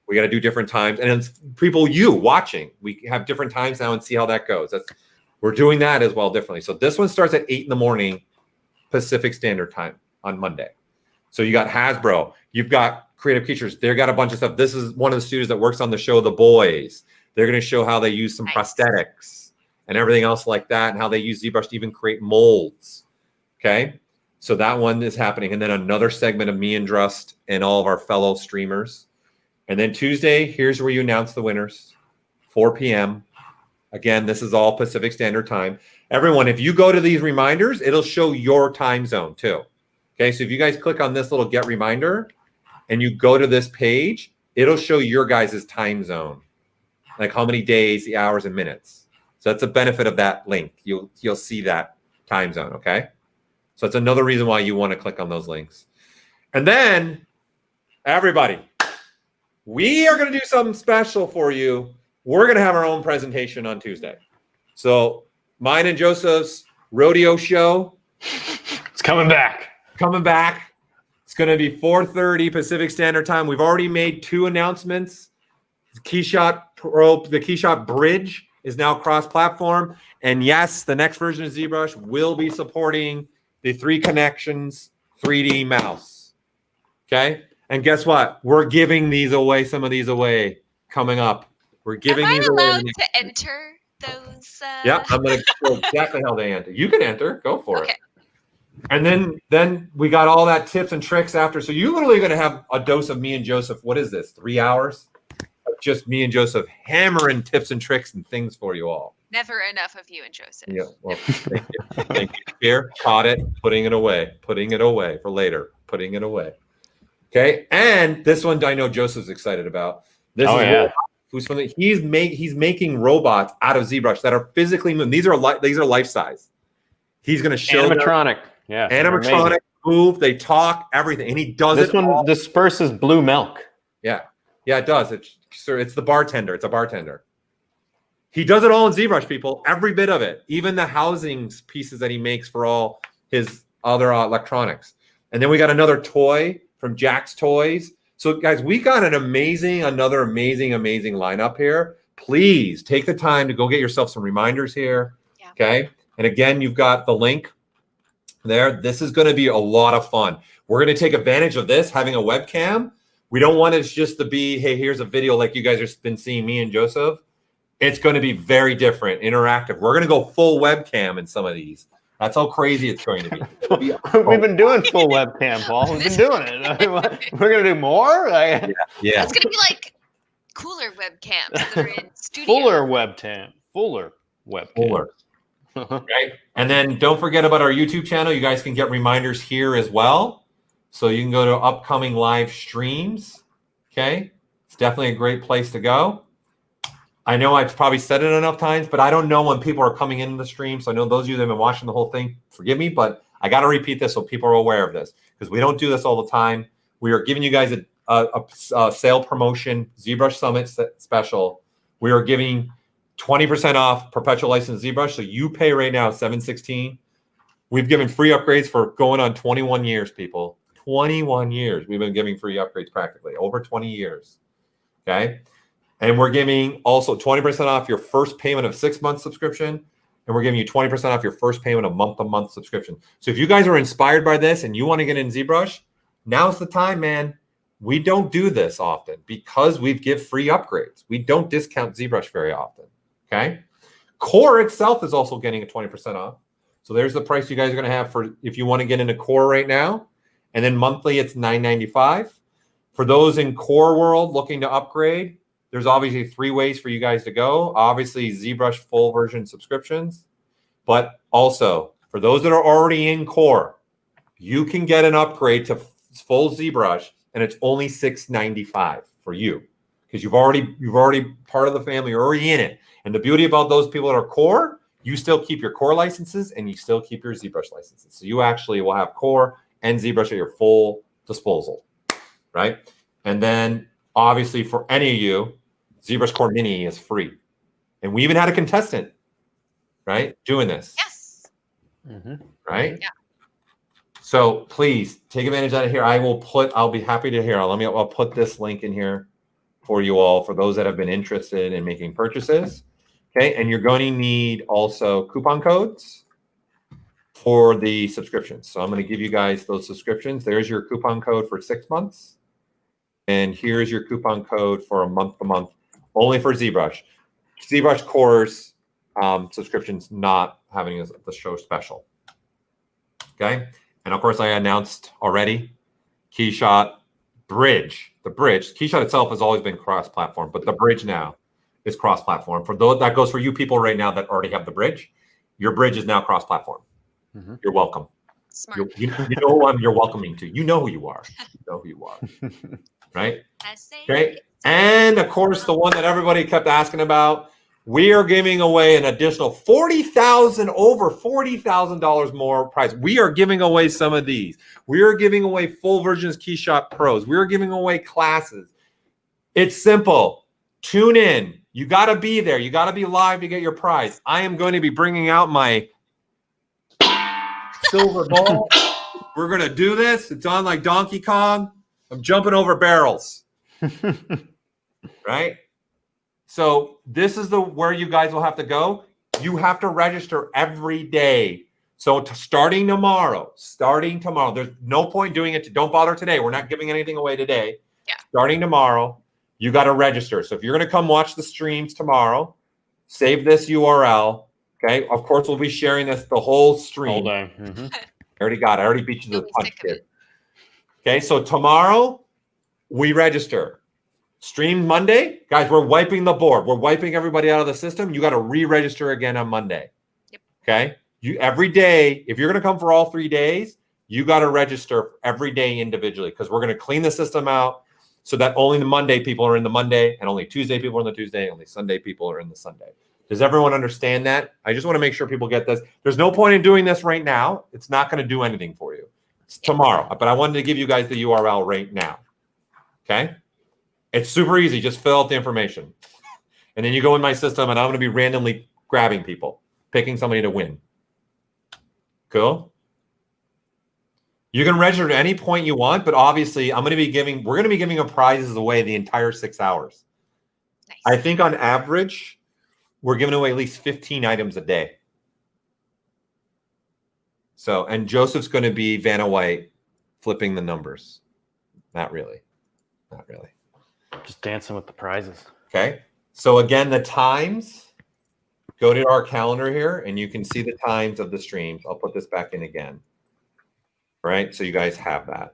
K: we got to do different times. And it's people watching, we have different times now and see how that goes. We're doing that as well differently. So this one starts at 8 in the morning Pacific Standard Time on Monday. So you got Hasbro, you've got Creative Features. They've got a bunch of stuff. This is one of the studios that works on the show The Boys. They're going to show how they use some prosthetics and everything else like that, and how they use ZBrush to even create molds. Okay, so that one is happening. And then another segment of me and Drust and all of our fellow streamers. And then Tuesday, here's where you announce the winners, 4 p.m. Again, this is all Pacific Standard Time. Everyone, if you go to these reminders, it'll show your time zone too. Okay, so if you guys click on this little get reminder and you go to this page, it'll show your guys' time zone, like how many days, the hours, and minutes. So that's a benefit of that link. You'll see that time zone, okay? So that's another reason why you want to click on those links. And then, everybody, we are going to do something special for you. We're going to have our own presentation on Tuesday. So mine and Joseph's rodeo show.
L: It's coming back.
K: It's going to be 4:30 Pacific Standard Time. We've already made 2 announcements. The Keyshot Bridge is now cross-platform. And yes, the next version of ZBrush will be supporting the 3 Connections 3D mouse. Okay? And guess what? We're giving these away, some of these away coming up. We're giving these away.
M: Am I allowed to enter those?
K: Yeah, I'm going to show exactly how they enter. You can enter. Go for it. And then we got all that tips and tricks after. So you're literally going to have a dose of me and Joseph. What is this? 3 hours of just me and Joseph hammering tips and tricks and things for you all.
M: Never enough of you and Joseph.
K: Yeah. Well, thank you. Thank you. Here, caught it. Putting it away for later. Putting it away. Okay. And this one I know Joseph's excited about. This is who's from the, he's making robots out of ZBrush that are physically moving. These are life size. He's going to show
L: animatronic. Yeah.
K: Animatronic, move, they talk, everything. And he does
L: this
K: it.
L: This one disperses blue milk.
K: Yeah. Yeah, it does. It's the bartender. It's a bartender. He does it all in ZBrush, people. Every bit of it. Even the housing pieces that he makes for all his other electronics. And then we got another toy from Jack's Toys. So, guys, we got another amazing lineup here. Please take the time to go get yourself some reminders here. Yeah. Okay. And again, you've got the link there. This is going to be a lot of fun. We're going to take advantage of this, having a webcam. We don't want it just to be, hey, here's a video like you guys have been seeing me and Joseph. It's going to be very different, interactive. We're going to go full webcam in some of these. That's how crazy it's going to be.
L: We've been doing full webcam, Paul. We've been doing it. We're going to do more?
K: Yeah.
M: It's going to be like cooler webcams that are in studio.
L: Fuller webcam. Fuller webcam.
K: Right? And then don't forget about our YouTube channel. You guys can get reminders here as well. So you can go to upcoming live streams. Okay? It's definitely a great place to go. I know I've probably said it enough times, but I don't know when people are coming into the stream. So I know those of you that have been watching the whole thing, forgive me, but I got to repeat this so people are aware of this because we don't do this all the time. We are giving you guys a sale promotion, ZBrush Summit special. We are giving 20% off perpetual license ZBrush. So you pay right now $716. We've given free upgrades for going on 21 years, people. 21 years. We've been giving free upgrades practically over 20 years. Okay. And we're giving also 20% off your first payment of 6 months subscription. And we're giving you 20% off your first payment of month-to-month subscription. So if you guys are inspired by this and you want to get in ZBrush, now's the time, man. We don't do this often because we give free upgrades. We don't discount ZBrush very often. Okay. Core itself is also getting a 20% off. So there's the price you guys are going to have for if you want to get into Core right now. And then monthly, it's $9.95. For those in Core world looking to upgrade, there's obviously 3 ways for you guys to go. Obviously, ZBrush full version subscriptions. But also, for those that are already in Core, you can get an upgrade to full ZBrush, and it's only $6.95 for you. Because you've already part of the family, you're already in it. And the beauty about those people that are Core, you still keep your Core licenses, and you still keep your ZBrush licenses. So you actually will have Core and ZBrush at your full disposal, right? And then, obviously, for any of you, ZBrush Core Mini is free. And we even had a contestant, right, doing this.
M: Yes.
K: Right?
M: Yeah.
K: So please take advantage of it here. I'll be happy to hear. I'll put this link in here for you all, for those that have been interested in making purchases. Okay. And you're going to need also coupon codes for the subscriptions. So I'm going to give you guys those subscriptions. There's your coupon code for 6 months. And here's your coupon code for a month-to-month, only for ZBrush. ZBrush Core's subscriptions not having the show special. Okay. And of course, I announced already Keyshot Bridge. The Bridge. Keyshot itself has always been cross-platform, but the Bridge now is cross-platform. For those that goes for you people right now that already have the Bridge, your Bridge is now cross-platform. You're welcome.
M: Smart.
K: You know who you're welcoming to. You know who you are. You know who you are. Right? Okay. And of course, the one that everybody kept asking about, we are giving away an additional $40,000, over $40,000 more prize. We are giving away some of these. We are giving away full versions Keyshot Pros. We are giving away classes. It's simple. Tune in. You got to be there. You got to be live to get your prize. I am going to be bringing out my silver ball. We're going to do this. It's on like Donkey Kong. I'm jumping over barrels. Right? So this is where you guys will have to go. You have to register every day. So starting tomorrow, there's no point doing it. Don't bother today. We're not giving anything away today.
M: Yeah.
K: Starting tomorrow, you got to register. So if you're going to come watch the streams tomorrow, save this URL. Okay. Of course, we'll be sharing this the whole stream.
L: All day.
K: I already got it. I already beat you to
M: You'll
K: the
M: be
K: punch,
M: sick of
K: kid.
M: it.
K: Okay, so tomorrow we register. Stream Monday, guys. We're wiping the board. We're wiping everybody out of the system. You got to re-register again on Monday.
M: Yep.
K: Okay. You every day. If you're going to come for all 3 days, you got to register every day individually because we're going to clean the system out so that only the Monday people are in the Monday and only Tuesday people are in the Tuesday. Only Sunday people are in the Sunday. Does everyone understand that? I just want to make sure people get this. There's no point in doing this right now. It's not going to do anything for you. It's tomorrow, but I wanted to give you guys the URL right now. Okay. It's super easy. Just fill out the information. And then you go in my system and I'm going to be randomly grabbing people, picking somebody to win. Cool. You can register at any point you want, but obviously we're going to be giving prizes away the entire 6 hours.
M: Nice.
K: I think on average, we're giving away at least 15 items a day. So, and Joseph's going to be Vanna White flipping the numbers. Not really. Not really.
L: Just dancing with the prizes.
K: Okay. So again, the times, go to our calendar here and you can see the times of the streams. I'll put this back in again. Right. So you guys have that.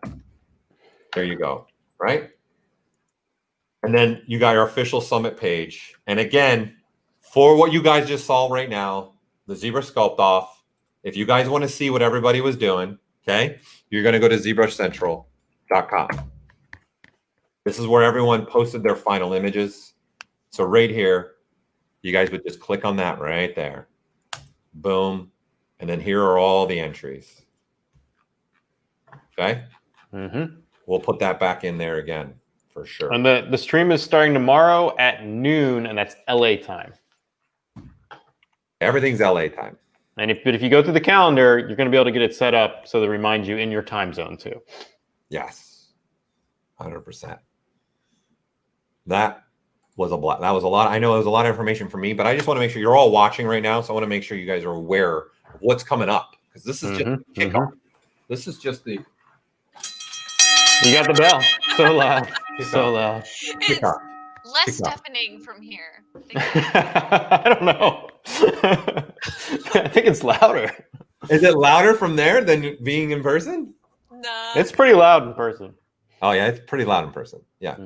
K: There you go. Right. And then you got your official summit page. And again, for what you guys just saw right now, the ZBrush Sculpt-Off, if you guys want to see what everybody was doing, okay, you're going to go to ZBrushCentral.com. This is where everyone posted their final images. So right here, you guys would just click on that right there. Boom. And then here are all the entries. Okay.
L: Mm-hmm.
K: We'll put that back in there again for sure.
L: And the stream is starting tomorrow at noon, and that's LA time.
K: Everything's LA time.
L: And if you go through the calendar, you're going to be able to get it set up so that it reminds you in your time zone too.
K: Yes. 100%. That was a lot. That was a lot. I know it was a lot of information for me, but I just want to make sure you're all watching right now. So I want to make sure you guys are aware of what's coming up because this is just the kickoff. This is just the.
L: You got the bell. So loud. So loud.
M: It's less deafening from here.
L: I don't know. I think it's louder.
K: Is it louder from there than being in person?
M: No.
L: It's pretty loud in person.
K: Oh yeah, it's pretty loud in person. Yeah.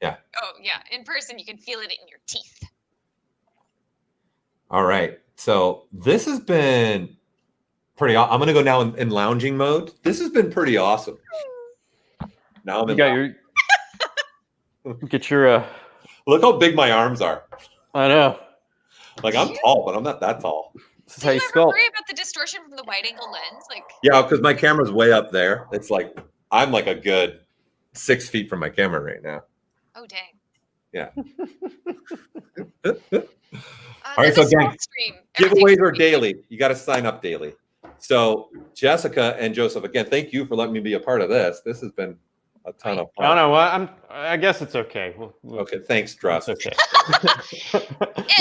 K: Yeah.
M: Oh yeah, in person you can feel it in your teeth.
K: All right. So this has been pretty. I'm gonna go now in lounging mode. This has been pretty awesome. Now I'm in.
L: Get your.
K: Look how big my arms are.
L: I know.
K: Like I'm tall, but I'm not that tall.
L: This is how you
M: Do you ever
L: sculpt.
M: worry about the distortion from the wide angle lens? Like.
K: Yeah, because my camera's way up there. It's like I'm like a good 6 feet from my camera right now.
M: Oh dang.
K: Yeah. All right, so again,
M: stream.
K: giveaways are daily. You got to sign up daily. So Jessica and Joseph, again, thank you for letting me be a part of this. This has been a ton of fun.
L: No, I guess it's okay.
K: Okay, thanks, Druss.
L: It's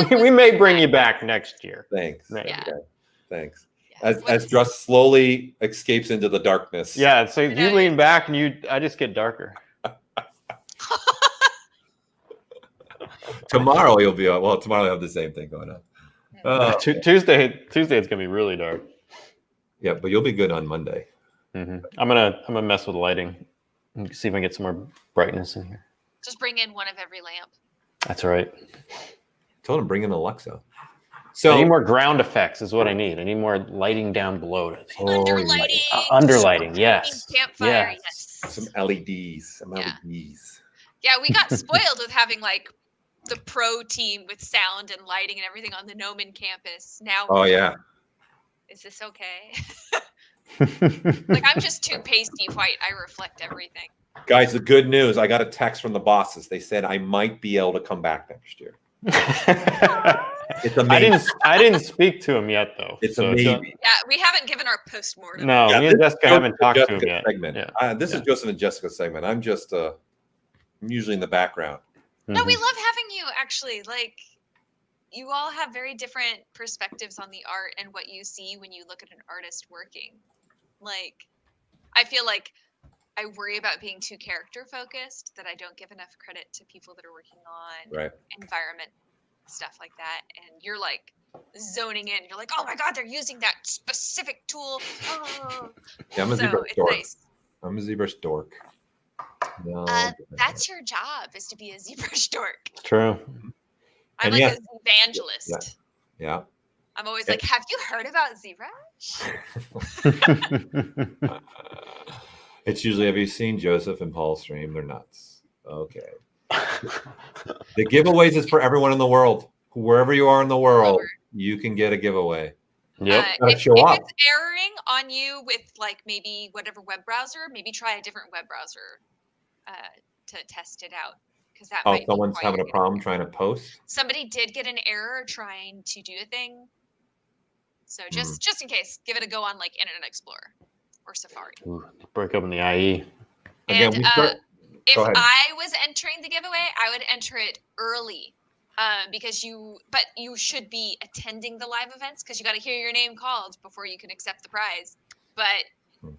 L: okay. we may bring you back next year.
K: Thanks.
M: Yeah.
K: Okay. Thanks. As Druss slowly escapes into the darkness.
L: Yeah, so you lean back and I just get darker.
K: Tomorrow you'll be tomorrow you'll have the same thing going on.
L: Tuesday it's gonna be really dark.
K: Yeah, but you'll be good on Monday.
L: I'm gonna mess with lighting and see if I can get some more brightness in here.
M: Just bring in one of every lamp.
L: That's right.
K: Told him bring in Alexa. So
L: I need more ground effects is what I need. I need more lighting down below.
M: Underlighting.
L: Underlighting, yes.
M: Campfire, yes.
K: Some LEDs. Some LEDs.
M: Yeah, we got spoiled with having like the pro team with sound and lighting and everything on the Noman campus. Now.
K: Oh yeah.
M: Is this okay? Like I'm just too pasty white. I reflect everything.
K: Guys, the good news, I got a text from the bosses. They said I might be able to come back next year. It's amazing.
L: I didn't speak to him yet though.
K: It's amazing.
M: Yeah, we haven't given our postmortem.
L: No, me and Jessica haven't talked to him yet.
K: Segment.
L: Yeah.
K: This is Joseph and Jessica's segment. I'm just I'm usually in the background.
M: No, we love having you actually. Like you all have very different perspectives on the art and what you see when you look at an artist working. Like I feel like I worry about being too character focused, that I don't give enough credit to people that are working on environment stuff like that. And you're like zoning in. You're like, oh my god, they're using that specific tool. Oh.
K: Yeah, I'm a
M: So
K: ZBrush
M: it's
K: dork.
M: nice.
K: I'm a ZBrush dork. No,
M: That's your job, is to be a ZBrush dork.
L: True.
M: I'm
K: And
M: like
K: yeah.
M: a evangelist.
K: Yeah.
M: I'm always like, have you heard about ZBrush?
K: It's usually, have you seen Joseph and Paul's stream? They're nuts. Okay. The giveaways is for everyone in the world. Wherever you are in the world, you can get a giveaway.
L: Yep.
M: If
K: show up.
M: it's erroring on you with like maybe whatever web browser, maybe try a different web browser to test it out. Because that might
K: Someone's having a problem trying to post.
M: Somebody did get an error trying to do a thing. So just in case, give it a go on like Internet Explorer or Safari.
L: Ooh, break open the IE.
K: Again,
M: And if I was entering the giveaway, I would enter it early. Because you should be attending the live events because you got to hear your name called before you can accept the prize. But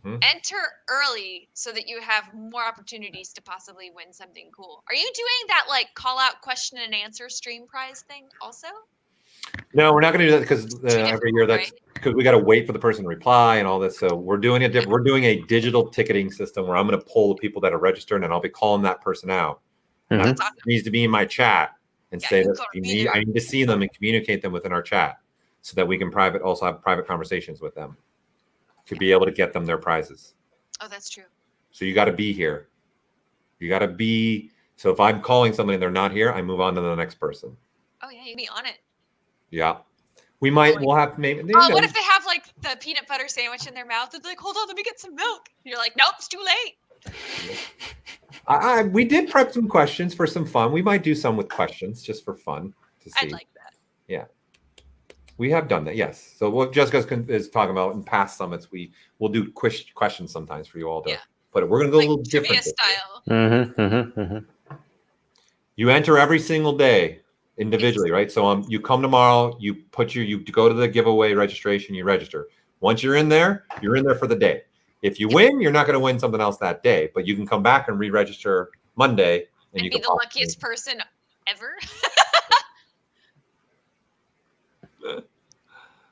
M: enter early so that you have more opportunities to possibly win something cool. Are you doing that like call out question and answer stream prize thing also?
K: No, we're not going to do that because every year that's because we got to wait for the person to reply and all this. So we're doing it different. We're doing a digital ticketing system where I'm going to pull the people that are registered and I'll be calling that person out. That needs to be in my chat. And say that I need to see them and communicate them within our chat so that we can also have private conversations with them to be able to get them their prizes.
M: Oh, that's true.
K: So you got to be here. You got to be. So if I'm calling somebody and they're not here, I move on to the next person.
M: Oh, yeah, you'd be on it.
K: Yeah. We'll have maybe.
M: What if they have like the peanut butter sandwich in their mouth? And they're like, hold on, let me get some milk. And you're like, nope, it's too late.
K: We did prep some questions for some fun. We might do some with questions just for fun to see.
M: I'd like that.
K: Yeah, we have done that. Yes. So what Jessica is talking about in past summits, we'll do questions sometimes for you all to put it. We're going to go a little different.
M: Style.
K: You enter every single day individually, right? So you come tomorrow. You go to the giveaway registration. You register. Once you're in there for the day. If you win, you're not going to win something else that day, but you can come back and re-register Monday, and you
M: be
K: can
M: the luckiest person ever.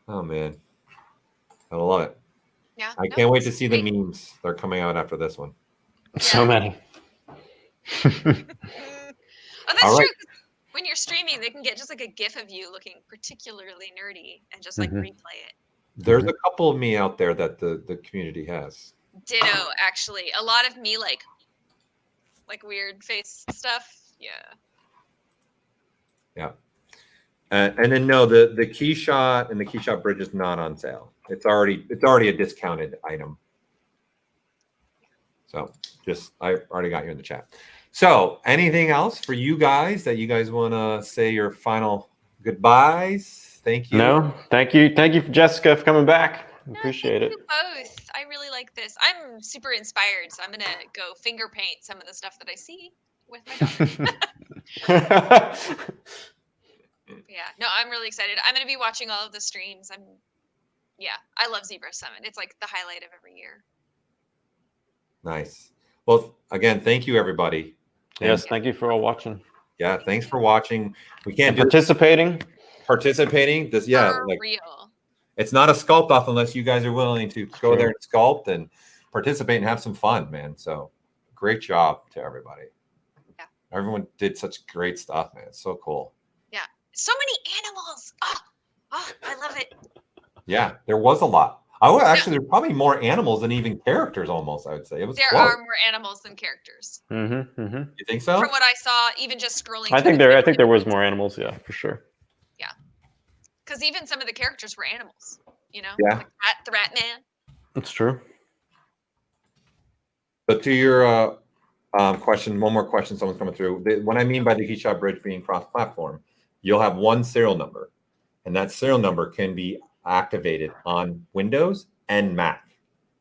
K: Oh man, I love it.
M: Yeah,
K: I can't wait to see the memes that are coming out after this one.
L: So many.
M: Oh, that's true. When you're streaming, they can get just like a GIF of you looking particularly nerdy and just like replay it.
K: There's a couple of me out there that the community has.
M: Ditto, actually. A lot of me like weird face stuff. Yeah.
K: Yeah. And then no, the key shot and the key shot bridge is not on sale. It's already a discounted item. So I already got you in the chat. So anything else for you guys that you guys want to say your final goodbyes? Thank you.
L: No, thank you for Jessica for coming back. Appreciate it.
M: You both. I really like this. I'm super inspired, so I'm gonna go finger paint some of the stuff that I see with my daughter. Yeah, no, I'm really excited. I'm gonna be watching all of the streams. I love ZBrush Summit. It's like the highlight of every year.
K: Nice. Well, again, thank you everybody.
L: Yes, thank you for all watching.
K: Yeah, thanks for watching. We can't
L: participating.
K: This, yeah,
M: for
K: like
M: real.
K: It's not a Sculpt-Off unless you guys are willing to go there and sculpt and participate and have some fun, man. So great job to everybody.
M: Yeah.
K: Everyone did such great stuff, man. It's so cool.
M: Yeah. So many animals. Oh, I love it.
K: Yeah, there was a lot. Actually, there's probably more animals than even characters almost, I would say.
M: There are more animals than characters.
K: You think so?
M: From what I saw, even just scrolling.
L: I think there was more animals, yeah, for sure.
M: Yeah. Because even some of the characters were animals, you know?
K: Yeah.
M: Like the rat man.
L: That's true.
K: But to your question, one more question someone's coming through. What I mean by the keyshot bridge being cross-platform, you'll have one serial number, and that serial number can be activated on Windows and Mac.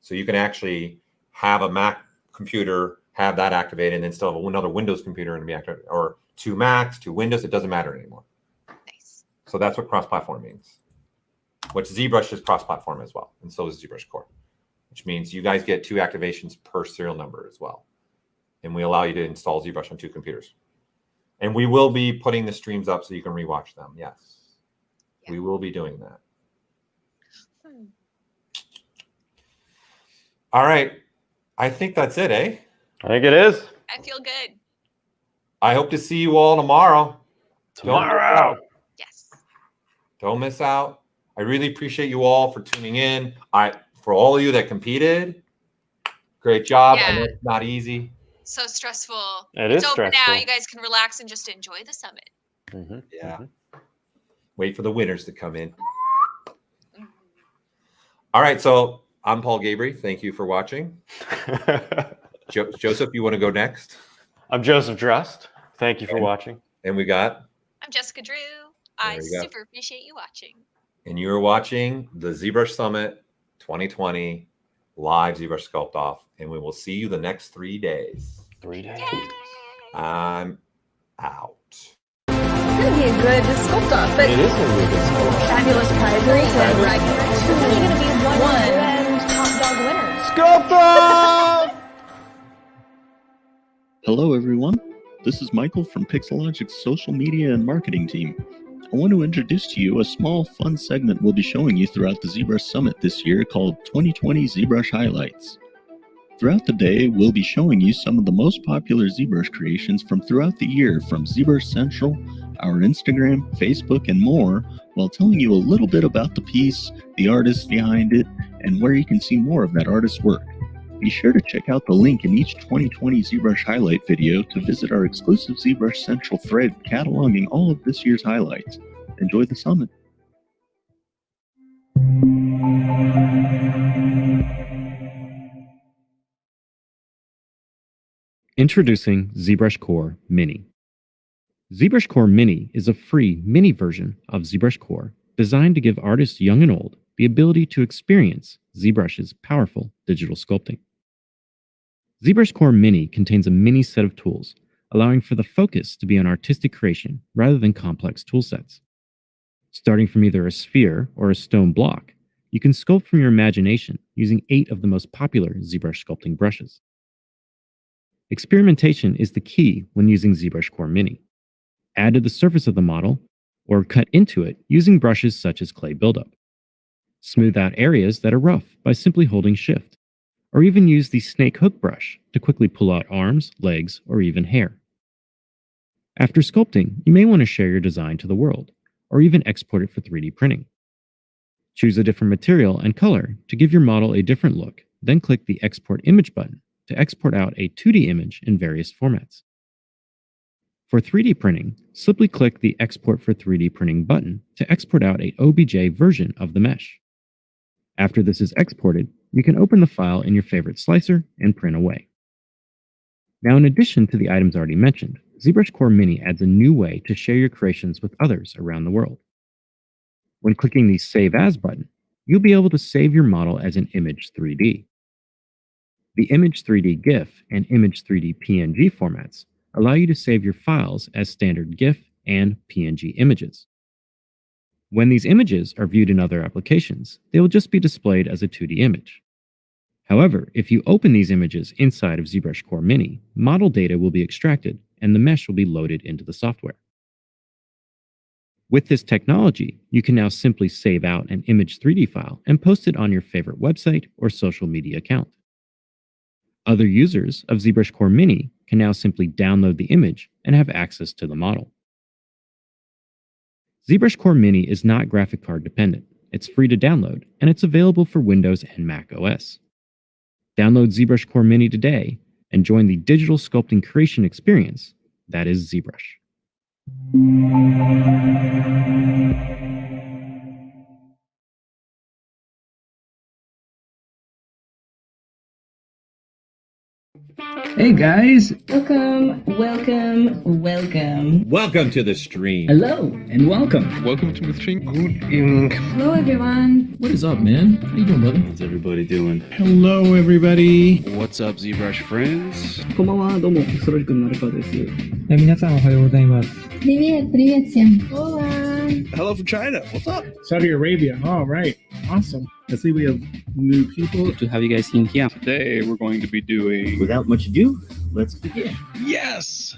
K: So you can actually have a Mac computer, have that activated, and then still have another Windows computer and be activated, or two Macs, two Windows. It doesn't matter anymore.
M: Nice.
K: So that's what cross-platform means. Which ZBrush is cross-platform as well, and so is ZBrush Core, which means you guys get 2 activations per serial number as well. And we allow you to install ZBrush on 2 computers. And we will be putting the streams up so you can rewatch them. Yes. We will be doing that. All right. I think that's it, eh?
L: I think it is.
M: I feel good.
K: I hope to see you all tomorrow.
L: Tomorrow.
M: Yes.
K: Don't miss out. I really appreciate you all for tuning in. For all of you that competed, great job. I know it's not easy.
M: So stressful.
L: It's
M: over
L: stressful.
M: now. You guys can relax and just enjoy the summit.
K: Yeah. Wait for the winners to come in. All right. So I'm Paul Gabry. Thank you for watching. Joseph, you want to go next?
L: I'm Joseph Drust. Thank you for watching.
K: And we got?
M: I'm Jessica Drew. I super appreciate you watching.
K: And you are watching the ZBrush Summit 2020 live ZBrush Sculpt-Off. And we will see you the next 3 days.
L: 3 days.
K: I'm out.
E: It's gonna be a good Sculpt-Off, but
L: It is going to be a good Sculpt-Off.
E: fabulous prizes and regulars. Who's gonna be one and top dog winners?
L: Sculpt-Off!
A: Hello, everyone. This is Michael from Pixelogic's social media and marketing team. I want to introduce to you a small, fun segment we'll be showing you throughout the ZBrush Summit this year called 2020 ZBrush Highlights. Throughout the day, we'll be showing you some of the most popular ZBrush creations from throughout the year from ZBrush Central, our Instagram, Facebook, and more, while telling you a little bit about the piece, the artist behind it, and where you can see more of that artist's work. Be sure to check out the link in each 2020 ZBrush highlight video to visit our exclusive ZBrush Central thread cataloging all of this year's highlights. Enjoy the summit.
C: Introducing ZBrush Core Mini. ZBrush Core Mini is a free mini version of ZBrush Core designed to give artists young and old the ability to experience ZBrush's powerful digital sculpting. ZBrush Core Mini contains a mini set of tools, allowing for the focus to be on artistic creation rather than complex toolsets. Starting from either a sphere or a stone block, you can sculpt from your imagination using 8 of the most popular ZBrush sculpting brushes. Experimentation is the key when using ZBrush Core Mini. Add to the surface of the model, or cut into it using brushes such as clay buildup. Smooth out areas that are rough by simply holding Shift, or even use the snake hook brush to quickly pull out arms, legs, or even hair. After sculpting, you may want to share your design to the world, or even export it for 3D printing. Choose a different material and color to give your model a different look, then click the Export Image button to export out a 2D image in various formats. For 3D printing, simply click the Export for 3D Printing button to export out a OBJ version of the mesh. After this is exported, you can open the file in your favorite slicer and print away. Now, in addition to the items already mentioned, ZBrush Core Mini adds a new way to share your creations with others around the world. When clicking the Save As button, you'll be able to save your model as an Image 3D. The Image 3D GIF and Image 3D PNG formats allow you to save your files as standard GIF and PNG images. When these images are viewed in other applications, they will just be displayed as a 2D image. However, if you open these images inside of ZBrush Core Mini, model data will be extracted and the mesh will be loaded into the software. With this technology, you can now simply save out an Image 3D file and post it on your favorite website or social media account. Other users of ZBrush Core Mini can now simply download the image and have access to the model. ZBrush Core Mini is not graphic card dependent. It's free to download, and it's available for Windows and Mac OS. Download ZBrush Core Mini today and join the digital sculpting creation experience that is ZBrush.
D: Hey guys.
E: Welcome, welcome, welcome.
F: Welcome to the stream.
D: Hello and welcome.
G: Welcome to the stream.
F: Good evening.
E: Hello, everyone.
D: What is up, man? How you doing, brother?
F: How's everybody doing?
H: Hello, everybody.
G: What's up, ZBrush friends?
I: こんばんは、どうも、ストロジ君のアルファです。
J: 皆さんおはようございます。
E: Привет, привет всем. Hola.
G: Hello from China. What's up?
H: Saudi Arabia. All right. Awesome. I see we have new people.
I: Good to have you guys in here.
G: Today we're going to be doing.
F: Without much ado, let's begin.
G: Yes!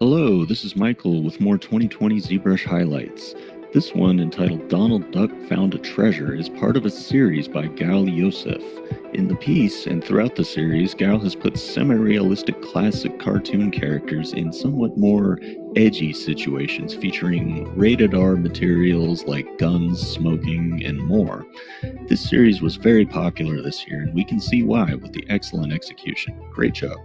A: Hello, this is Michael with more 2020 ZBrush highlights. This one, entitled Donald Duck Found a Treasure, is part of a series by Gal Yosef. In the piece and throughout the series, Gal has put semi-realistic classic cartoon characters in somewhat more edgy situations featuring rated R materials like guns, smoking, and more. This series was very popular this year, and we can see why with the excellent execution. Great job.